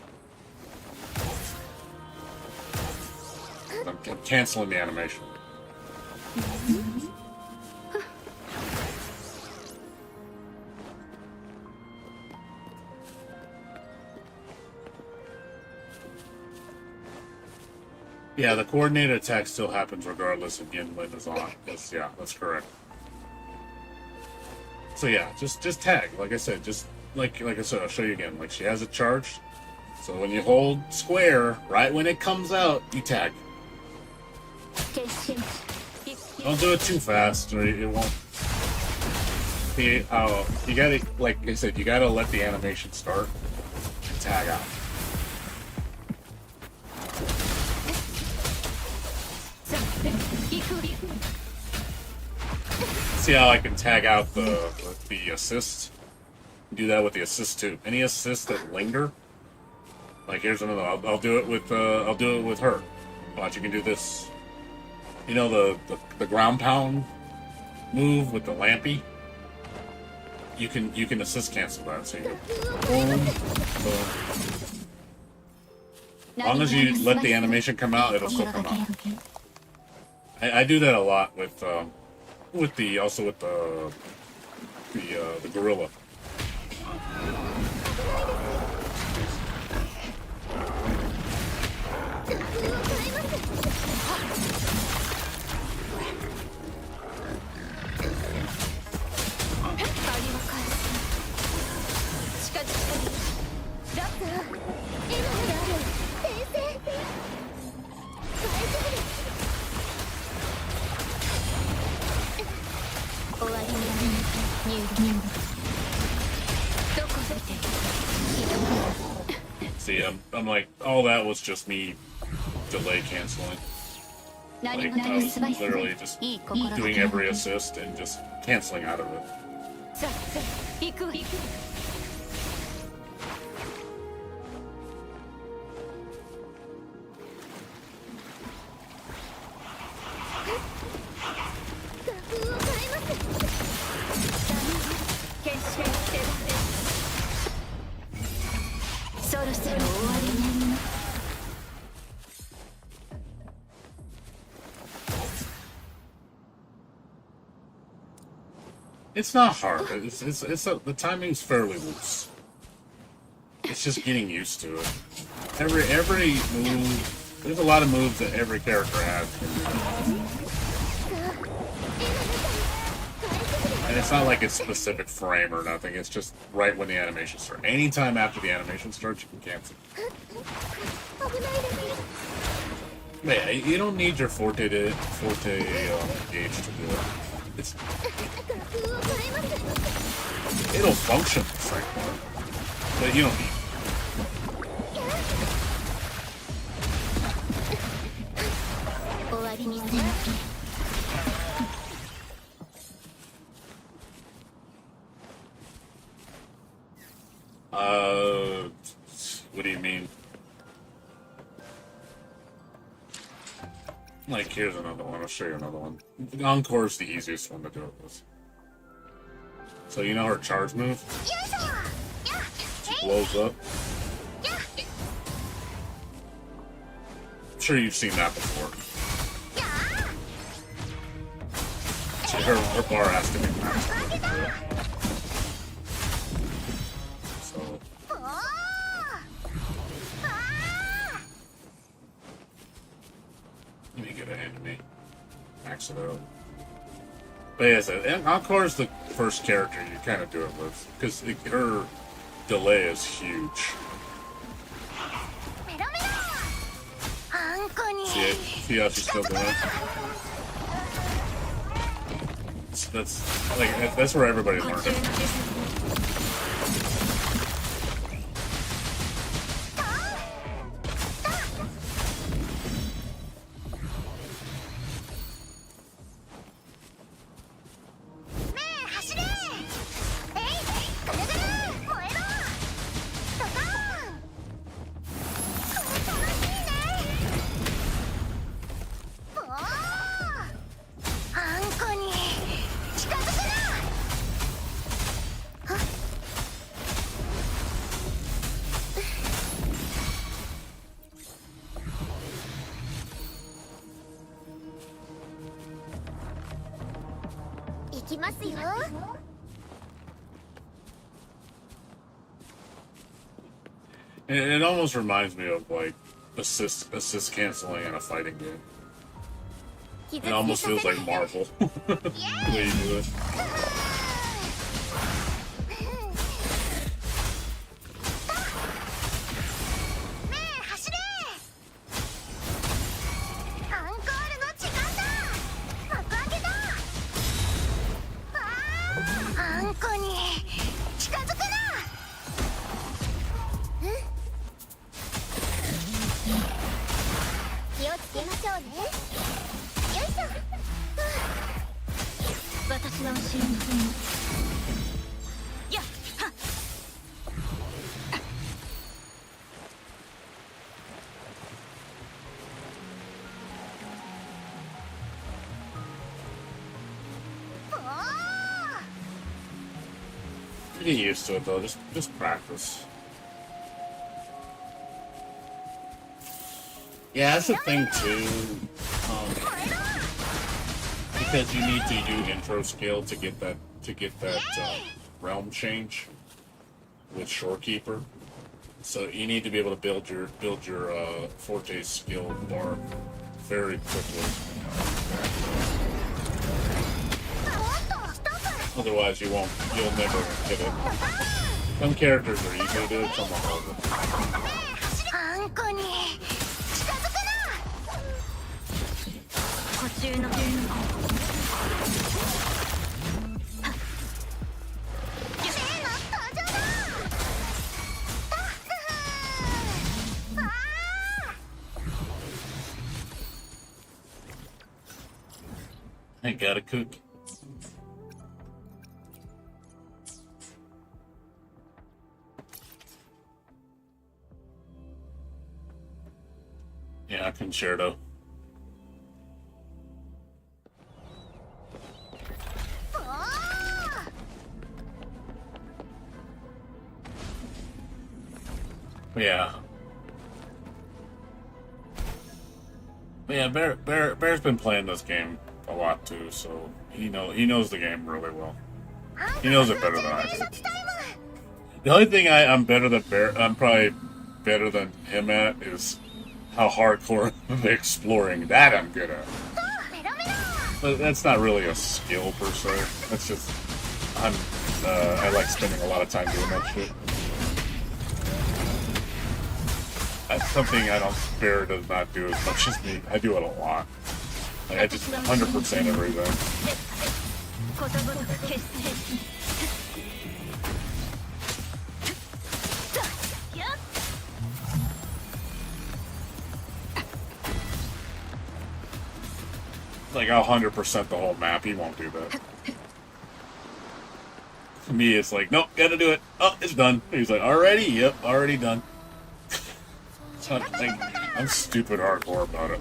Speaker 5: I'm canceling the animation. Yeah, the coordinated attack still happens regardless if Yinlin is on. Yeah, that's correct. So yeah, just tag. Like I said, just like I said, I'll show you again. Like she has it charged. So when you hold square, right when it comes out, you tag.
Speaker 6: 剣士
Speaker 5: Don't do it too fast, or it won't. See how you gotta, like I said, you gotta let the animation start and tag out.
Speaker 6: さあ行く
Speaker 5: See how I can tag out the assist? Do that with the assist too. Any assists that linger. Like here's another. I'll do it with her. Watch, you can do this. You know the ground pound move with the lampy. You can assist cancel that. So you go boom, boom. As long as you let the animation come out, it'll still come out. I do that a lot with the gorilla. See, I'm like, all that was just me delay canceling. Like, I was literally just doing every assist and just canceling out of it.
Speaker 6: さあさあ行くわ そろそろ終わりになります
Speaker 5: It's not hard. The timing's fairly loose. It's just getting used to it. Every move, there's a lot of moves that every character has. And it's not like it's specific frame or nothing. It's just right when the animation starts. Anytime after the animation starts, you can cancel. But yeah, you don't need your forte gauge to do it. It'll function the same way, but you don't need it.
Speaker 6: 終わりにする
Speaker 5: Yeah, What do you mean? Like, here's another one. I'll show you another one. Encore is the easiest one to do it with. So you know her charge move? She blows up. I'm sure you've seen that before. So her bar has to be maxed. So let me get a hand to me. Max it out. But yeah, so, and Encore is the first character you kind of do it with, because her delay is huge. See how she's still doing it? That's where everybody learned it. It almost reminds me of like assist canceling in a fighting game. It almost feels like Marvel the way you do it. Get used to it though, just practice. Yeah, that's the thing too. Because you need to do intro skill to get that realm change with Shorekeeper. So you need to be able to build your Forte skill bar very quickly. Otherwise, you'll never get it. Some characters are easy to do, some are harder. I gotta cook. Yeah, Concerto. Yeah. But yeah, Bear's been playing this game a lot too, so he knows the game really well. He knows it better than I do. The only thing I'm probably better than him at is how hardcore the exploring. That I'm good at. But that's not really a skill per se. That's just I like spending a lot of time doing that shit. That's something Bear does not do as much as me. I do it a lot. Like I just 100% everything. Like I'll 100% the whole map. He won't do that. Me, it's like, nope, gotta do it. Oh, it's done. He's like, already? Yep, already done. So, like, I'm stupid hardcore about it.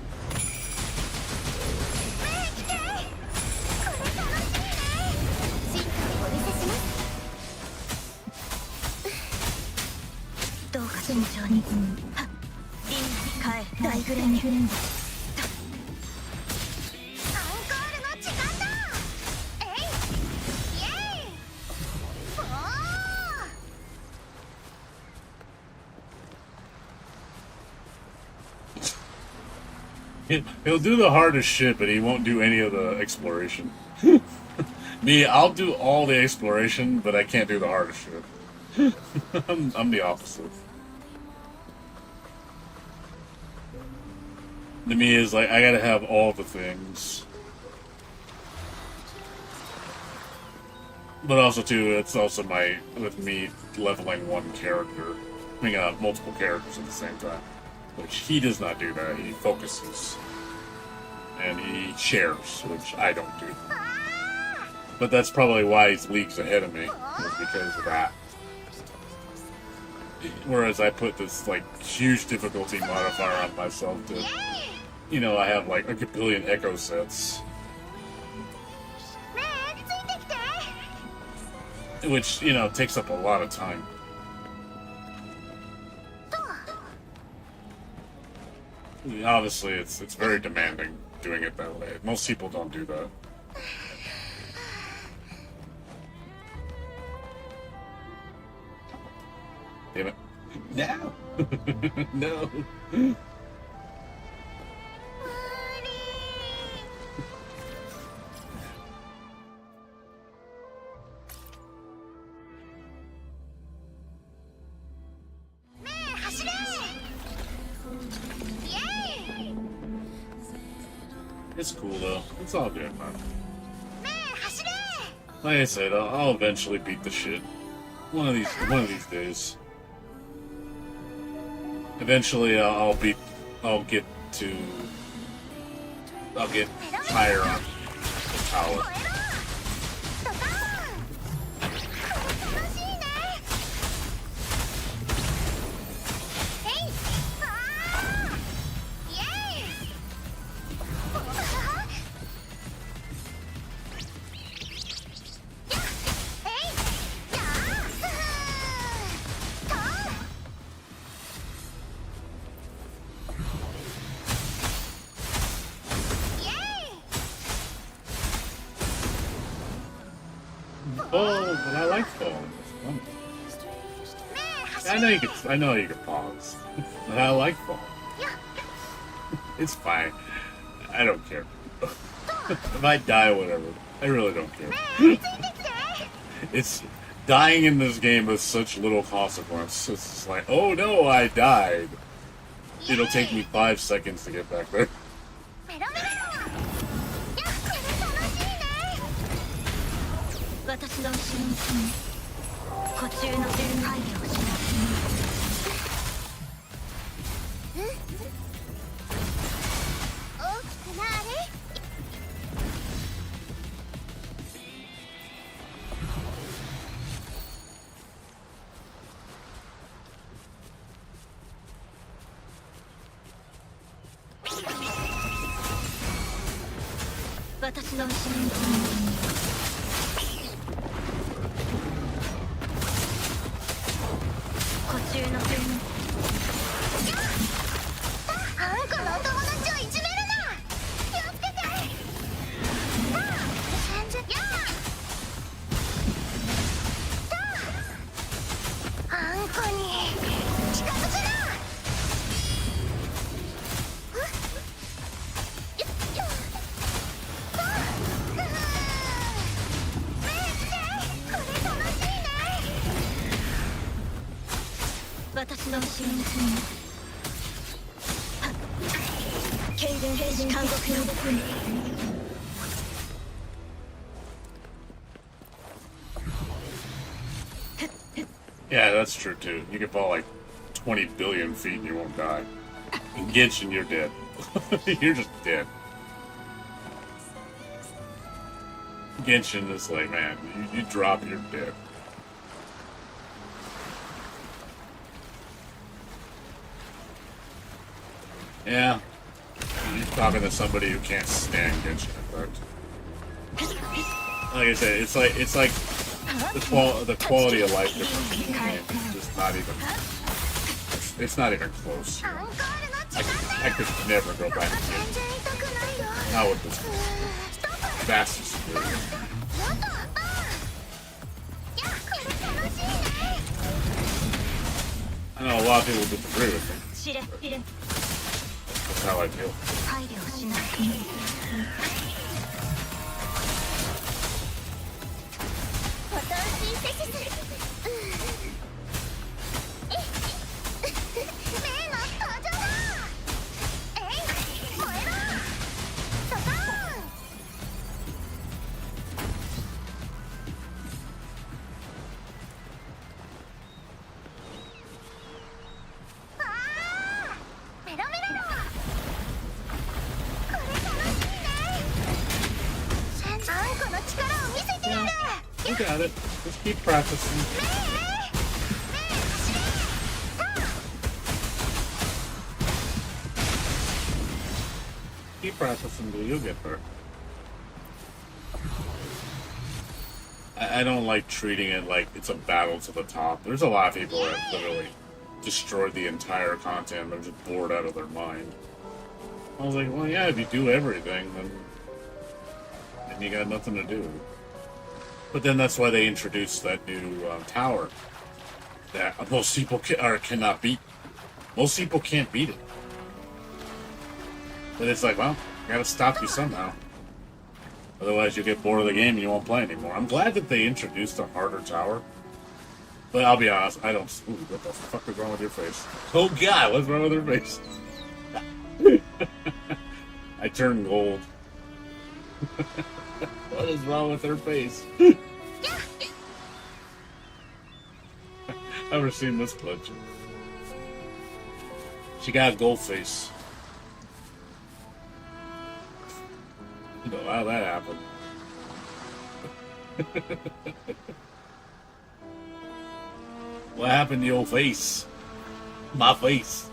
Speaker 5: He'll do the hardest shit, but he won't do any of the exploration. Me, I'll do all the exploration, but I can't do the hardest shit. I'm the opposite. To me, is like, I gotta have all the things. But also, too, it's also with me leveling one character. I mean, multiple characters at the same time. Which he does not do that. He focuses. And he shares, which I don't do. But that's probably why he's leagues ahead of me, is because of that. Whereas I put this, like, huge difficulty modifier on myself to, you know, I have, like, a gazillion echo sets. Which, you know, takes up a lot of time. Obviously, it's very demanding doing it that way. Most people don't do that. Damn it. No! No! It's cool though. It's all good, man. Like I said, I'll eventually beat the shit. One of these days. Eventually, I'll get higher on the tower. Oh, but I like falling. I know you can pause, but I like falling. It's fine. I don't care. If I die, whatever. I really don't care. It's dying in this game with such little consequence. It's just like, oh no, I died. It'll take me 5 seconds to get back there.
Speaker 6: 私の後ろに住み途中の配慮をしない大きくなれ 私の後ろに住み 私の後ろに住み軽減兵士監獄の
Speaker 5: Yeah, that's true too. You can fall like 20 billion feet and you won't die. In Genshin, you're dead. You're just dead. Genshin is like, man, you drop, you're dead. Yeah. You're talking to somebody who can't stand Genshin Impact. Like I said, it's like the quality of life difference in the game is just not even. It's not even close. I could never go back to Genshin. Not with this vastly superior. I know a lot of people disagree with me. That's how I feel.
Speaker 3: メロメロだ。これ楽しいね。あんこの力を見せてやる。
Speaker 5: You got it. Just keep practicing. Keep practicing, dude. You'll get there. I don't like treating it like it's a battle to the top. There's a lot of people that literally destroyed the entire content. They're just bored out of their mind. I was like, well, yeah, if you do everything, then you got nothing to do. But then that's why they introduced that new tower that most people cannot beat. Most people can't beat it. But it's like, well, gotta stop you somehow. Otherwise, you'll get bored of the game and you won't play anymore. I'm glad that they introduced a harder tower. But I'll be honest, I don't. Ooh, what the fuck is wrong with your face? Oh God, what's wrong with her face? I turned gold. What is wrong with her face? I've never seen this glitch. She got a gold face. You know how that happened. What happened to your face? My face.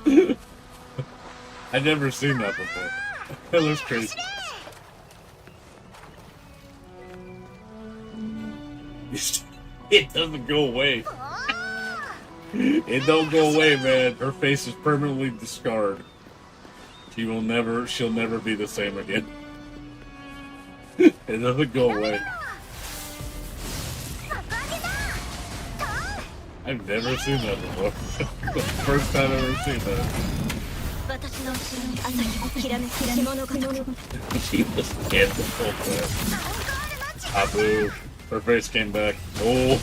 Speaker 5: I've never seen that before. That looks crazy. It doesn't go away. It don't go away, man. Her face is permanently discarded. She'll never be the same again. It doesn't go away. I've never seen that before. The first time I've ever seen that. She was dead the whole time. Abu. Her face came back. Oh,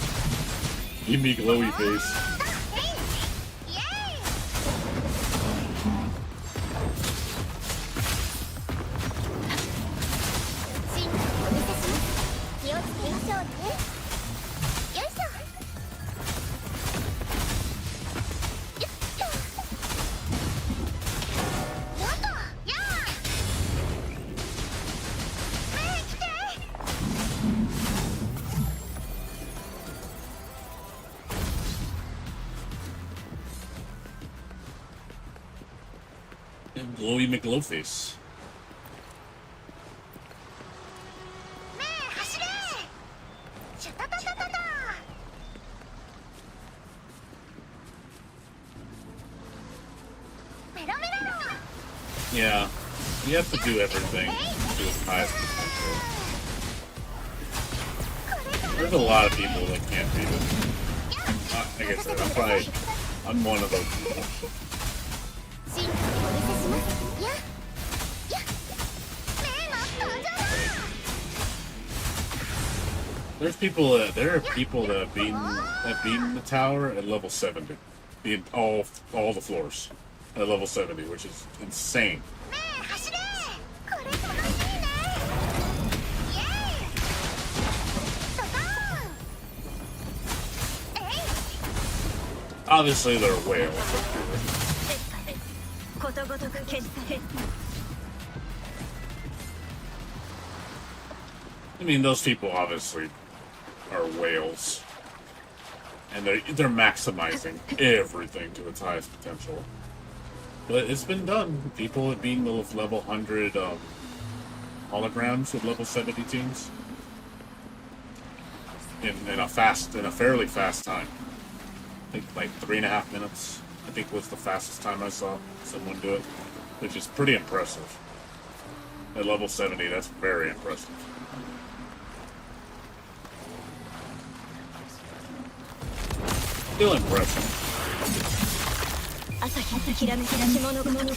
Speaker 5: give me glowy face. Glowy McGlowface. Yeah, you have to do everything to its highest potential. There's a lot of people that can't beat it. Like I said, I'm one of those people. There are people that have beaten the tower at level 70, all the floors at level 70, which is insane. Obviously, they're whales. I mean, those people obviously are whales, and they're maximizing everything to its highest potential. But it's been done. People have beaten those level 100 holograms with level 70 teams in a fairly fast time. I think like 3.5 minutes. I think was the fastest time I saw someone do it, which is pretty impressive. At level 70, that's very impressive. Still impressive.
Speaker 3: 朝日のきらめきなし物語アンコールの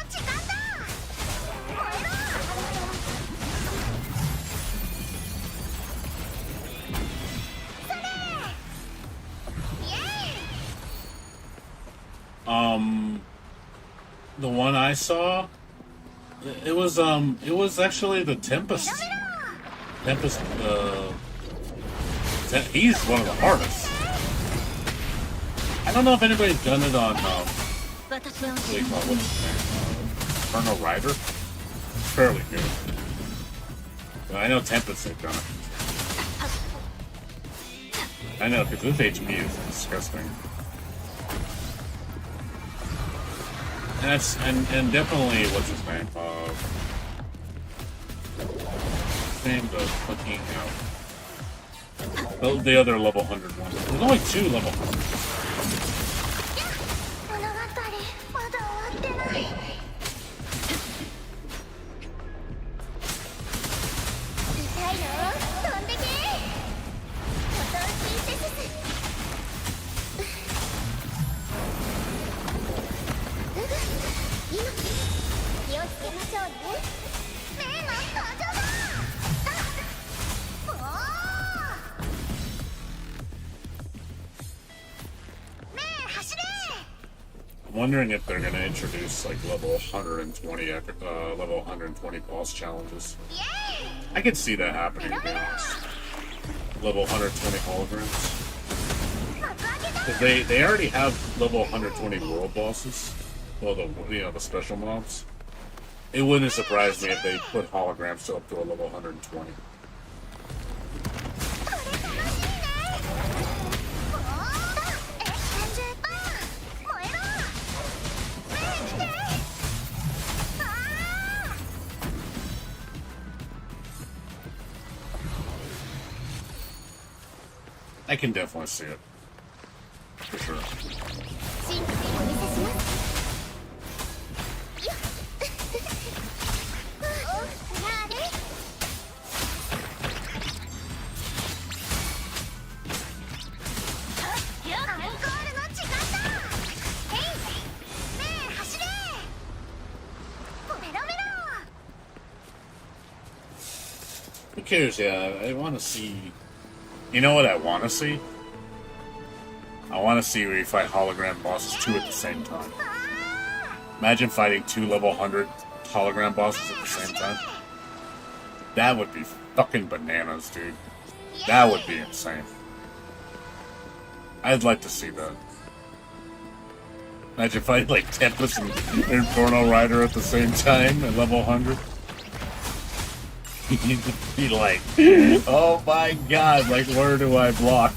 Speaker 3: 時間だ燃えろそれイエーイ
Speaker 5: The one I saw, it was actually the Tempest. Tempest, he's one of the hardest. I don't know if anybody's done it on, what do they call it? What's his name? Infernal Rider? It's fairly good. But I know Tempest have done it. I know, because this HP is disgusting. And that's, and definitely, what's his name? His name, the fucking, the other level 100 one. There's only 2 level 100.
Speaker 3: 物語まだ終わってない痛いよ飛んでけおとしいせせせ今気をつけましょうねメイの登場だおーメイ走れ
Speaker 5: I'm wondering if they're gonna introduce like level 120, level 120 boss challenges. I could see that happening, to be honest. Level 120 holograms. Because they already have level 120 world bosses. Well, the special mobs. It wouldn't surprise me if they put holograms to up to a level 120. I can definitely see it. For sure.
Speaker 3: 進化をお見せしますよっおやれアンコールの時間だヘイメイ走れメロメロ
Speaker 5: Who cares? Yeah, I want to see. You know what I want to see? I want to see where you fight hologram bosses 2 at the same time. Imagine fighting 2 level 100 hologram bosses at the same time. That would be fucking bananas, dude. That would be insane. I'd like to see that. Imagine fighting like Tempest and Infernal Rider at the same time at level 100. You'd be like, oh my god, like where do I block?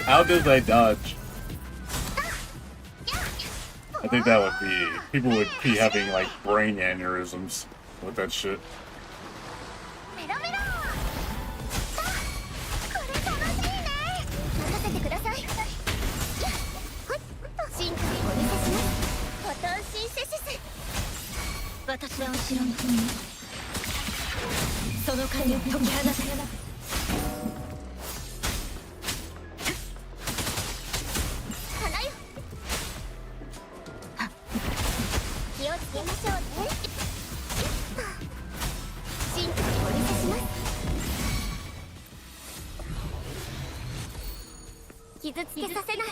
Speaker 5: How did I dodge? I think that would be, people would be having like brain aneurysms with that shit.
Speaker 3: メロメロこれ楽しいね任せてください進化をお見せしますおとしいせせせ
Speaker 6: 私は後ろに踏みその影を解き放つ
Speaker 3: 花よ気をつけましょうね進化をお見せします傷つけさせない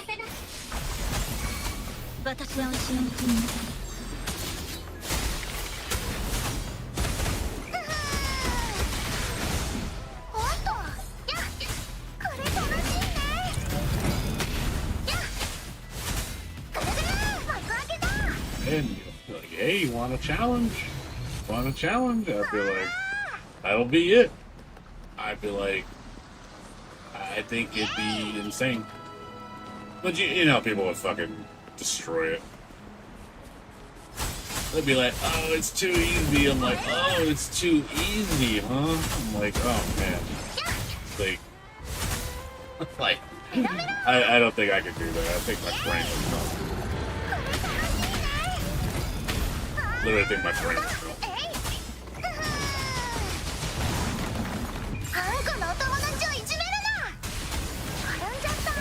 Speaker 6: 私は後ろに踏み
Speaker 3: おっとやこれ楽しいねやこれで幕開けだ
Speaker 5: And you're like, hey, you want a challenge? Want a challenge? I'd be like, that'll be it. I'd be like, I think it'd be insane. But you know, people would fucking destroy it. They'd be like, oh, it's too easy. I'm like, oh, it's too easy, huh? I'm like, oh, man. Like, like I don't think I could do that. I think my brain would go. Literally think my brain would go.
Speaker 3: あんこのお友達をいじめるな。転んじゃった。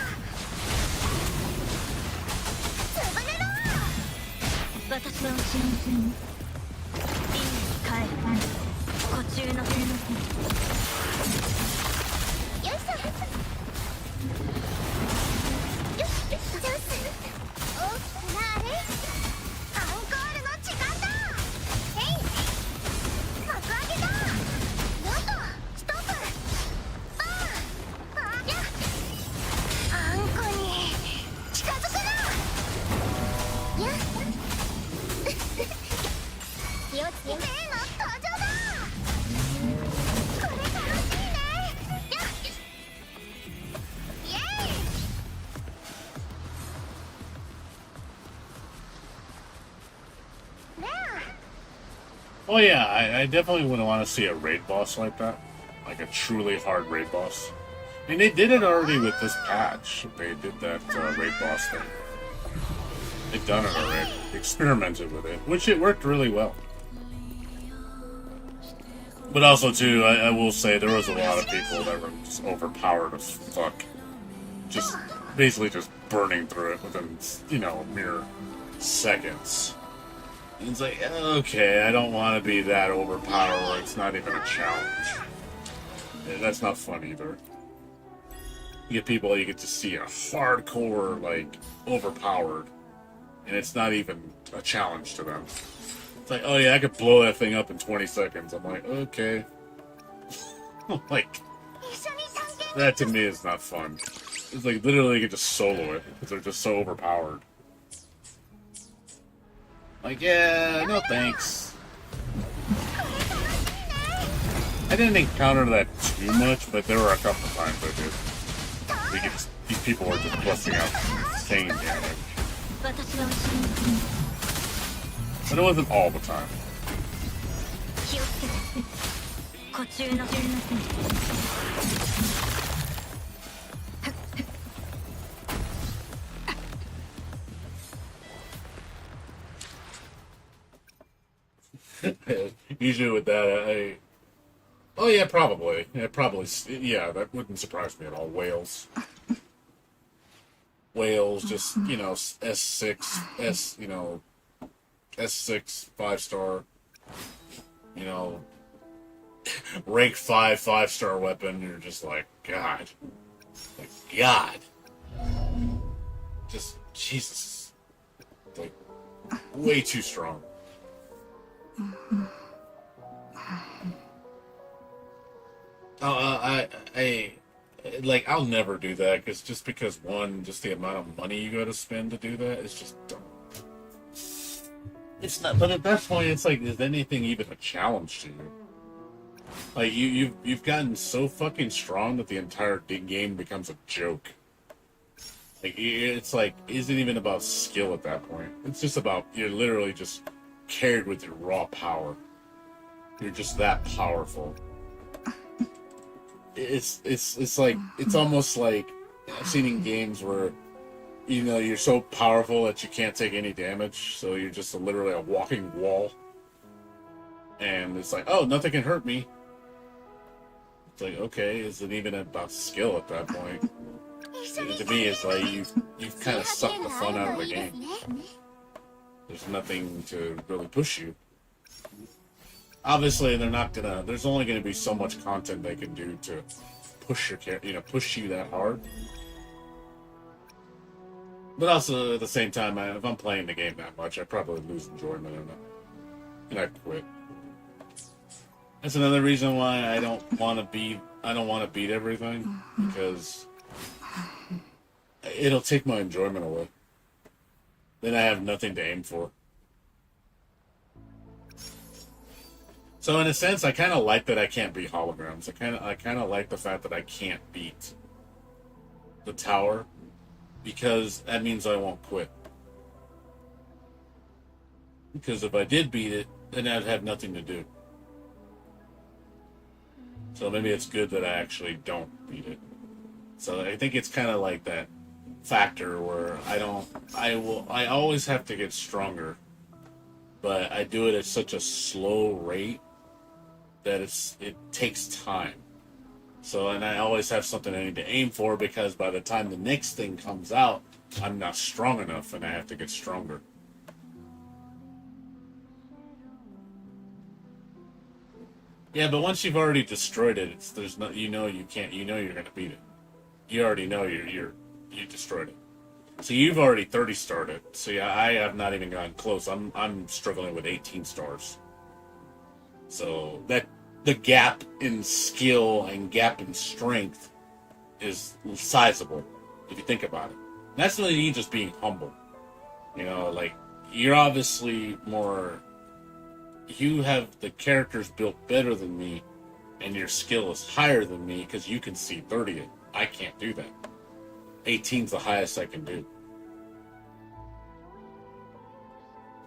Speaker 3: 潰れろ。
Speaker 6: 私は後ろにする。リングに帰る。途中の手の
Speaker 3: よいしょ。よし、よし。大きくなれ。アンコールの時間だ。へい。幕開けだ。なんと、ストップ。バーン。あ、や。あんこに近づくな。や。気をつけ。例の登場だ。これ楽しいね。や。イエーイ。
Speaker 5: Oh yeah, I definitely wouldn't want to see a raid boss like that. Like a truly hard raid boss. I mean, they did it already with this patch. They did that raid boss thing. They've done it already. They experimented with it, which it worked really well. But also, too, I will say there was a lot of people that were just overpowered as fuck. Just basically just burning through it within, you know, mere seconds. And it's like, okay, I don't want to be that overpowered where it's not even a challenge. Yeah, that's not fun either. You get people you get to see are hardcore, like, overpowered, and it's not even a challenge to them. It's like, oh yeah, I could blow that thing up in 20 seconds. I'm like, okay. Like, that to me is not fun. It's like, literally, you can just solo it, because they're just so overpowered. Like, yeah, no thanks. I didn't encounter that too much, but there were a couple times I did. These people were just busting out insane damage. But it wasn't all the time. Usually with that, oh yeah, probably. Yeah, that wouldn't surprise me at all. Whales. Whales, just, you know, S6, S6, 5-star, you know, rank 5, 5-star weapon. You're just like, God. Like, God. Just, Jesus. Like, way too strong. Like, I'll never do that, because one, just the amount of money you gotta spend to do that is just dumb. It's not, but at that point, it's like, is anything even a challenge to you? Like, you've gotten so fucking strong that the entire game becomes a joke. Like, it's like, isn't even about skill at that point. It's just about, you're literally just carried with your raw power. You're just that powerful. It's like, it's almost like I've seen in games where, you know, you're so powerful that you can't take any damage, so you're just literally a walking wall. And it's like, oh, nothing can hurt me. It's like, okay, is it even about skill at that point? To me, it's like you've kind of sucked the fun out of the game. There's nothing to really push you. Obviously, they're not gonna. There's only gonna be so much content they can do to push your push you that hard. But also, at the same time, if I'm playing the game that much, I probably lose enjoyment in it, and I quit. That's another reason why I don't want to beat everything, because it'll take my enjoyment away. Then I have nothing to aim for. So in a sense, I kind of like that I can't beat holograms. I kind of like the fact that I can't beat the tower, because that means I won't quit. Because if I did beat it, then I'd have nothing to do. So maybe it's good that I actually don't beat it. So I think it's kind of like that factor where I always have to get stronger, but I do it at such a slow rate that it takes time. So, and I always have something I need to aim for, because by the time the next thing comes out, I'm not strong enough and I have to get stronger. Yeah, but once you've already destroyed it, there's no, you can't, you're gonna beat it. You already know you destroyed it. So you've already 30 starred it. So yeah, I have not even gotten close. I'm struggling with 18 stars. So that the gap in skill and gap in strength is sizable if you think about it. And that's really you just being humble. Like you're obviously more. You have the characters built better than me, and your skill is higher than me because you can see 30 it. I can't do that. 18's the highest I can do.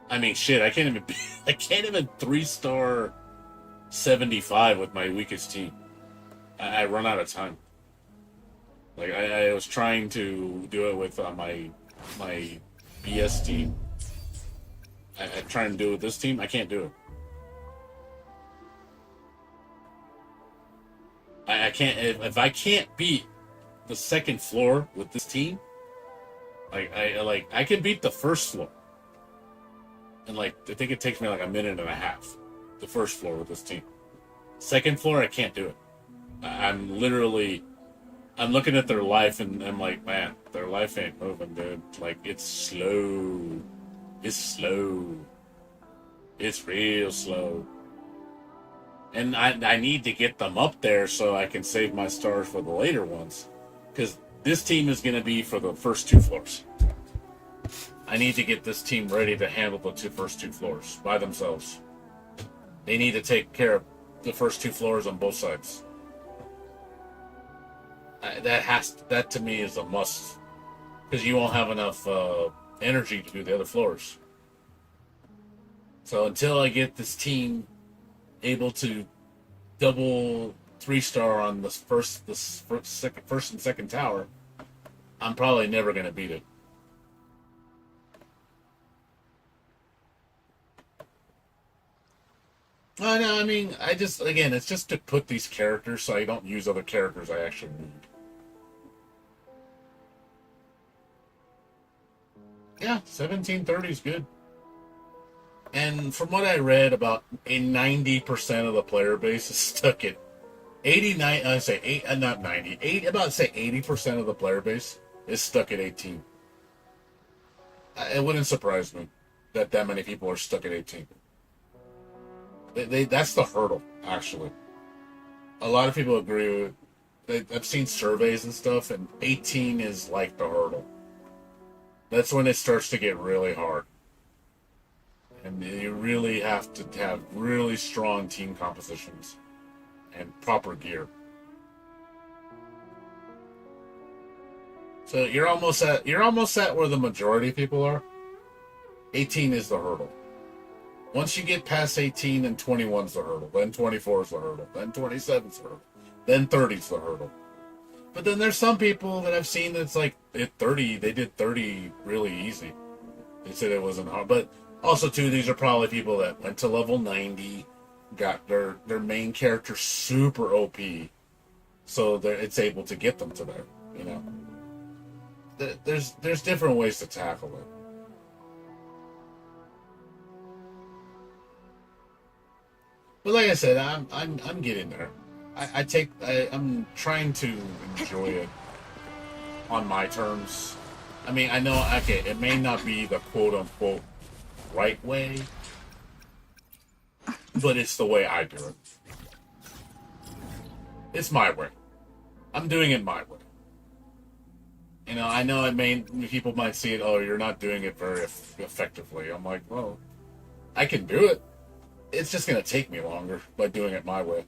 Speaker 5: I mean, shit, I can't even 3-star 75 with my weakest team. I run out of time. Like I was trying to do it with my BS team. I try and do it with this team. I can't do it. I can't if I can't beat the second floor with this team. I can beat the first floor, and I think it takes me like a minute and a half. The first floor with this team. Second floor, I can't do it. I'm looking at their life and I'm like, man, their life ain't moving, dude. Like it's slow. It's slow. It's real slow. And I need to get them up there so I can save my stars for the later ones. Because this team is going to be for the first 2 floors. I need to get this team ready to handle the first 2 floors by themselves. They need to take care of the first 2 floors on both sides. That to me is a must. Because you won't have enough energy to do the other floors. So until I get this team able to double 3-star on the first and second tower, I'm probably never going to beat it. No, I mean, it's just to put these characters so I don't use other characters I actually need. Yeah, 1730 is good. And from what I read, about 90% of the player base is stuck at 89. I say 8, not 90. 80% of the player base is stuck at 18. It wouldn't surprise me that many people are stuck at 18. That's the hurdle, actually. A lot of people agree with. I've seen surveys and stuff, and 18 is like the hurdle. That's when it starts to get really hard. And you really have to have really strong team compositions and proper gear. So you're almost at where the majority of people are. 18 is the hurdle. Once you get past 18, then 21's the hurdle. Then 24's the hurdle. Then 27's the hurdle. Then 30's the hurdle. But then there's some people that I've seen that's like at 30, they did 30 really easy. They said it wasn't hard, but also, too, these are probably people that went to level 90, got their main character super OP, so it's able to get them to there. There's different ways to tackle it. But like I said, I'm getting there. I'm trying to enjoy it on my terms. I mean, I know, okay, it may not be the quote-unquote right way, but it's the way I do it. It's my way. I'm doing it my way. I know people might see it, oh, you're not doing it very effectively. I'm like, well, I can do it. It's just going to take me longer by doing it my way.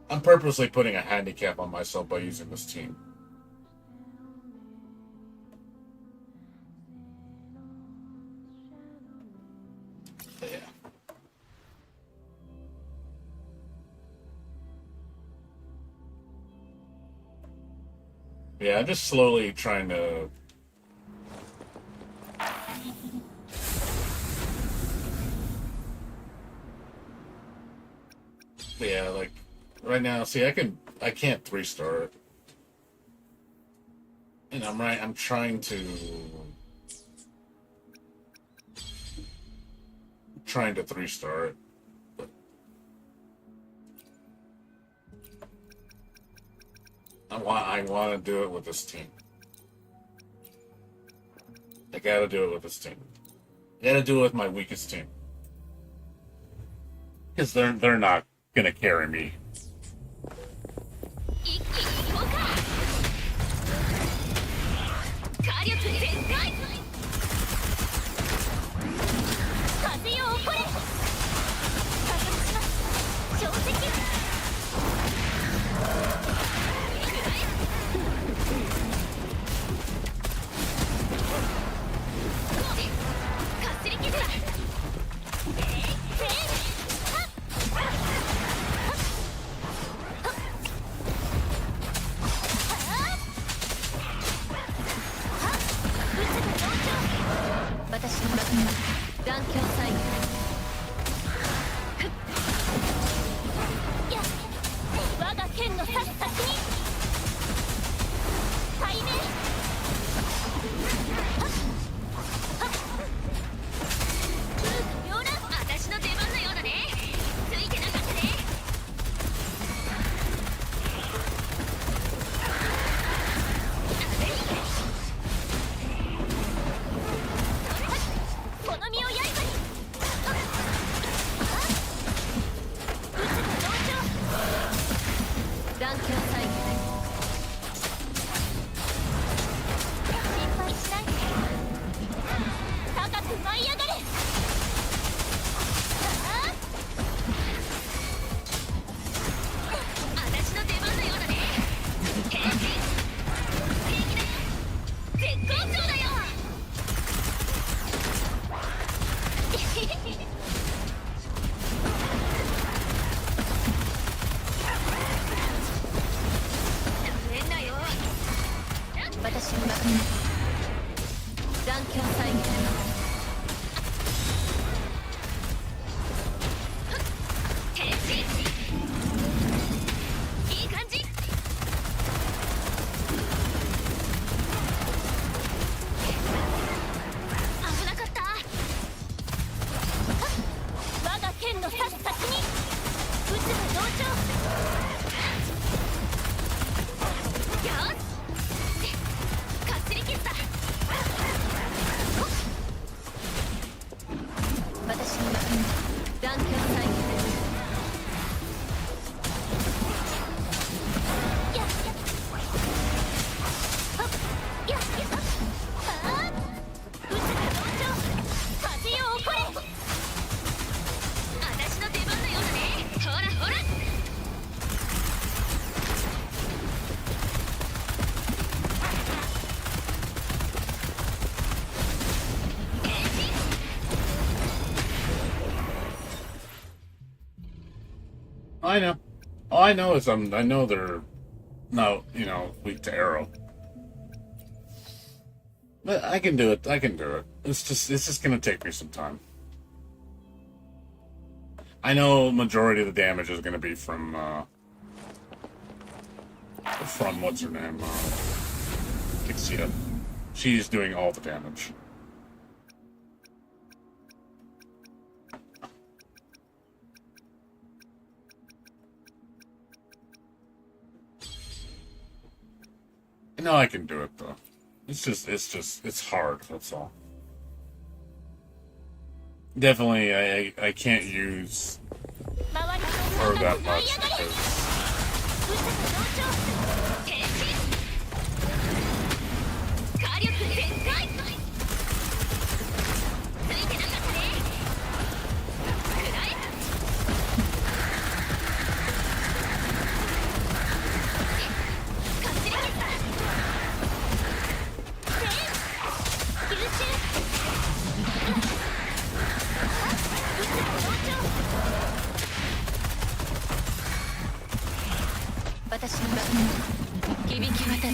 Speaker 5: I'm purposely putting a handicap on myself by using this team. Yeah, I'm just slowly trying to. Yeah, like right now, see, I can't 3-star it, and I'm trying to 3-star it. I want to do it with this team. I gotta do it with this team. I gotta do it with my weakest team. Because they're not gonna carry me.
Speaker 6: 一気に行こうか。火力全開。風よ起これ。加速します。小石。かすり傷だ。私の断境再現。やっ我が剣の刺す先に対面。妙な私の出番のようだね。ついてなかったね。この身を刃に。断境再現。心配しないで。高く舞い上がれ。私の出番のようだね。平気だよ。絶好調だよ。私の中に断境再現。変身。いい感じ。危なかった。我が剣の刺す先に撃つが同調。よし。かすり傷だ。私の中に断境再現。やっやっあー撃つが同調。風よ起これ。私の出番のようだね。ほらほら。
Speaker 5: I know. All I know is I know they're not, weak to arrow. But I can do it. I can do it. It's just gonna take me some time. I know majority of the damage is gonna be from what's her name? Dixia. She's doing all the damage. No, I can do it though. It's hard, that's all. Definitely, I can't use her that much because
Speaker 6: 響き渡る。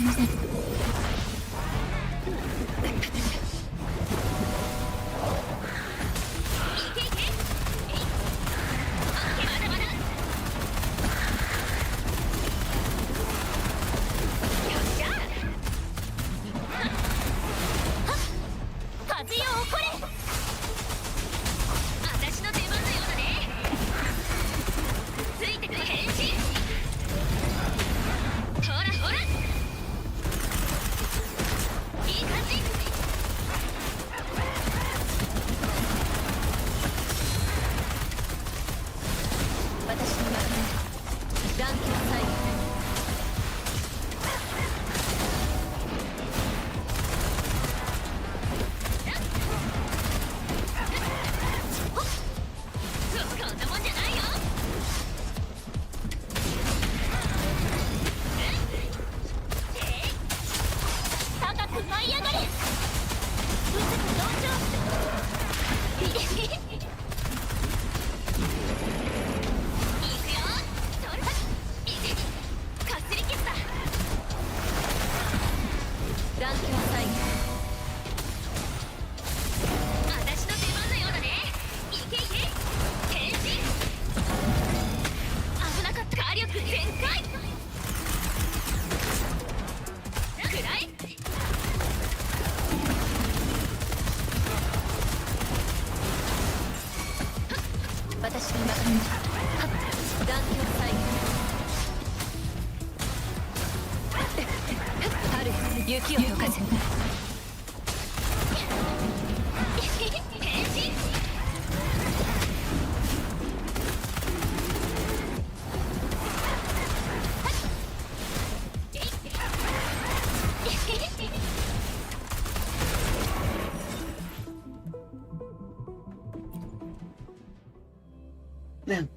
Speaker 6: 雪を溶かせ。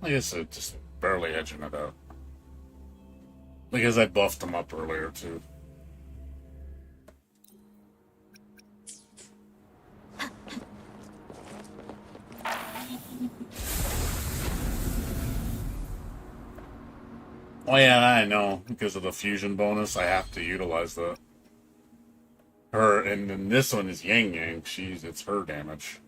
Speaker 5: Like I said, just barely edging it out. Because I buffed him up earlier too. Oh yeah, I know. Because of the fusion bonus, I have to utilize that. Her, and then this one is Yang Yang. It's her damage.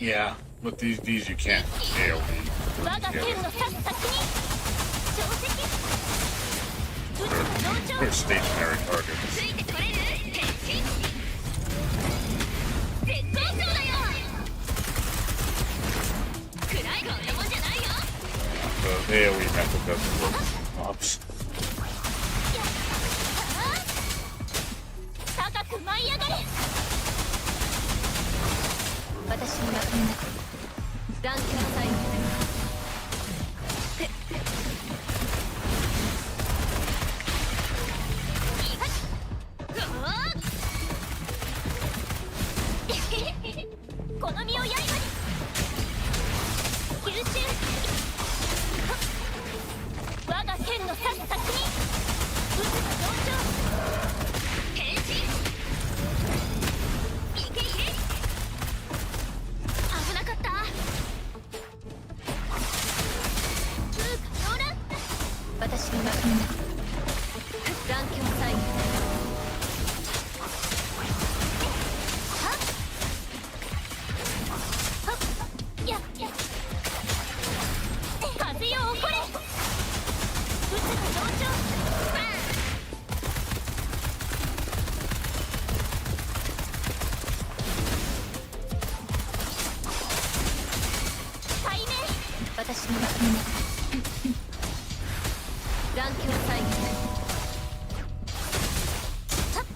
Speaker 5: Yeah, but these you can't AoE.
Speaker 6: 我が剣の刺す先に定石渦の増
Speaker 5: They're
Speaker 6: 長
Speaker 5: stationary targets.
Speaker 6: ついてこれる変身絶好調だよ暗いこんなもんじゃないよ
Speaker 5: The AoE method doesn't work with mobs.
Speaker 6: 高く舞い上がれ私に任せな断球サインこの身を刃に吸収我が剣の刺す先に渦の増長変身いけいけ危なかった風化狂乱私に任せな断境サインやっ風よ起これ渦の増長対面私に任せな断境サイン風化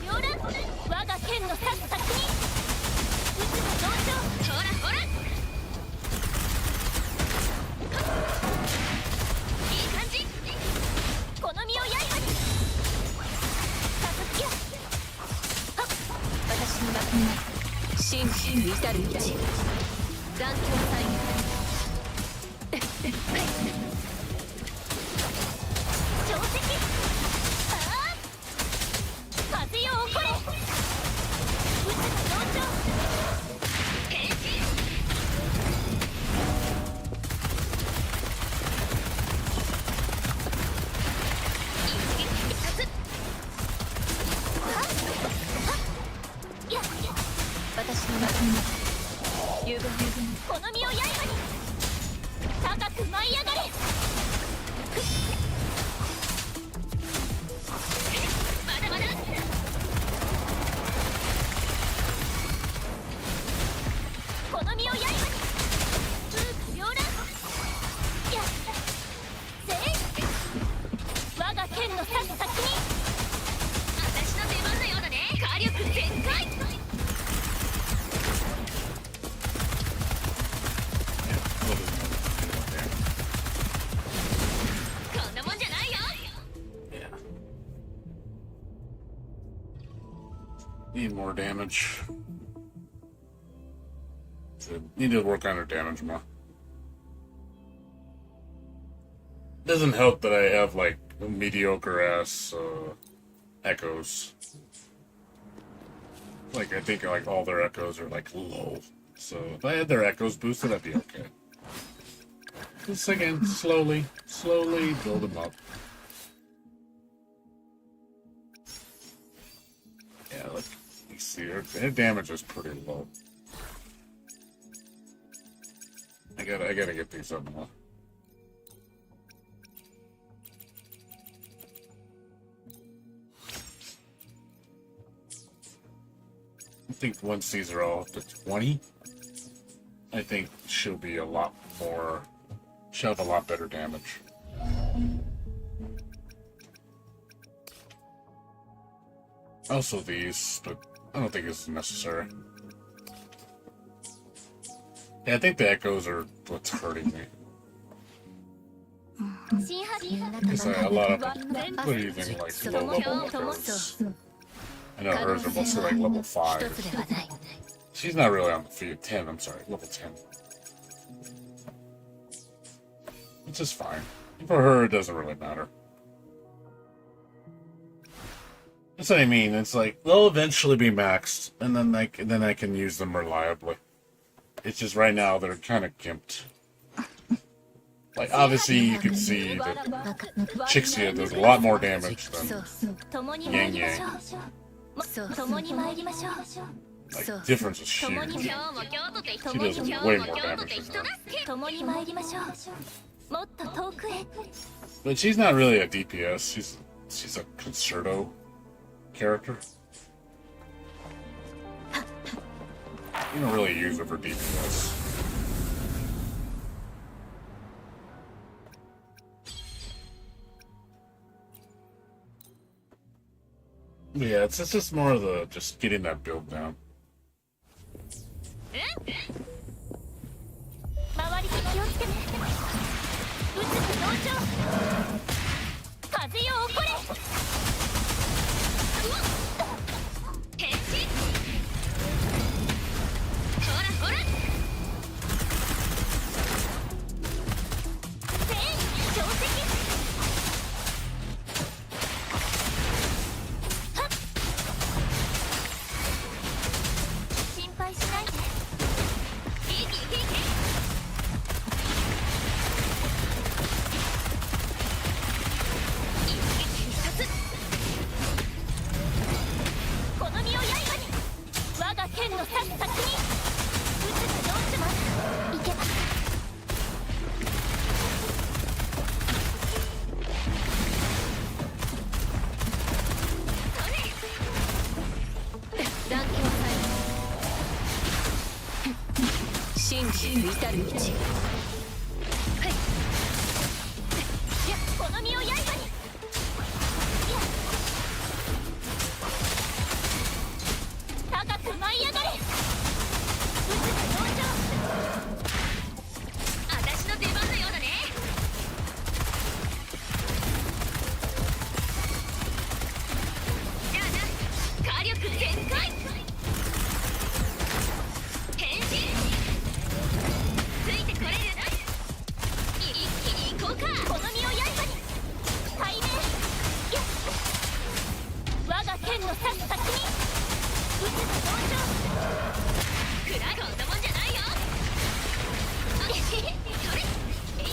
Speaker 6: 狂乱我が剣の刺す先に渦の増長ほらほらいい感じこの身を刃にさすきよ私に任せな心身至る一断境サイン定石ああ風よ起これ渦の増長変身私の任せなゆがこの身を刃に高く舞い上がれまだまだこの身を刃に風化狂乱やせい我が剣の刺す先に私の出番のようだね火力全開 こんなもんじゃないよ
Speaker 5: Yeah. Need more damage. Need to work on her damage more. Doesn't help that I have like mediocre ass echoes. Like I think like all their echoes are like low. So if I had their echoes boosted, I'd be okay. Just again, slowly build them up. Yeah, look, you see, her damage is pretty low. I gotta get these up more. I think once these are all up to 20, I think she'll be a lot more. She'll have a lot better damage. Also these, but I don't think it's necessary. Yeah, I think the echoes are what's hurting me. Because a lot of them put using like low level echoes. I know hers are mostly like level 5. She's not really on the field. 10, I'm sorry, level 10. Which is fine. For her, it doesn't really matter. That's what I mean. It's like they'll eventually be maxed, and then I can use them reliably. It's just right now they're kind of gimped. Like obviously you can see that Chixia does a lot more damage than Yang Yang.
Speaker 6: 共に参りましょう。
Speaker 1: Like, difference is
Speaker 6: 共に
Speaker 1: huge.
Speaker 6: 今日も京都で
Speaker 1: She does way more damage than her.
Speaker 6: 共に参りましょう。もっと遠くへ。
Speaker 1: But she's not really a DPS. She's a concerto character. You don't really use her for DPS. Yeah, it's just more of the just getting that build down.
Speaker 6: 周りに気をつけて。うつく同調。風よ起これ。変身。ほらほら。全強敵。はっ。心配しないで。いけいけいけ。この身を刃に我が剣の刺す先にうつくどうしますいけます断境祭真実至る道この身を刃に高く舞い上がれうつく同調私の出番のようだねじゃあな火力全開変身ついてこれる一気に行こうかこの身を刃に対面よっ我が剣の刺す先にうつく同調くらこんなもんじゃないよあっそれえい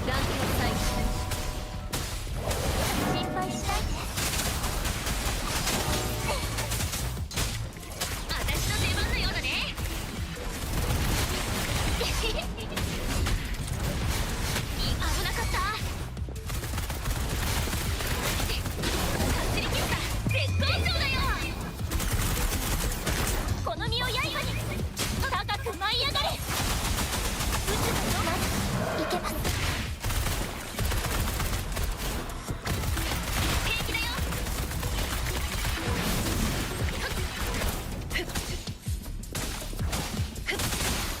Speaker 6: 断定祭心配しないで私の出番のようだね危なかった走り切った絶好調だよこの身を刃に高く舞い上がれうつくのないけます平気だよ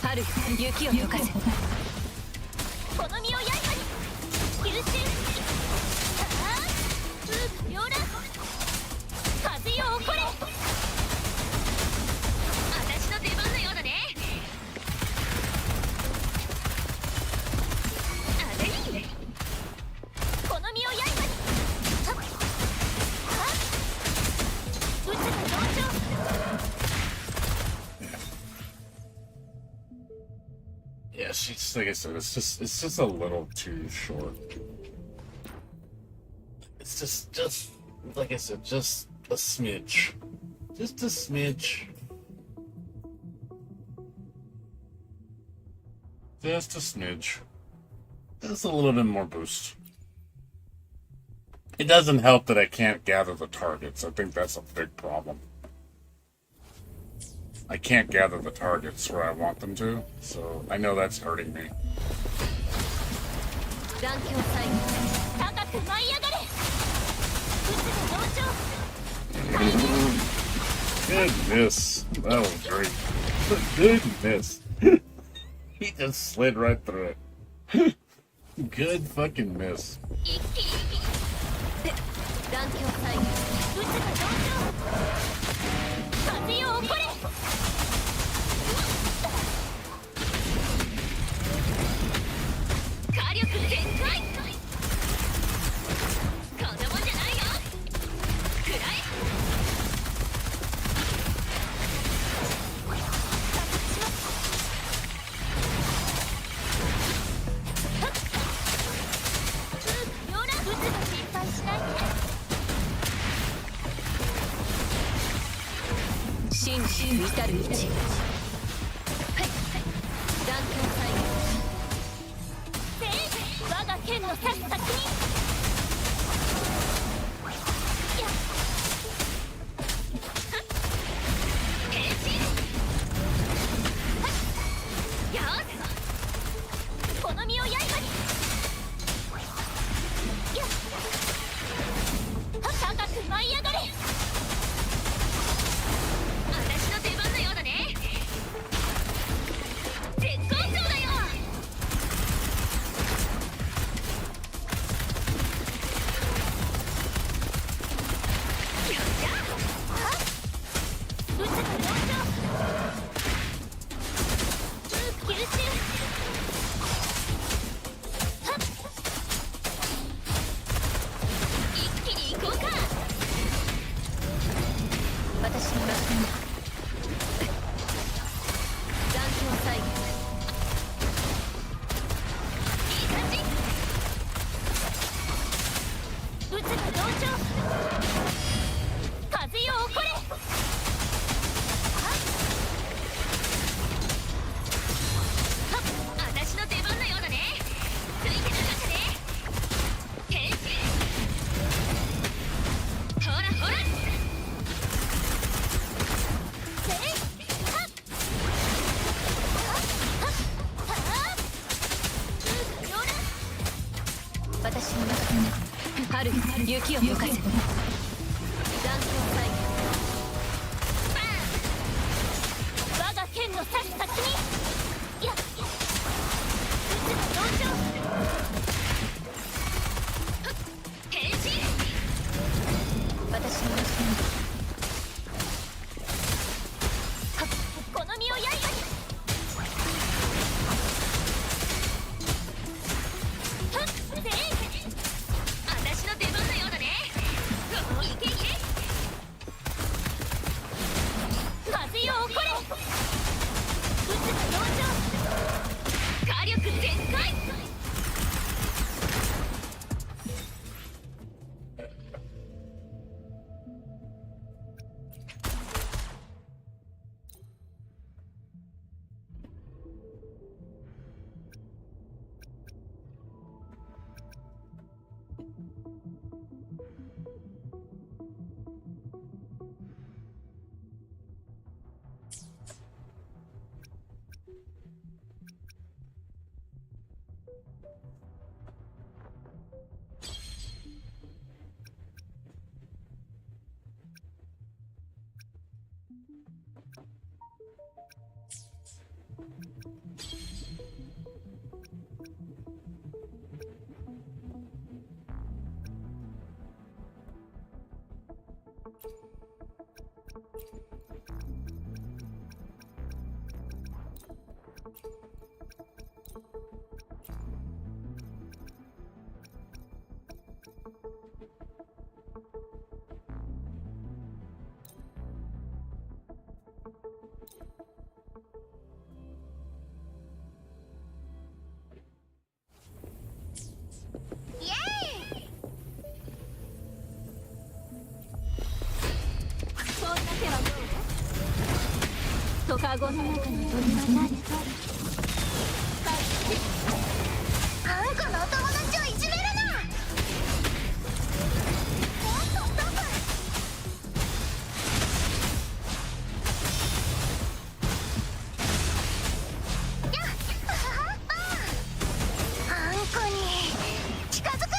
Speaker 6: 春雪を溶かせこの身を刃に吸収さあ風妙だ風よ起これ私の出番のようだねあれいこの身を刃にはっはっうつく同調
Speaker 1: Yeah, she's like I said, it's just a little too short. It's just like I said, just a smidge. Just a smidge. Just a smidge. Just a little bit more boost. It doesn't help that I can't gather the targets. I think that's a big problem. I can't gather the targets where I want them to, so I know that's hurting me.
Speaker 6: 断境祭高く舞い上がれうつく同調
Speaker 1: Good miss. That was great. Good miss. He just slid right through it. Good fucking miss.
Speaker 6: 一気に断境祭うつく同調風よ起これ火力全開こんなもんじゃないよくらえ風真実至る道。はい断剣再現。我が剣の指す先に。やっ変身。よしこの身を刃に。やっ高く舞い上がれ。私の出番のようだね。絶好調だよ。よっしゃ。撃つが上昇。吸収。はっ一気に行こうか。私に任せな。残響再現。いい感じ。撃つが上昇。風よ起これ。はっ私の出番のようだね。ついてなかったね。変身。ほらほら。私に任せな。春雪を溶かせ。残響再現。バーン。我が剣の指す先に。やっ撃つが上昇。変身。私に任せな。はっこの身を刃に。はっせい。私の出番のようだね。いけいけ。風よ起これ。撃つが上昇。火力全開。イエーイ。そんな手はどう？とカゴの中に取り混ざれ。あんこのお友達をいじめるな。おっとストップ。やっあんこに近づくな。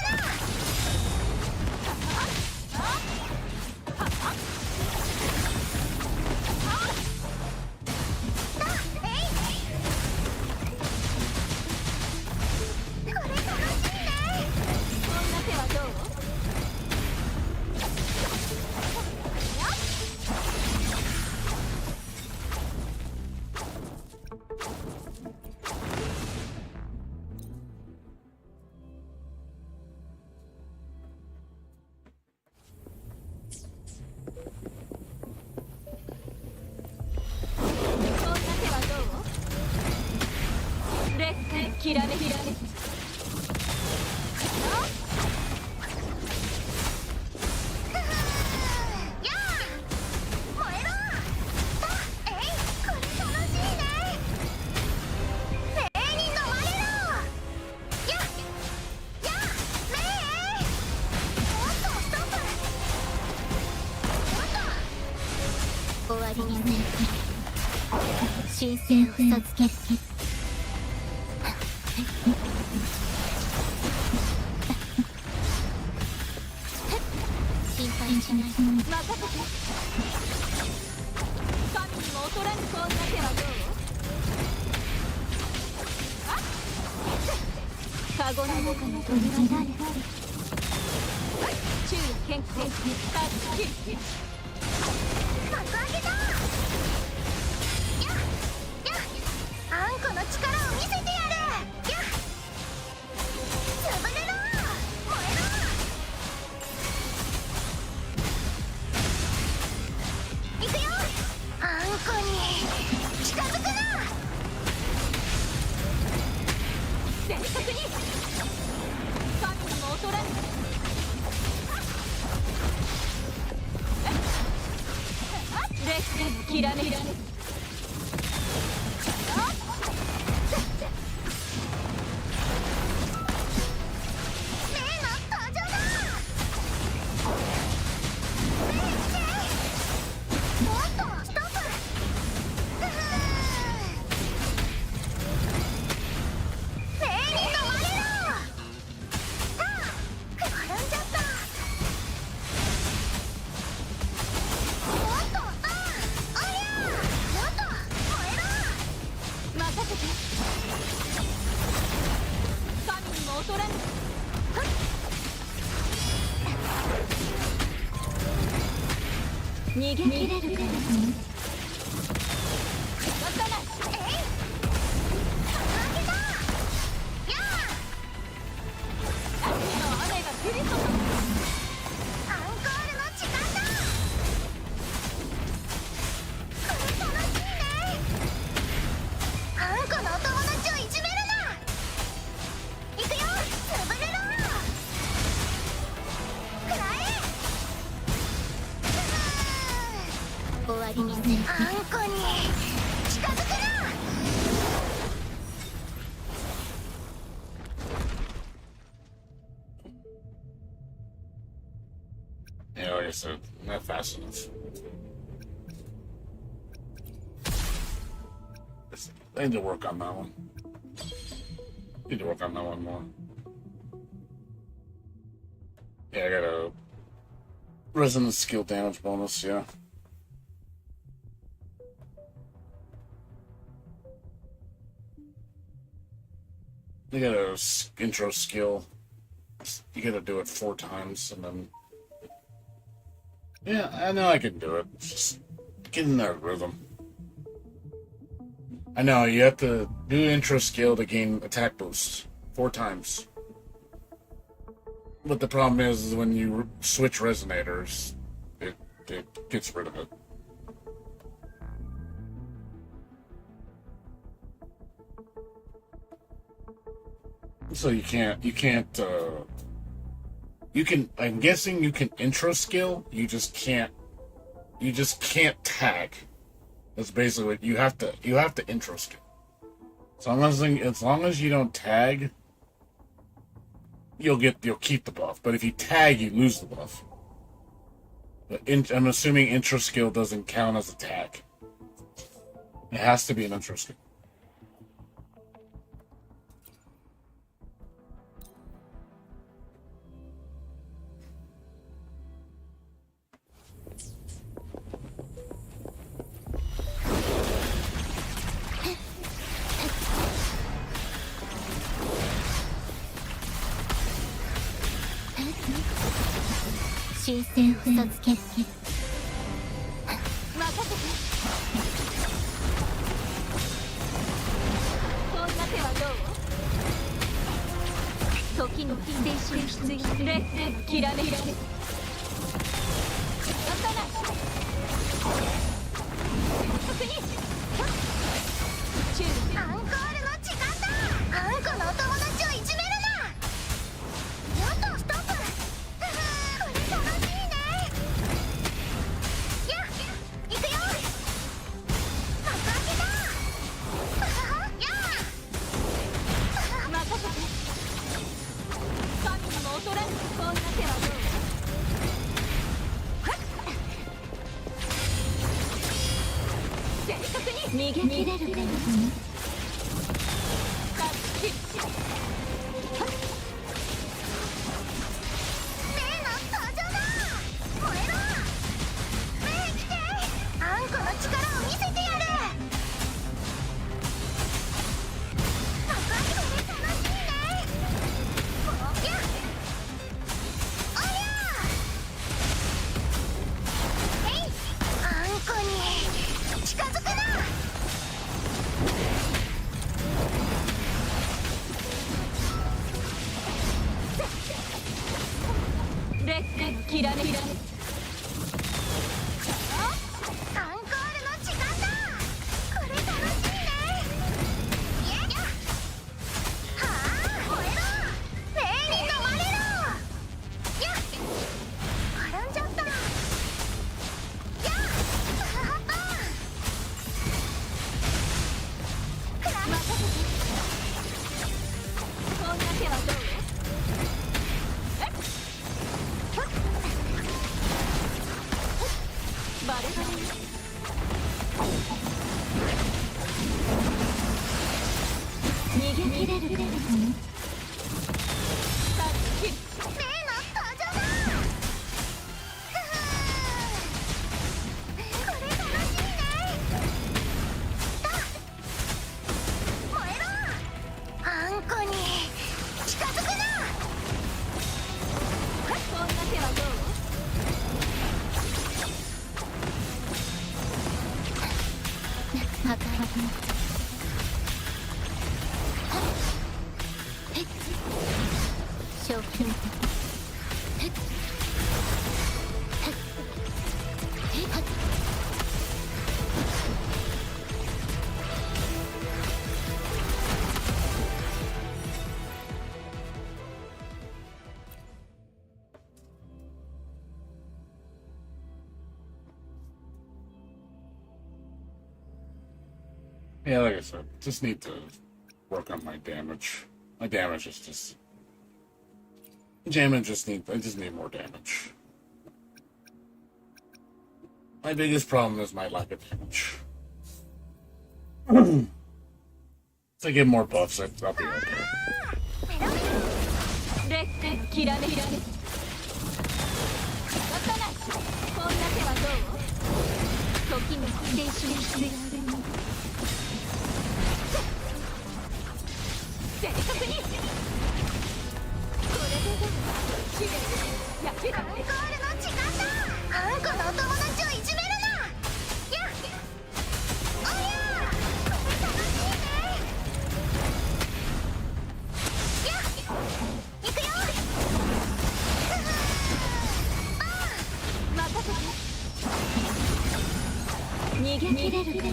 Speaker 6: きらめきらめき。やあ燃えろ。
Speaker 3: 終わりにせよ。新鮮を授ける。心配しない。任せて。神にも劣らぬこんな手はどう？カゴの中の鳥は誰？昼夜健康タッチ。幕開けだ。やっあんこの力を見せてやる。やっ潰れろ。燃えろ。行くよ。あんこに近づくな。正確に。神にも劣らぬ。レッスンきらめき。逃げ切れるからね。終わりにせよ。あんこに近づくな。
Speaker 1: Yeah, like I said, not fast enough. I need to work on that one. Need to work on that one more. Yeah, I got a resonant skill damage bonus, yeah. You got a intro skill. You gotta do it 4 times, and then... Yeah, I know I can do it. Just get in that rhythm. I know, you have to do intro skill to gain attack boost 4 times. But the problem is when you switch resonators, it gets rid of it. So you can, I'm guessing you can intro skill, you just can't tag. That's basically what you have to intro skill. As long as you don't tag, you'll keep the buff. But if you tag, you lose the buff. But I'm assuming intro skill doesn't count as a tag. It has to be an intro skill.
Speaker 3: 新鮮を授ける。任せて。こんな手はどう？時の青春きついレッスンきらめき。アンコールの時間だ。あんこのお友達をいじめるな。やっとストップ。
Speaker 6: 正確に逃げ切れるかな。きらめきらめアンコールの時間だ。これ楽しいね。やっはあ燃えろ霊に飲まれろ。やっ転んじゃった。やっははクラ任せて。こんな手はどう？バレバレ逃げ切れるかな。さっき例の登場だ。これ楽しいね。燃えろあんこに近づくな。こんな手はどう？賞金
Speaker 1: Yeah, like I said, just need to work on my damage. My damage is just damage. I just need more damage. My biggest problem is my lack of damage. To get more buffs, I'll be okay.
Speaker 6: レックきらめきらめ。こんな手はどう？時に練習する。正確にこれできれいに焼ける。アンコールの時間だ。あんこのお友達をいじめるな。やっおやこれ楽しいね。やっ行くよ。任せて。逃げ切れるかな。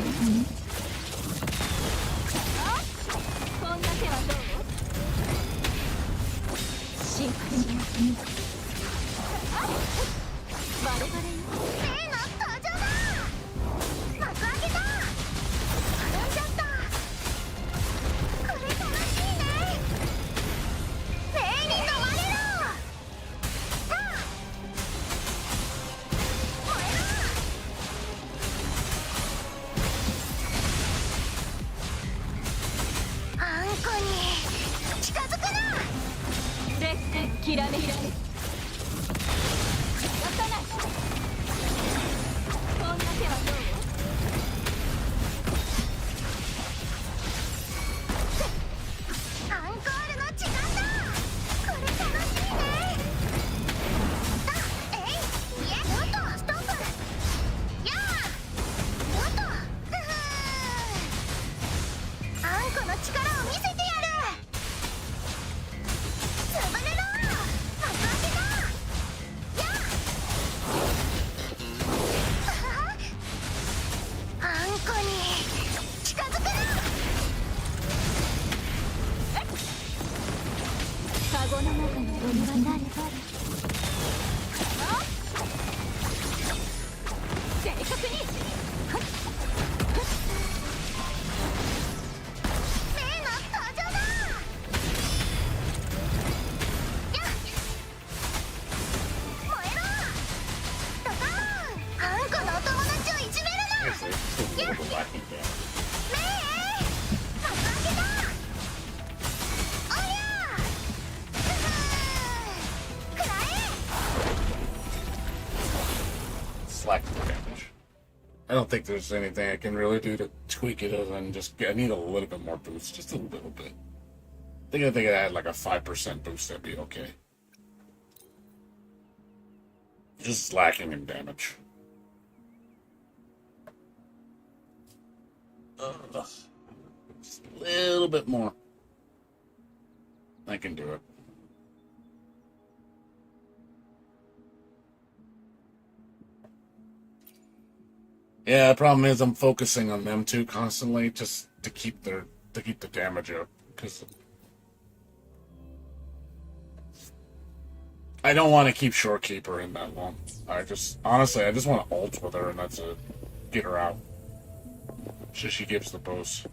Speaker 6: こんな手はどう？進化します。バレバレよ。例の登場だ。幕開けた。転んじゃった。これ楽しいね。霊に飲まれろ。さあ燃えろ。あんこに近づくな。レックきらめきらめ。やったな。こんな手はどう？アンコールの時間だ。これ楽しいね。えいいえもっとストップ。やあもっとあんこの力を見せてやる。潰れろ。幕開けた。やあ
Speaker 5: damage. I don't think there's anything I can really do to tweak it other than just I need a little bit more boost, just a little bit. I think I had like a 5% boost, that'd be okay. Just lacking in damage. Just a little bit more. I can do it. Yeah, the problem is I'm focusing on them two constantly just to keep the damage up because I don't want to keep Shorekeeper in that long. I just want to ult with her and that's it. Get her out. She gives the boost.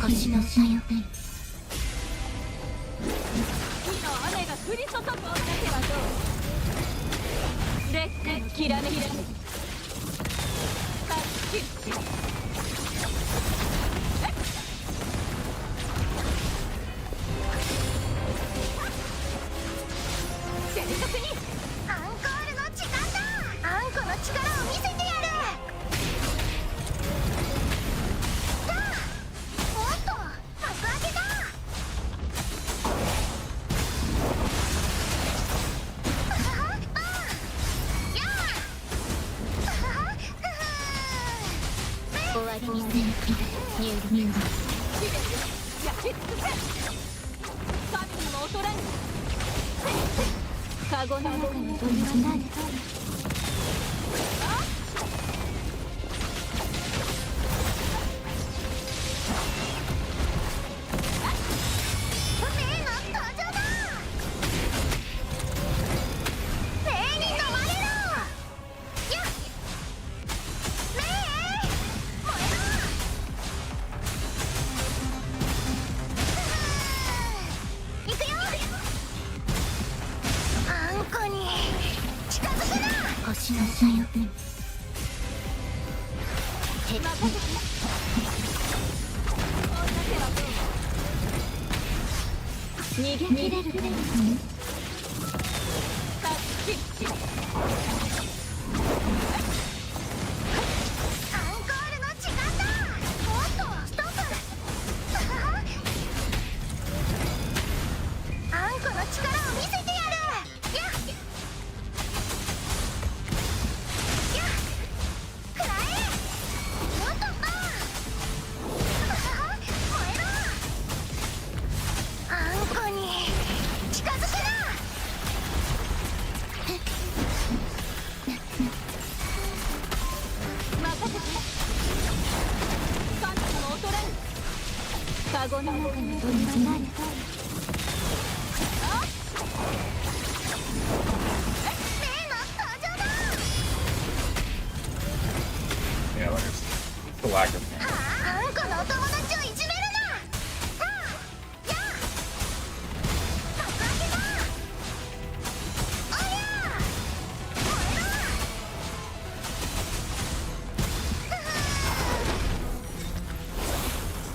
Speaker 3: 星のさよ
Speaker 6: 火の雨が降り注ぐお酒はどう？烈火のきらめき。タッチ。正確に。
Speaker 3: アンコールの時間だ。あんこの力を見せてやる。さあ、おっと、幕開けだ。終わりにせん。ニュー
Speaker 6: 焼き尽くせ。神にも劣らぬ。カゴの中に飛び散られ。
Speaker 3: 星のさよ
Speaker 6: 逃げ切れるタッチ。
Speaker 3: アンコールの時間だ。おっと、ストップ。あんこの力を見せてやる。やっやっくらえ。おっと、燃えろ。あんこに近づくな。
Speaker 6: 任せて。神にも劣らぬ。カゴの中に飛び散られ。
Speaker 5: Yeah, like it's the lack of damage.
Speaker 3: あんこのお友達をいじめるな。さあ、やあ、幕開けだ。おりゃあ、燃え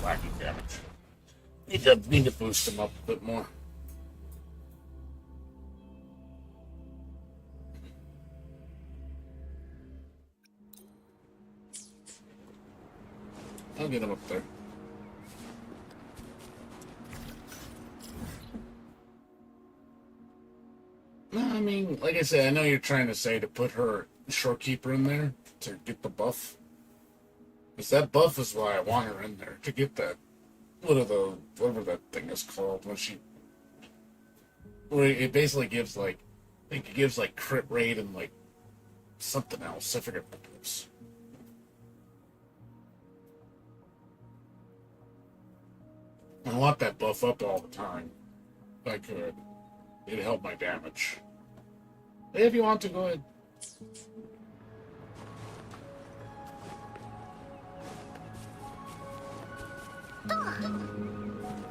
Speaker 3: ろ。
Speaker 5: Lacking damage. Need to boost him up a bit more. I'll get him up there. No, I mean, like I said, I know you're trying to say to put her Shorekeeper in there to get the buff. Because that buff is why I want her in there, to get that, whatever that thing is called, where it basically gives like, I think it gives like crit rate and like something else, I forget what it is. I want that buff up all the time. If I could. It'd help my damage. If you want to, go ahead.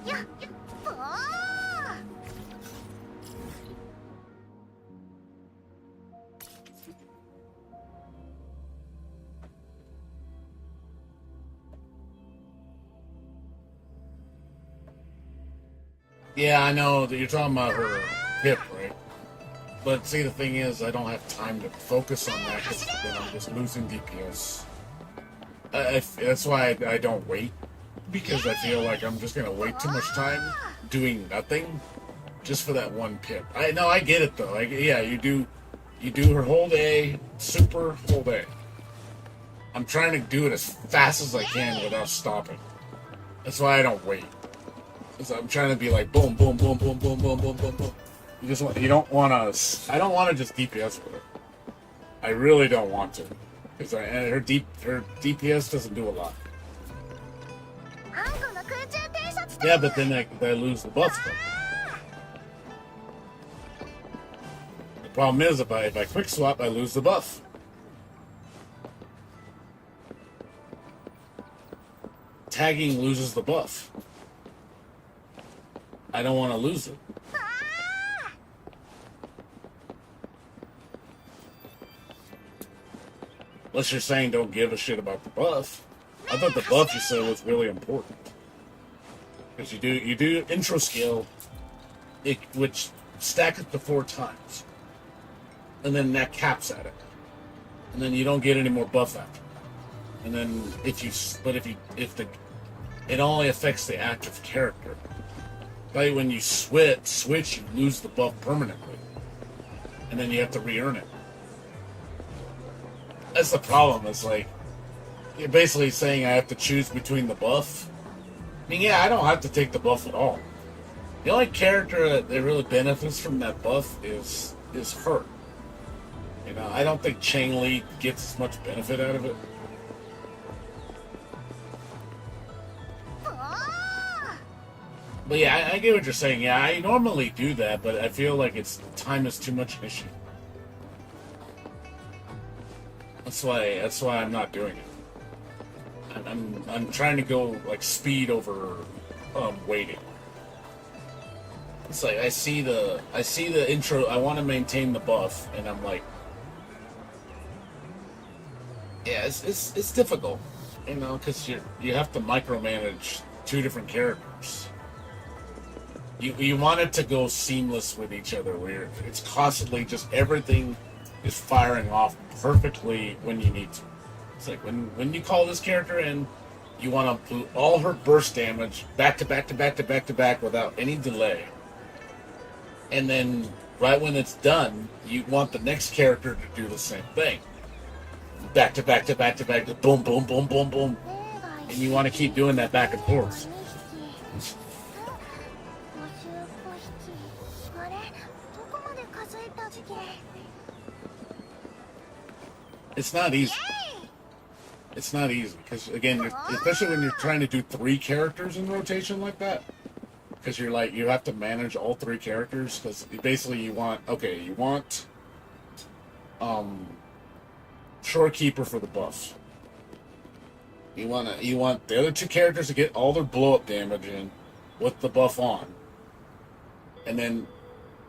Speaker 3: Yeah. Oh!
Speaker 5: Yeah, I know that you're talking about her hip, right? But see, the thing is, I don't have time to focus on that because then I'm just losing DPS. That's why I don't wait, because I feel like I'm just gonna wait too much time doing nothing just for that one pip. I know, I get it though. Yeah, you do her whole day, super whole day. I'm trying to do it as fast as I can without stopping. That's why I don't wait. Because I'm trying to be like boom, boom, boom, boom, boom, boom, boom, boom, boom. You don't want to. I don't want to just DPS with her. I really don't want to, because her DPS doesn't do a lot.
Speaker 3: あんこの空中偵察隊
Speaker 5: Yeah, but then I lose the buff. Though. The problem is if I quick swap, I lose the buff. Tagging loses the buff. I don't want to lose it. Unless you're saying don't give a shit about the buff. I thought the buff you said was really important. Because you do intro skill, which stack it to 4 times. And then that caps at it. And then you don't get any more buff after that. And then it only affects the active character. But when you switch, you lose the buff permanently. And then you have to re-earn it. That's the problem. It's like, you're basically saying I have to choose between the buff. I mean, yeah, I don't have to take the buff at all. The only character that really benefits from that buff is her. You know, I don't think Chang Li gets as much benefit out of it. But yeah, I get what you're saying. Yeah, I normally do that, but I feel like time is too much an issue. That's why I'm not doing it. I'm trying to go like speed over waiting. It's like I see the intro. I want to maintain the buff, and I'm like, yeah, it's difficult, you know, because you have to micromanage 2 different characters. You want it to go seamless with each other, where it's constantly just everything is firing off perfectly when you need to. It's like when you call this character in, you want to do all her burst damage back to back to back to back to back without any delay. And then right when it's done, you want the next character to do the same thing. Back to back to back to back to boom, boom, boom, boom, boom. And you want to keep doing that back and forth.
Speaker 3: あれどこまで数えたっけ
Speaker 5: It's not easy. It's not easy because again, especially when you're trying to do 3 characters in rotation like that, because you have to manage all 3 characters. Because basically you want Shorekeeper for the buff. You want the other 2 characters to get all their blow up damage in with the buff on, and then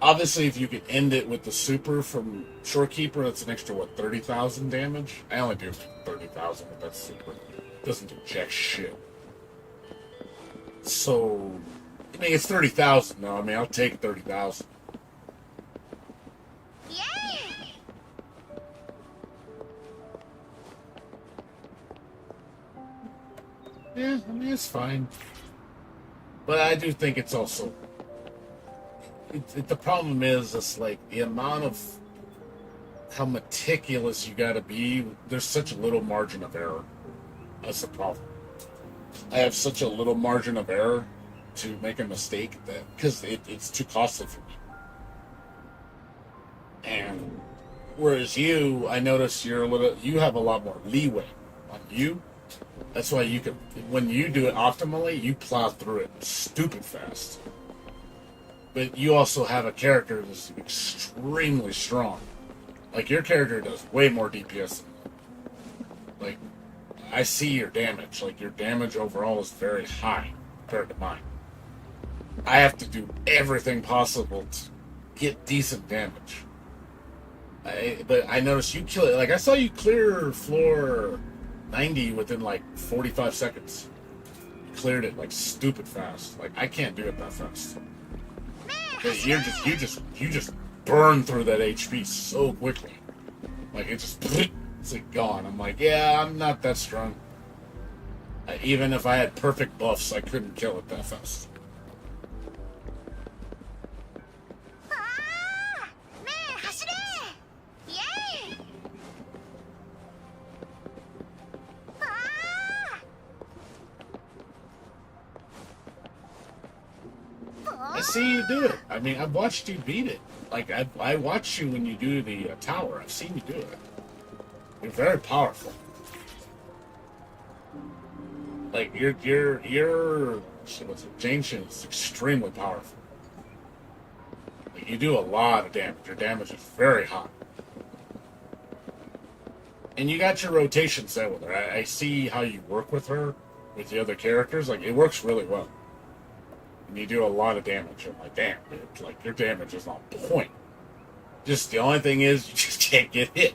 Speaker 5: obviously if you could end it with the super from Shorekeeper, that's an extra 30,000 damage. I only do 30,000 with that super. It doesn't do jack shit. So I mean it's 30,000 though. I mean I'll take 30,000. Yeah, I mean it's fine, but I do think it's also. The problem is, it's like the amount of how meticulous you gotta be. There's such a little margin of error. That's the problem. I have such a little margin of error to make a mistake because it's too costly for me. And whereas I notice you have a lot more leeway on you. That's why you can, when you do it optimally, you plow through it stupid fast. But you also have a character that's extremely strong. Like, your character does way more DPS than me. Like, I see your damage. Like, your damage overall is very high compared to mine. I have to do everything possible to get decent damage. But I noticed you kill it. Like, I saw you clear floor 90 within, like, 45 seconds. You cleared it, like, stupid fast. Like, I can't do it that fast. Because you just burn through that HP so quickly. Like, it just, it's like gone. I'm like, yeah, I'm not that strong. Even if I had perfect buffs, I couldn't kill it that fast.
Speaker 3: ああねえ走れイエイああ
Speaker 5: I see you do it. I mean, I've watched you beat it. Like, I watched you when you do the tower. I've seen you do it. You're very powerful. Like, what's it? Janshin is extremely powerful. Like, you do a lot of damage. Your damage is very high. And you got your rotation set with her. I see how you work with her, with the other characters. Like, it works really well. And you do a lot of damage. I'm like, damn, dude. Like, your damage is on point. Just the only thing is, you just can't get hit.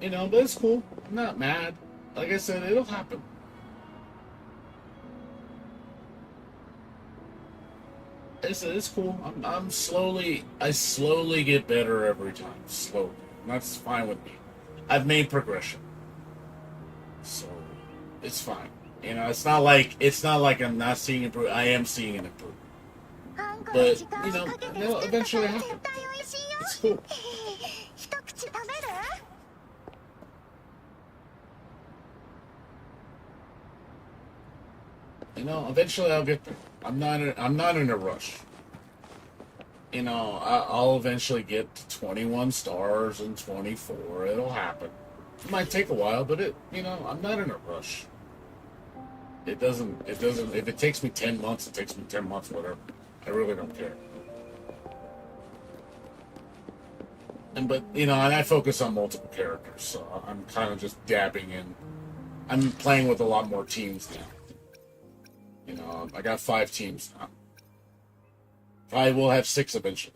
Speaker 5: You know, but it's cool. I'm not mad. Like I said, it'll happen. It's cool. I slowly get better every time. Slowly. And that's fine with me. I've made progression. So, it's fine. You know, it's not like I'm not seeing improvement. I am seeing an improvement.
Speaker 3: あんこ
Speaker 5: But,
Speaker 3: の時間
Speaker 5: you
Speaker 3: を
Speaker 5: know,
Speaker 3: かけて
Speaker 5: it'll
Speaker 3: 作った
Speaker 5: eventually
Speaker 3: から
Speaker 5: happen.
Speaker 3: 絶対美味しいよ
Speaker 5: It's cool.
Speaker 3: 一口食べる
Speaker 5: You know, eventually I'll get there. I'm not in a rush. You know, I'll eventually get to 21 stars and 24. It'll happen. It might take a while, but I'm not in a rush. It doesn't, if it takes me 10 months, it takes me 10 months, whatever. I really don't care. But, and I focus on multiple characters, so I'm kind of just dabbing in. I'm playing with a lot more teams now. I got 5 teams now. I will have 6 eventually.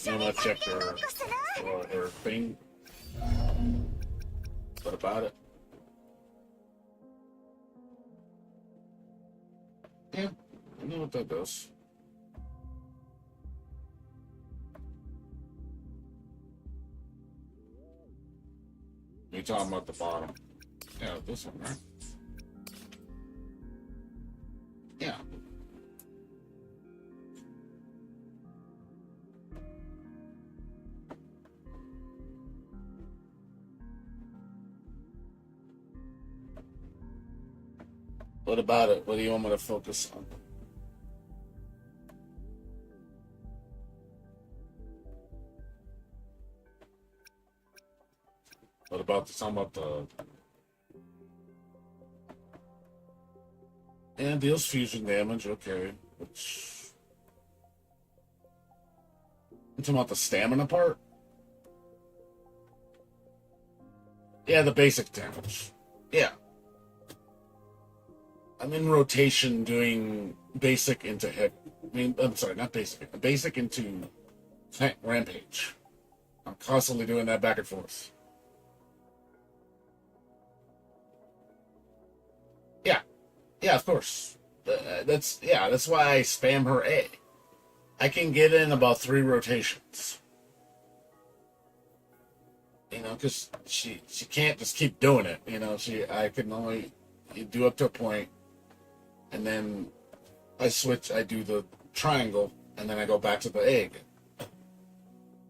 Speaker 5: Let's check her thing. What about it? Yeah, I know what that does. You're talking about the bottom. Yeah, this one, right? Yeah. What about it? What do you want me to focus on? What about talking about the... And deals fusion damage, okay. Which... I'm talking about the stamina part? Yeah, the basic damage. Yeah. I'm in rotation doing basic into heavy. I'm sorry, not basic. Basic into rampage. I'm constantly doing that back and forth. Yeah. Yeah, of course. That's why I spam her A. I can get in about 3 rotations. Because she can't just keep doing it. I can only do up to a point. And then I switch, I do the triangle, and then I go back to the egg.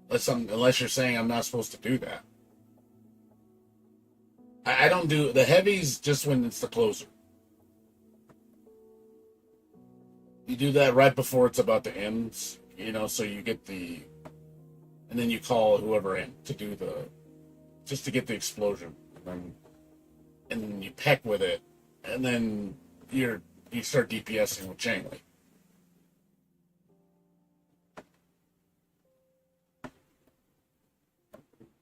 Speaker 5: Unless you're saying I'm not supposed to do that. I don't do the heavies just when it's the closer. You do that right before it's about to end, so you get and then you call whoever in to do just to get the explosion. And then you peck with it, and then you start DPSing with chain link.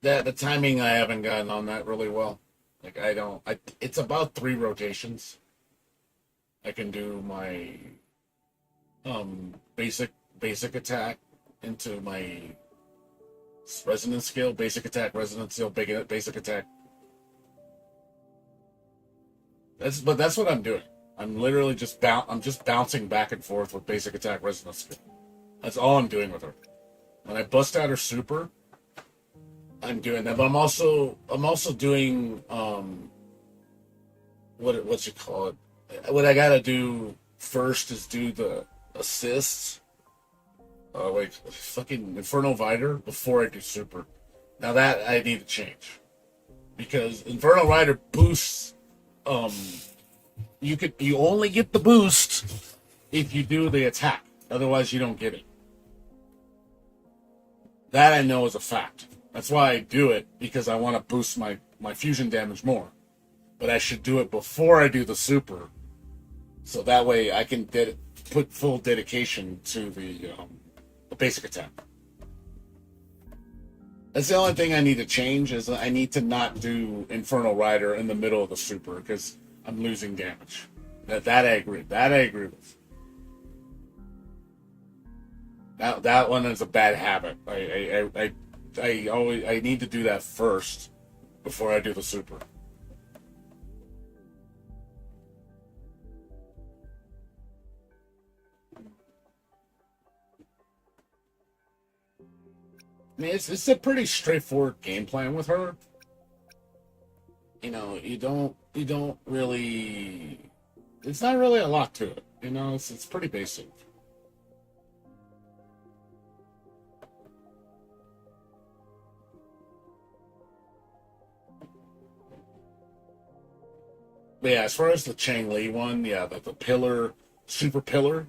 Speaker 5: The timing I haven't gotten on that really well. It's about 3 rotations. I can do my basic attack into my resonance skill, basic attack, resonance skill, basic attack. That's what I'm doing. I'm literally just bouncing back and forth with basic attack, resonance skill. That's all I'm doing with her. When I bust out her super, I'm doing that. But I'm also doing what's you call it? What I gotta do first is do the assists. Like fucking Inferno Rider before I do super. Now that I need to change. Because Inferno Rider boosts you only get the boost if you do the attack. Otherwise you don't get it. That I know is a fact. That's why I do it, because I want to boost my fusion damage more. But I should do it before I do the super. So that way I can put full dedication to the basic attack. That's the only thing I need to change, is I need to not do Inferno Rider in the middle of the super, because I'm losing damage. That I agree. That I agree with. That one is a bad habit. I need to do that first before I do the super. I mean, it's a pretty straightforward game plan with her. You know, you don't really. It's not really a lot to it. You know, it's pretty basic. But yeah, as far as the Chang Li one, yeah, the pillar, super pillar.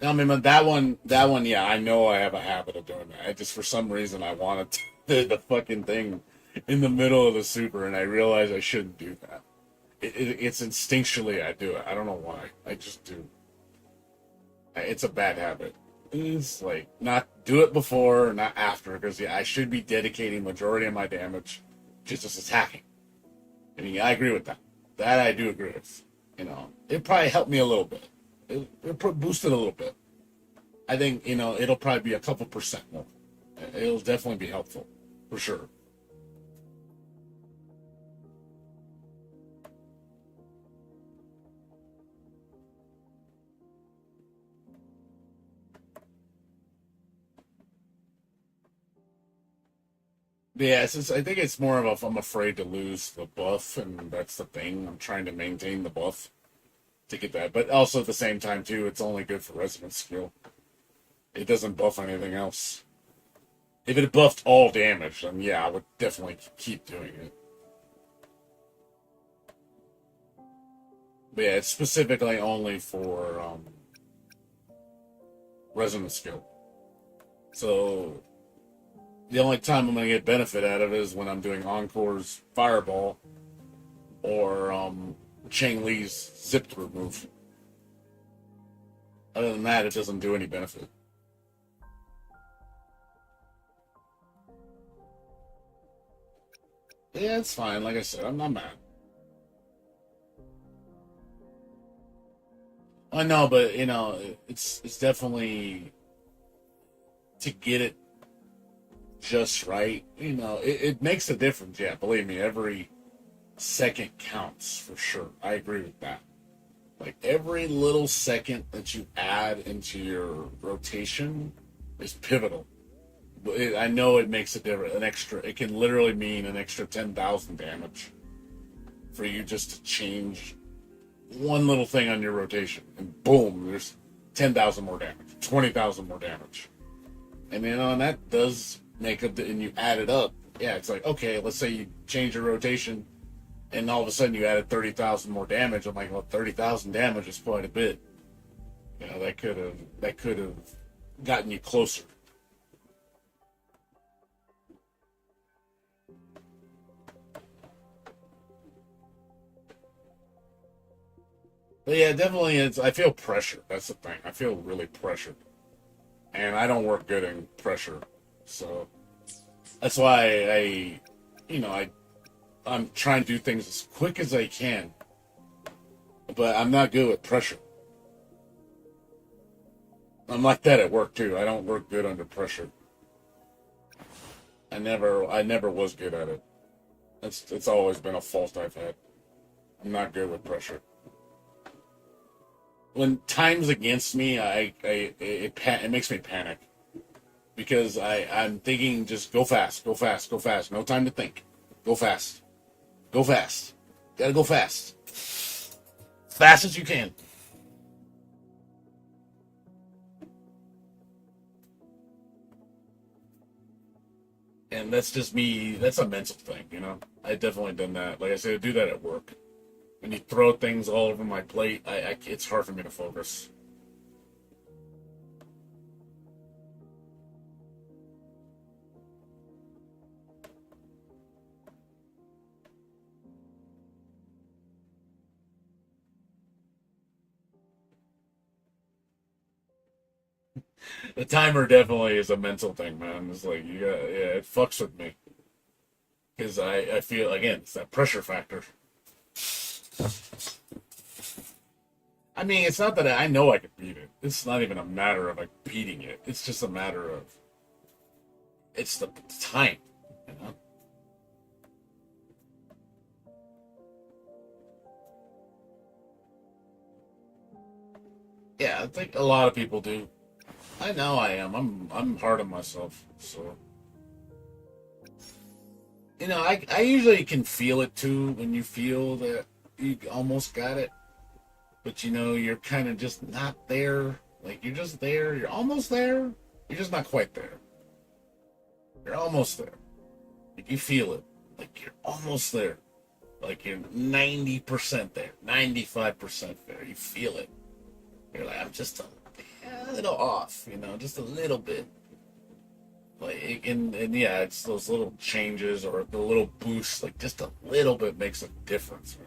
Speaker 5: I mean, but that one, yeah, I know I have a habit of doing that. I just, for some reason, I wanted the fucking thing in the middle of the super, and I realized I shouldn't do that. It's instinctually I do it. I don't know why. I just do. It's a bad habit. It's like, not do it before, not after, because yeah, I should be dedicating majority of my damage to just attacking. I mean, I agree with that. That I do agree with. You know, it probably helped me a little bit. It'll boost it a little bit. I think, you know, it'll probably be a couple percent more. It'll definitely be helpful, for sure. Yeah, I think it's more of I'm afraid to lose the buff, and that's the thing. I'm trying to maintain the buff to get that. But also at the same time, too, it's only good for resonance skill. It doesn't buff anything else. If it buffed all damage, then yeah, I would definitely keep doing it. But yeah, it's specifically only for resonance skill. So the only time I'm going to get benefit out of it is when I'm doing Encore's Fireball or Chang Li's Zip Through move. Other than that, it doesn't do any benefit. Yeah, it's fine. Like I said, I'm not mad. I know, but you know, it's definitely to get it just right. You know, it makes a difference. Yeah, believe me, every second counts for sure. I agree with that. Like every little second that you add into your rotation is pivotal. I know it makes a difference. An extra, it can literally mean an extra 10,000 damage for you just to change one little thing on your rotation, and boom, there's 10,000 more damage, 20,000 more damage, and you know, and that does make up. And you add it up, yeah, it's like, okay, let's say you change your rotation, and all of a sudden you added 30,000 more damage. I'm like, well, 30,000 damage is quite a bit. You know, that could have gotten you closer. But yeah, definitely, I feel pressure. That's the thing. I feel really pressured, and I don't work good in pressure, so that's why you know, I'm trying to do things as quick as I can, but I'm not good with pressure. I'm like that at work too. I don't work good under pressure. I never was good at it. It's always been a fault I've had. I'm not good with pressure. When time's against me, it makes me panic because I'm thinking just go fast, go fast, go fast. No time to think. Go fast, go fast. Gotta go fast, fast as you can. And that's just me. That's a mental thing, you know. I definitely done that. Like I said, I do that at work. When you throw things all over my plate, it's hard for me to focus. The timer definitely is a mental thing, man. It's like yeah, it fucks with me because I feel again it's that pressure factor. I mean, it's not that I know I could beat it. It's not even a matter of like beating it. It's just a matter of it's the time, you know. Yeah, I think a lot of people do. I know I am. I'm hard on myself, so you know, I usually can feel it too when you feel that you almost got it, but you know you're kind of just not there. Like you're just there. You're almost there. You're just not quite there. You're almost there. Like you feel it. Like you're almost there. Like you're 90% there, 95% there. You feel it. You're like, I'm just a little off, you know, just a little bit. Like, and yeah, it's those little changes or the little boosts, like just a little bit makes a difference, man.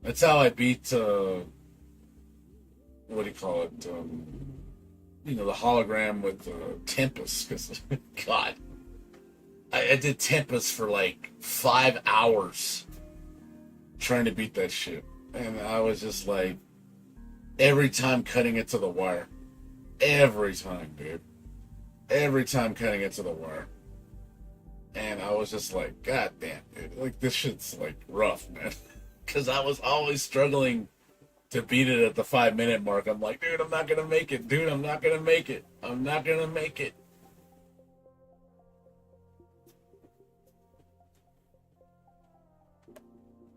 Speaker 5: That's how I beat, what do you call it? You know, the hologram with Tempest, because, God, I did Tempest for like 5 hours trying to beat that shit. And I was just like, every time cutting it to the wire. Every time, dude. Every time cutting it to the wire. And I was just like, God damn, dude. Like, this shit's, like, rough, man. Because I was always struggling to beat it at the 5-minute mark. I'm like, dude, I'm not going to make it. Dude, I'm not going to make it. I'm not going to make it.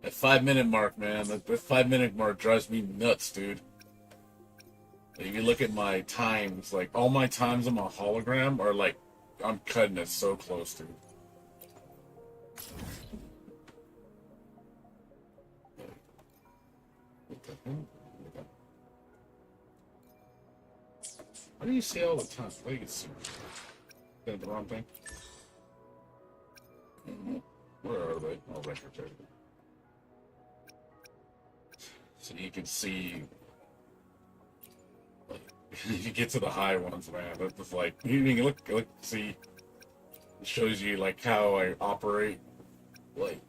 Speaker 5: That 5-minute mark, man. That 5-minute mark drives me nuts, dude. If you look at my times, like all my times on my hologram are like, I'm cutting it so close to. What the hell? How do you see all the time? What do you see? Is that the wrong thing? Where are they? Oh, right there. So you can see. You get to the high ones, man. That's just like you can look, see. It shows you like how I operate. Like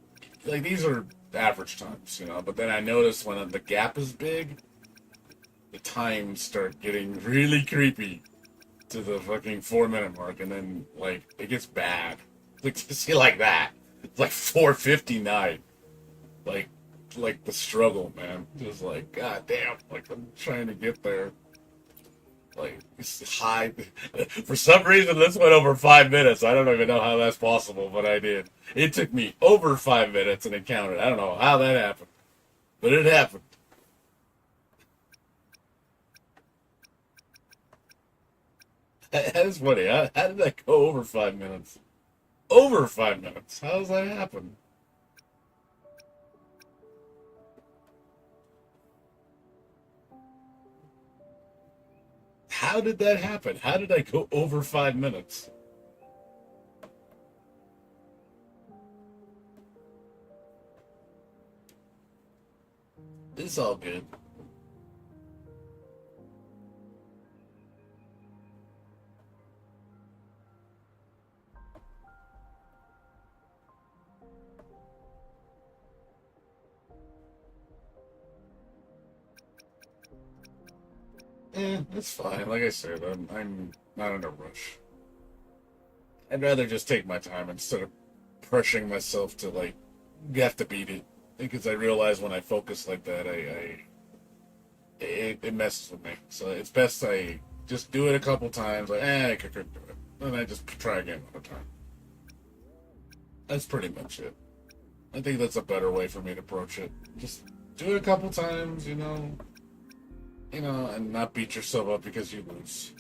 Speaker 5: these are average times, you know. But then I notice when the gap is big, the times start getting really creepy to the fucking 4-minute mark, and then like it gets bad. Like to see like that, it's like 4:59. Like the struggle, man. Just like god damn. Like I'm trying to get there. Like, it's high. For some reason, this went over 5 minutes. I don't even know how that's possible, but I did. It took me over 5 minutes and it counted. I don't know how that happened, but it happened. That is funny. How did that go over 5 minutes? Over 5 minutes. How does that happen? How did that happen? How did I go over 5 minutes? It's all good. it's fine. Like I said, I'm not in a rush. I'd rather just take my time instead of pressuring myself to, like, you have to beat it. Because I realize when I focus like that, it messes with me. So it's best I just do it a couple times. Like, I could do it. Then I just try again another time. That's pretty much it. I think that's a better way for me to approach it. Just do it a couple times, you know, and not beat yourself up because you lose.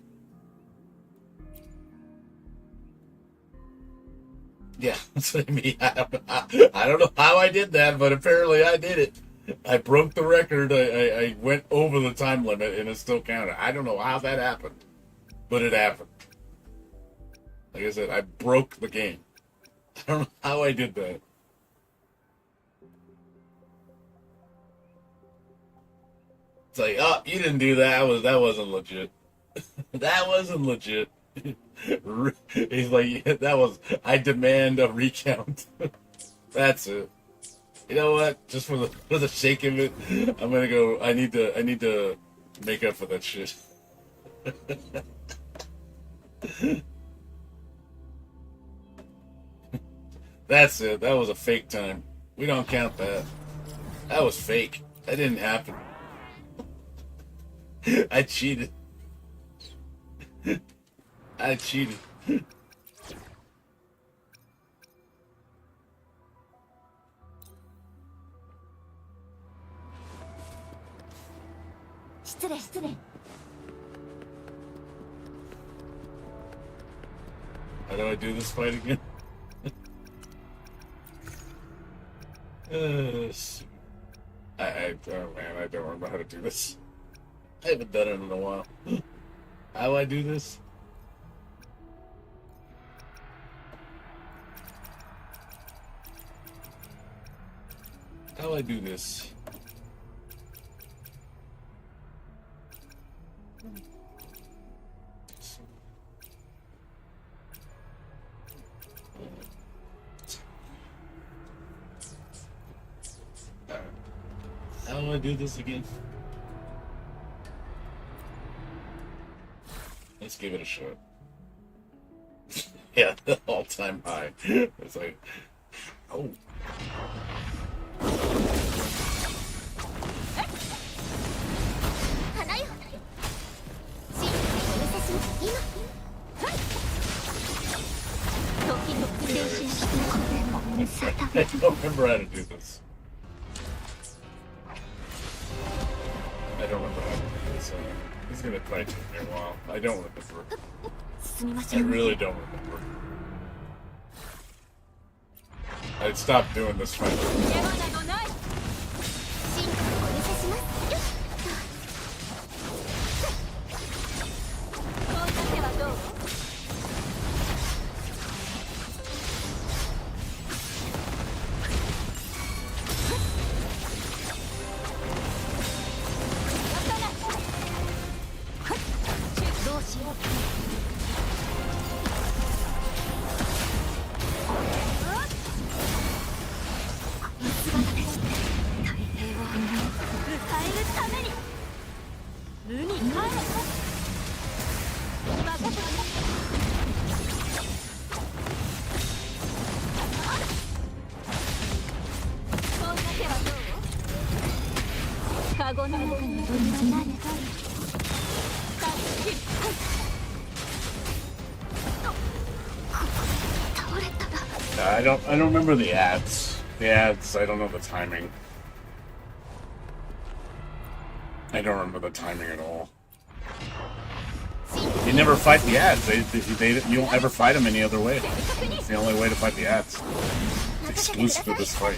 Speaker 5: Yeah, that's what I mean. I don't know how I did that, but apparently I did it. I broke the record. I went over the time limit, and it still counted. I don't know how that happened, but it happened. Like I said, I broke the game. I don't know how I did that. It's like, oh, you didn't do that. That wasn't legit. That wasn't legit. He's like, that was. I demand a recount. That's it. You know what? Just for the sake of it, I'm gonna go. I need to make up for that shit. That's it. That was a fake time. We don't count that. That was fake. That didn't happen. I cheated. I cheated. How do I do this fight again? Oh man, I don't remember how to do this. I haven't done it in a while. How do I do this? How do I do this? How do I do this again? Let's give it a shot. Yeah, the all-time high. It's like, oh. I don't remember how to do this. I don't remember how to do this. It's gonna probably take me a while. I don't remember. I really don't remember. I'd stopped doing this fight. I don't remember the ads. The ads, I don't know the timing. I don't remember the timing at all. You never fight the ads. You don't ever fight them any other way. It's the only way to fight the ads. It's exclusive to this fight.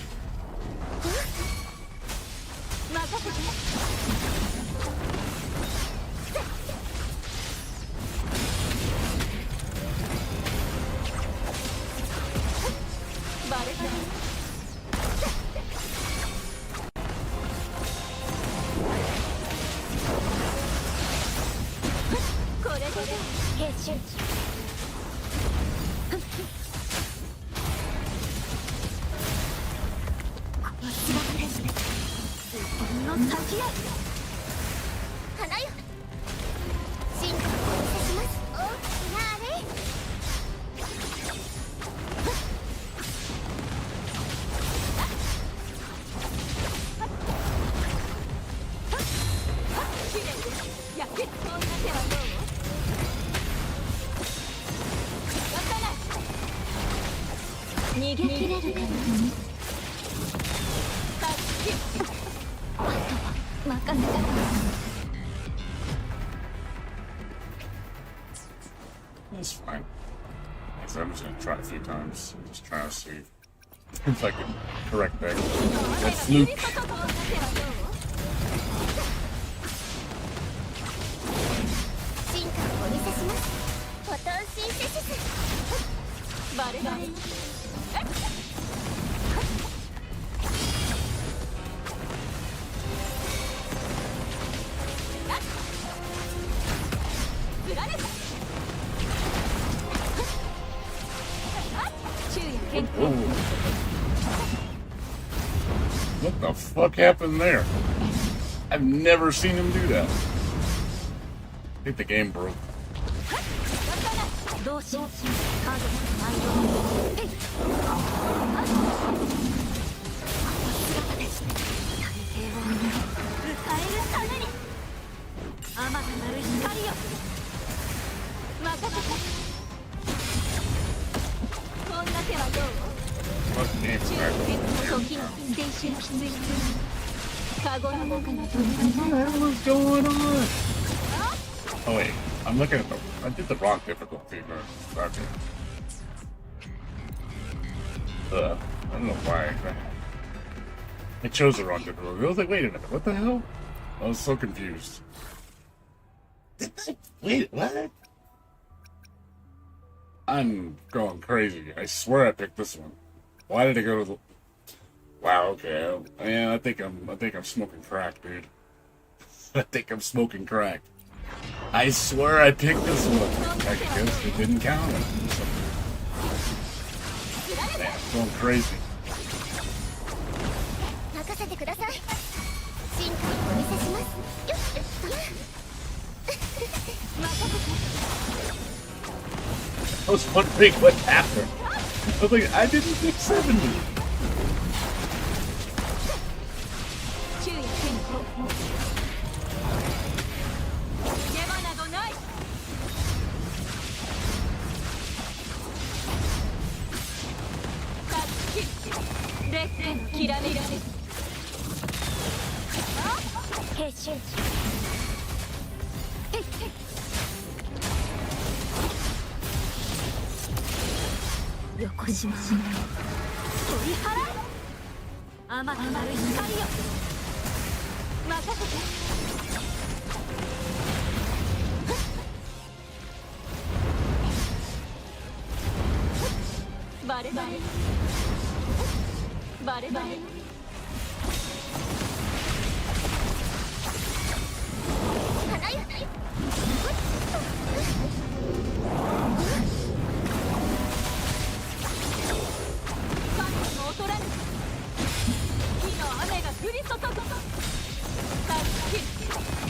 Speaker 6: 逃げ切れるかな。あとは任せた。
Speaker 5: It's fine. So I'm just gonna try it a few times. Just trying to see if I can correct that fluke.
Speaker 3: 進化をお見せします。フォトンシンセシス。
Speaker 6: バレバレ。釣られた。昼夜健康。
Speaker 5: Whoa. What the fuck happened there? I've never seen him do that. I think the game broke.
Speaker 6: どうしよう。カードの内容。体勢を迎えるために。あまたなる光よ。任せて。こんな手はどう？
Speaker 5: What game is that?
Speaker 6: 時にステーションきつい。カゴの中の鳥
Speaker 5: What the hell is going on? Oh wait, I'm looking at I did the wrong difficulty. Okay. I don't know why. I chose the wrong difficulty. I was like, wait a minute, what the hell? I was so confused. Wait, what? I'm going crazy. I swear I picked this one. Why did I go to the... Wow, okay. Man, I think I'm smoking crack, dude. I think I'm smoking crack. I swear I picked this one. I guess it didn't count. Man, I'm going crazy.
Speaker 3: 任せてください。進化をお見せします。よっ。
Speaker 5: I was wondering what happened. I was like, I didn't pick 70.
Speaker 6: 昼夜健康。逃げ場などない。レッテンきらめられ。
Speaker 3: 結集。
Speaker 6: 横島取り払え。あまたなる光よ。任せて。バレバレ。バレバレ。
Speaker 3: 花よ。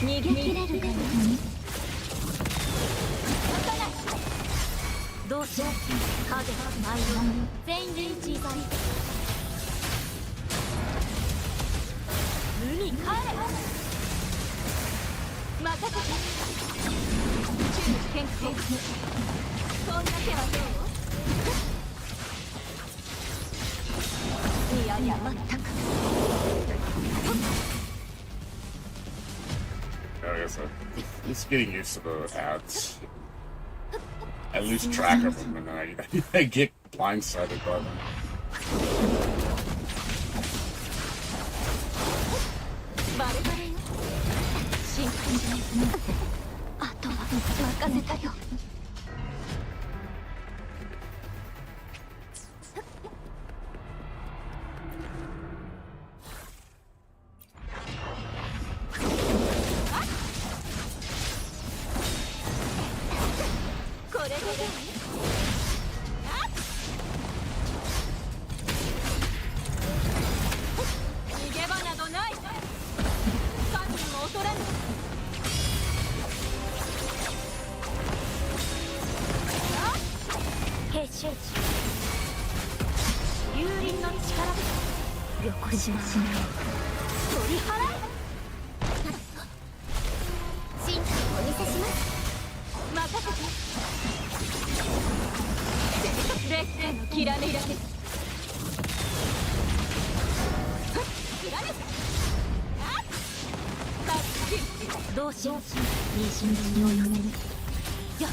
Speaker 6: 逃げ切れるかな。どうしよう。影舞う全員自在。海帰れ。任せて。中健康。そんな手はどう？いやいや全く。
Speaker 5: I guess it's getting used to the ads. I lose track of them and I get blindsided by them.
Speaker 6: バレバレよ。心配しない。あとは任せたよ。これで逃げ場などない。犯人も恐れぬ。
Speaker 3: 結集。
Speaker 6: 幽靈の力で横島取り払え。
Speaker 3: 進化をお見せします。
Speaker 6: 任せて。レッテンのきらめらけ。どうしよう。身を寄せる。やっ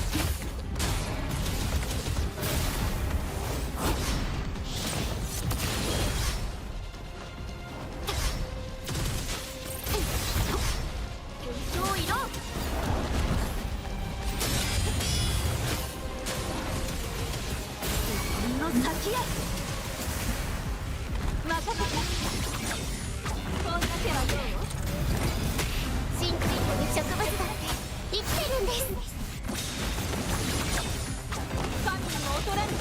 Speaker 3: シンクにいる植物だって生きてるんです。
Speaker 6: 神にも劣らぬ。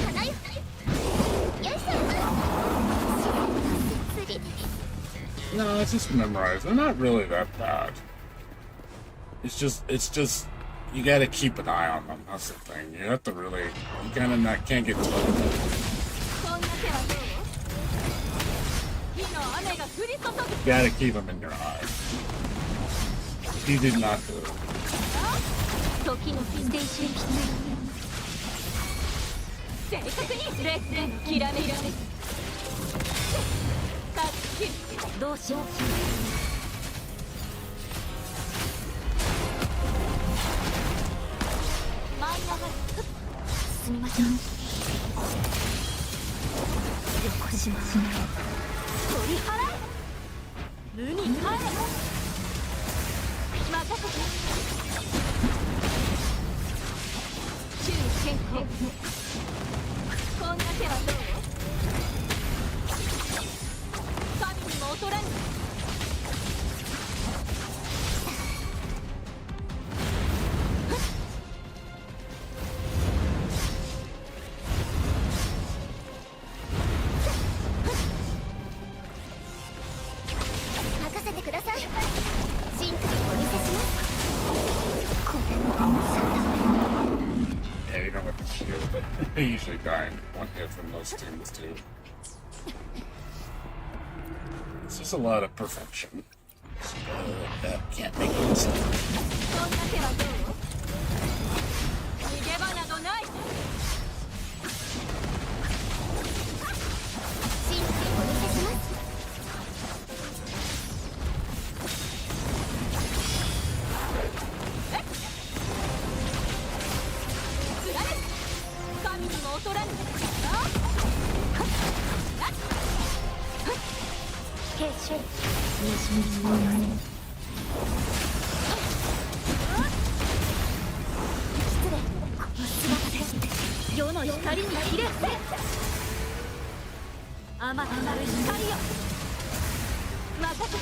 Speaker 3: 花よ。よいしょ。スリ。
Speaker 5: No, it's just memorized. They're not really that bad. It's just, you gotta keep an eye on them. That's the thing. You have to really, you kind of not can't get told.
Speaker 6: こんな手はどう？火の雨が降り注ぐ。
Speaker 5: You gotta keep them in your eye. He did not do it.
Speaker 6: 時のステーション正確にレッスンきらめき。どうしよう。舞い上がる。すみません。よこします。取り払え。無に帰れ。任せて。注意健康。こんな手はどう？神にも劣らぬ。
Speaker 3: 任せてください。シンクにお見せします。これも重さだ。
Speaker 5: Yeah, you don't have to shield, but they usually die in one hit from those things too. It's just a lot of perfection. Can't make it myself.
Speaker 6: こんな手はどう？逃げ場などない。
Speaker 3: シンクにお見せします。
Speaker 6: 神にも劣らぬ。結晶。身を寄せる。失礼。この姿で世の光にひれ伏せ。あまたなる光よ。任せて。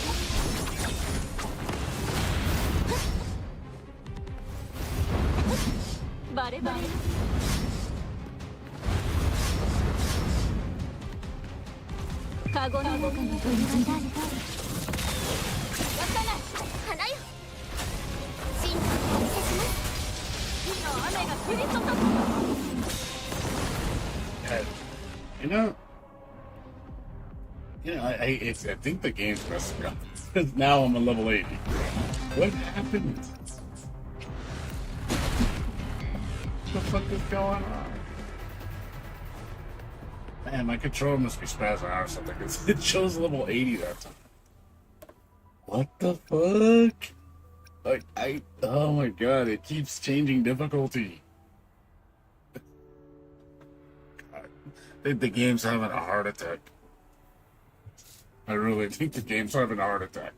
Speaker 6: バレバレ。カゴの中に鳥がいる。やったな。
Speaker 3: 花よ。シンクにお見せします。
Speaker 6: 火の雨が降り注ぐ。
Speaker 5: I think the game's messing up. Because now I'm a level 80. What happened? What the fuck is going on? Man, my controller must be spazzing out or something, because it shows level 80 that time. What the fuck? Like, oh my god, it keeps changing difficulty. God, I think the game's having a heart attack. I really think the game's having a heart attack.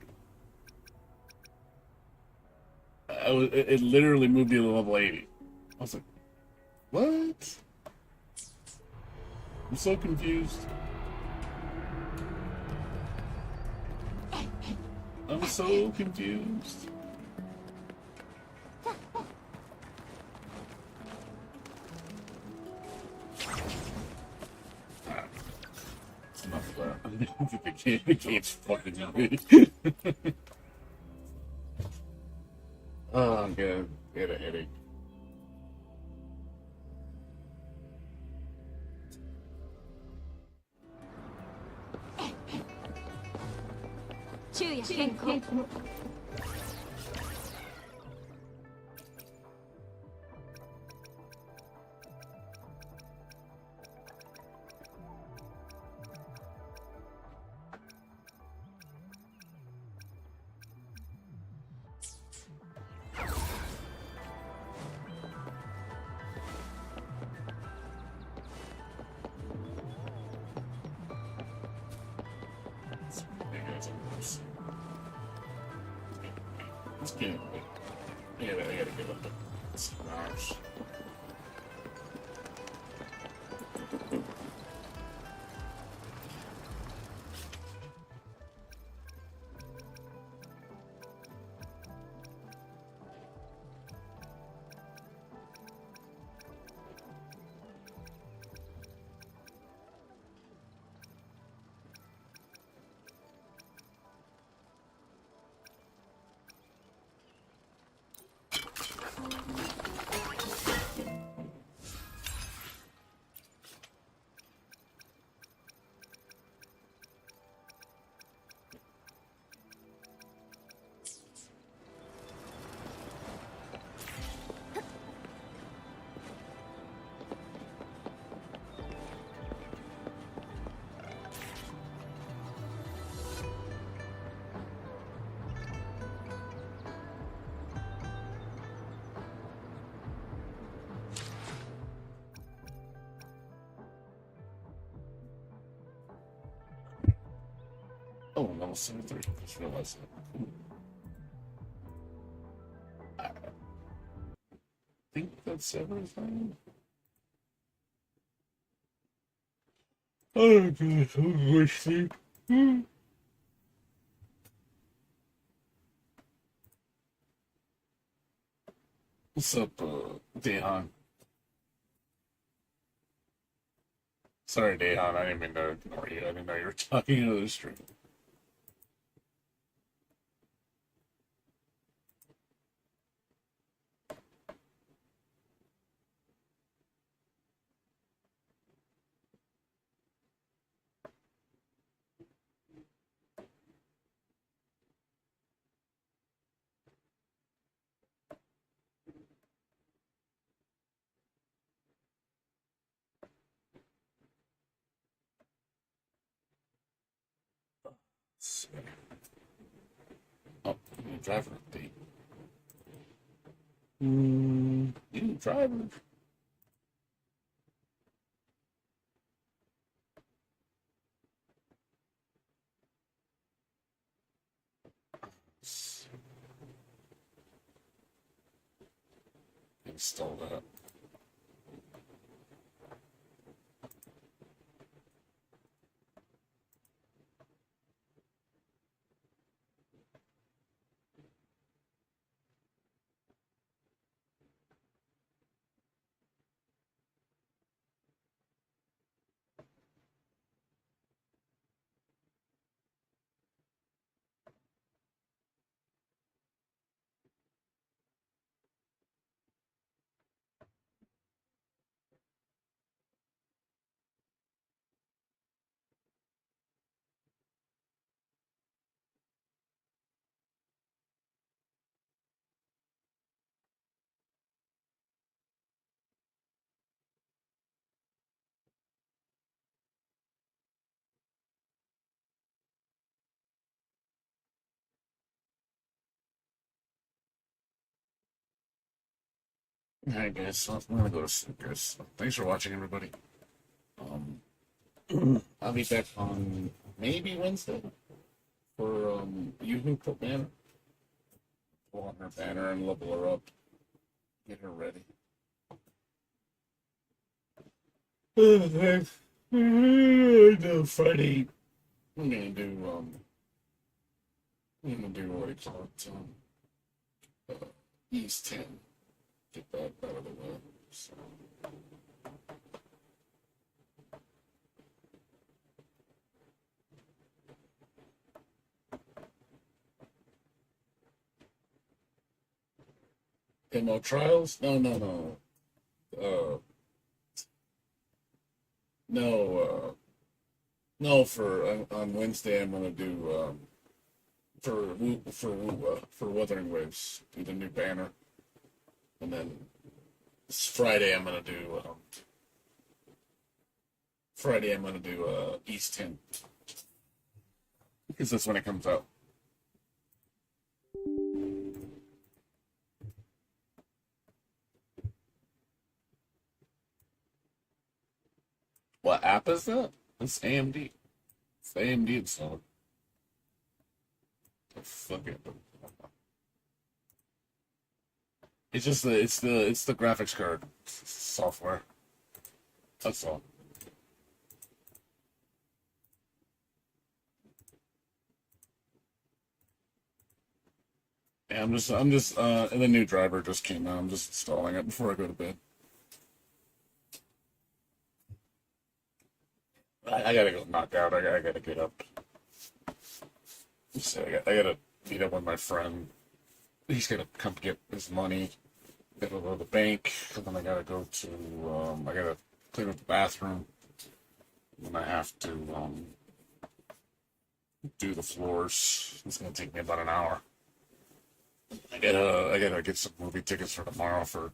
Speaker 5: It literally moved you to level 80. I was like, what? I'm so confused. I'm so confused. Enough of that. The game's fucking me. Oh, I'm gonna get a headache.
Speaker 6: 昼夜健康。
Speaker 5: Let's get it. I gotta give up the cigars. Oh, level 73. Just realized that. I think that's everything. Oh, gosh, I'm going to sleep. What's up, Dehan? Sorry, Dehan, I didn't mean to ignore you. I didn't know you were talking to the stream. Oh, new driver update. New driver. Install that. Alright, guys, so I'm gonna go to sleep, guys. So thanks for watching, everybody. I'll be back on maybe Wednesday for Yoo-Hoo Put Banner. Pull on her banner and level her up. Get her ready. No, Friday. I'm gonna do what do you call it? East 10. Get that out of the way. So. Demo trials? No. No, no, for on Wednesday I'm gonna do
Speaker 1: for Wuthering Waves, do the new banner, and then this Friday I'm gonna do East Hint because that's when it comes out. What app is that? It's AMD. It's AMD installed. Oh, fuck it. It's just the graphics card software. That's all. Yeah, and the new driver just came out. I'm just installing it before I go to bed. I gotta go knock out. I gotta get up. So I gotta meet up with my friend. He's gonna come get his money. Gotta go to the bank, and then I gotta go to. I gotta clean up the bathroom. And I have to do the floors. It's gonna take me about an hour. I gotta get some movie tickets for tomorrow for